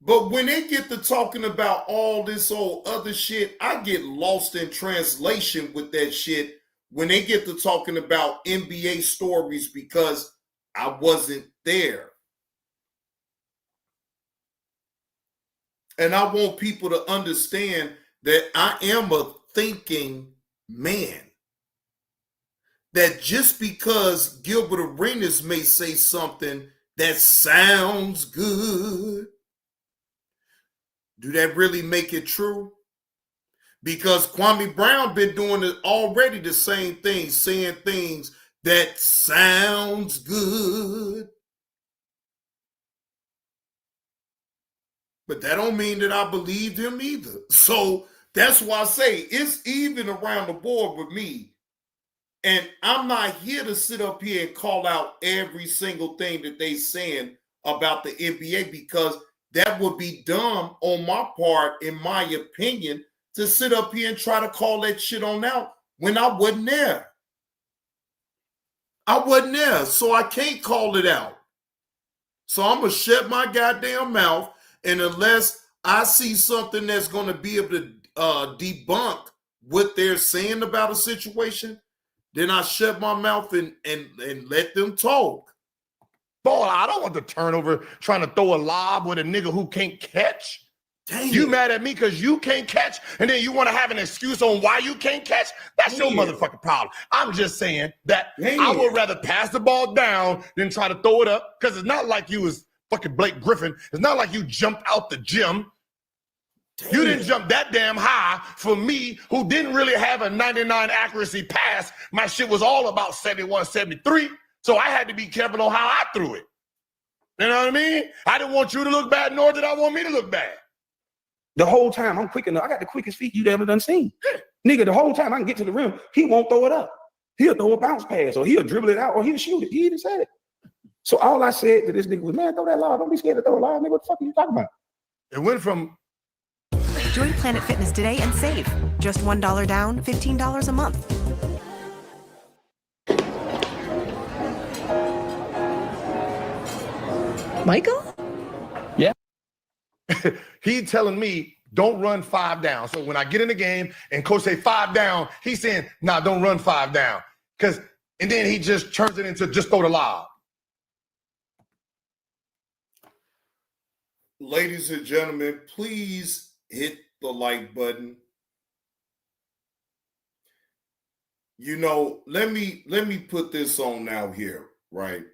Speaker 4: But when they get to talking about all this old other shit, I get lost in translation with that shit when they get to talking about NBA stories because I wasn't there. And I want people to understand that I am a thinking man. That just because Gilbert Arenas may say something that sounds good, do that really make it true? Because Kwame Brown been doing it already the same thing, saying things that sounds good. But that don't mean that I believed him either. So that's why I say it's even around the board with me. And I'm not here to sit up here and call out every single thing that they saying about the NBA because that would be dumb on my part, in my opinion, to sit up here and try to call that shit on out when I wasn't there. I wasn't there, so I can't call it out. So I'm going to shut my goddamn mouth, and unless I see something that's going to be able to debunk what they're saying about a situation, then I shut my mouth and let them talk.
Speaker 14: Boy, I don't want the turnover trying to throw a lob with a nigga who can't catch. Damn. You mad at me because you can't catch, and then you want to have an excuse on why you can't catch? That's your motherfucking problem. I'm just saying that I would rather pass the ball down than try to throw it up, because it's not like you was fucking Blake Griffin. It's not like you jumped out the gym. Damn. You didn't jump that damn high for me, who didn't really have a 99 accuracy pass. My shit was all about 71, 73. So I had to be careful on how I threw it. You know what I mean? I didn't want you to look bad, nor did I want me to look bad.
Speaker 15: The whole time I'm quick enough. I got the quickest feet you've ever done seen. Nigga, the whole time I can get to the rim, he won't throw it up. He'll throw a bounce pass, or he'll dribble it out, or he'll shoot it. He even said it. So all I said to this nigga was, man, throw that lob. Don't be scared to throw a lob. Nigga, what the fuck are you talking about?
Speaker 14: It went from...
Speaker 18: Join Planet Fitness today and save. Just $1 down, $15 a month.
Speaker 22: Michael?
Speaker 14: Yeah. He telling me, don't run 5 down. So when I get in the game and coach say 5 down, he's saying, nah, don't run 5 down. And then he just turns it into just throw the lob.
Speaker 4: Ladies and gentlemen, please hit the like button. You know, let me put this on now here, right?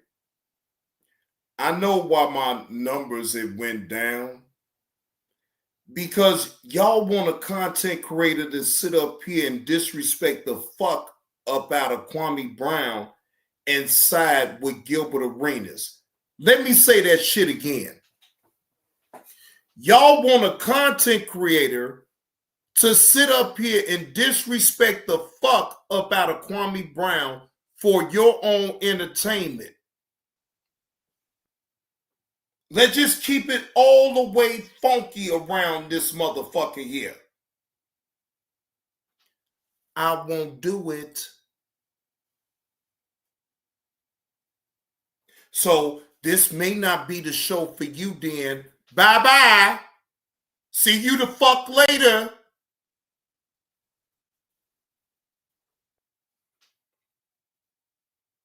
Speaker 4: I know why my numbers have went down. Because y'all want a content creator to sit up here and disrespect the fuck up out of Kwame Brown and side with Gilbert Arenas. Let me say that shit again. Y'all want a content creator to sit up here and disrespect the fuck up out of Kwame Brown for your own entertainment. Let's just keep it all the way funky around this motherfucker here. I won't do it. So this may not be the show for you then. Bye-bye. See you the fuck later.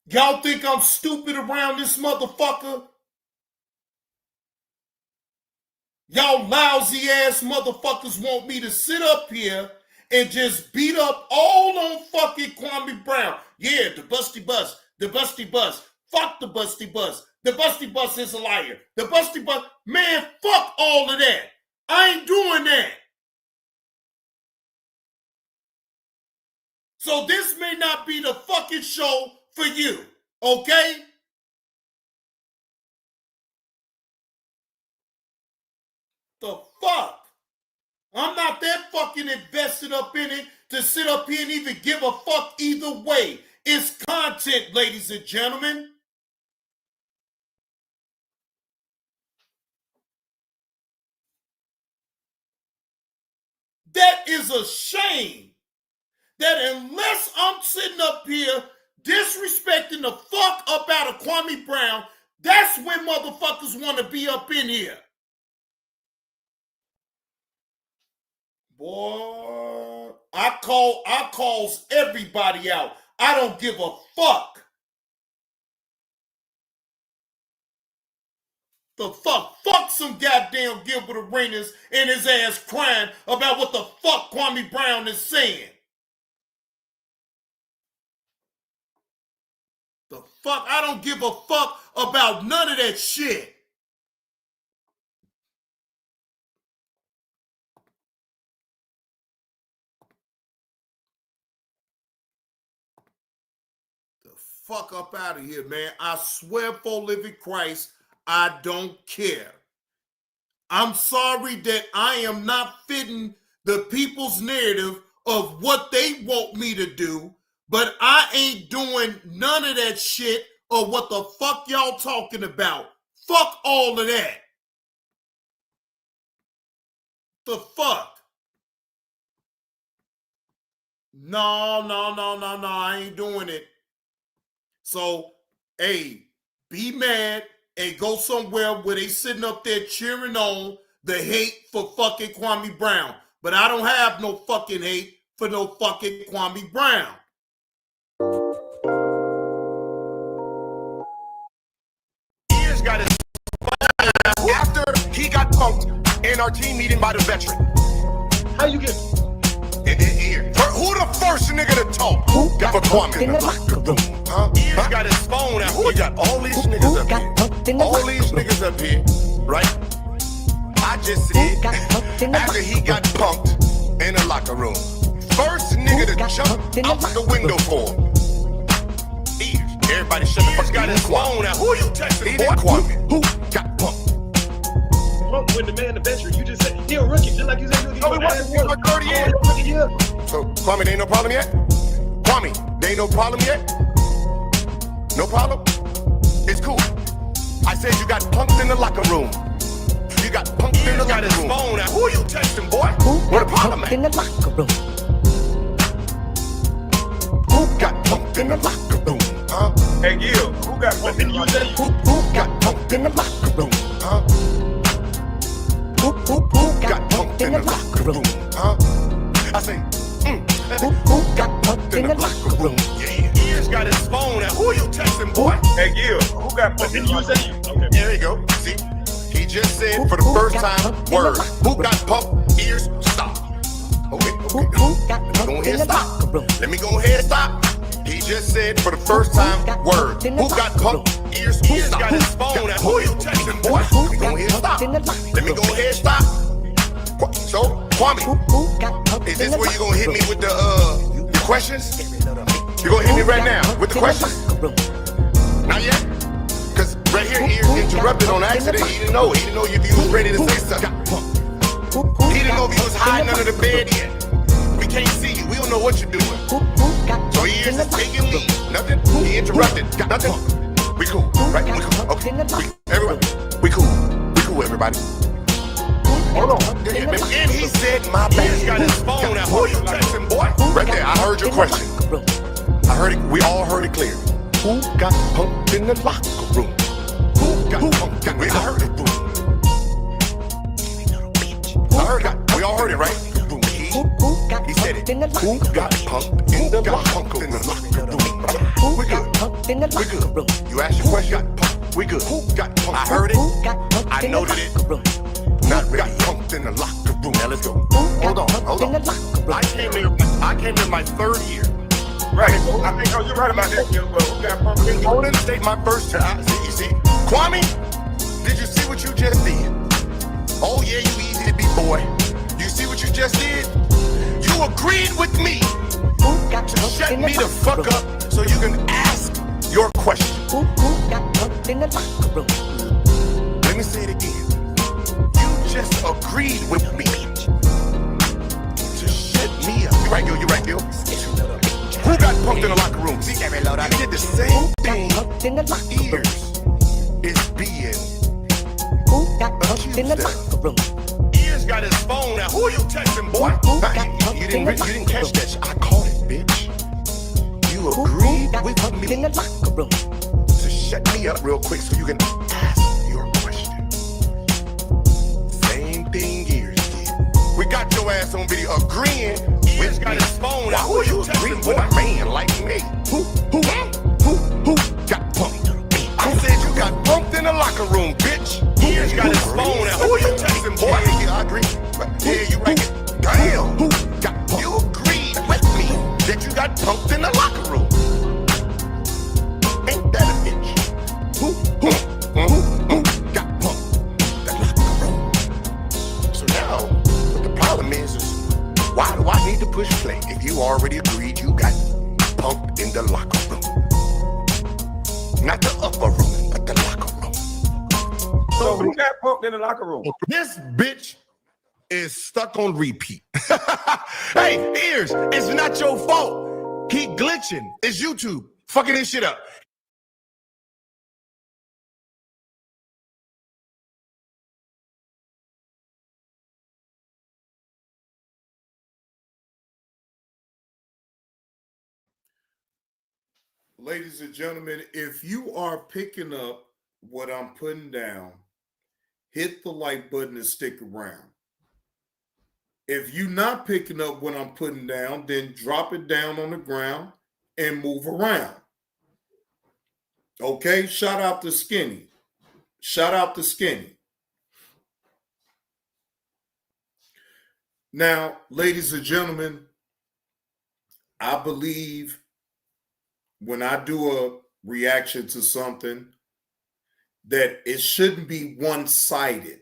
Speaker 4: Y'all think I'm stupid around this motherfucker? Y'all lousy ass motherfuckers want me to sit up here and just beat up all on fucking Kwame Brown. Yeah, the busty bus, the busty bus. Fuck the busty bus. The busty bus is a liar. The busty bus, man, fuck all of that. I ain't doing that. So this may not be the fucking show for you, okay? The fuck? I'm not that fucking invested up in it to sit up here and even give a fuck either way. It's content, ladies and gentlemen. That is a shame that unless I'm sitting up here disrespecting the fuck up out of Kwame Brown, that's when motherfuckers want to be up in here. Boy, I calls everybody out. I don't give a fuck. The fuck? Fuck some goddamn Gilbert Arenas and his ass crying about what the fuck Kwame Brown is saying. The fuck? I don't give a fuck about none of that shit. The fuck up out of here, man. I swear for living Christ, I don't care. I'm sorry that I am not fitting the people's narrative of what they want me to do, but I ain't doing none of that shit or what the fuck y'all talking about. Fuck all of that. The fuck? No, I ain't doing it. So, hey, be mad and go somewhere where they sitting up there cheering on the hate for fucking Kwame Brown. But I don't have no fucking hate for no fucking Kwame Brown.
Speaker 1: Ears got his after he got punked in our team meeting by the veteran. How you get? And then here. Who the first nigga to talk? Who got for Kwame in the locker room? Ears got his phone out. Who got all these niggas up here? All these niggas up here, right? I just said after he got punked in the locker room, first nigga to jump out the window for him. Ears. Everybody shut the fuck up. Got his phone out. Who you texting? Boy, Kwame. Who got punked?
Speaker 21: When the man, the veteran, you just said he a rookie, just like you said.
Speaker 1: Oh, he wasn't like 30 years. So, Kwame, there ain't no problem yet? Kwame, there ain't no problem yet? No problem? It's cool. I said you got punked in the locker room. You got punked in the locker room. Phone out. Who are you texting, boy? What a problem, man? In the locker room. Who got punked in the locker room?
Speaker 20: Hey, Gil, who got punked in the locker room?
Speaker 1: Who got punked in the locker room? Who got punked in the locker room? I say, who got punked in the locker room? Yeah, Ears got his phone out. Who are you texting, boy?
Speaker 20: Hey, Gil, who got punked in the locker room?
Speaker 1: There you go. See, he just said for the first time, word. Who got punked? Ears, stop. Okay. Go ahead, stop. Let me go ahead and stop. He just said for the first time, word. Who got punked? Ears got his phone out. Who are you texting, boy? Go ahead, stop. Let me go ahead and stop. So, Kwame, is this where you gonna hit me with the questions? You gonna hit me right now with the questions? Not yet? Cause right here, Ears interrupted on accident. He didn't know. He didn't know if you was ready to say something. He didn't know if you was hiding under the bed yet. We can't see you. We don't know what you're doing. So Ears is taking lead. Nothing. He interrupted. Nothing. We cool, right? We cool. Okay. Everybody. We cool. We cool, everybody. Hold on. And he said, my bad. He got his phone out. Who are you texting, boy? Right there. I heard your question. I heard it. We all heard it clear. Who got punked in the locker room? Who got punked? I heard it. I heard it. We all heard it, right? He said it. Who got punked in the locker room? We good. We good. You asked your question. We good. Who got punked? I heard it. I noted it. Not got punked in the locker room. Now let's go. Hold on. I came in my third year.
Speaker 20: Right. I think you're right about that. Who got punked in the locker room?
Speaker 1: I didn't state my first time. You see, Kwame, did you see what you just did? Oh yeah, you easy to be, boy. You see what you just did? You agreed with me to shut me the fuck up so you can ask your question. Let me say it again. You just agreed with me to shut me up. You right, Gil. Who got punked in the locker room? See, you did the same thing. Ears is being accused. Ears got his phone out. Who are you texting, boy? You didn't catch that shit. I caught it, bitch. You agreed with me to shut me up real quick so you can ask your question. Same thing Ears did. We got your ass on video agreeing with got his phone. Why would you agree with a man like me? Who got punked? I said you got punked in the locker room, bitch. He got his phone out. Who are you texting, boy? Yeah, I agree. Yeah, you right. Damn. Who got punked? You agreed with me that you got punked in the locker room. Ain't that a bitch? Who got punked in the locker room? So now, what the problem is why do I need to push play if you already agreed you got punked in the locker room? Not the upper room, but the locker room.
Speaker 15: So who got punked in the locker room?
Speaker 14: This bitch is stuck on repeat. Hey, Ears, it's not your fault. He glitching. It's YouTube fucking this shit up.
Speaker 4: Ladies and gentlemen, if you are picking up what I'm putting down, hit the like button and stick around. If you're not picking up what I'm putting down, then drop it down on the ground and move around. Okay? Shout out to Skinny. Shout out to Skinny. Now, ladies and gentlemen, I believe when I do a reaction to something, that it shouldn't be one-sided,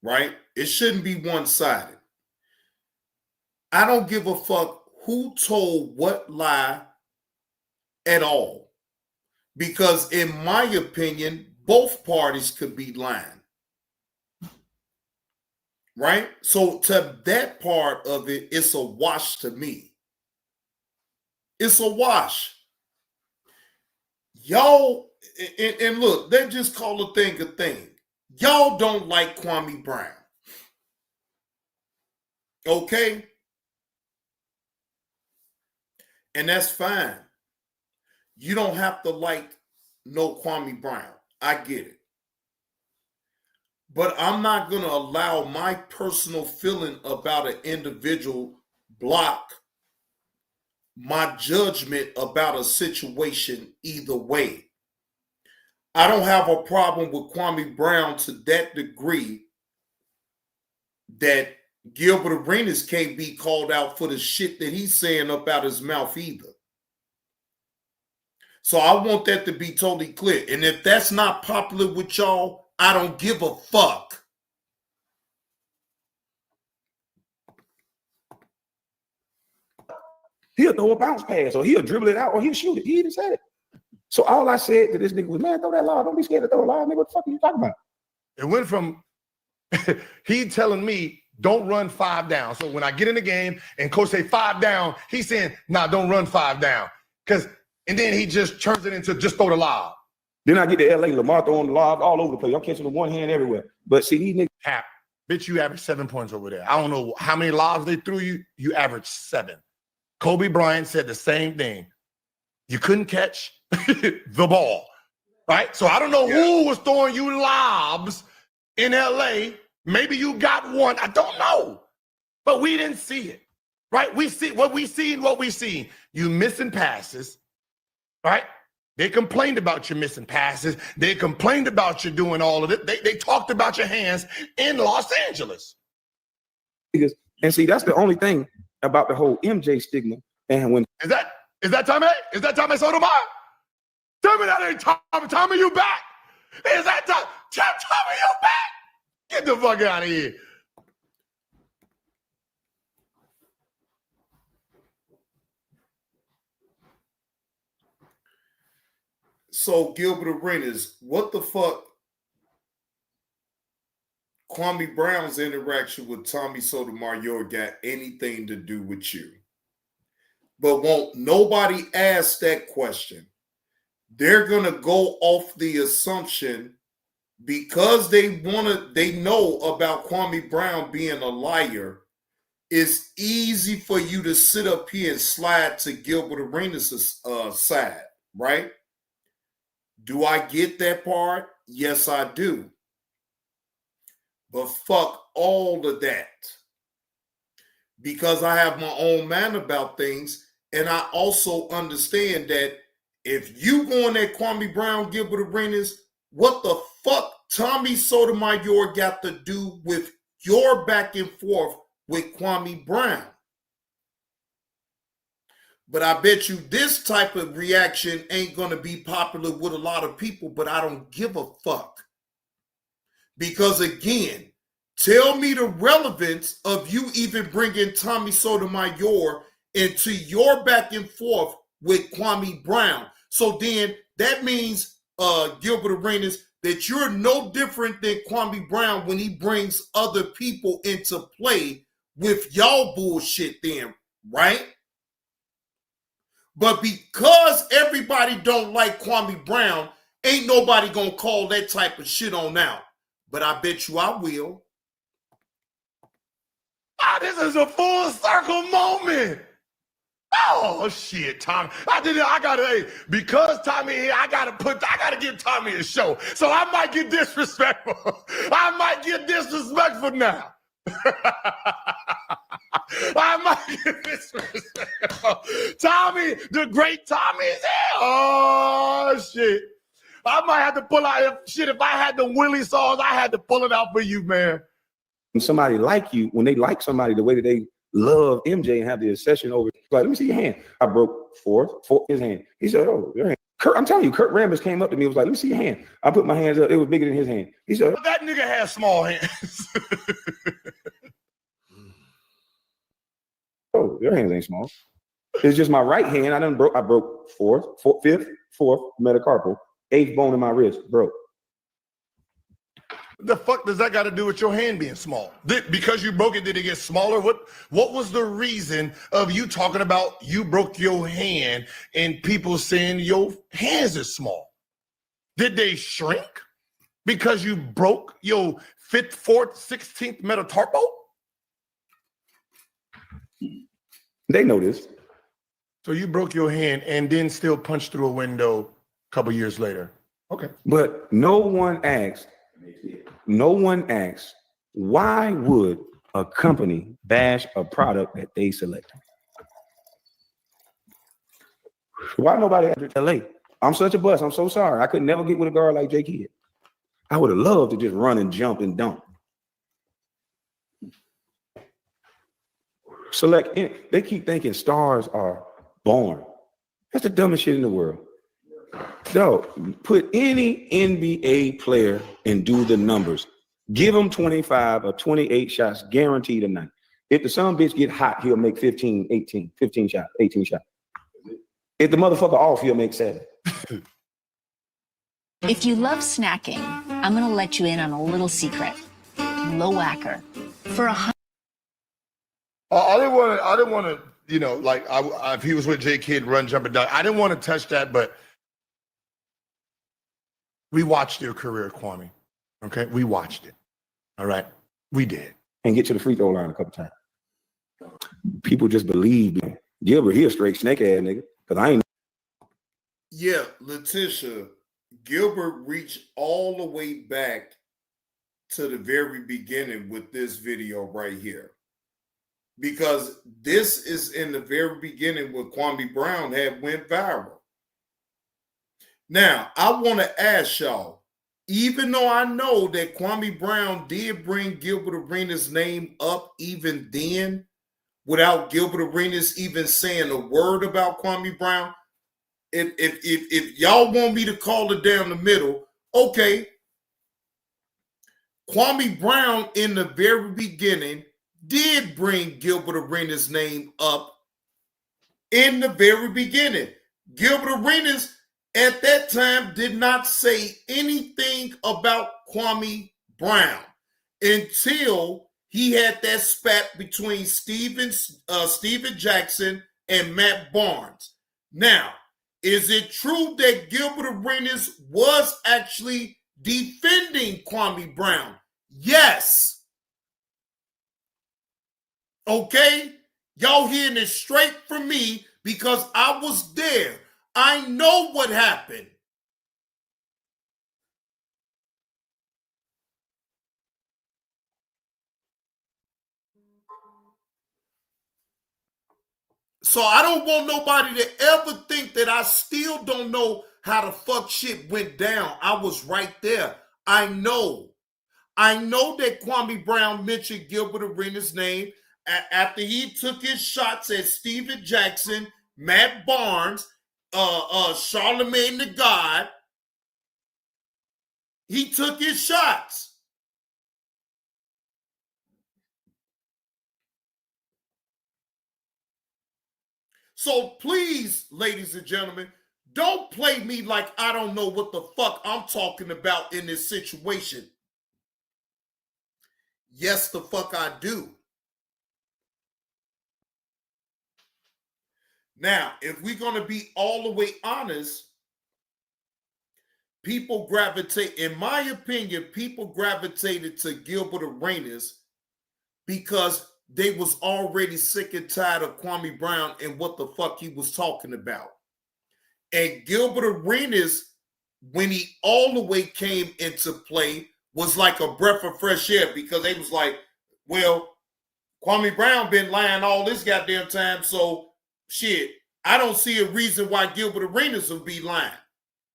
Speaker 4: right? It shouldn't be one-sided. I don't give a fuck who told what lie at all, because in my opinion, both parties could be lying, right? So to that part of it, it's a wash to me. It's a wash. Y'all, and look, they just call a thing a thing. Y'all don't like Kwame Brown. Okay? And that's fine. You don't have to like no Kwame Brown. I get it. But I'm not going to allow my personal feeling about an individual block my judgment about a situation either way. I don't have a problem with Kwame Brown to that degree that Gilbert Arenas can't be called out for the shit that he's saying up out his mouth either. So I want that to be totally clear. And if that's not popular with y'all, I don't give a fuck.
Speaker 15: He'll throw a bounce pass, or he'll dribble it out, or he'll shoot it. He even said it. So all I said to this nigga was, man, throw that lob. Don't be scared to throw a lob. Nigga, what the fuck are you talking about?
Speaker 14: It went from he telling me, don't run 5 down. So when I get in the game and coach say 5 down, he's saying, nah, don't run 5 down. And then he just turns it into just throw the lob.
Speaker 15: Then I get to LA, Lamar throwing the lob all over the place. I'm catching the one hand everywhere. But see, these niggas.
Speaker 14: Bitch, you average 7 points over there. I don't know how many lobs they threw you. You average 7. Kobe Bryant said the same thing. You couldn't catch the ball, right? So I don't know who was throwing you lobs in LA. Maybe you got one. I don't know. But we didn't see it, right? We see what we seen. You missing passes, right? They complained about you missing passes. They complained about you doing all of it. They talked about your hands in Los Angeles.
Speaker 15: And see, that's the only thing about the whole MJ stigma. And when
Speaker 14: is that Tommy? Is that Tommy Sotomayor? Tell me that ain't Tommy. Tommy, you back? Is that Tommy? You back? Get the fuck out of here.
Speaker 4: So Gilbert Arenas, what the fuck? Kwame Brown's interaction with Tommy Sotomayor got anything to do with you? But won't nobody ask that question. They're gonna go off the assumption because they know about Kwame Brown being a liar. It's easy for you to sit up here and slide to Gilbert Arenas' side, right? Do I get that part? Yes, I do. But fuck all of that. Because I have my own mind about things. And I also understand that if you going at Kwame Brown, Gilbert Arenas, what the fuck Tommy Sotomayor got to do with your back and forth with Kwame Brown? But I bet you this type of reaction ain't going to be popular with a lot of people, but I don't give a fuck. Because again, tell me the relevance of you even bringing Tommy Sotomayor into your back and forth with Kwame Brown. So then that means, Gilbert Arenas, that you're no different than Kwame Brown when he brings other people into play with y'all bullshit then, right? But because everybody don't like Kwame Brown, ain't nobody gonna call that type of shit on out. But I bet you I will.
Speaker 14: This is a full circle moment. Oh shit, Tommy. Because Tommy here, I gotta give Tommy a show. So I might get disrespectful. Now. I might get disrespectful. Tommy, the great Tommy is here. Oh shit. I might have to pull out if I had the Willie sauce, I had to pull it out for you, man.
Speaker 15: When somebody like you, when they like somebody the way that they love MJ and have the obsession over, like, let me see your hand. I broke his hand. He said, oh, your hand. I'm telling you, Kurt Rambis came up to me and was like, let me see your hand. I put my hands up. It was bigger than his hand. He said,
Speaker 14: that nigga has small hands.
Speaker 15: oh, your hands ain't small. It's just my right hand. I broke fifth, metacarpal, eighth bone in my wrist, broke.
Speaker 14: The fuck does that got to do with your hand being small? Because you broke it, did it get smaller? What was the reason of you talking about you broke your hand and people saying your hands are small? Did they shrink because you broke your 5th, 4th, 16th metatarpal?
Speaker 15: They know this.
Speaker 14: So you broke your hand and then still punched through a window a couple years later. Okay.
Speaker 15: But no one asks, why would a company bash a product that they select? Why nobody at LA? I'm such a bust. I'm so sorry. I could never get with a guard like J Kidd. I would have loved to just run and jump and dunk. They keep thinking stars are born. That's the dumbest shit in the world. So put any NBA player and do the numbers. Give him 25 or 28 shots guaranteed a night. If the son bitch get hot, he'll make 15 shots, 18 shots. If the motherfucker off, he'll make 7.
Speaker 6: If you love snacking, I'm gonna let you in on a little secret. Low whacker. For $100.
Speaker 14: I didn't want to, if he was with J Kidd, run, jump, and dunk. I didn't want to touch that, but we watched your career, Kwame. Okay, we watched it. All right, we did.
Speaker 15: And get to the free throw line a couple times. People just believe me. Gilbert, he a straight snake ass nigga. Cause I ain't.
Speaker 4: Yeah, Letitia, Gilbert reached all the way back to the very beginning with this video right here. Because this is in the very beginning when Kwame Brown had went viral. Now, I want to ask y'all, even though I know that Kwame Brown did bring Gilbert Arenas' name up even then, without Gilbert Arenas even saying a word about Kwame Brown, if y'all want me to call it down the middle, okay. Kwame Brown in the very beginning did bring Gilbert Arenas' name up in the very beginning. Gilbert Arenas at that time did not say anything about Kwame Brown until he had that spat between Steven Jackson and Matt Barnes. Now, is it true that Gilbert Arenas was actually defending Kwame Brown? Yes. Okay? Y'all hearing it straight from me because I was there. I know what happened. So I don't want nobody to ever think that I still don't know how the fuck shit went down. I was right there. I know that Kwame Brown mentioned Gilbert Arenas' name after he took his shots at Steven Jackson, Matt Barnes, Charlemagne the God. He took his shots. So please, ladies and gentlemen, don't play me like I don't know what the fuck I'm talking about in this situation. Yes, the fuck I do. Now, if we're going to be all the way honest, people gravitate, in my opinion, people gravitated to Gilbert Arenas because they was already sick and tired of Kwame Brown and what the fuck he was talking about. And Gilbert Arenas, when he all the way came into play, was like a breath of fresh air because they was like, well, Kwame Brown been lying all this goddamn time, so shit, I don't see a reason why Gilbert Arenas would be lying,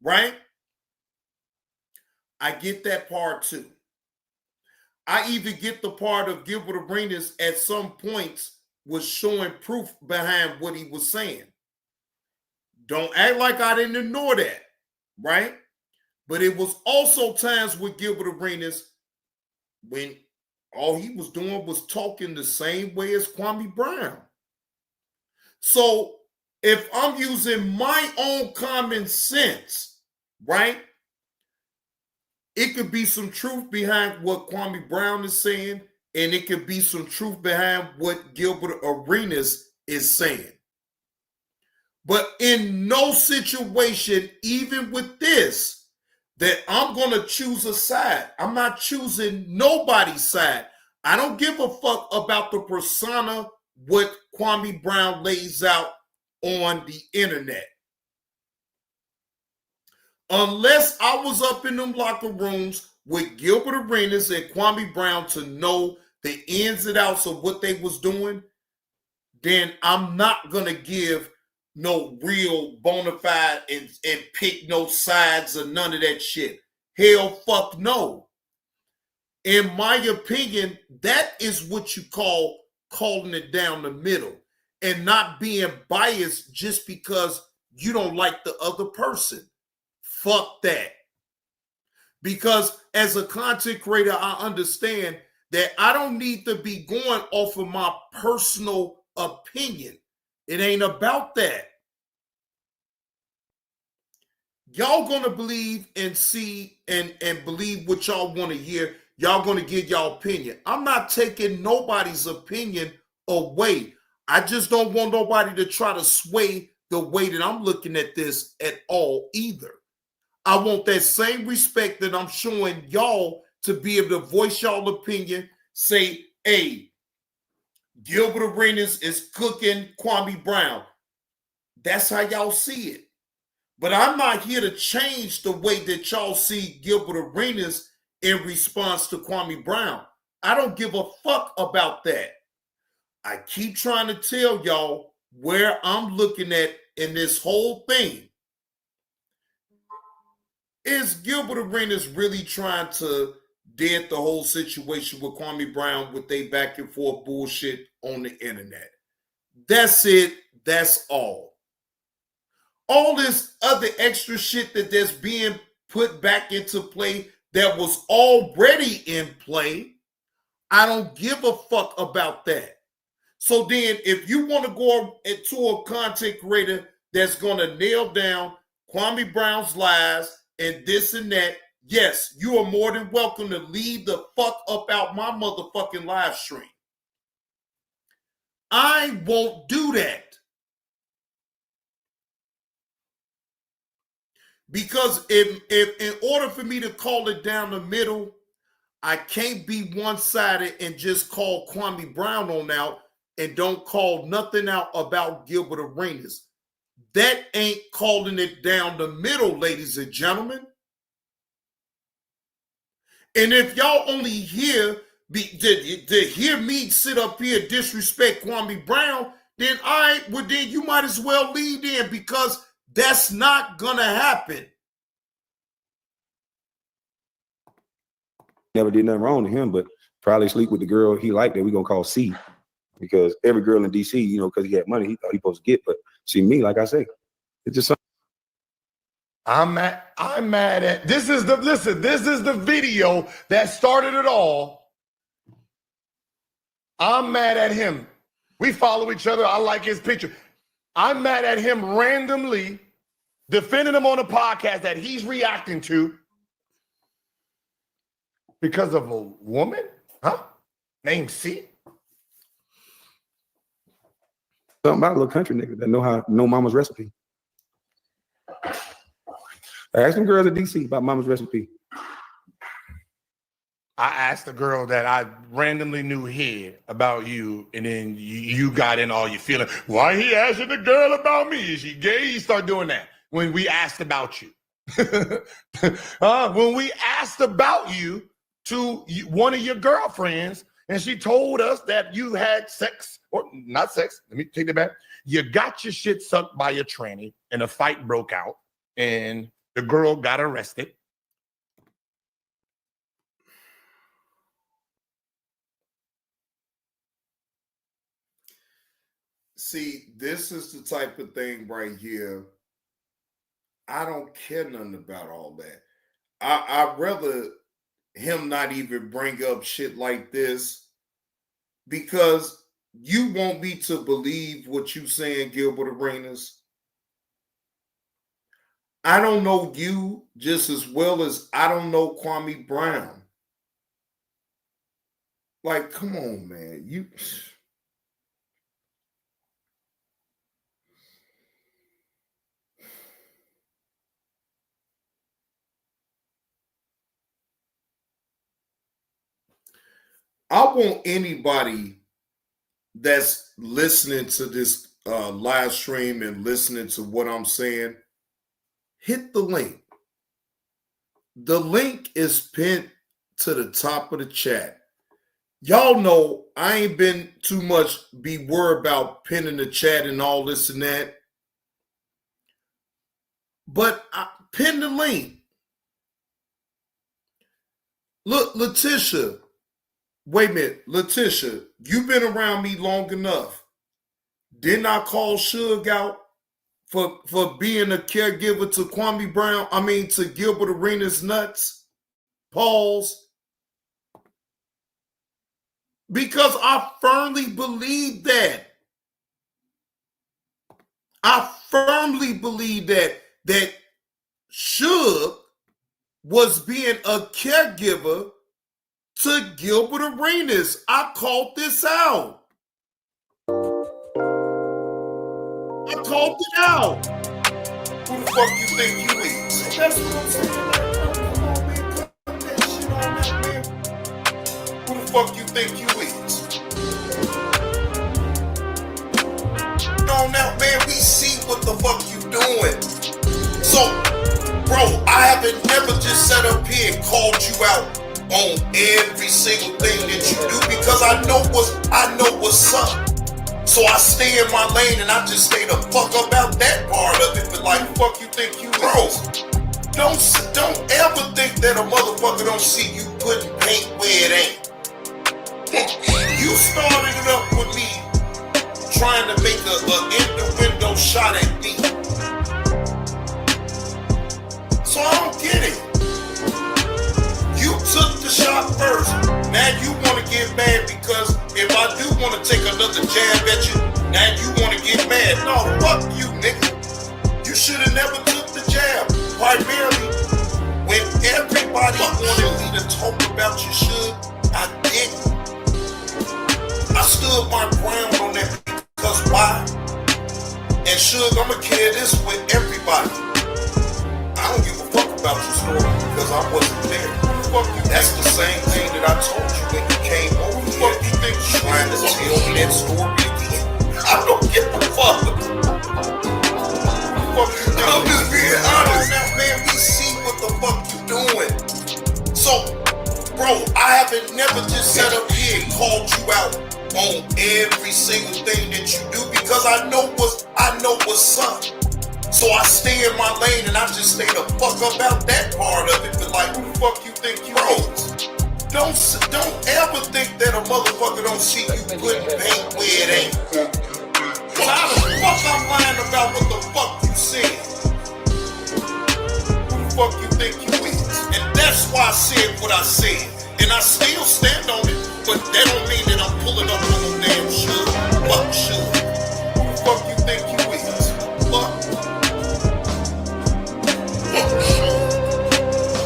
Speaker 4: right? I get that part too. I even get the part of Gilbert Arenas at some points was showing proof behind what he was saying. Don't act like I didn't ignore that, right? But it was also times with Gilbert Arenas when all he was doing was talking the same way as Kwame Brown. So if I'm using my own common sense, right? It could be some truth behind what Kwame Brown is saying, and it could be some truth behind what Gilbert Arenas is saying. But in no situation, even with this, that I'm going to choose a side. I'm not choosing nobody's side. I don't give a fuck about the persona what Kwame Brown lays out on the internet. Unless I was up in them locker rooms with Gilbert Arenas and Kwame Brown to know the ins and outs of what they was doing, then I'm not going to give no real bona fide and pick no sides or none of that shit. Hell fuck no. In my opinion, that is what you call calling it down the middle and not being biased just because you don't like the other person. Fuck that. Because as a content creator, I understand that I don't need to be going off of my personal opinion. It ain't about that. Y'all gonna believe and see and believe what y'all want to hear. Y'all gonna give y'all opinion. I'm not taking nobody's opinion away. I just don't want nobody to try to sway the way that I'm looking at this at all either. I want that same respect that I'm showing y'all to be able to voice y'all opinion. Say, hey, Gilbert Arenas is cooking Kwame Brown. That's how y'all see it. But I'm not here to change the way that y'all see Gilbert Arenas in response to Kwame Brown. I don't give a fuck about that. I keep trying to tell y'all where I'm looking at in this whole thing. Is Gilbert Arenas really trying to dead the whole situation with Kwame Brown with they back and forth bullshit on the internet? That's it. That's all. All this other extra shit that's being put back into play that was already in play, I don't give a fuck about that. So then if you want to go into a content creator that's going to nail down Kwame Brown's lies and this and that, yes, you are more than welcome to leave the fuck up out my motherfucking live stream. I won't do that. Because if in order for me to call it down the middle, I can't be one-sided and just call Kwame Brown on out and don't call nothing out about Gilbert Arenas. That ain't calling it down the middle, ladies and gentlemen. And if y'all only to hear me sit up here disrespect Kwame Brown, then all right, well then you might as well lead in because that's not gonna happen.
Speaker 15: Never did nothing wrong to him, but probably sleep with the girl he liked that we gonna call C, because every girl in DC, you know, because he had money, he thought he supposed to get. But see me, like I say, it's just something.
Speaker 14: I'm mad at this is the video that started it all. I'm mad at him. We follow each other. I like his picture. I'm mad at him randomly defending him on a podcast that he's reacting to because of a woman, huh? Named C.
Speaker 15: Something about a little country nigga that know mama's recipe. I asked some girls at DC about mama's recipe.
Speaker 14: I asked the girl that I randomly knew here about you, and then you got in all your feeling. Why he asking the girl about me? Is she gay? You start doing that when we asked about you. When we asked about you to one of your girlfriends, and she told us that you had sex, or not sex, let me take that back. You got your shit sucked by your tranny, and a fight broke out, and the girl got arrested.
Speaker 4: See, this is the type of thing right here. I don't care nothing about all that. I'd rather him not even bring up shit like this, because you want me to believe what you saying, Gilbert Arenas. I don't know you just as well as I don't know Kwame Brown. Like, come on, man. I want anybody that's listening to this live stream and listening to what I'm saying, hit the link. The link is pinned to the top of the chat. Y'all know I ain't been too much be worried about pinning the chat and all this and that. But pin the link. Look, Letitia. Wait a minute, Letitia, you've been around me long enough. Didn't I call Suge out for being a caregiver to Kwame Brown? I mean, to Gilbert Arenas nuts? Pause. Because I firmly believe that. I firmly believe that Suge was being a caregiver to Gilbert Arenas. I called this out. I called it out. Who the fuck you think you is? That's what I'm saying. Come on, man. Cut that shit on that, man. Who the fuck you think you is? On now, man, we see what the fuck you doing. So, bro, I haven't never just sat up here and called you out on every single thing that you do, because I know what's up. So I stay in my lane and I just stay the fuck about that part of it. But like, fuck you think you is? Don't ever think that a motherfucker don't see you putting paint where it ain't. You started it up with me trying to make a in-the-window shot at me. So I don't get it. You took the shot first. Now you want to get mad because if I do want to take another jab at you, now you want to get mad. No, fuck you, nigga. You should have never took the jab. Primarily, when everybody wanted me to talk about your shit, I didn't. I stood my ground on that because why? And Suge, I'ma carry this with everybody. I don't give a fuck about your story because I wasn't there. Fuck you. That's the same thing that I told you when you came over here. Fuck you think you're trying to tell me that story again? I don't give a fuck. Fuck you. I'm just being honest. Now, man, we see what the fuck you doing. So, bro, I never just sat up here and called you out on every single thing that you do because because I know what's up. So I stay in my lane and I just stay the fuck about that part of it. But like, who the fuck you think you is? Don't ever think that a motherfucker don't see you putting paint where it ain't. So how the fuck I'm lying about what the fuck you said? Who the fuck you think you is? And that's why I said what I said. And I still stand on it. But that don't mean that I'm pulling up on no damn shit. Fuck shit. Who the fuck you think you is? Fuck.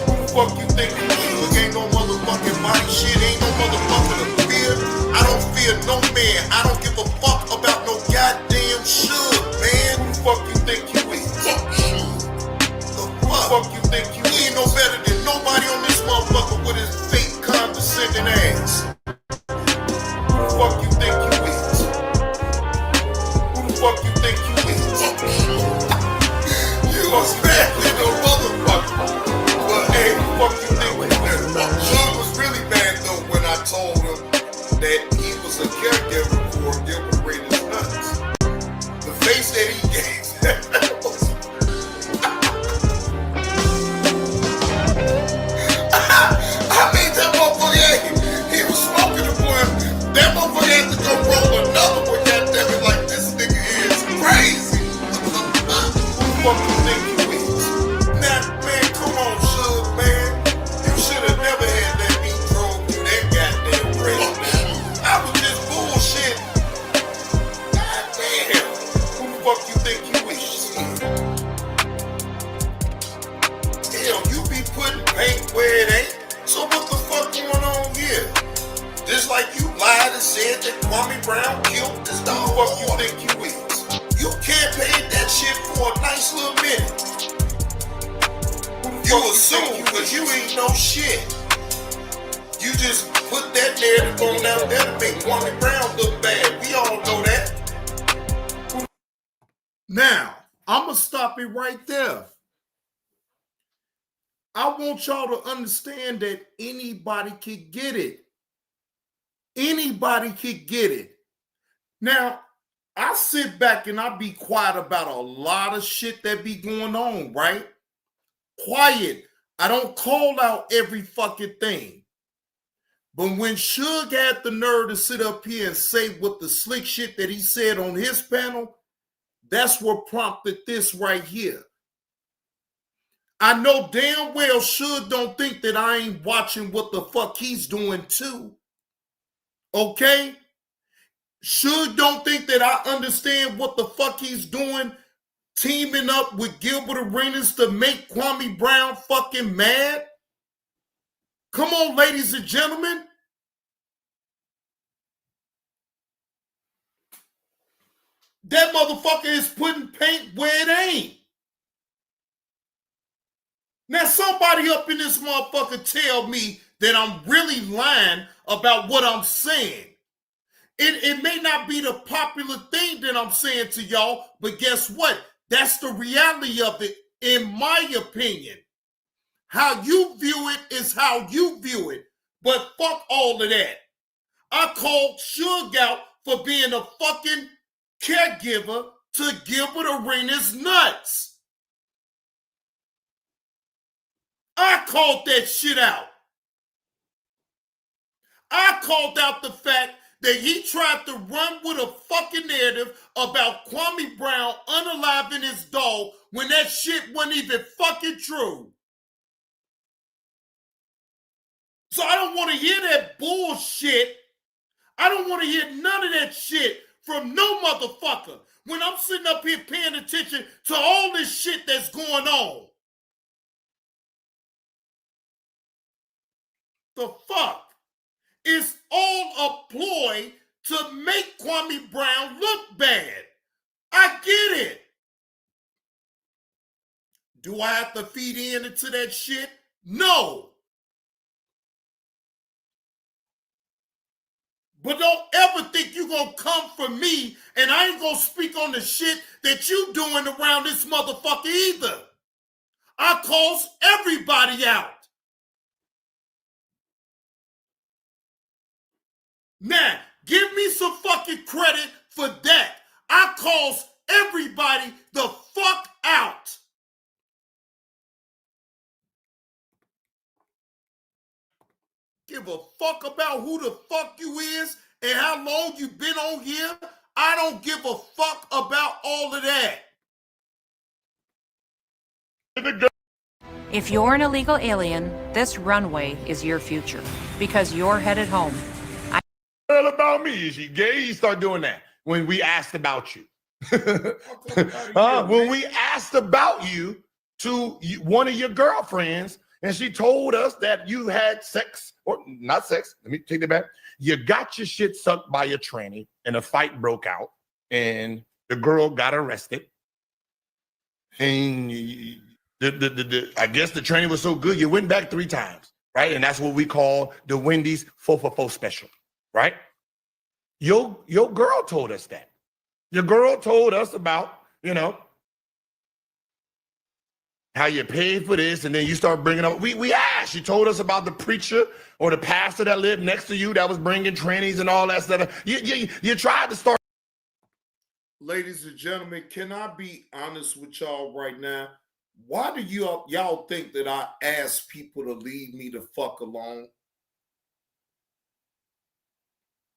Speaker 4: Who the fuck you think you is? Look, ain't no motherfucking body shit. Ain't no motherfucker to fear. I don't fear no man. I don't give a fuck about no goddamn shit, man. Who the fuck you think you is? The fuck you think you is? Ain't no better than nobody on this motherfucker with his fake condescending ass. Who the fuck you think you is? Who the fuck you think you is? You a bad little motherfucker. But hey, who the fuck you think you is? Sean was really mad though when I told him that he was a caregiver for Gilbert Arenas nuts. The face that he gave. I mean, that motherfucker, he was smoking the boy. That motherfucker had to go roll another one. Goddammit, like this nigga is crazy. Who the fuck you think you is? Nah, man, come on, Suge, man. You should have never had that me drove through that goddamn crazy, man. I was just bullshit. Goddamn. Who the fuck you think you is? Hell, you be putting paint where it ain't. So what the fuck going on here? Just like you lied and said that Kwame Brown killed this dog. Who the fuck you think you is? You campaigned that shit for a nice little minute. You assume because you ain't no shit. You just put that narrative on out there to make Kwame Brown look bad. We all know that. Now, I'm going to stop it right there. I want y'all to understand that anybody can get it. Anybody can get it. Now, I sit back and I be quiet about a lot of shit that be going on, right? Quiet. I don't call out every fucking thing. But when Suge had the nerve to sit up here and say what the slick shit that he said on his panel, that's what prompted this right here. I know damn well Suge don't think that I ain't watching what the fuck he's doing too. Okay? Suge don't think that I understand what the fuck he's doing, teaming up with Gilbert Arenas to make Kwame Brown fucking mad. Come on, ladies and gentlemen. That motherfucker is putting paint where it ain't. Now, somebody up in this motherfucker tell me that I'm really lying about what I'm saying. It may not be the popular thing that I'm saying to y'all, but guess what? That's the reality of it, in my opinion. How you view it is how you view it. But fuck all of that. I called Suge out for being a fucking caregiver to Gilbert Arenas nuts. I called that shit out. I called out the fact that he tried to run with a fucking narrative about Kwame Brown unaliving his dog when that shit wasn't even fucking true. So I don't want to hear that bullshit. I don't want to hear none of that shit from no motherfucker when I'm sitting up here paying attention to all this shit that's going on. The fuck? It's all a ploy to make Kwame Brown look bad. I get it. Do I have to feed into that shit? No. But don't ever think you're going to come for me and I ain't going to speak on the shit that you doing around this motherfucker either. I calls everybody out. Now, give me some fucking credit for that. I calls everybody the fuck out. Give a fuck about who the fuck you is and how long you been on here. I don't give a fuck about all of that.
Speaker 7: If you're an illegal alien, this runway is your future because you're headed home.
Speaker 14: All about me. Is she gay? You start doing that when we asked about you. When we asked about you to one of your girlfriends, and she told us that you had sex, or not sex, let me take that back. You got your shit sucked by a tranny, and a fight broke out, and the girl got arrested. And I guess the tranny was so good, you went back 3 times, right? And that's what we call the Wendy's 4 special, right? Your girl told us that. Your girl told us about, how you paid for this, and then you start bringing up, we asked, she told us about the preacher or the pastor that lived next to you that was bringing trannies and all that stuff. You tried to start.
Speaker 4: Ladies and gentlemen, can I be honest with y'all right now? Why do y'all think that I ask people to leave me the fuck alone?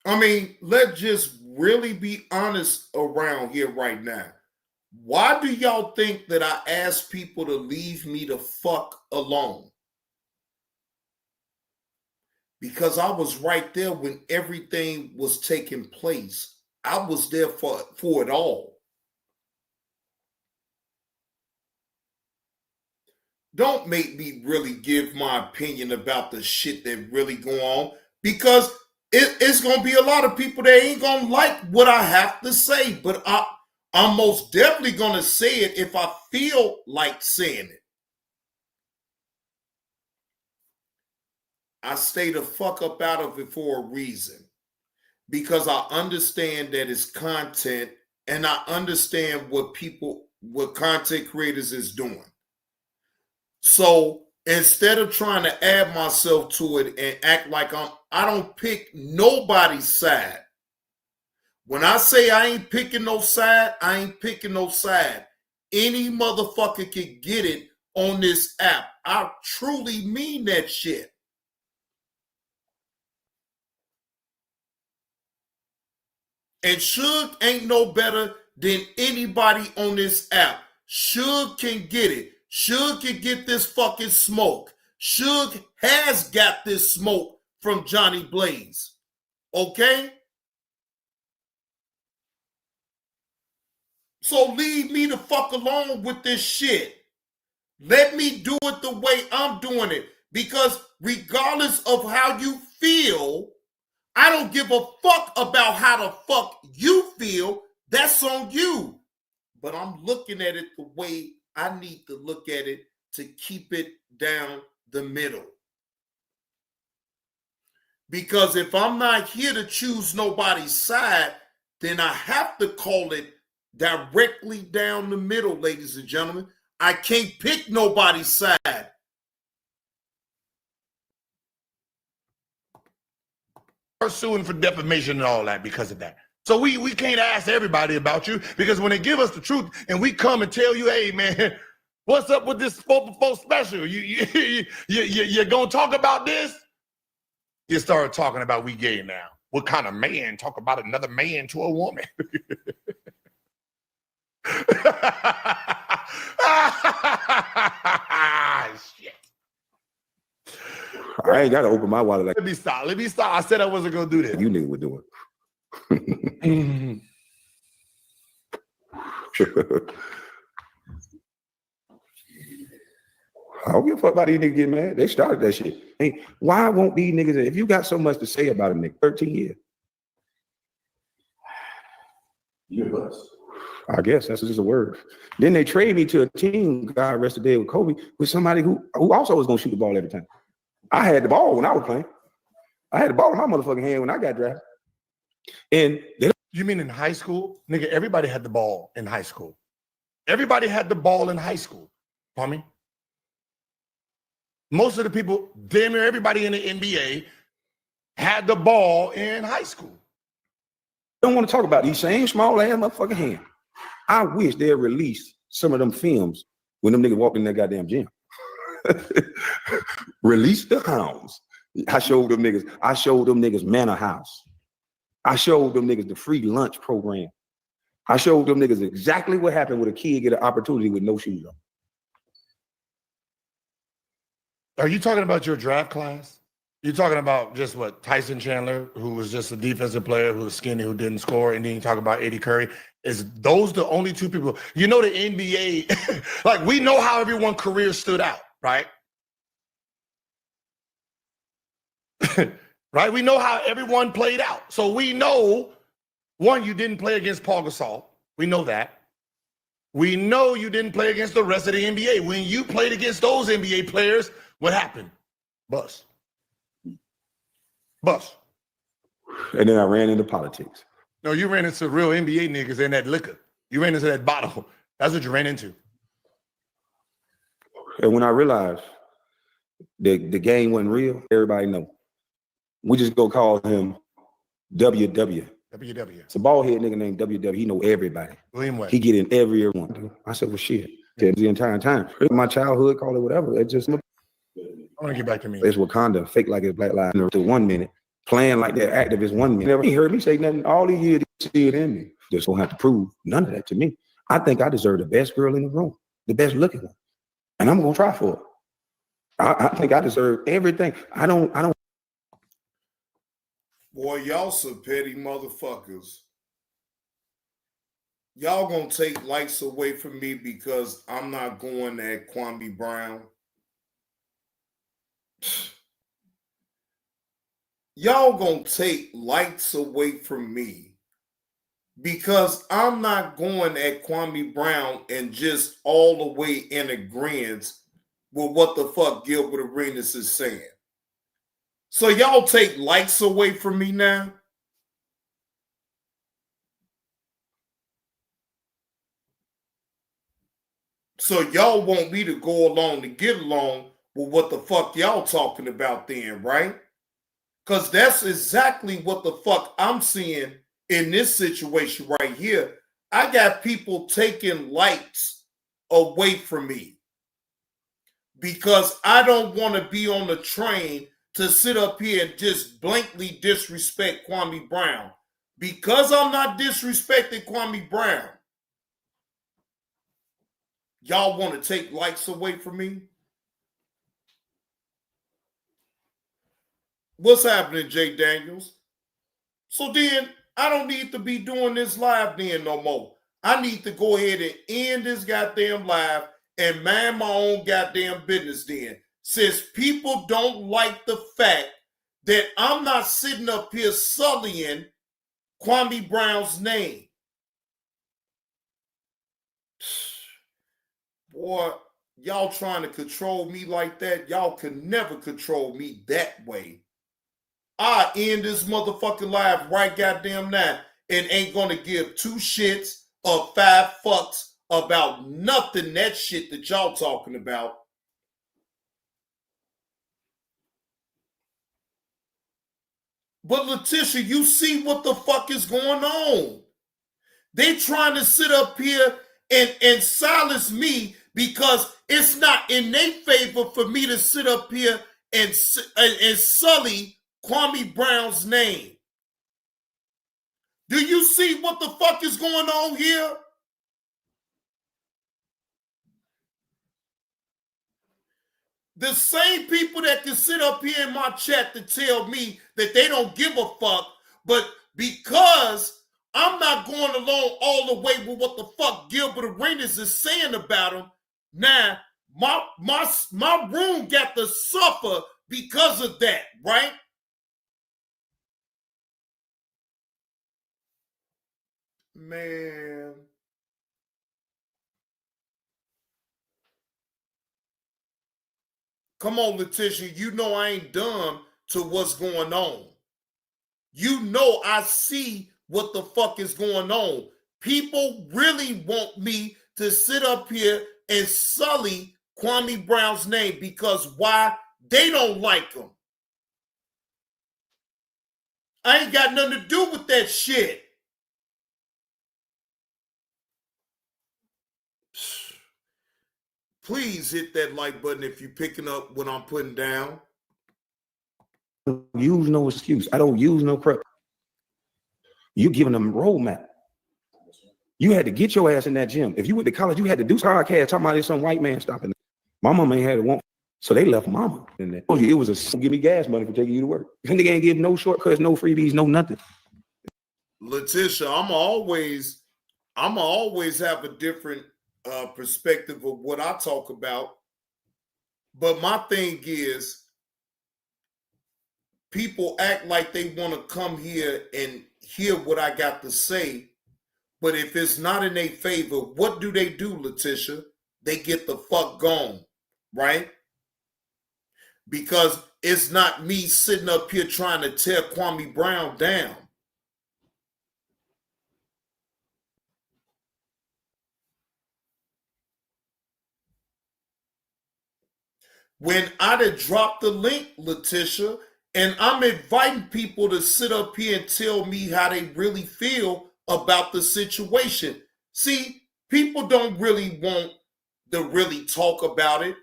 Speaker 4: I mean, let's just really be honest around here right now. Why do y'all think that I ask people to leave me the fuck alone? Because I was right there when everything was taking place. I was there for it all. Don't make me really give my opinion about the shit that really go on, because it's going to be a lot of people that ain't going to like what I have to say, but I'm most definitely going to say it if I feel like saying it. I stay the fuck up out of it for a reason, because I understand that it's content, and I understand what content creators is doing. So instead of trying to add myself to it and act like I don't pick nobody's side. When I say I ain't picking no side, I ain't picking no side. Any motherfucker can get it on this app. I truly mean that shit. And Suge ain't no better than anybody on this app. Suge can get it. Suge can get this fucking smoke. Suge has got this smoke from Johnny Blaze. Okay? So leave me the fuck alone with this shit. Let me do it the way I'm doing it. Because regardless of how you feel, I don't give a fuck about how the fuck you feel. That's on you. But I'm looking at it the way I need to look at it to keep it down the middle. Because if I'm not here to choose nobody's side, then I have to call it directly down the middle, ladies and gentlemen. I can't pick nobody's side.
Speaker 14: Are suing for defamation and all that because of that. So we can't ask everybody about you, because when they give us the truth and we come and tell you, hey man, what's up with this 4 special? You're gonna talk about this? You start talking about we gay now. What kind of man talk about another man to a woman? Shit.
Speaker 15: I ain't got to open my wallet like.
Speaker 14: Let me stop. I said I wasn't gonna do that.
Speaker 15: You niggas were doing. I don't give a fuck about these niggas getting mad. They started that shit. Hey, why won't these niggas, if you got so much to say about a nigga, 13 years? You're a bust. I guess that's just a word. Then they trade me to a team, God rest the day, with Kobe, with somebody who also was gonna shoot the ball every time. I had the ball when I was playing. I had the ball in my motherfucking hand when I got drafted. And
Speaker 14: you mean in high school? Nigga, everybody had the ball in high school. Everybody had the ball in high school. Kwame. Most of the people, damn near everybody in the NBA had the ball in high school.
Speaker 15: Don't want to talk about these same small ass motherfucking hands. I wish they'd release some of them films when them niggas walked in that goddamn gym. Release the hounds. I showed them niggas Manor House. I showed them niggas the free lunch program. I showed them niggas exactly what happened when a kid get an opportunity with no shoes on.
Speaker 14: Are you talking about your draft class? You're talking about just what, Tyson Chandler, who was just a defensive player, who was skinny, who didn't score, and then you talk about Eddie Curry. Is those the only two people? You know the NBA, like we know how everyone's career stood out, right? Right? We know how everyone played out. So we know, one, you didn't play against Paul Gasol. We know that. We know you didn't play against the rest of the NBA. When you played against those NBA players, what happened? Bust.
Speaker 15: And then I ran into politics.
Speaker 14: No, you ran into real NBA niggas and that liquor. You ran into that bottle. That's what you ran into.
Speaker 15: And when I realized the game wasn't real, everybody know. We just go call him WW.
Speaker 14: WW.
Speaker 15: It's a bald head nigga named WW. He know everybody.
Speaker 14: William West.
Speaker 15: He get in every one. I said, well, shit. The entire time. My childhood, call it whatever. It just.
Speaker 14: I want to get back to me.
Speaker 15: It's Wakanda, fake like it's Black Lives Matter 1 minute, playing like they're activist 1 minute. He heard me say nothing all these years. To see it in me. Just don't have to prove none of that to me. I think I deserve the best girl in the room, the best looking one, and I'm gonna try for it. I think I deserve everything. I don't.
Speaker 4: Boy, y'all some petty motherfuckers. Y'all gonna take likes away from me because I'm not going at Kwame Brown. Y'all gonna take likes away from me because I'm not going at Kwame Brown and just all the way in agreement with what the fuck Gilbert Arenas is saying. So y'all take likes away from me now? So y'all want me to go along to get along with what the fuck y'all talking about then, right? Because that's exactly what the fuck I'm seeing in this situation right here. I got people taking likes away from me because I don't want to be on the train to sit up here and just blankly disrespect Kwame Brown. Because I'm not disrespecting Kwame Brown, y'all want to take likes away from me? What's happening, Jay Daniels? So then I don't need to be doing this live then no more. I need to go ahead and end this goddamn live and mind my own goddamn business then. Since people don't like the fact that I'm not sitting up here sullying Kwame Brown's name. Boy, y'all trying to control me like that, y'all can never control me that way. I end this motherfucking live right goddamn now and ain't gonna give 2 shits or 5 fucks about nothing that shit that y'all talking about. But Letitia, you see what the fuck is going on. They trying to sit up here and silence me because it's not in their favor for me to sit up here and sully Kwame Brown's name. Do you see what the fuck is going on here? The same people that can sit up here in my chat to tell me that they don't give a fuck, but because I'm not going along all the way with what the fuck Gilbert Arenas is saying about him, now my room got to suffer because of that, right? Man. Come on, Letitia. You know I ain't dumb to what's going on. You know I see what the fuck is going on. People really want me to sit up here and sully Kwame Brown's name because why? They don't like him. I ain't got nothing to do with that shit. please hit that like button if you're picking up what I'm putting down.
Speaker 15: I don't use no excuse. I don't use no crap. You giving them a roadmap. You had to get your ass in that gym. If you went to college, you had to do podcast talking about this some white man stopping. My mama ain't had it once. So they left mama in there. It was a give me gas money for taking you to work. And they ain't give no shortcuts, no freebies, no nothing.
Speaker 4: Letitia, I'm always have a different perspective of what I talk about. But my thing is, people act like they want to come here and hear what I got to say. But if it's not in their favor, what do, Letitia? They get the fuck gone, right? Because it's not me sitting up here trying to tear Kwame Brown down. When I'd have dropped the link, Letitia, and I'm inviting people to sit up here and tell me how they really feel about the situation. See, people don't really want to really talk about it.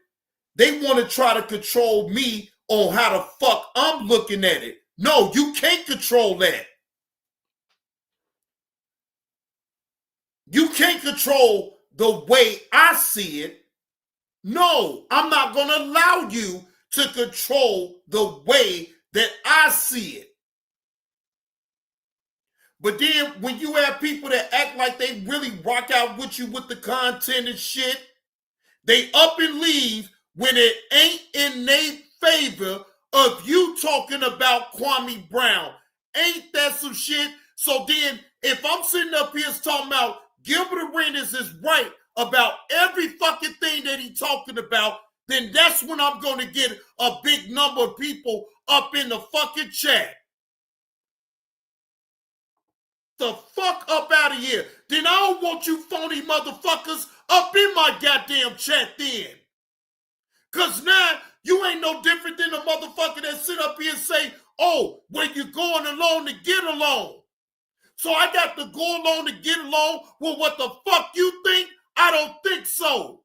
Speaker 4: They want to try to control me on how the fuck I'm looking at it. No, you can't control that. You can't control the way I see it. No, I'm not going to allow you to control the way that I see it. But then when you have people that act like they really rock out with you with the content and shit, they up and leave when it ain't in their favor of you talking about Kwame Brown. Ain't that some shit? So then if I'm sitting up here talking about Gilbert Arenas is right about every fucking thing that he's talking about, then that's when I'm going to get a big number of people up in the fucking chat. The fuck up out of here. Then I don't want you phony motherfuckers up in my goddamn chat then. Because now you ain't no different than a motherfucker that sit up here and say, oh, when you're going along to get along. So I got to go along to get along with what the fuck you think? I don't think so.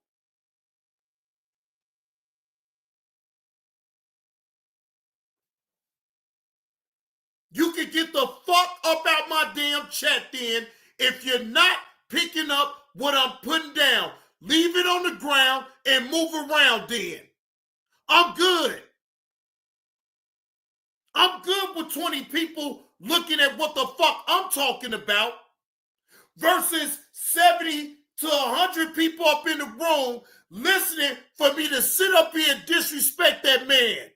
Speaker 4: You can get the fuck up out my damn chat then if you're not picking up what I'm putting down. Leave it on the ground and move around then. I'm good. I'm good with 20 people looking at what the fuck I'm talking about versus 70 to 100 people up in the room listening for me to sit up here and disrespect that man.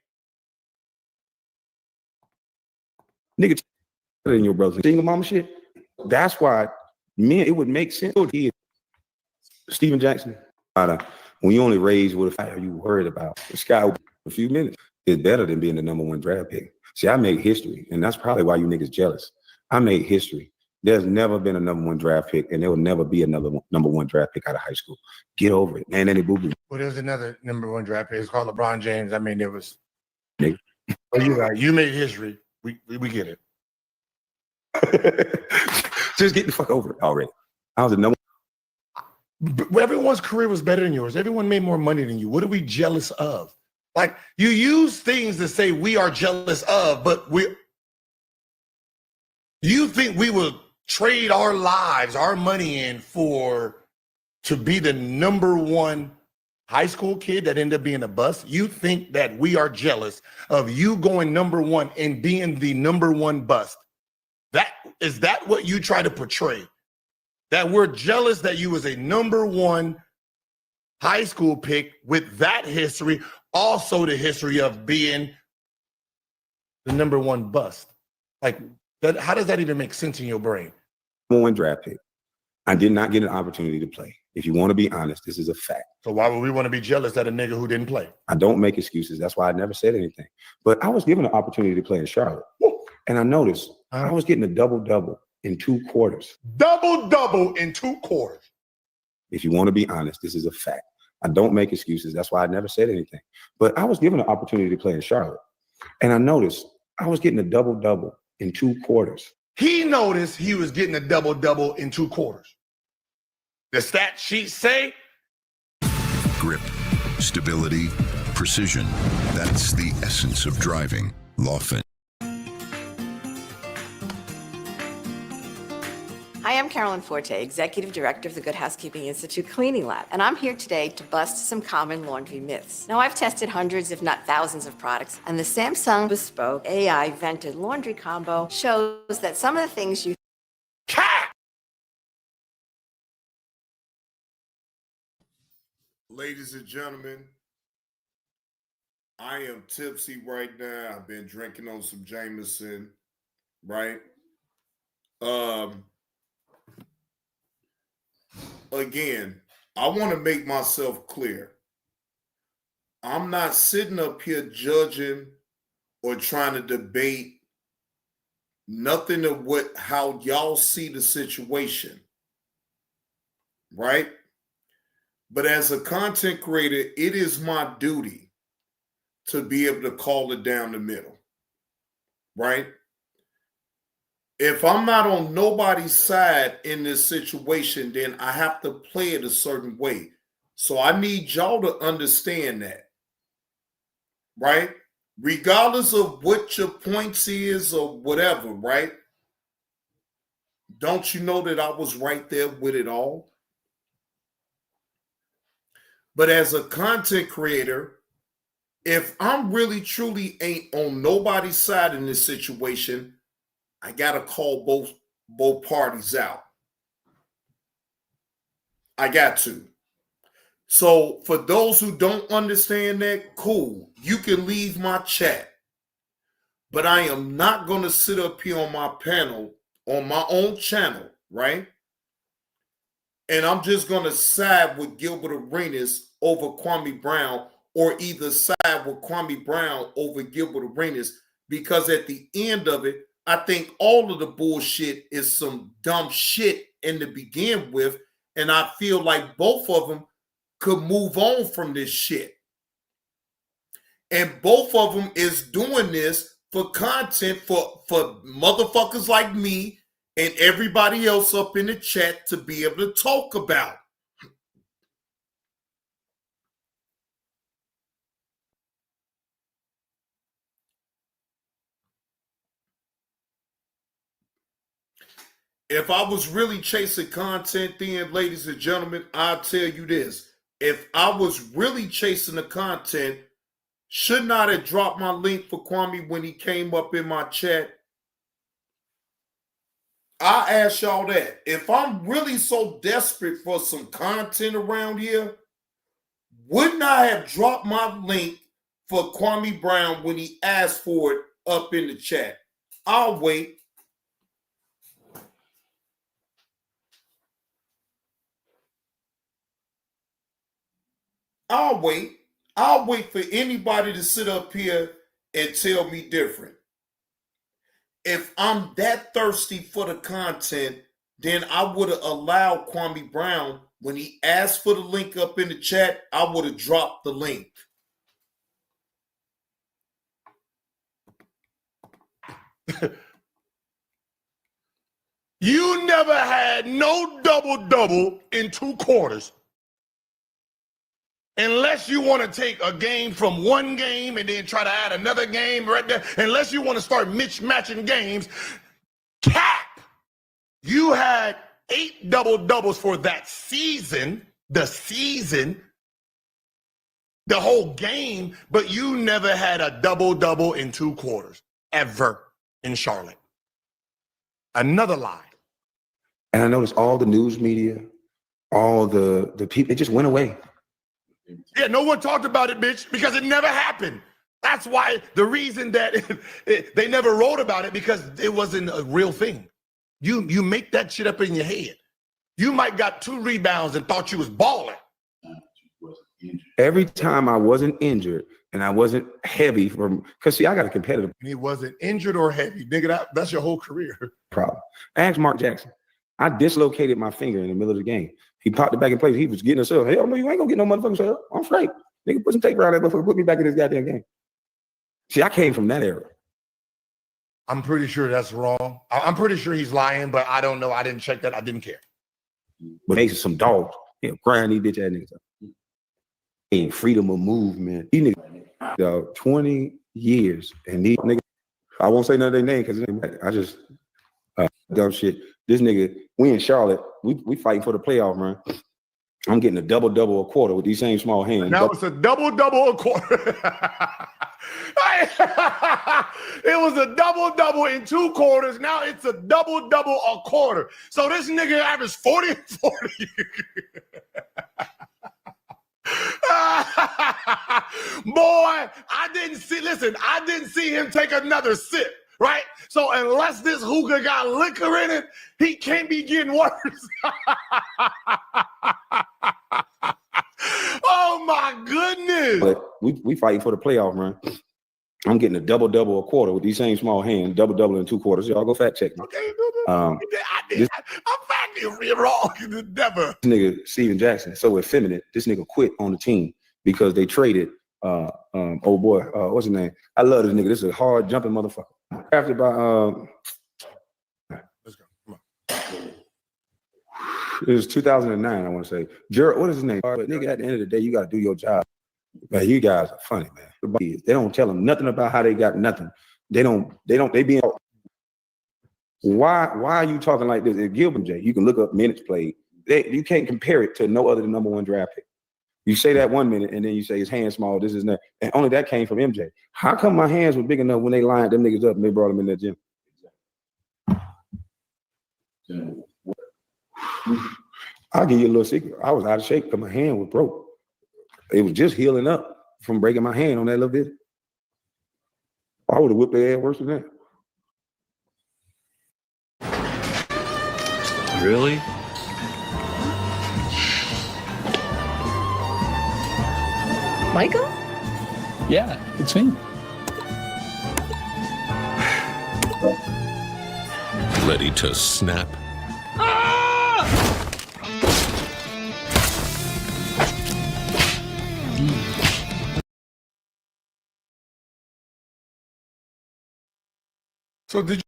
Speaker 15: Nigga, in your brother single mama shit. That's why men, it would make sense. Steven Jackson, when you only raised with a fire you worried about, this guy a few minutes is better than being the #1 draft pick. See, I made history, and that's probably why you niggas jealous. I made history. There's never been a #1 draft pick, and there will never be another #1 draft pick out of high school. Get over it, man. Any boo-boo.
Speaker 14: Well, there's another #1 draft pick. It's called LeBron James. I mean, there was.
Speaker 15: Nigga.
Speaker 14: Oh, you're right. You made history. We get it.
Speaker 15: Just get the fuck over it already. I was the #1.
Speaker 14: But everyone's career was better than yours. Everyone made more money than you. What are we jealous of? Like, you use things to say we are jealous of, but you think we will trade our lives, our money in to be the #1 high school kid that ended up being a bust? You think that we are jealous of you going #1 and being the #1 bust? Is that what you try to portray? That we're jealous that you was a #1 high school pick with that history, also the history of being the #1 bust. Like that, how does that even make sense in your brain?
Speaker 15: #1 draft pick. I did not get an opportunity to play. If you want to be honest, this is a fact.
Speaker 14: So why would we want to be jealous at a nigga who didn't play?
Speaker 15: I don't make excuses. That's why I never said anything. But I was given an opportunity to play in Charlotte. And I noticed I was getting a double-double in 2 quarters.
Speaker 14: Double-double in 2 quarters.
Speaker 15: If you want to be honest, this is a fact. I don't make excuses. That's why I never said anything. But I was given an opportunity to play in Charlotte. And I noticed I was getting a double-double in 2 quarters.
Speaker 14: He noticed he was getting a double-double in 2 quarters. The stat sheet say
Speaker 9: grip, stability, precision. That's the essence of driving. Lawfin.
Speaker 16: Hi, I'm Carolyn Forte, Executive Director of the Good Housekeeping Institute Cleaning Lab, and I'm here today to bust some common laundry myths. Now, I've tested hundreds, if not thousands, of products, and the Samsung Bespoke AI Vented Laundry Combo shows that some of the things you
Speaker 4: Ladies and gentlemen, I am tipsy right now. I've been drinking on some Jameson, right? Again, I want to make myself clear. I'm not sitting up here judging or trying to debate nothing of how y'all see the situation, right? But as a content creator, it is my duty to be able to call it down the middle, right? If I'm not on nobody's side in this situation, then I have to play it a certain way. So I need y'all to understand that, right? Regardless of what your points is or whatever, right? Don't you know that I was right there with it all? But as a content creator, if I'm really truly ain't on nobody's side in this situation, I gotta call both parties out. I got to. So for those who don't understand that, cool. You can leave my chat. But I am not gonna sit up here on my panel, on my own channel, right? And I'm just gonna side with Gilbert Arenas over Kwame Brown, or either side with Kwame Brown over Gilbert Arenas, because at the end of it, I think all of the bullshit is some dumb shit in to begin with, and I feel like both of them could move on from this shit. And both of them is doing this for content for motherfuckers like me and everybody else up in the chat to be able to talk about. If I was really chasing content then, ladies and gentlemen, I'll tell you this. If I was really chasing the content, should not have dropped my link for Kwame when he came up in my chat. I ask y'all that. If I'm really so desperate for some content around here, wouldn't I have dropped my link for Kwame Brown when he asked for it up in the chat? I'll wait. I'll wait. I'll wait for anybody to sit up here and tell me different. If I'm that thirsty for the content, then I would have allowed Kwame Brown, when he asked for the link up in the chat, I would have dropped the link.
Speaker 14: You never had no double-double in 2 quarters. Unless you want to take a game from one game and then try to add another game right there, unless you want to start mismatching games, cap. You had 8 double-doubles for that season, the whole game, but you never had a double-double in 2 quarters, ever, in Charlotte. Another lie.
Speaker 15: And I noticed all the news media, all the people, it just went away.
Speaker 14: Yeah, no one talked about it, bitch, because it never happened. That's why the reason that they never wrote about it, because it wasn't a real thing. You make that shit up in your head. You might got 2 rebounds and thought you was balling.
Speaker 15: Every time I wasn't injured and I wasn't heavy because see, I got a competitive.
Speaker 14: And he wasn't injured or heavy, nigga. That's your whole career.
Speaker 15: Problem. Ask Mark Jackson. I dislocated my finger in the middle of the game. He popped it back in place. He was getting himself. Hell no, you ain't gonna get no motherfucking cell. I'm straight. Nigga, put some tape around that motherfucker. Put me back in this goddamn game. See, I came from that era.
Speaker 14: I'm pretty sure that's wrong. I'm pretty sure he's lying, but I don't know. I didn't check that. I didn't care.
Speaker 15: But they some dogs. Grind these bitch ass niggas up. freedom of movement. These niggas, 20 years, and these niggas, I won't say none of their name because I just dumb shit. This nigga, we in Charlotte, we fighting for the playoff run. I'm getting a double a quarter with these same small hands.
Speaker 14: Now it's a double a quarter. It was a double in 2 quarters. Now it's a double a quarter. So this nigga averaged 40 and 40. Boy, I didn't see him take another sip, right? So unless this hookah got liquor in it, he can't be getting worse. Oh my goodness.
Speaker 15: But we fighting for the playoff run. I'm getting a double a quarter with these same small hands, double in 2 quarters. Y'all go fact check me.
Speaker 14: Okay, I'm facting wrong. Never.
Speaker 15: This nigga Steven Jackson, so effeminate. This nigga quit on the team because they traded oh boy, what's his name? I love this nigga. This is a hard jumping motherfucker. After by
Speaker 14: let's go. Come on.
Speaker 15: It was 2009, I want to say. Gerald, what is his name? But nigga, at the end of the day, you got to do your job. Man, you guys are funny, man. They don't tell them nothing about how they got nothing. They being. Why are you talking like this? If Gilbert J, you can look up minutes played. You can't compare it to no other than number 1 draft pick. You say that 1 minute and then you say his hand small, this is that. And only that came from MJ. How come my hands were big enough when they lined them niggas up and they brought them in that gym? I'll give you a little secret. I was out of shape because my hand was broke. It was just healing up from breaking my hand on that little bit. I would have whipped their ass worse than that.
Speaker 12: Really?
Speaker 17: Michael?
Speaker 12: Yeah, it's me.
Speaker 19: Ready to snap?
Speaker 14: So did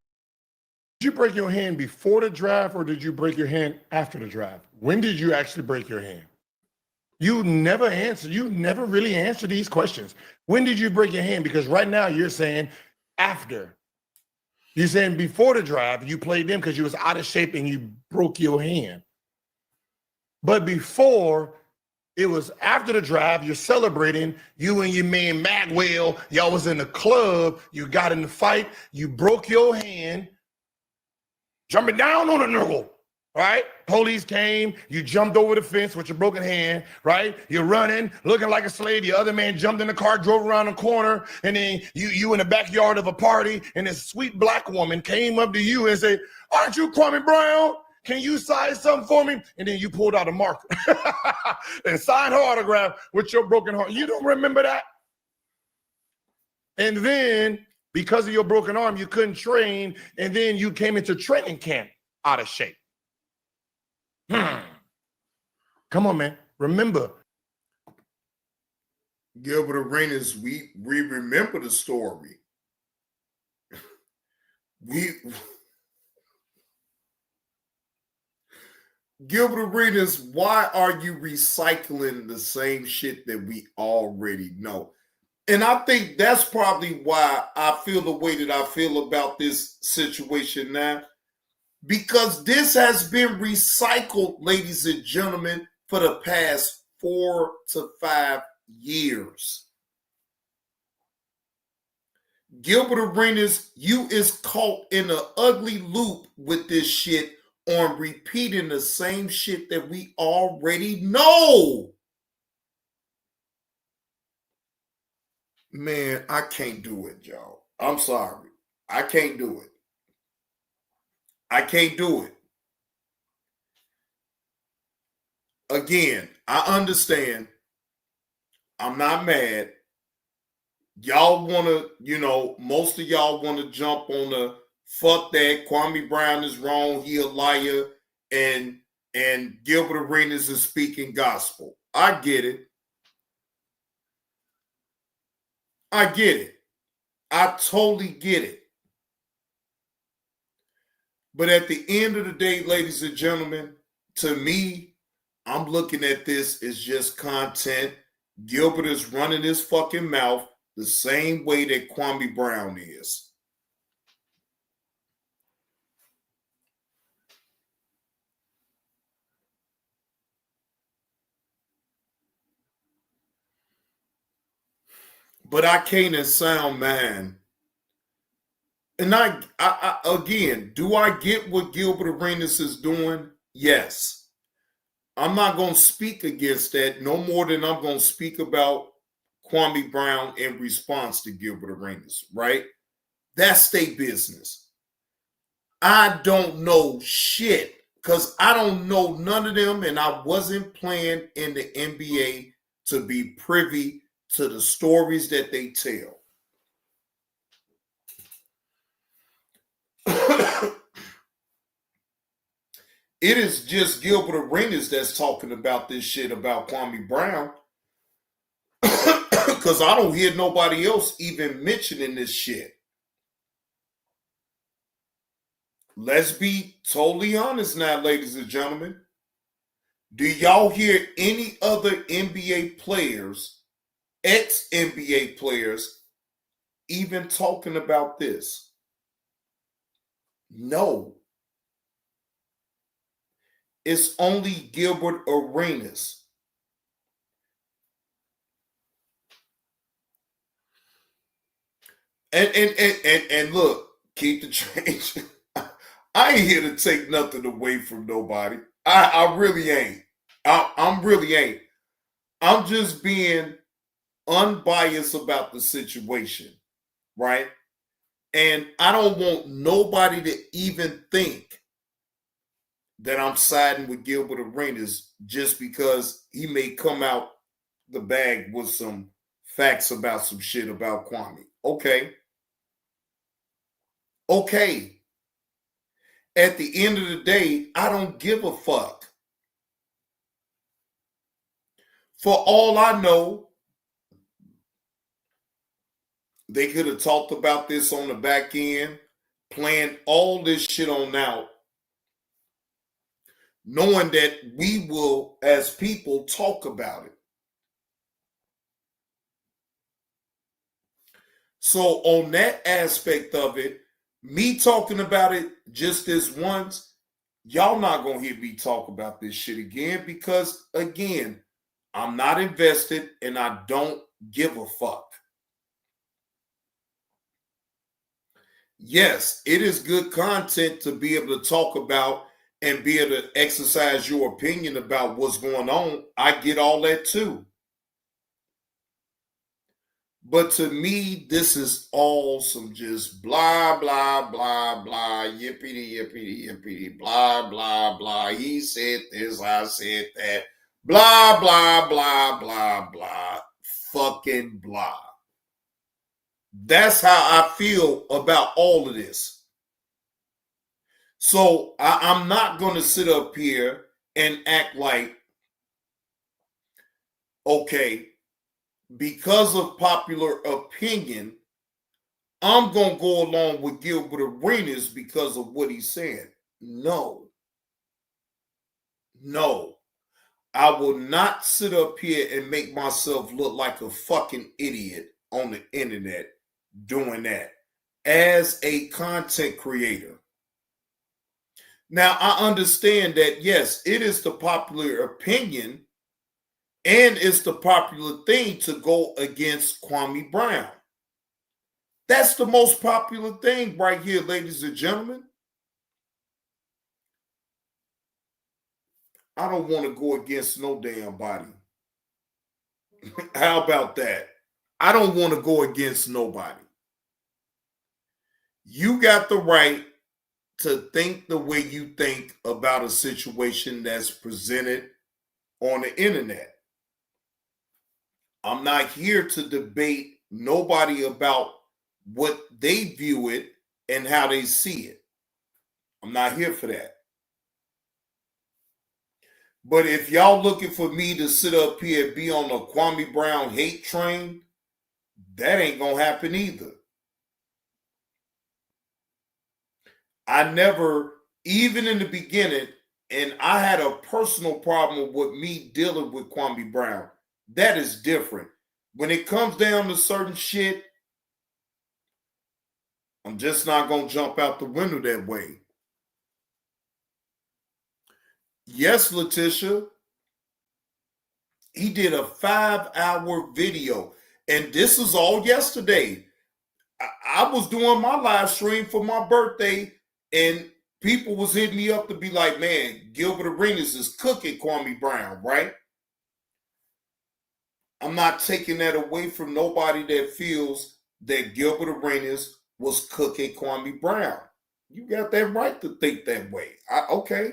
Speaker 14: you break your hand before the draft or did you break your hand after the draft? When did you actually break your hand? You never really answer these questions. When did you break your hand? Because right now you're saying after. You're saying before the draft, you played them because you was out of shape and you broke your hand. But before, it was after the draft, you're celebrating, you and your man Magwell, y'all was in the club, you got in the fight, you broke your hand, jumping down on a nigga, right? Police came, you jumped over the fence with your broken hand, right? You're running, looking like a slave. The other man jumped in the car, drove around the corner, and then you in the backyard of a party, and this sweet black woman came up to you and said, "Aren't you Kwame Brown? Can you sign something for me?" And then you pulled out a marker and signed her autograph with your broken heart. You don't remember that? And then because of your broken arm, you couldn't train, and then you came into training camp out of shape. Come on, man. Remember.
Speaker 4: Gilbert Arenas, we remember the story. Gilbert Arenas, why are you recycling the same shit that we already know? And I think that's probably why I feel the way that I feel about this situation now. Because this has been recycled, ladies and gentlemen, for the past 4 to 5 years. Gilbert Arenas, you is caught in an ugly loop with this shit on repeating the same shit that we already know. Man, I can't do it, y'all. I'm sorry. I can't do it. I can't do it. Again, I understand. I'm not mad. Y'all want to, most of y'all want to jump on the fuck that, Kwame Brown is wrong, he a liar, and Gilbert Arenas is speaking gospel. I get it. I get it. I totally get it. But at the end of the day, ladies and gentlemen, to me, I'm looking at this as just content. Gilbert is running his fucking mouth the same way that Kwame Brown is. But I can't in sound mind. And I again, do I get what Gilbert Arenas is doing? Yes. I'm not going to speak against that no more than I'm going to speak about Kwame Brown in response to Gilbert Arenas, right? That's their business. I don't know shit because I don't know none of them, and I wasn't playing in the NBA to be privy to the stories that they tell. It is just Gilbert Arenas that's talking about this shit about Kwame Brown. Because I don't hear nobody else even mentioning this shit. Let's be totally honest now, ladies and gentlemen. Do y'all hear any other NBA players, ex-NBA players, even talking about this? No. It's only Gilbert Arenas. And look, keep the change. I ain't here to take nothing away from nobody. I really ain't. I really ain't. I'm just being unbiased about the situation, right? And I don't want nobody to even think that I'm siding with Gilbert Arenas just because he may come out the bag with some facts about some shit about Kwame. Okay. Okay. At the end of the day, I don't give a fuck. For all I know, they could have talked about this on the back end, planned all this shit on out, knowing that we will, as people, talk about it. So on that aspect of it, me talking about it just this once, y'all not going to hear me talk about this shit again because, again, I'm not invested and I don't give a fuck. Yes, it is good content to be able to talk about and be able to exercise your opinion about what's going on. I get all that too. But to me, this is all some just blah, blah, blah, blah, yippity, yippity, yippity, blah, blah, blah. He said this, I said that, blah, blah, blah, blah, blah, fucking blah. That's how I feel about all of this. So I'm not going to sit up here and act like, okay, because of popular opinion, I'm going to go along with Gilbert Arenas because of what he's saying. No. No. I will not sit up here and make myself look like a fucking idiot on the internet doing that as a content creator. Now, I understand that, yes, it is the popular opinion and it's the popular thing to go against Kwame Brown. That's the most popular thing right here, ladies and gentlemen. I don't want to go against no damn body. How about that? I don't want to go against nobody. You got the right to think the way you think about a situation that's presented on the internet. I'm not here to debate nobody about what they view it and how they see it. I'm not here for that. But if y'all looking for me to sit up here and be on the Kwame Brown hate train, that ain't gonna happen either. I never, even in the beginning, and I had a personal problem with me dealing with Kwame Brown. that is different. When it comes down to certain shit, I'm just not going to jump out the window that way. Yes, Letitia, he did a 5-hour video, and this is all yesterday. I was doing my live stream for my birthday, and people was hitting me up to be like, man, Gilbert Arenas is cooking Kwame Brown, right? I'm not taking that away from nobody that feels that Gilbert Arenas was cooking Kwame Brown. You got that right to think that way. Okay.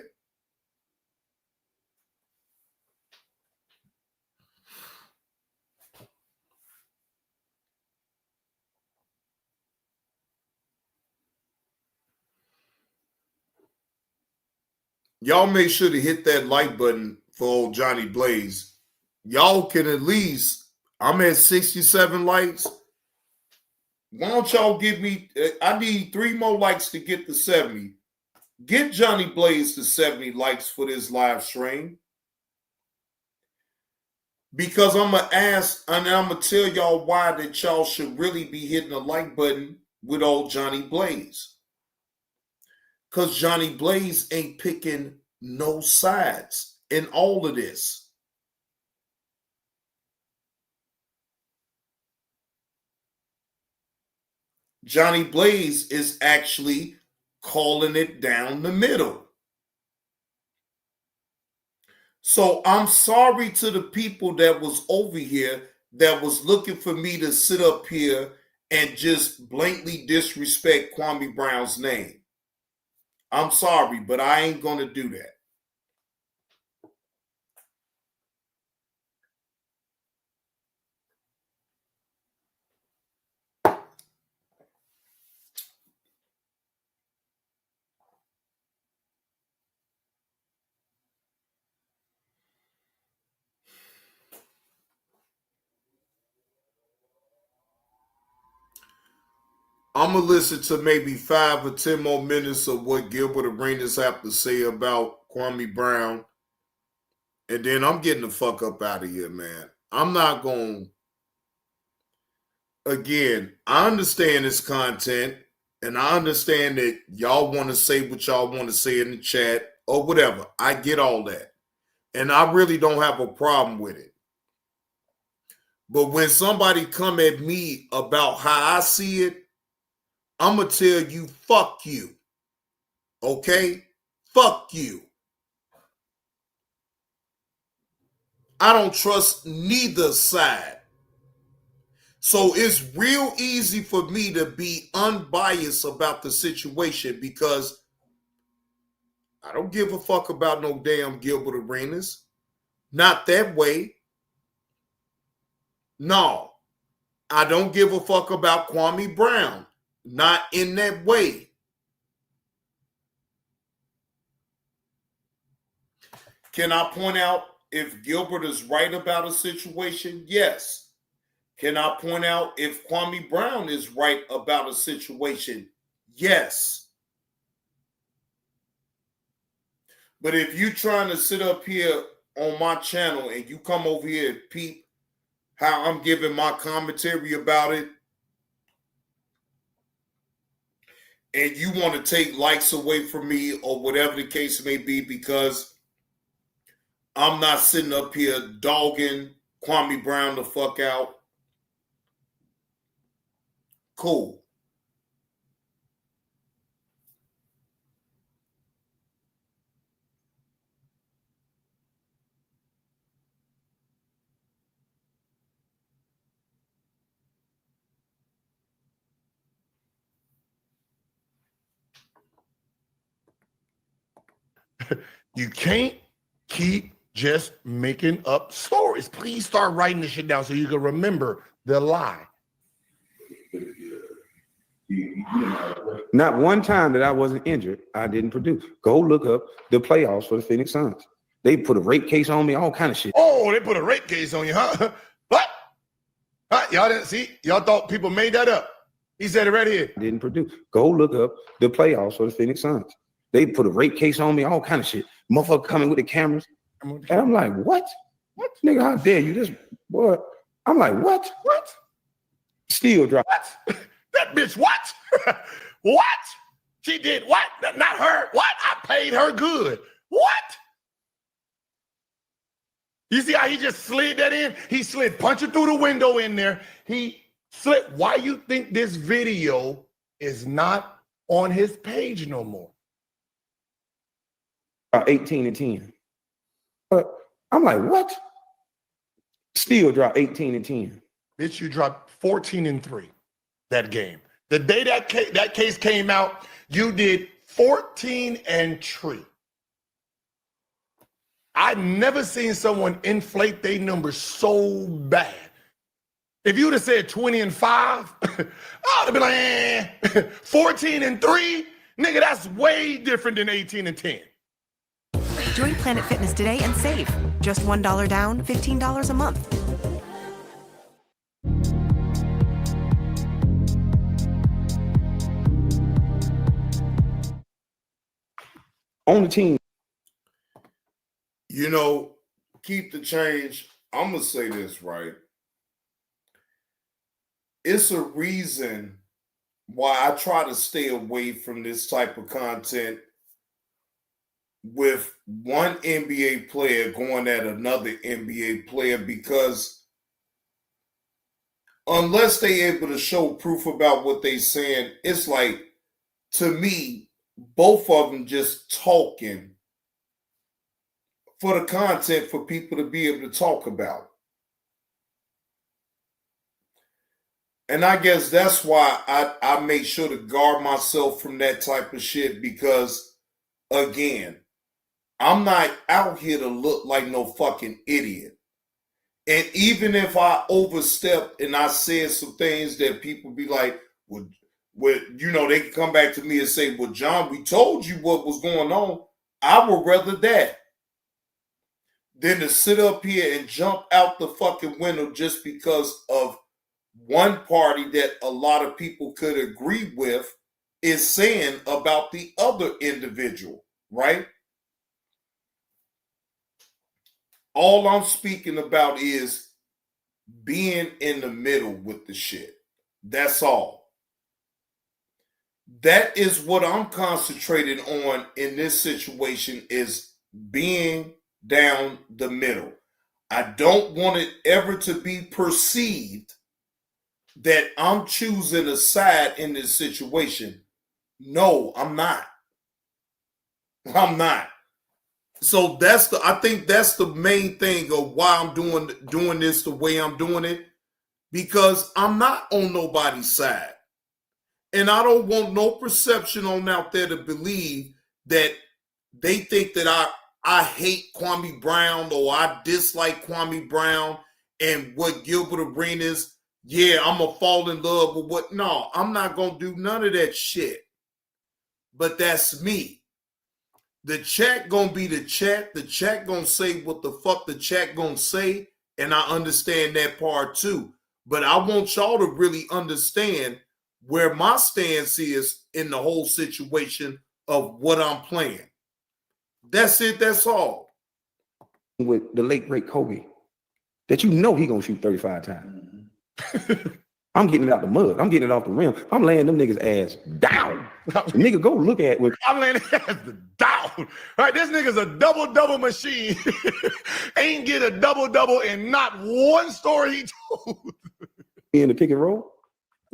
Speaker 4: Y'all make sure to hit that like button for old Johnny Blaze. Y'all can at least, I'm at 67 likes. Why don't y'all give me, I need 3 more likes to get to 70. Get Johnny Blaze to 70 likes for this live stream. Because I'm going to ask, and I'm going to tell y'all why that y'all should really be hitting the like button with old Johnny Blaze. Because Johnny Blaze ain't picking no sides in all of this. Johnny Blaze is actually calling it down the middle. So I'm sorry to the people that was over here that was looking for me to sit up here and just blatantly disrespect Kwame Brown's name. I'm sorry, but I ain't going to do that. I'm going to listen to maybe 5 or 10 more minutes of what Gilbert Arenas have to say about Kwame Brown. And then I'm getting the fuck up out of here, man. I'm not going to, again, I understand this content, and I understand that y'all want to say what y'all want to say in the chat or whatever. I get all that. And I really don't have a problem with it. But when somebody come at me about how I see it, I'm going to tell you, fuck you. Okay? Fuck you. I don't trust neither side. So it's real easy for me to be unbiased about the situation because I don't give a fuck about no damn Gilbert Arenas. Not that way. No. I don't give a fuck about Kwame Brown. Not in that way. Can I point out if Gilbert is right about a situation? Yes. Can I point out if Kwame Brown is right about a situation? Yes. But if you're trying to sit up here on my channel and you come over here and peep how I'm giving my commentary about it, and you want to take likes away from me or whatever the case may be because I'm not sitting up here dogging Kwame Brown the fuck out, cool.
Speaker 14: You can't keep just making up stories. Please start writing this shit down so you can remember the lie.
Speaker 15: Not one time that I wasn't injured, I didn't produce. Go look up the playoffs for the Phoenix Suns. They put a rape case on me, all kind of shit.
Speaker 14: Oh, they put a rape case on you, huh? What? Huh? Y'all didn't see? Y'all thought people made that up. He said it right here.
Speaker 15: Didn't produce. Go look up the playoffs for the Phoenix Suns. They put a rape case on me, all kind of shit. Motherfucker coming with the cameras. And I'm like, what? What? Nigga, how dare you? This Boy, I'm like, what?
Speaker 14: What?
Speaker 15: Still drop.
Speaker 14: What? That bitch, what? What? She did what? Not her. What? I paid her good. What? You see how he just slid that in? He slid punching through the window in there. He slid. Why you think this video is not on his page no more?
Speaker 15: 18 and 10. But I'm like, what? Still drop 18 and 10.
Speaker 14: Bitch, you dropped 14 and 3 that game. The day that case came out, you did 14 and 3. I've never seen someone inflate their numbers so bad. If you would have said 20 and 5, I would have been like, 14 and 3? Nigga, that's way different than 18 and 10.
Speaker 18: Join Planet Fitness today and save. Just $1 down, $15 a month.
Speaker 15: On the team.
Speaker 4: You know, keep the change. I'm going to say this, right? It's a reason why I try to stay away from this type of content with one NBA player going at another NBA player, because unless they're able to show proof about what they're saying, it's like, to me, both of them just talking for the content for people to be able to talk about. And I guess that's why I make sure to guard myself from that type of shit, because, again, I'm not out here to look like no fucking idiot. And even if I overstep and I said some things that people be like, well, you know, they can come back to me and say, well, John, we told you what was going on. I would rather that than to sit up here and jump out the fucking window just because of one party that a lot of people could agree with is saying about the other individual, right? All I'm speaking about is being in the middle with the shit. That's all. That is what I'm concentrated on in this situation, is being down the middle. I don't want it ever to be perceived that I'm choosing a side in this situation. No, I'm not. I'm not. So I think that's the main thing of why I'm doing this the way I'm doing it, because I'm not on nobody's side. And I don't want no perception on out there to believe that they think that I hate Kwame Brown or I dislike Kwame Brown and what Gilbert Arenas, yeah, I'm going to fall in love with what. No, I'm not going to do none of that shit. But that's me. The chat going to be the chat. The chat going to say what the fuck the chat going to say. And I understand that part too. But I want y'all to really understand where my stance is in the whole situation of what I'm playing. That's it. That's all.
Speaker 15: With the late great Kobe, that you know he gonna shoot 35 times. I'm getting it out the mud. I'm getting it off the rim. I'm laying them niggas ass down. Nigga, go look at it.
Speaker 14: I'm laying his ass down. Right, this nigga's a double machine. Ain't get a double in not one story he told.
Speaker 15: In the pick and roll.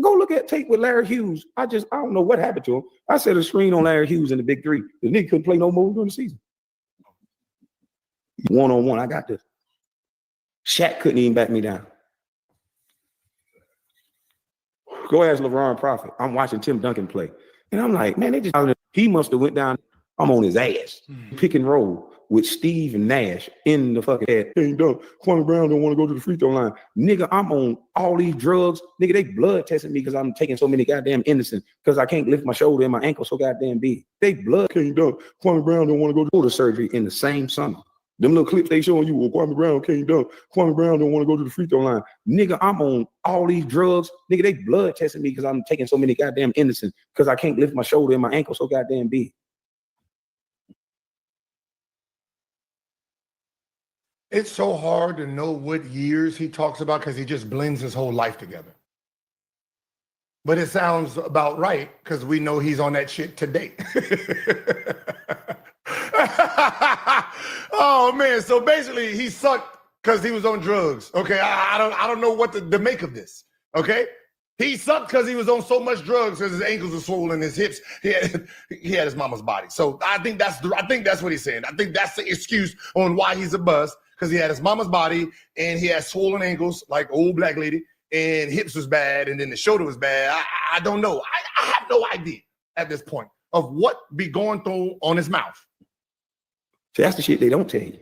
Speaker 15: Go look at tape with Larry Hughes. I don't know what happened to him. I set a screen on Larry Hughes in the big three. The nigga couldn't play no more during the season. One-on-one, I got this. Shaq couldn't even back me down. Go ask LeVar Prophet. I'm watching Tim Duncan play. And I'm like, man, he must have went down. I'm on his ass. Pick and roll with Steve and Nash in the fucking head. Hey, Doug, Kwame Brown don't want to go to the free throw line. Nigga, I'm on all these drugs. Nigga, they blood testing me because I'm taking so many goddamn innocent because I can't lift my shoulder and my ankle so goddamn big. They blood. Hey, Doug, Kwame Brown don't want to go to surgery in the same summer. Them little clips they showing you, well, Kwame Brown can't dunk. Kwame Brown don't want to go to the free throw line. Nigga, I'm on all these drugs. Nigga, they blood testing me because I'm taking so many goddamn innocent because I can't lift my shoulder and my ankle so goddamn big.
Speaker 14: It's so hard to know what years he talks about because he just blends his whole life together. But it sounds about right because we know he's on that shit today. Oh man, so basically he sucked because he was on drugs. Okay, I don't know what to make of this. Okay, he sucked because he was on so much drugs because his ankles were swollen, his hips. He had his mama's body. So I think that's what he's saying. I think that's the excuse on why he's a bust, because he had his mama's body and he had swollen ankles like old black lady, and hips was bad, and then the shoulder was bad. I don't know. I have no idea at this point of what be going through on his mouth.
Speaker 15: See, that's the shit they don't tell you.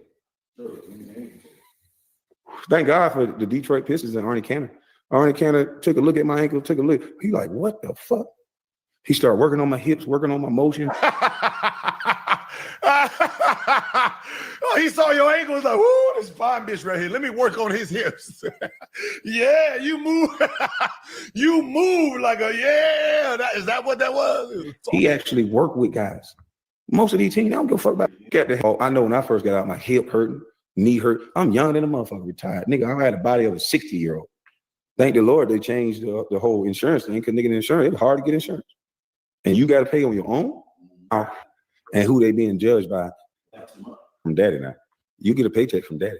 Speaker 15: Thank God for the Detroit Pistons and Arnie Cantor. Arnie Cantor took a look at my ankle, took a look. He like, what the fuck? He started working on my hips, working on my motion.
Speaker 14: Oh, he saw your ankle. Was like, "Woo, this fine bitch right here. Let me work on his hips." Yeah, you move. You move like a Is that what that was?
Speaker 15: He actually worked with guys. Most of these teams, I don't give a fuck about. I know when I first got out, my hip hurting, knee hurt. I'm younger than a motherfucker, retired. Nigga, I had a body of a 60-year-old. Thank the Lord they changed the whole insurance thing, because nigga, the insurance, it's hard to get insurance. And you got to pay on your own. And who they being judged by? From daddy now. You get a paycheck from daddy.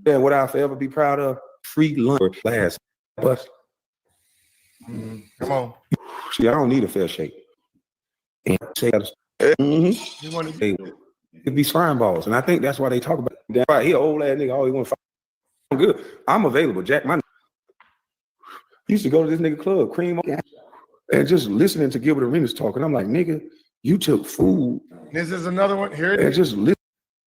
Speaker 15: And what I'll forever be proud of, free lunch or class bus.
Speaker 14: Come on.
Speaker 15: See, I don't need a fair shake. And say, it'd be frying balls. And I think that's why they talk about that. Right, he an old ass nigga, always want to fight. I'm good. I'm available, Jack. Used to go to this nigga club, Cream, and just listening to Gilbert Arenas talk. And I'm like, nigga, you took food.
Speaker 14: This is another one. Here it is.
Speaker 15: Just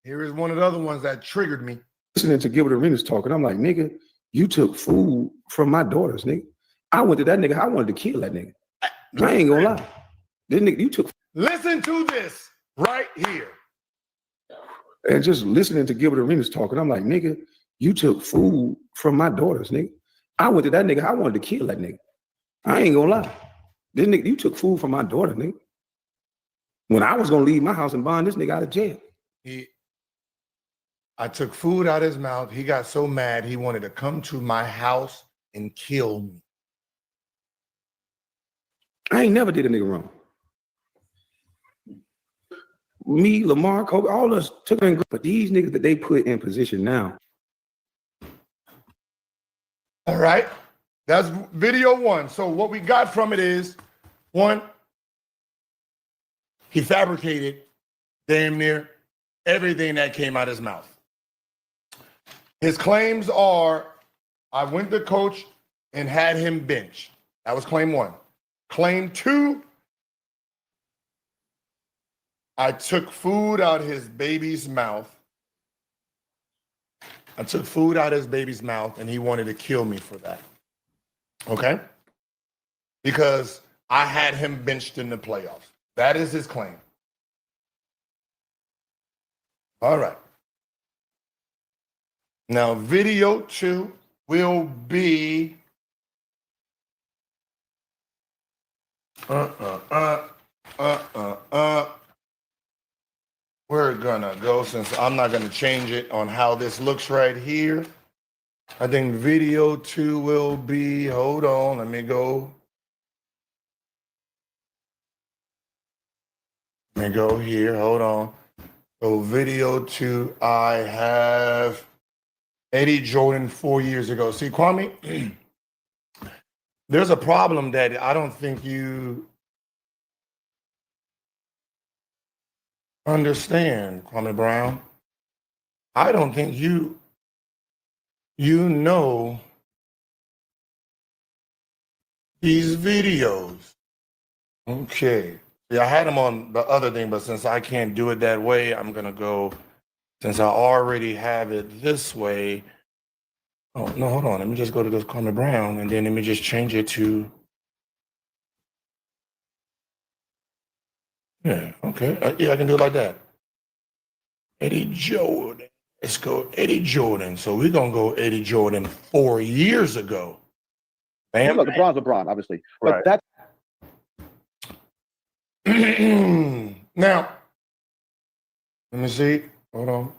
Speaker 14: here is one of the other ones that triggered me.
Speaker 15: Listening to Gilbert Arenas talk. And I'm like, nigga, you took food from my daughters, nigga. I went to that nigga. I wanted to kill that nigga. I ain't gonna lie. This nigga, you took.
Speaker 14: Listen to this right here.
Speaker 15: And just listening to Gilbert Arenas talk. And I'm like, nigga, you took food from my daughters, nigga. I went to that nigga. I wanted to kill that nigga. I ain't gonna lie. This nigga, you took food from my daughter, nigga. When I was gonna leave my house and bond this nigga out of jail.
Speaker 14: I took food out of his mouth. He got so mad he wanted to come to my house and kill me.
Speaker 15: I ain't never did a nigga wrong. Me, Lamar, Kobe, all us took in, but these niggas that they put in position now.
Speaker 14: All right, that's video one. So what we got from it is, one, he fabricated damn near everything that came out of his mouth. His claims are, I went to coach and had him bench. That was claim one. Claim two, I took food out of his baby's mouth. I took food out of his baby's mouth and he wanted to kill me for that. Okay? Because I had him benched in the playoffs. That is his claim. All right. Now, video two will be we're gonna go, since I'm not gonna change it on how this looks right here. I think video two will be, hold on, let me go. Let me go here, hold on. So video two, I have Eddie Jordan 4 years ago. See, Kwame, there's a problem that I don't think you understand, Kwame Brown. I don't think you know these videos. Okay. Yeah, I had them on the other thing, but since I can't do it that way, I'm gonna go, since I already have it this way. Oh, no, hold on. Let me just go to this Kwame Brown and then let me just change it to, yeah, okay. Yeah, I can do it like that. Eddie Jordan. Let's go Eddie Jordan. So we're going to go Eddie Jordan 4 years ago. Bam.
Speaker 3: Look, LeBron, obviously. But
Speaker 14: right. Now, let me see. Hold on.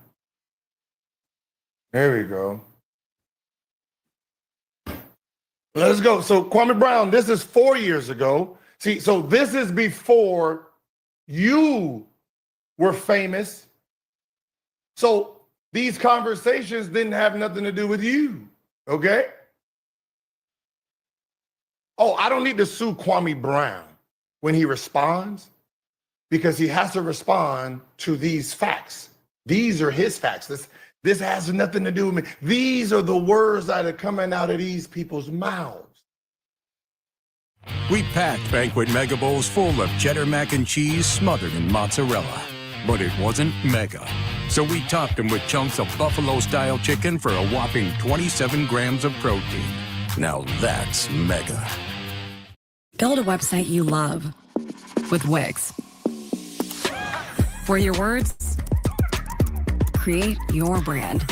Speaker 14: There we go. Let's go. So Kwame Brown, this is 4 years ago. See, so this is before you were famous. So these conversations didn't have nothing to do with you, okay? Oh, I don't need to sue Kwame Brown when he responds because he has to respond to these facts. These are his facts. This has nothing to do with me. These are the words that are coming out of these people's mouths.
Speaker 10: We packed banquet mega bowls full of cheddar mac and cheese smothered in mozzarella. But it wasn't mega. So we topped them with chunks of buffalo-style chicken for a whopping 27 grams of protein. Now that's mega.
Speaker 3: Build a website you love with Wix. For your words, create your brand,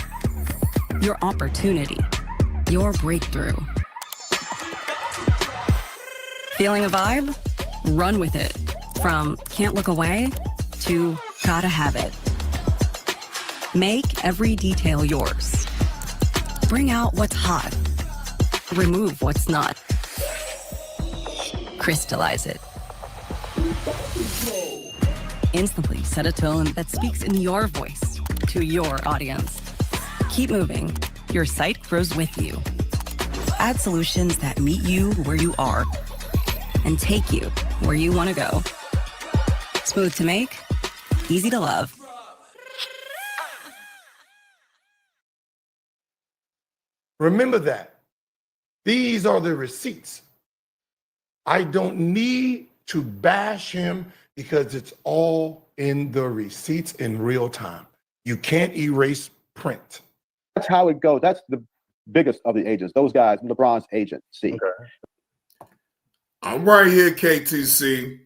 Speaker 3: your opportunity, your breakthrough. Feeling a vibe? Run with it. From can't look away to gotta have it. Make every detail yours. Bring out what's hot. Remove what's not. Crystallize it. Instantly set a tone that speaks in your voice to your audience. Keep moving. Your site grows with you. Add solutions that meet you where you are and take you where you want to go. Smooth to make, easy to love.
Speaker 14: Remember that. These are the receipts. I don't need to bash him because it's all in the receipts in real time. You can't erase print.
Speaker 5: That's how it goes. That's the biggest of the agents. Those guys, LeBron's agent. See.
Speaker 4: Okay. I'm right here, KTC.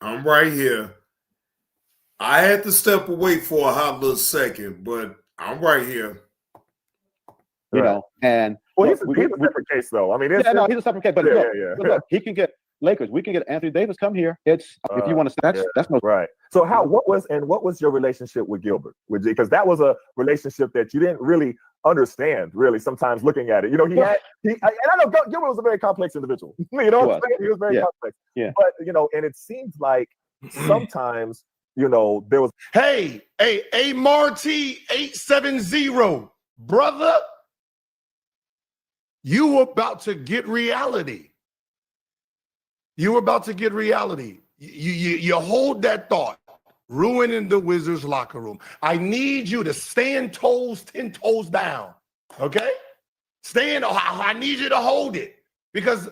Speaker 4: I'm right here. I had to step away for a hot little second, but I'm right here.
Speaker 5: You know, and
Speaker 8: well, he's a separate case, though. I mean,
Speaker 5: he's a separate case. But look, he can get Lakers. We can get Anthony Davis. Come here. It's if you want to. That's no
Speaker 8: right. So what was your relationship with Gilbert? Because that was a relationship that you didn't really understand. Really, sometimes looking at it, you know, and I know Gilbert was a very complex individual. You know, what I'm saying? He was very complex.
Speaker 5: Yeah.
Speaker 8: But you know, and it seems like sometimes, you know, there was.
Speaker 14: Hey, Marty 870, brother. You were about to get reality. You were about to get reality. You hold that thought, ruining the Wizards locker room. I need you to stand 10 toes down, okay? I need you to hold it because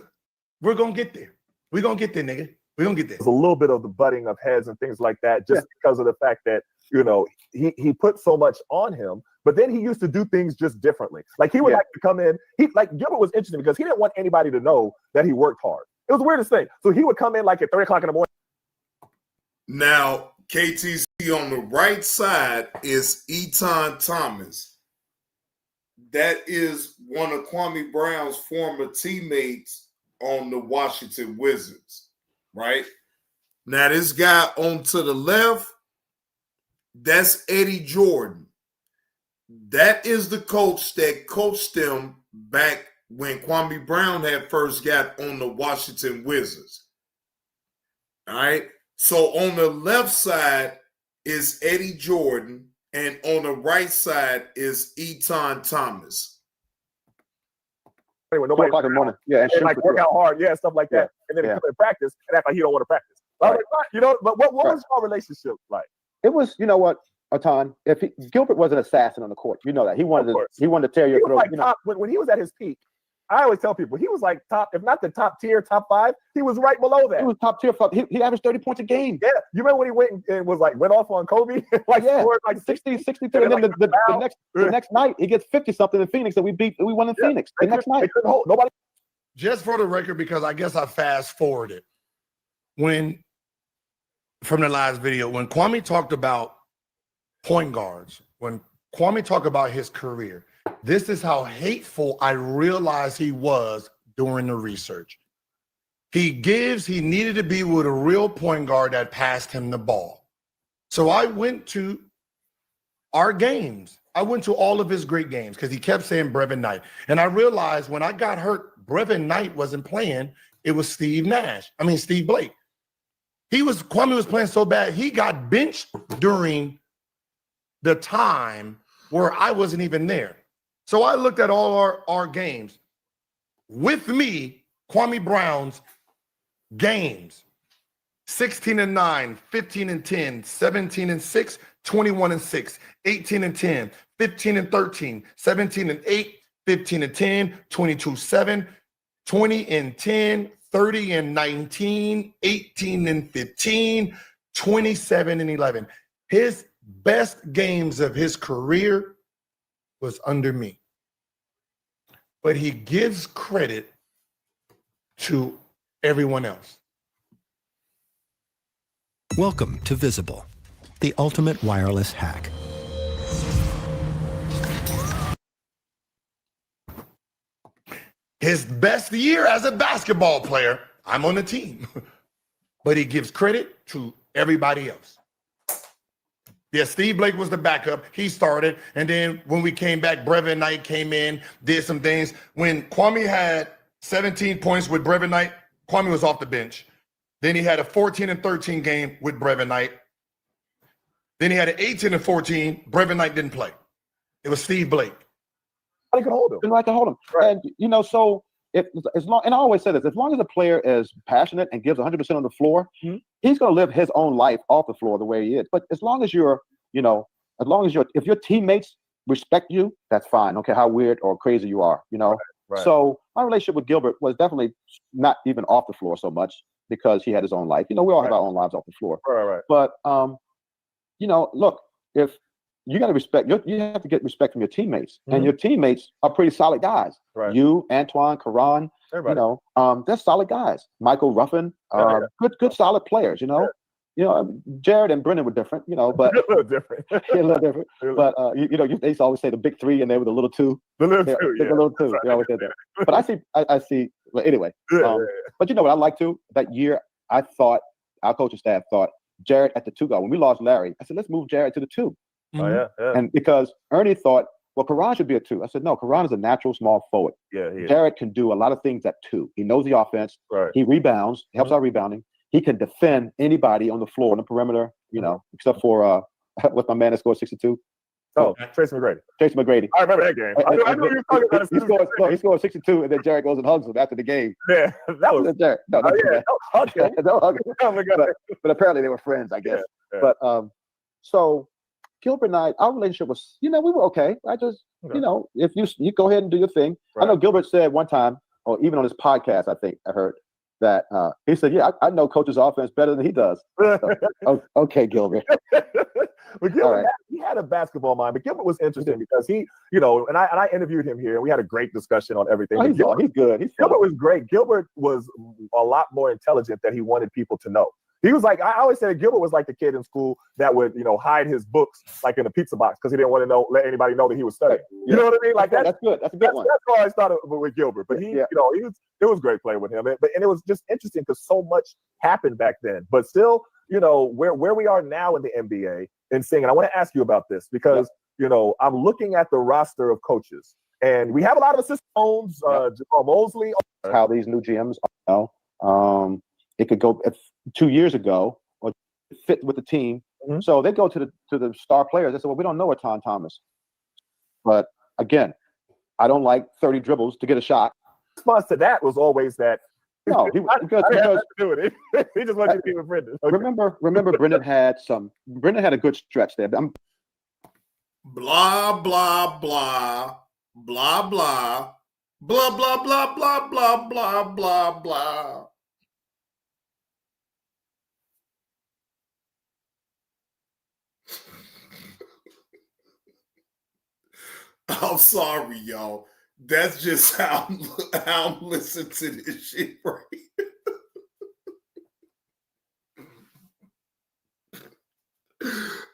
Speaker 14: we're going to get there. We're going to get there, nigga. We're going to get there.
Speaker 8: There's a little bit of the butting of heads and things like that just because of the fact that, you know, he put so much on him. But then he used to do things just differently. Like he would like to come in. Gilbert was interesting because he didn't want anybody to know that he worked hard. It was the weirdest thing. So he would come in like at 3 o'clock in the morning.
Speaker 4: Now, KTC on the right side is Eton Thomas. That is one of Kwame Brown's former teammates on the Washington Wizards, right? Now, this guy on to the left, that's Eddie Jordan. That is the coach that coached them back when Kwame Brown had first got on the Washington Wizards. All right. So on the left side is Eddie Jordan, and on the right side is Etan Thomas.
Speaker 8: Anyway, nobody in the morning. And like work out hard, stuff like that. And then he come in practice and act like he don't want to practice. Right. You know, but what was your relationship like?
Speaker 5: It was, you know what, Etan, Gilbert was an assassin on the court. You know that. He wanted to tear your throat.
Speaker 8: Like top, when he was at his peak, I always tell people he was like top, if not the top tier, top 5, he was right below that.
Speaker 5: He was top tier. He averaged 30 points a game.
Speaker 8: Yeah. You remember when he went and went off on Kobe? Scored like
Speaker 5: 60, 63. And then the next night he gets 50 something in Phoenix and we won in Phoenix. The next night.
Speaker 8: Couldn't hold nobody.
Speaker 14: Just for the record, because I guess I fast forwarded from the last video, when Kwame talked about point guards, when Kwame talked about his career, this is how hateful I realized he was during the research. He needed to be with a real point guard that passed him the ball. So I went to our games I went to all of his great games because he kept saying Brevin Knight. And I realized when I got hurt, Brevin Knight wasn't playing. It was Steve Blake. Kwame was playing so bad, he got benched during the time where I wasn't even there. So I looked at all our games. With me, Kwame Brown's games, 16-9, 15-10, 17-6, 21-6, 18-10, 15-13, 17-8, 15-10, 22-7, 20-10, 30-19, 18-15, 27-11. His best games of his career was under me. But he gives credit to everyone else.
Speaker 11: Welcome to Visible, the ultimate wireless hack.
Speaker 14: His best year as a basketball player, I'm on the team. But he gives credit to everybody else. Yeah, Steve Blake was the backup. He started. And then when we came back, Brevin Knight came in, did some things. When Kwame had 17 points with Brevin Knight, Kwame was off the bench. Then he had a 14-13 game with Brevin Knight. Then he had an 18-14. Brevin Knight didn't play. It was Steve Blake.
Speaker 5: I can hold him. Didn't like to hold him. Right. And so as long, and I always say this, as long as a player is passionate and gives 100% on the floor, he's going to live his own life off the floor the way he is. But as long as if your teammates respect you, that's fine. Okay, how weird or crazy you are, Right. So my relationship with Gilbert was definitely not even off the floor so much because he had his own life. We all have our own lives off the floor.
Speaker 8: Right.
Speaker 5: But look, if you got to respect, you have to get respect from your teammates, and your teammates are pretty solid guys.
Speaker 8: Right.
Speaker 5: You, Antoine, Karan,
Speaker 8: everybody.
Speaker 5: They're solid guys. Michael Ruffin, good solid players. Jared and Brendan were different, but
Speaker 8: a little different.
Speaker 5: a little different. But they used to always say the big three, and they were the little two.
Speaker 8: The little two,
Speaker 5: the little two. They always said that. But I see. Well, anyway, but you know what I like too? That year, I thought our coaching staff thought Jared at the 2 guard. When we lost Larry, I said let's move Jared to the 2.
Speaker 8: Oh yeah.
Speaker 5: And because Ernie thought, well, Karan should be a 2. I said no, Karan is a natural small forward.
Speaker 8: Yeah.
Speaker 5: Jared can do a lot of things at 2. He knows the offense.
Speaker 8: Right.
Speaker 5: He rebounds, helps our rebounding. He can defend anybody on the floor on the perimeter, except for with my man that scored 62.
Speaker 8: Oh, Tracy McGrady. I remember that game. I know you were talking about
Speaker 5: he scored 62, and then Jared goes and hugs him after the game.
Speaker 8: Yeah, that was
Speaker 5: Jared. No,
Speaker 8: hug him. Oh my God.
Speaker 5: But apparently they were friends, I guess.
Speaker 8: Yeah.
Speaker 5: But so Gilbert and I, our relationship was, we were okay. I just, if you go ahead and do your thing. Right. I know Gilbert said one time, or even on his podcast, I think I heard that he said, "Yeah, I know Coach's offense better than he does." So, okay, Gilbert.
Speaker 8: But Gilbert, he had a basketball mind. But Gilbert was interesting because he, and I interviewed him here, and we had a great discussion on everything.
Speaker 5: Oh, he's good.
Speaker 8: Gilbert was great. Gilbert was a lot more intelligent than he wanted people to know. He was like, I always said Gilbert was like the kid in school that would, hide his books like in a pizza box because he didn't want to let anybody know that he was studying. You know what I mean? Like
Speaker 5: that's good. That's a good one.
Speaker 8: That's why I started with Gilbert. But it was great playing with him. And it was just interesting because so much happened back then. But still, where we are now in the NBA and seeing, and I want to ask you about this because, I'm looking at the roster of coaches and we have a lot of assistant coaches, Jamal Mosley.
Speaker 5: How these new GMs are. It could go 2 years ago or fit with the team. Mm-hmm. So they go to the star players. They say, well, we don't know Etan Thomas. But again, I don't like 30 dribbles to get a shot.
Speaker 8: Response to that was always that.
Speaker 5: No, because
Speaker 8: do it. He just wanted to be with Brendan.
Speaker 5: Okay. Remember Brendan had a good stretch there.
Speaker 4: Blah, blah, blah, blah, blah, blah, blah, blah, blah, blah, blah, blah, blah. I'm sorry, y'all. That's just how I'm listening to this shit right here.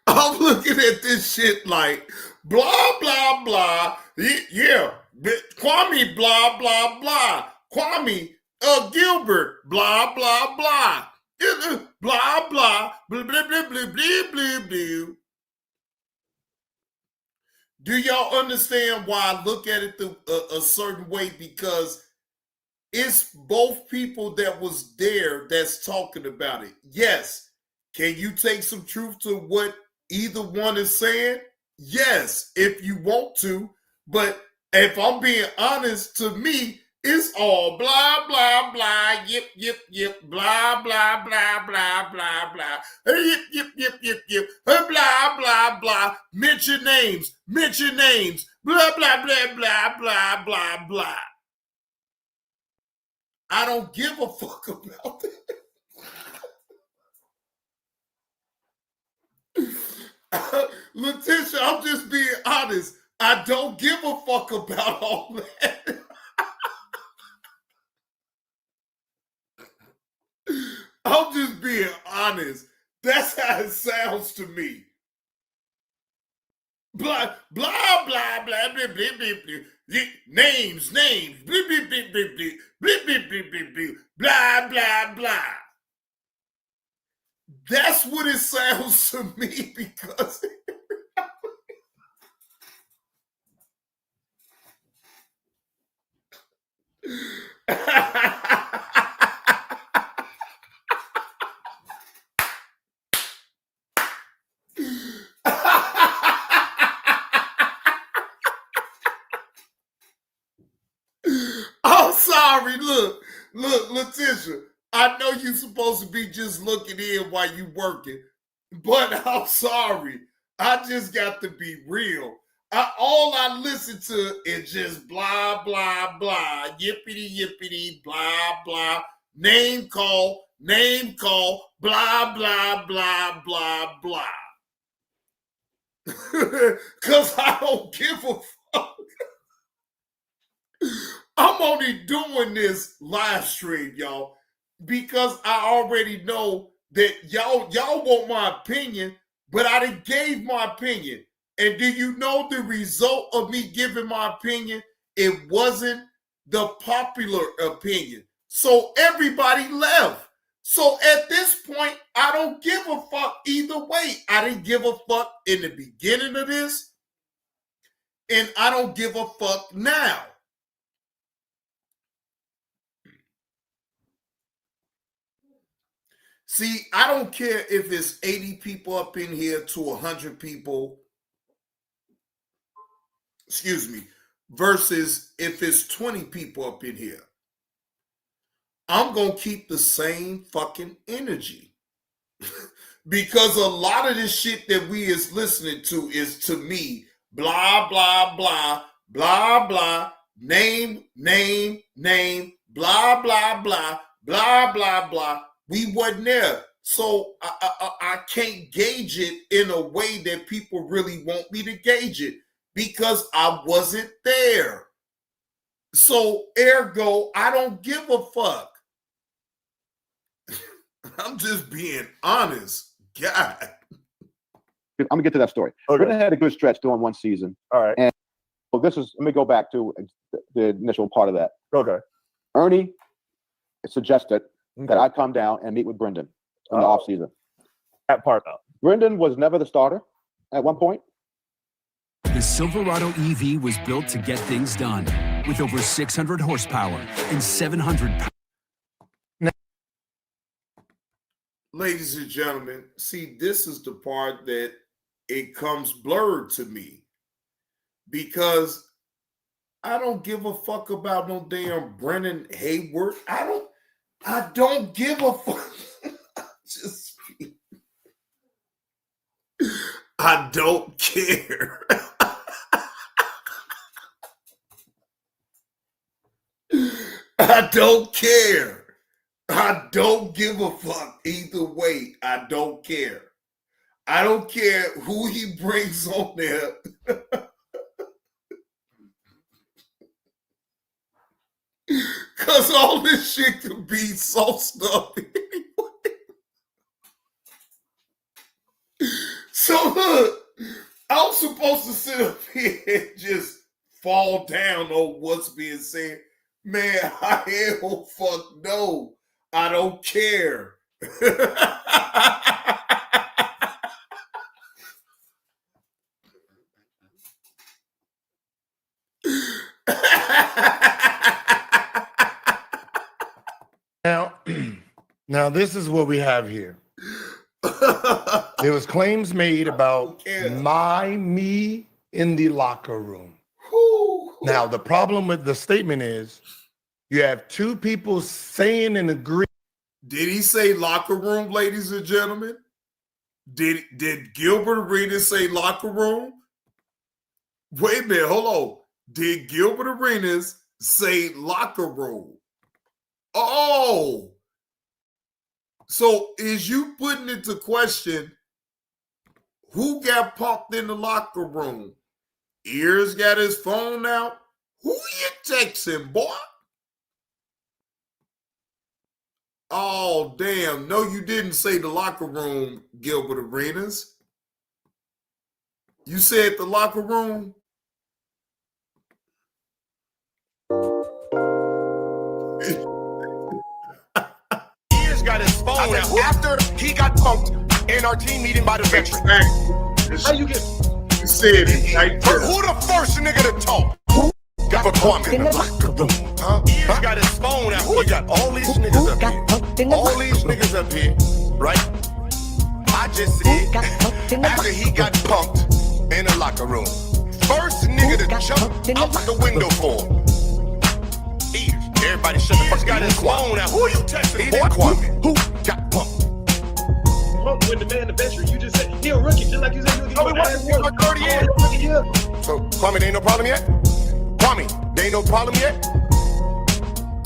Speaker 4: I'm looking at this shit like blah, blah, blah. Yeah, Kwame, blah, blah, blah. Kwame, Gilbert, blah, blah, blah. Blah, blah, blah, blah, blah, blah, blah, blah, blah. Do y'all understand why I look at it a certain way? Because it's both people that was there that's talking about it. Yes. Can you take some truth to what either one is saying? Yes, if you want to. But if I'm being honest, to me, it's all blah, blah, blah, yip, yip, yip, blah, blah, blah, blah, blah, blah, yip, yip, yip, yip, yip, blah, blah, blah, mention names, blah, blah, blah, blah, blah, blah, blah. I don't give a fuck about that. Letitia, I'm just being honest. I don't give a fuck about all that. I'm just being honest. That's how it sounds to me. Blah, blah, blah, blah, blah, blah, blah, blah. Names, blah, blah, blah, blah, blah, blah, blah, blah, blah, blah, blah. That's what it sounds to me because I'm sorry. Look, Letitia, I know you're supposed to be just looking in while you working, but I'm sorry. I just got to be real. All I listen to is just blah, blah, blah, yippity, yippity, blah, blah, name call, blah, blah, blah, blah, blah. Because I don't give a fuck. I'm only doing this live stream, y'all, because I already know that y'all want my opinion, but I done gave my opinion. And do you know the result of me giving my opinion? It wasn't the popular opinion. So everybody left. So at this point, I don't give a fuck either way. I didn't give a fuck in the beginning of this, and I don't give a fuck now. See, I don't care if it's 80 people up in here to 100 people, versus if it's 20 people up in here. I'm going to keep the same fucking energy. Because a lot of this shit that we is listening to is, to me, blah, blah, blah, blah, blah, name, blah, blah, blah, blah, blah, blah. We wasn't there. So I can't gauge it in a way that people really want me to gauge it because I wasn't there. So ergo, I don't give a fuck. I'm just being honest. God.
Speaker 5: I'm gonna get to that story. Okay. Britain had a good stretch during one season.
Speaker 8: All right.
Speaker 5: And well, let me go back to the initial part of that.
Speaker 8: Okay.
Speaker 5: Ernie suggested that I come down and meet with Brendan in the offseason.
Speaker 8: That part though.
Speaker 5: Brendan was never the starter at one point.
Speaker 2: The Silverado EV was built to get things done with over 600 horsepower and 700 pounds.
Speaker 4: Ladies and gentlemen, see, this is the part that it comes blurred to me because I don't give a fuck about no damn Brennan Hayward. I don't give a fuck. I don't care. I don't care. I don't give a fuck either way. I don't care. I don't care who he brings on there. Because all this shit could be so stuffy anyway. So look, I'm supposed to sit up here and just fall down on what's being said. Man, hell fuck no. I don't care.
Speaker 14: Now, this is what we have here. There was claims made about me in the locker room. Now, the problem with the statement is you have two people saying and agreeing.
Speaker 4: Did he say locker room, ladies and gentlemen? Did Gilbert Arenas say locker room? Wait a minute, hold on. Did Gilbert Arenas say locker room? Oh, so is you putting into question who got punked in the locker room? Ears got his phone out. Who you texting, boy? Oh, damn. No, you didn't say the locker room, Gilbert Arenas. You said the locker room?
Speaker 1: Ears got his phone out after he got punked in our team meeting by the veteran.
Speaker 21: How you get?
Speaker 4: You said it.
Speaker 1: Who the first nigga to talk? Got for Kwame in the locker room. Ears got his phone out. He got all these niggas up here. All these niggas up here, right? I just said after he got punked in the locker room, first nigga to jump out the window for him. Ears. Everybody shut the fuck up. Got his phone out. Who you texting, boy? Kwame. Who got punked?
Speaker 21: When the man in the veteran, you just said he a rookie, just like you said he was
Speaker 1: like 30 years. So Kwame, there ain't no problem yet? Kwame, there ain't no problem yet?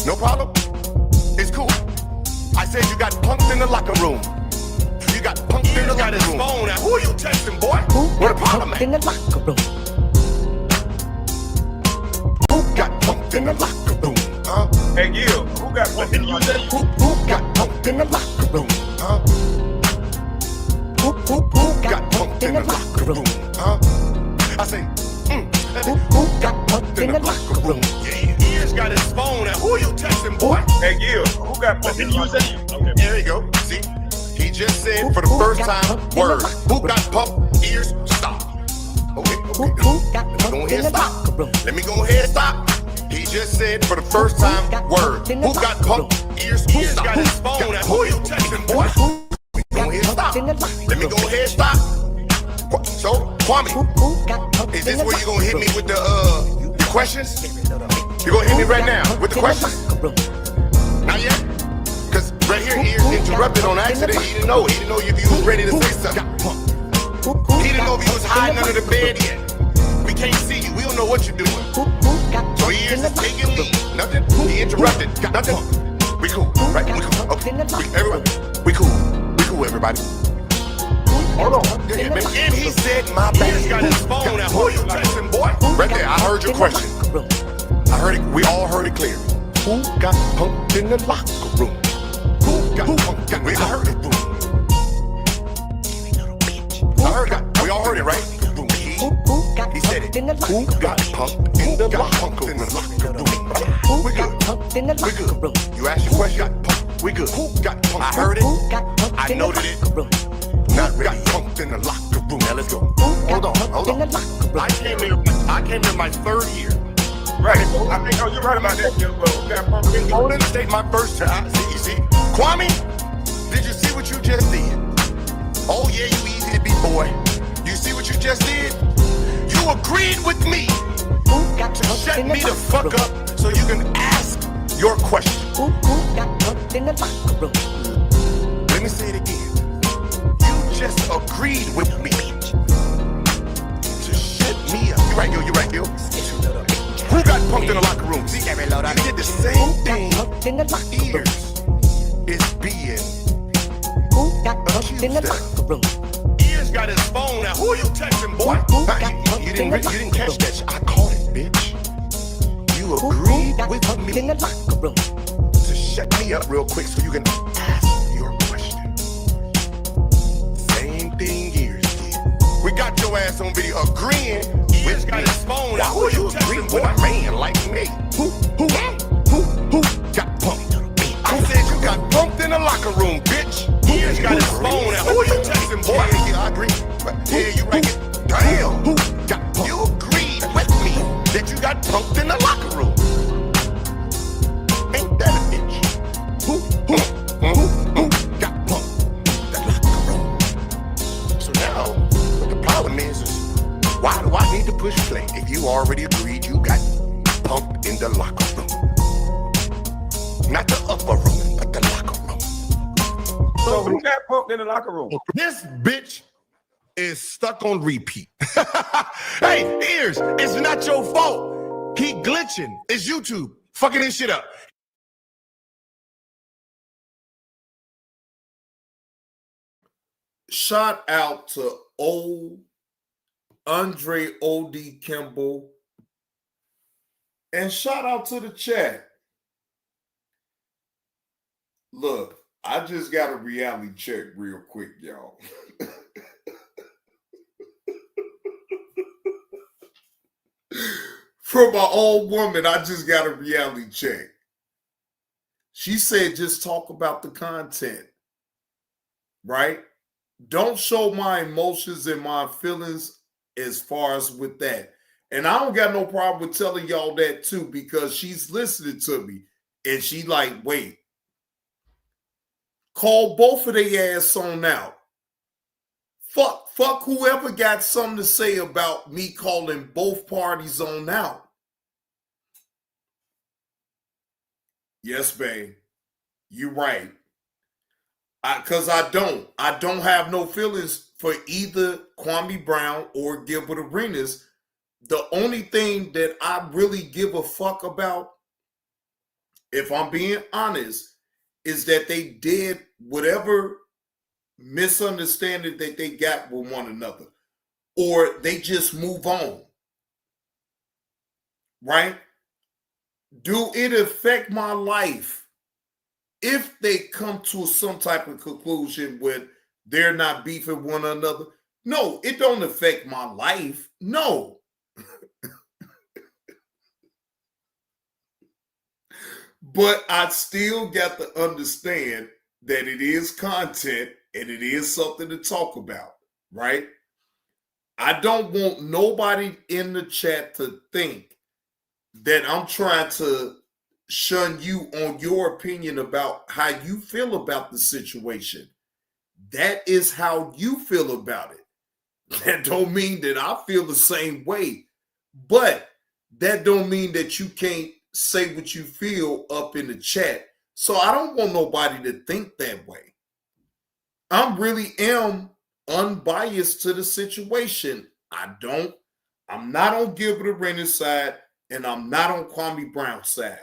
Speaker 1: No problem? It's cool. I said you got punked in the locker room. You got punked in the locker room. Phone out. Who you texting, boy? What the problem at? In the locker room. Who got punked in the locker room?
Speaker 20: Hey, Gil, who got punked in the locker room?
Speaker 1: Who got punked in the locker room? Who got punked in the locker room? I say, who got punked in the locker room? Yeah, Ears got his phone out. Who you texting, boy?
Speaker 20: Hey, Gil, who got punked in the locker room?
Speaker 1: Okay. There you go. See, he just said for the first time, word. Who got punked? Ears, stop. Okay. Let me go ahead and stop. Let me go ahead and stop. He just said for the first time, word. Who got punked? Ears, got his phone out. Who you texting, boy? Go ahead and stop. Let me go ahead and stop. So, Kwame, is this where you gonna hit me with the questions? You gonna hit me right now with the questions? Not yet? Cause right here, Ears interrupted on accident. He didn't know. He didn't know if you was ready to say something. He didn't know if you was hiding under the bed yet. We can't see you. We don't know what you're doing. So Ears is taking lead. Nothing. He interrupted. Nothing. We cool, right? We cool. Okay. Everybody. We cool. Everybody. Hold on. And he said, my bad. Got his phone out. Who you texting, boy? Right there. I heard your question. I heard it. We all heard it clear. Who got punked in the locker room? Who got punked? I heard it. I heard it. We all heard it, right? He said it. Who got punked in the locker room? We good. We good. You asked your question. We good. Who got punked? I heard it. I noted it. Not really. Got punked in the locker room. Now let's go. Hold on. I came in my third year.
Speaker 20: Right. I think you're right about that.
Speaker 1: I didn't state my first time. You see? Kwame, did you see what you just did? Oh yeah, you easy to be, boy. You see what you just did? You agreed with me to shut me the fuck up so you can ask your question. Let me say it again. You just agreed with me to shut me up. You right, Gil. Who got punked in the locker room? See, you did the same thing. Ears is being accused. Ears got his phone out. Who you texting, boy? You didn't catch that shit. I caught it, bitch. You agreed with me to shut me up real quick so you can ask your question. Same thing Ears did. We got your ass on video agreeing. Ears got his phone out. Who you agreeing with a man like me? Who got punked? I said you got punked in the locker room, bitch. Ears got his phone out. Who you texting, boy? Yeah, I agree. But yeah, you right. Damn. Who got punked? You agreed with me that you got punked in the locker room. Ain't that a bitch? Who
Speaker 8: walked in the locker room.
Speaker 1: This bitch is stuck on repeat. Hey, ears, it's not your fault. He glitching. It's YouTube fucking this shit up.
Speaker 4: Shout out to Andre O.D. Kimball. And shout out to the chat. Look, I just got a reality check real quick, y'all. From my old woman, I just got a reality check. She said, just talk about the content, right? Don't show my emotions and my feelings as far as with that. And I don't got no problem with telling y'all that too, because she's listening to me. And she like, wait. Call both of their ass on out. Fuck whoever got something to say about me calling both parties on out. Yes, babe. You're right. Because I don't have no feelings for either Kwame Brown or Gilbert Arenas. The only thing that I really give a fuck about, if I'm being honest, is that they did whatever misunderstanding that they got with one another, or they just move on, right? Do it affect my life if they come to some type of conclusion where they're not beefing one another? No, it don't affect my life. No. But I still got to understand that it is content and it is something to talk about, right? I don't want nobody in the chat to think that I'm trying to shun you on your opinion about how you feel about the situation. That is how you feel about it. That don't mean that I feel the same way, but that don't mean that you can't say what you feel up in the chat. So I don't want nobody to think that way. I really am unbiased to the situation. I'm not on Gilbert Arenas' side, and I'm not on Kwame Brown's side.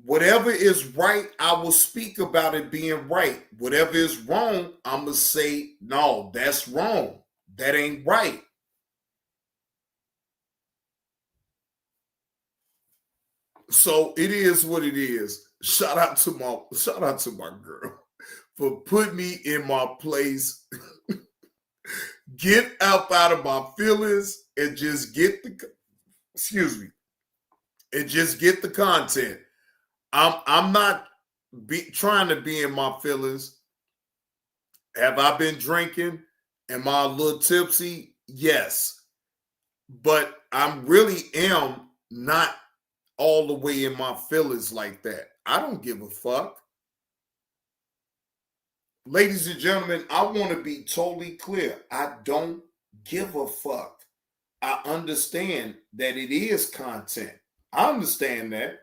Speaker 4: Whatever is right, I will speak about it being right. Whatever is wrong, I'm going to say, no, that's wrong. That ain't right. So it is what it is. Shout out to my girl for putting me in my place. Get out of my feelings and just get the content. I'm not trying to be in my feelings. Have I been drinking? Am I a little tipsy? Yes. But I really am not all the way in my feelings like that. I don't give a fuck. Ladies and gentlemen, I want to be totally clear. I don't give a fuck. I understand that it is content. I understand that.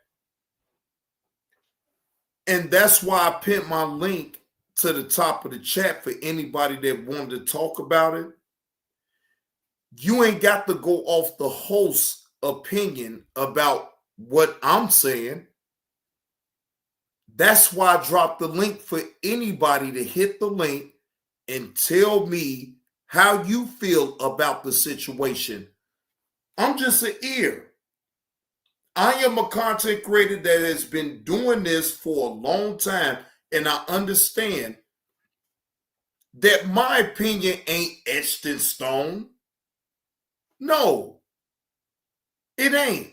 Speaker 4: And that's why I pinned my link to the top of the chat for anybody that wanted to talk about it. You ain't got to go off the host's opinion about what I'm saying. That's why I dropped the link for anybody to hit the link and tell me how you feel about the situation. I'm just an ear. I am a content creator that has been doing this for a long time, and I understand that my opinion ain't etched in stone. No, it ain't.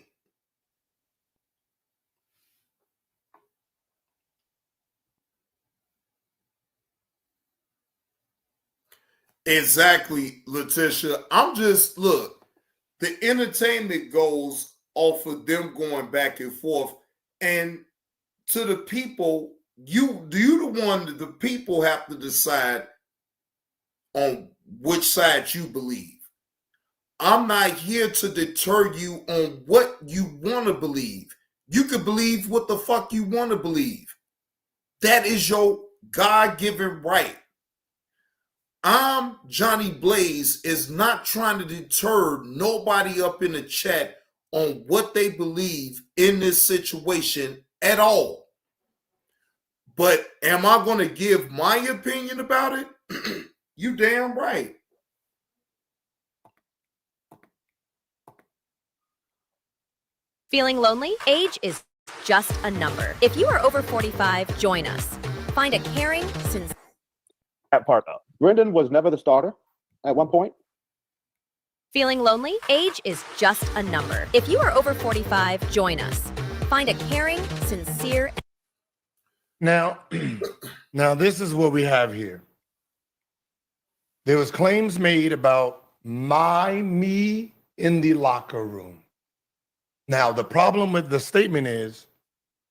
Speaker 4: Exactly, Letitia. Look, the entertainment goes off of them going back and forth. And to the people, the people have to decide on which side you believe. I'm not here to deter you on what you want to believe. You can believe what the fuck you want to believe. That is your God-given right. I'm Johnny Blaze is not trying to deter nobody up in the chat on what they believe in this situation at all. But am I going to give my opinion about it? You damn right.
Speaker 13: Feeling lonely? Age is just a number. If you are over 45, join us. Find a caring, sincere...
Speaker 8: That part up.
Speaker 5: Brendan was never the starter at one point.
Speaker 13: Feeling lonely? Age is just a number. If you are over 45, join us. Find a caring, sincere...
Speaker 14: Now, now this is what we have here. There was claims made about me in the locker room. Now, the problem with the statement is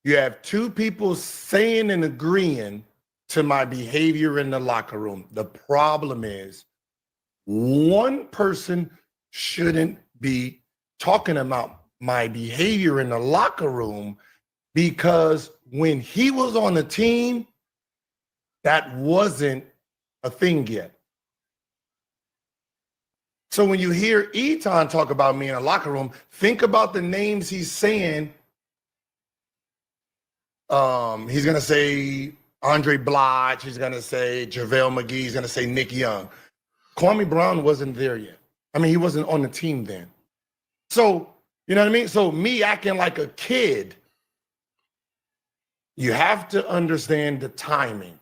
Speaker 14: you have two people saying and agreeing to my behavior in the locker room. The problem is one person shouldn't be talking about my behavior in the locker room because when he was on the team, that wasn't a thing yet. So when you hear Etan talk about me in a locker room, think about the names he's saying. He's going to say Andre Blige. He's going to say JaVale McGee. He's going to say Nick Young. Kwame Brown wasn't there yet. I mean, he wasn't on the team then. So, you know what I mean? So me acting like a kid, you have to understand the timing.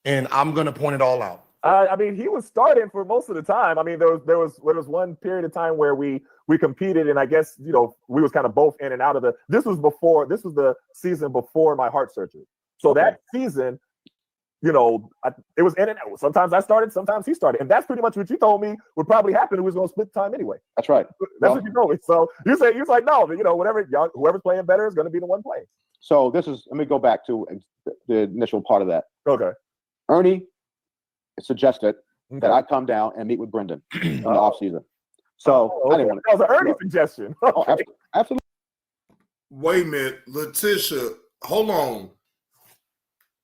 Speaker 14: And I'm going to point it all out.
Speaker 8: I mean, he was starting for most of the time. I mean, there was one period of time where we competed, and I guess, you know, we was kind of both in and out of the. This was the season before my heart surgery. So that season, you know, it was in and out. Sometimes I started, sometimes he started, and that's pretty much what you told me would probably happen. We was going to split time anyway.
Speaker 5: That's right.
Speaker 8: That's what you told me. So you was like, no, you know, whoever's playing better is going to be the one playing.
Speaker 5: So let me go back to the initial part of that.
Speaker 8: Okay.
Speaker 5: Ernie suggested that I come down and meet with Brendan in the off season. So I didn't want
Speaker 8: that was an Ernie suggestion. Okay.
Speaker 5: Absolutely.
Speaker 4: Wait a minute, Letitia, hold on.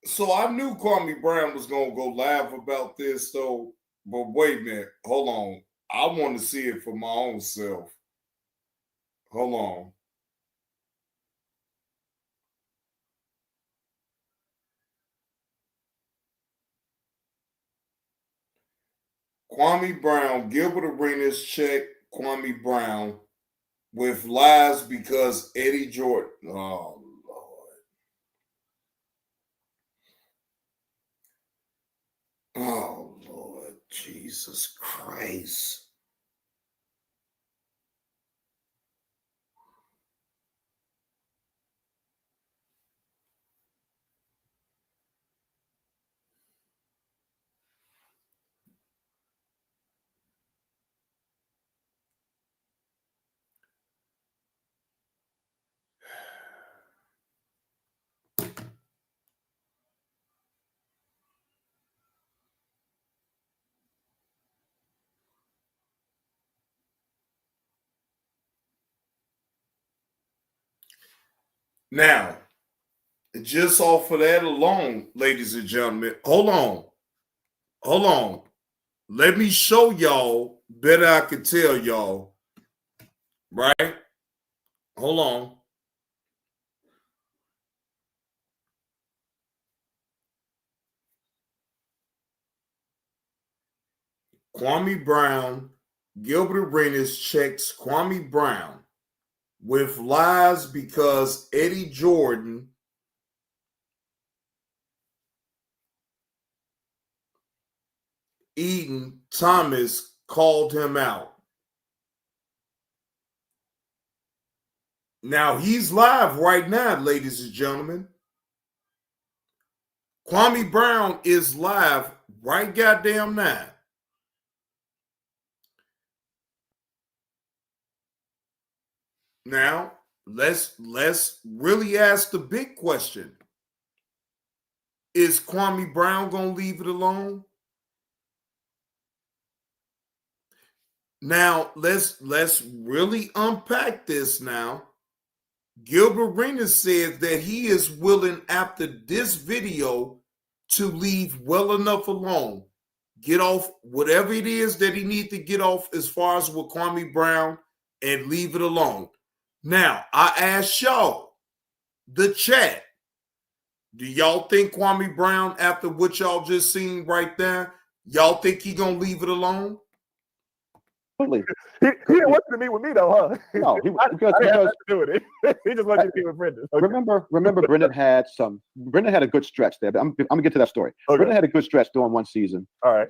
Speaker 4: So I knew Kwame Brown was gonna go live about this, though. But wait a minute, hold on. I want to see it for my own self. Hold on. Kwame Brown, Gilbert Arenas checked Kwame Brown with lies because Eddie Jordan. Oh, Lord. Oh, Lord. Jesus Christ. Now, just off of that alone, ladies and gentlemen, hold on. Let me show y'all better I can tell y'all, right? Hold on. Kwame Brown, Gilbert Arenas checks Kwame Brown with lies because Eddie Jordan Eton Thomas called him out. Now he's live right now, ladies and gentlemen. Kwame Brown is live right goddamn now. Now, let's really ask the big question. Is Kwame Brown going to leave it alone? Now, let's really unpack this now. Gilbert Arenas says that he is willing, after this video, to leave well enough alone, get off whatever it is that he needs to get off as far as with Kwame Brown, and leave it alone. Now, I ask y'all, the chat, do y'all think Kwame Brown, after what y'all just seen right there, y'all think he gonna leave it alone?
Speaker 5: Absolutely.
Speaker 8: He didn't want you to meet with me though, huh?
Speaker 5: No,
Speaker 8: I didn't have nothing to do with it. He just wanted you to meet with Brendan. Okay.
Speaker 5: Remember, Brendan had a good stretch there. But I'm gonna get to that story. Okay. Brendan had a good stretch during one season.
Speaker 8: All right.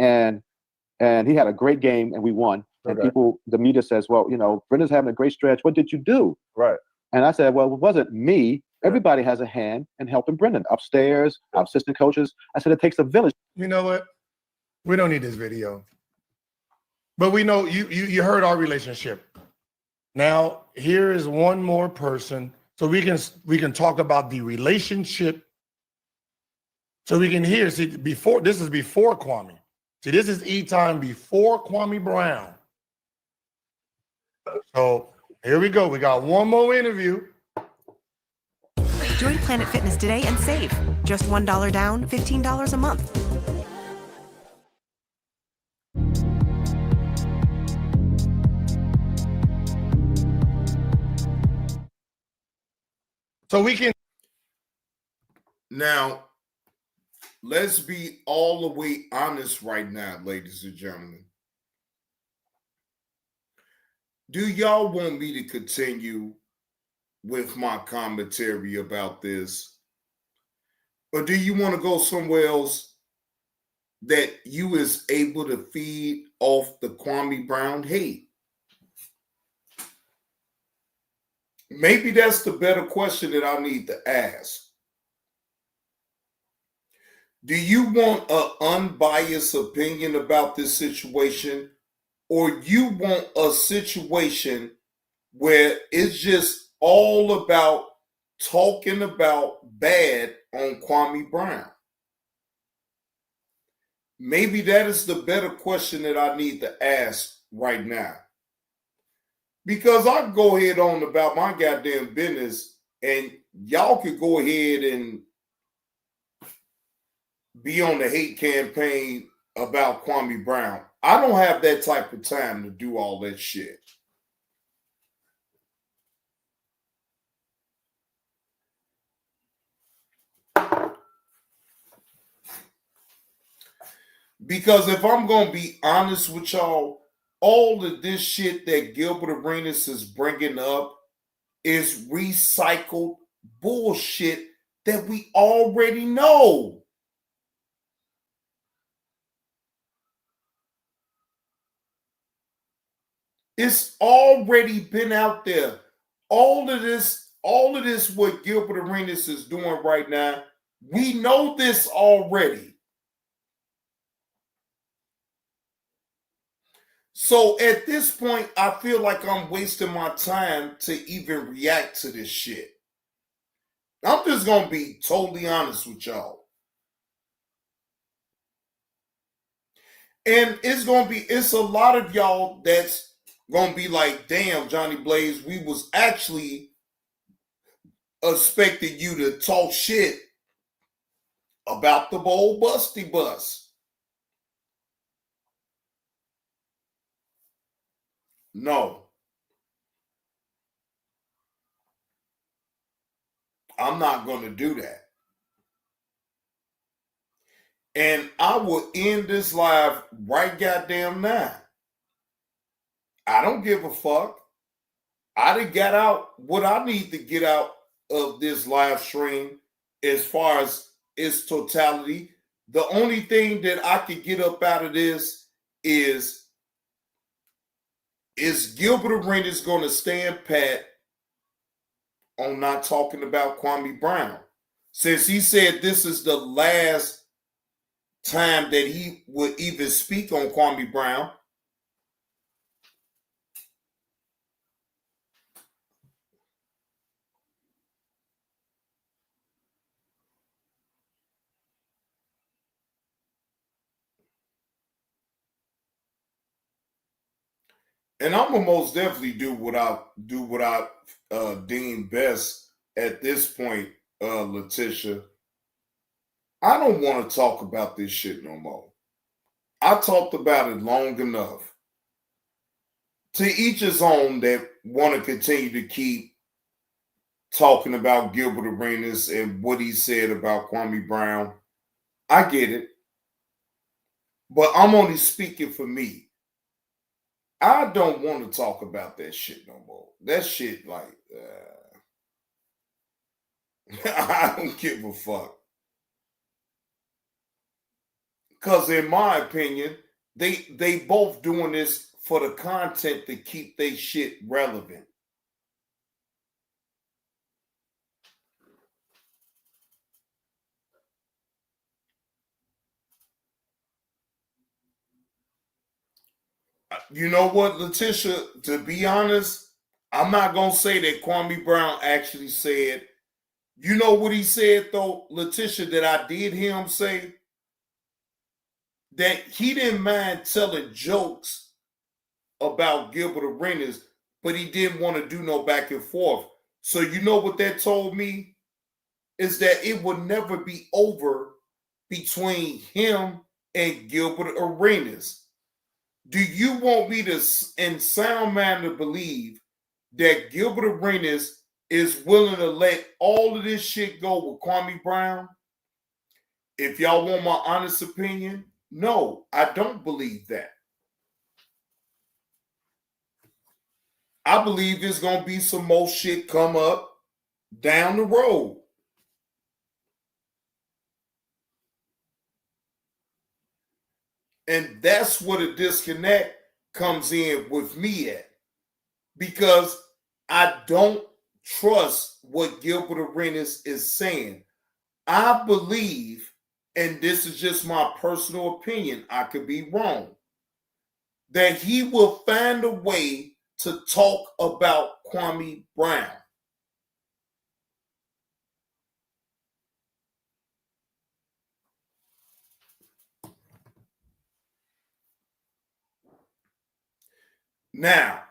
Speaker 5: And he had a great game, and we won. And the media says, well, Brendan's having a great stretch. What did you do?
Speaker 8: Right.
Speaker 5: And I said, well, it wasn't me. Everybody has a hand in helping Brendan upstairs, our assistant coaches. I said, it takes a village.
Speaker 14: You know what? We don't need this video. But we know you heard our relationship. Now, here is one more person. So we can talk about the relationship. So we can hear, see, this is before Kwame. See, this is Eton before Kwame Brown. So here we go. We got one more interview.
Speaker 18: Join Planet Fitness today and save. Just $1 down, $15 a month.
Speaker 14: So we can.
Speaker 4: Now, let's be all the way honest right now, ladies and gentlemen. Do y'all want me to continue with my commentary about this? Or do you want to go somewhere else that you is able to feed off the Kwame Brown hate? Maybe that's the better question that I need to ask. Do you want an unbiased opinion about this situation, or you want a situation where it's just all about talking about bad on Kwame Brown? Maybe that is the better question that I need to ask right now. Because I can go ahead on about my goddamn business, and y'all could go ahead and be on the hate campaign about Kwame Brown. I don't have that type of time to do all that shit. Because if I'm going to be honest with y'all, all of this shit that Gilbert Arenas is bringing up is recycled bullshit that we already know. It's already been out there. All of this what Gilbert Arenas is doing right now, we know this already. So at this point, I feel like I'm wasting my time to even react to this shit. I'm just going to be totally honest with y'all. And it's a lot of y'all that's going to be like, damn, Johnny Blaze, we was actually expecting you to talk shit about the Bold Busty Bus. No. I'm not going to do that. And I will end this live right goddamn now. I don't give a fuck. I done got out what I need to get out of this live stream as far as its totality. The only thing that I could get up out of this is Gilbert Arenas going to stand pat on not talking about Kwame Brown? Since he said this is the last time that he would even speak on Kwame Brown. And I'm gonna most definitely do what I deem best at this point, Letitia. I don't want to talk about this shit no more. I talked about it long enough. To each his own that want to continue to keep talking about Gilbert Arenas and what he said about Kwame Brown. I get it. But I'm only speaking for me. I don't want to talk about that shit no more. That shit, like, I don't give a fuck. Because in my opinion, they both doing this for the content to keep their shit relevant. You know what, Letitia, to be honest, I'm not going to say that Kwame Brown actually said, you know what he said though, Letitia, that I did hear him say? That he didn't mind telling jokes about Gilbert Arenas, but he didn't want to do no back and forth. So you know what that told me? Is that it would never be over between him and Gilbert Arenas. Do you want me to, in sound mind, to believe that Gilbert Arenas is willing to let all of this shit go with Kwame Brown? If y'all want my honest opinion, no, I don't believe that. I believe there's going to be some more shit come up down the road. And that's where the disconnect comes in with me at. Because I don't trust what Gilbert Arenas is saying. I believe, and this is just my personal opinion, I could be wrong, that he will find a way to talk about Kwame Brown. Now,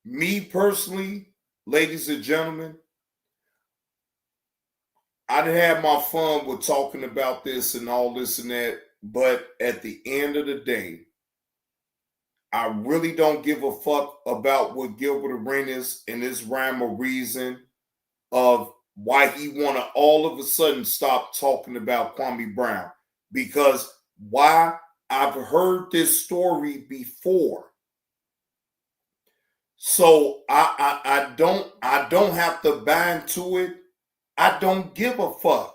Speaker 4: me personally, ladies and gentlemen, I done had my fun with talking about this and all this and that, but at the end of the day, I really don't give a fuck about what Gilbert Arenas and his rhyme of reason of why he want to all of a sudden stop talking about Kwame Brown. Because why? I've heard this story before. So I don't have to buy into it. I don't give a fuck.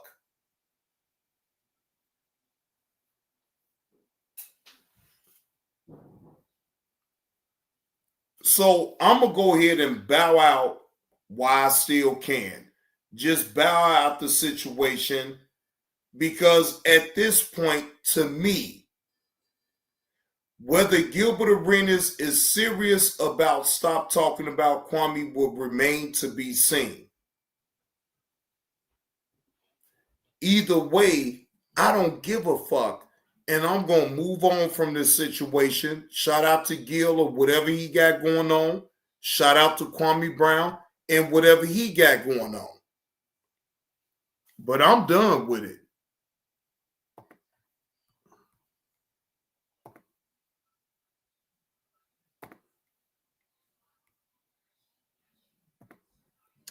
Speaker 4: So I'm going to go ahead and bow out while I still can. Just bow out the situation, because at this point, to me, whether Gilbert Arenas is serious about stop talking about Kwame will remain to be seen. Either way, I don't give a fuck. And I'm going to move on from this situation. Shout out to Gil or whatever he got going on. Shout out to Kwame Brown and whatever he got going on. But I'm done with it.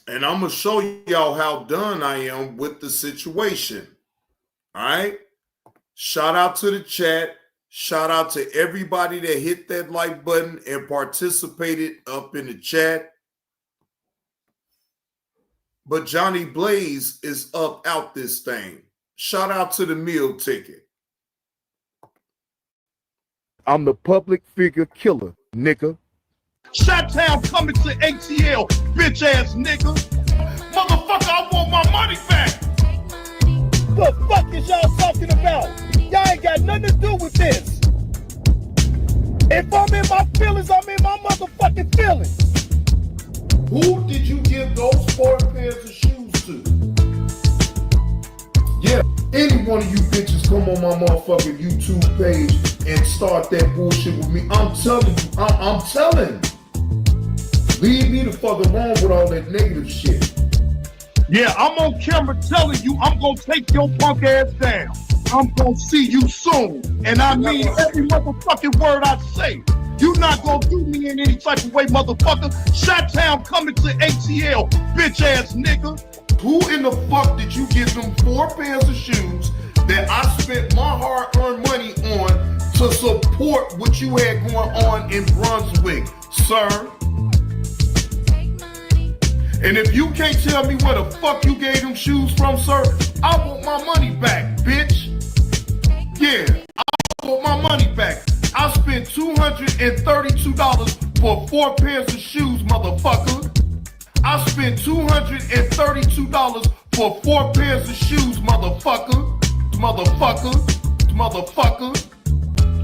Speaker 4: And I'm going to show y'all how done I am with the situation. All right? Shout out to the chat. Shout out to everybody that hit that like button and participated up in the chat. But Johnny Blaze is up out this thing. Shout out to the meal ticket.
Speaker 14: I'm the public figure killer, nigga.
Speaker 1: Shot-town coming to ATL, bitch ass nigga. Motherfucker, I want my money back.
Speaker 6: What the fuck is y'all talking about? Y'all ain't got nothing to do with this. If I'm in my feelings, I'm in my motherfucking feelings.
Speaker 4: Who did you give those 4 pairs of shoes to? Yeah, any one of you bitches come on my motherfucking YouTube page and start that bullshit with me. I'm telling you, I'm telling you. Leave me the fuck alone with all that negative shit.
Speaker 6: Yeah, I'm on camera telling you I'm gonna take your punk ass down. I'm gonna see you soon. And I mean every motherfucking word I say. You not gonna do me in any type of way, motherfucker. Shot-Town coming to ATL, bitch ass nigga.
Speaker 4: Who in the fuck did you give them 4 pairs of shoes that I spent my hard-earned money on to support what you had going on in Brunswick, sir? And if you can't tell me where the fuck you gave them shoes from, sir, I want my money back, bitch. Yeah, I want my money back. I spent $232 for 4 pairs of shoes, motherfucker. I spent $232 for 4 pairs of shoes, motherfucker. Motherfucker.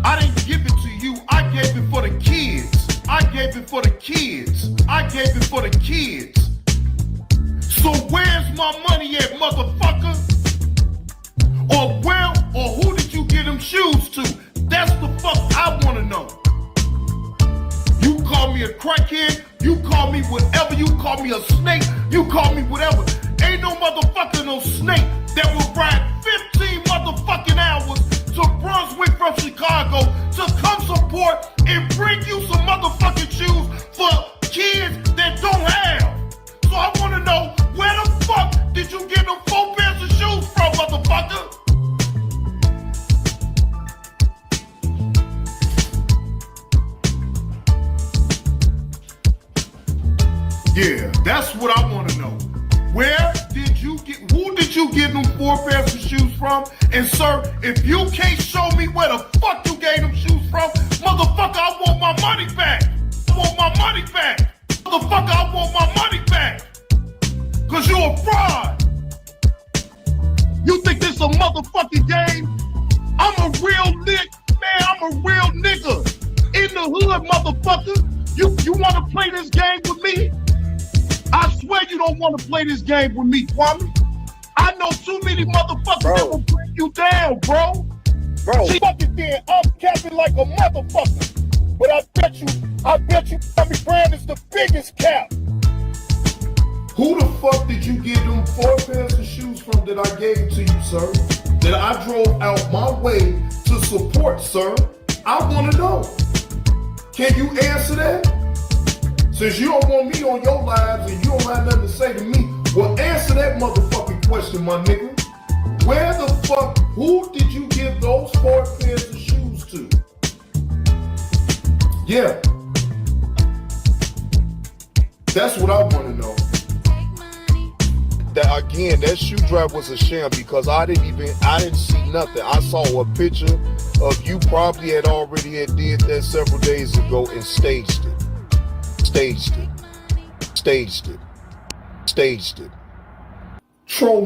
Speaker 4: I didn't give it to you. I gave it for the kids. I gave it for the kids. So where's my money at, motherfucker? Or who did you get them shoes to? That's the fuck I wanna know. You call me a crackhead, you call me whatever, you call me a snake, you call me whatever. Ain't no motherfucker, no snake that will ride 15 motherfucking hours to Brunswick from Chicago to come support and bring you some motherfucking shoes for kids that don't have. So I wanna know, where the fuck did you get them 4 pairs of shoes from, motherfucker? Yeah, that's what I want to know. Who did you get them 4 pairs of shoes from? And sir, if you can't show me where the fuck you gave them shoes from, motherfucker, I want my money back. Motherfucker, I want my money back. Cause you a fraud. You think this a motherfucking game? I'm a real nigga. In the hood, motherfucker. You wanna play this game with me? I swear you don't want to play this game with me, Kwame. I know too many motherfuckers that will bring you down, bro.
Speaker 6: She fucking did. I'm capping like a motherfucker. But I bet you, Kwame Brown is the biggest cap.
Speaker 4: Who the fuck did you give them 4 pairs of shoes from that I gave to you, sir? That I drove out my way to support, sir? I want to know. Can you answer that? Since you don't want me on your lives and you don't have nothing to say to me, well, answer that motherfucking question, my nigga. Where the fuck, who did you give those 4 pairs of shoes to? Yeah. That's what I want to know. That again, that shoe drive was a sham because I didn't see nothing. I saw a picture of you probably had already did that several days ago and staged it. Trolling.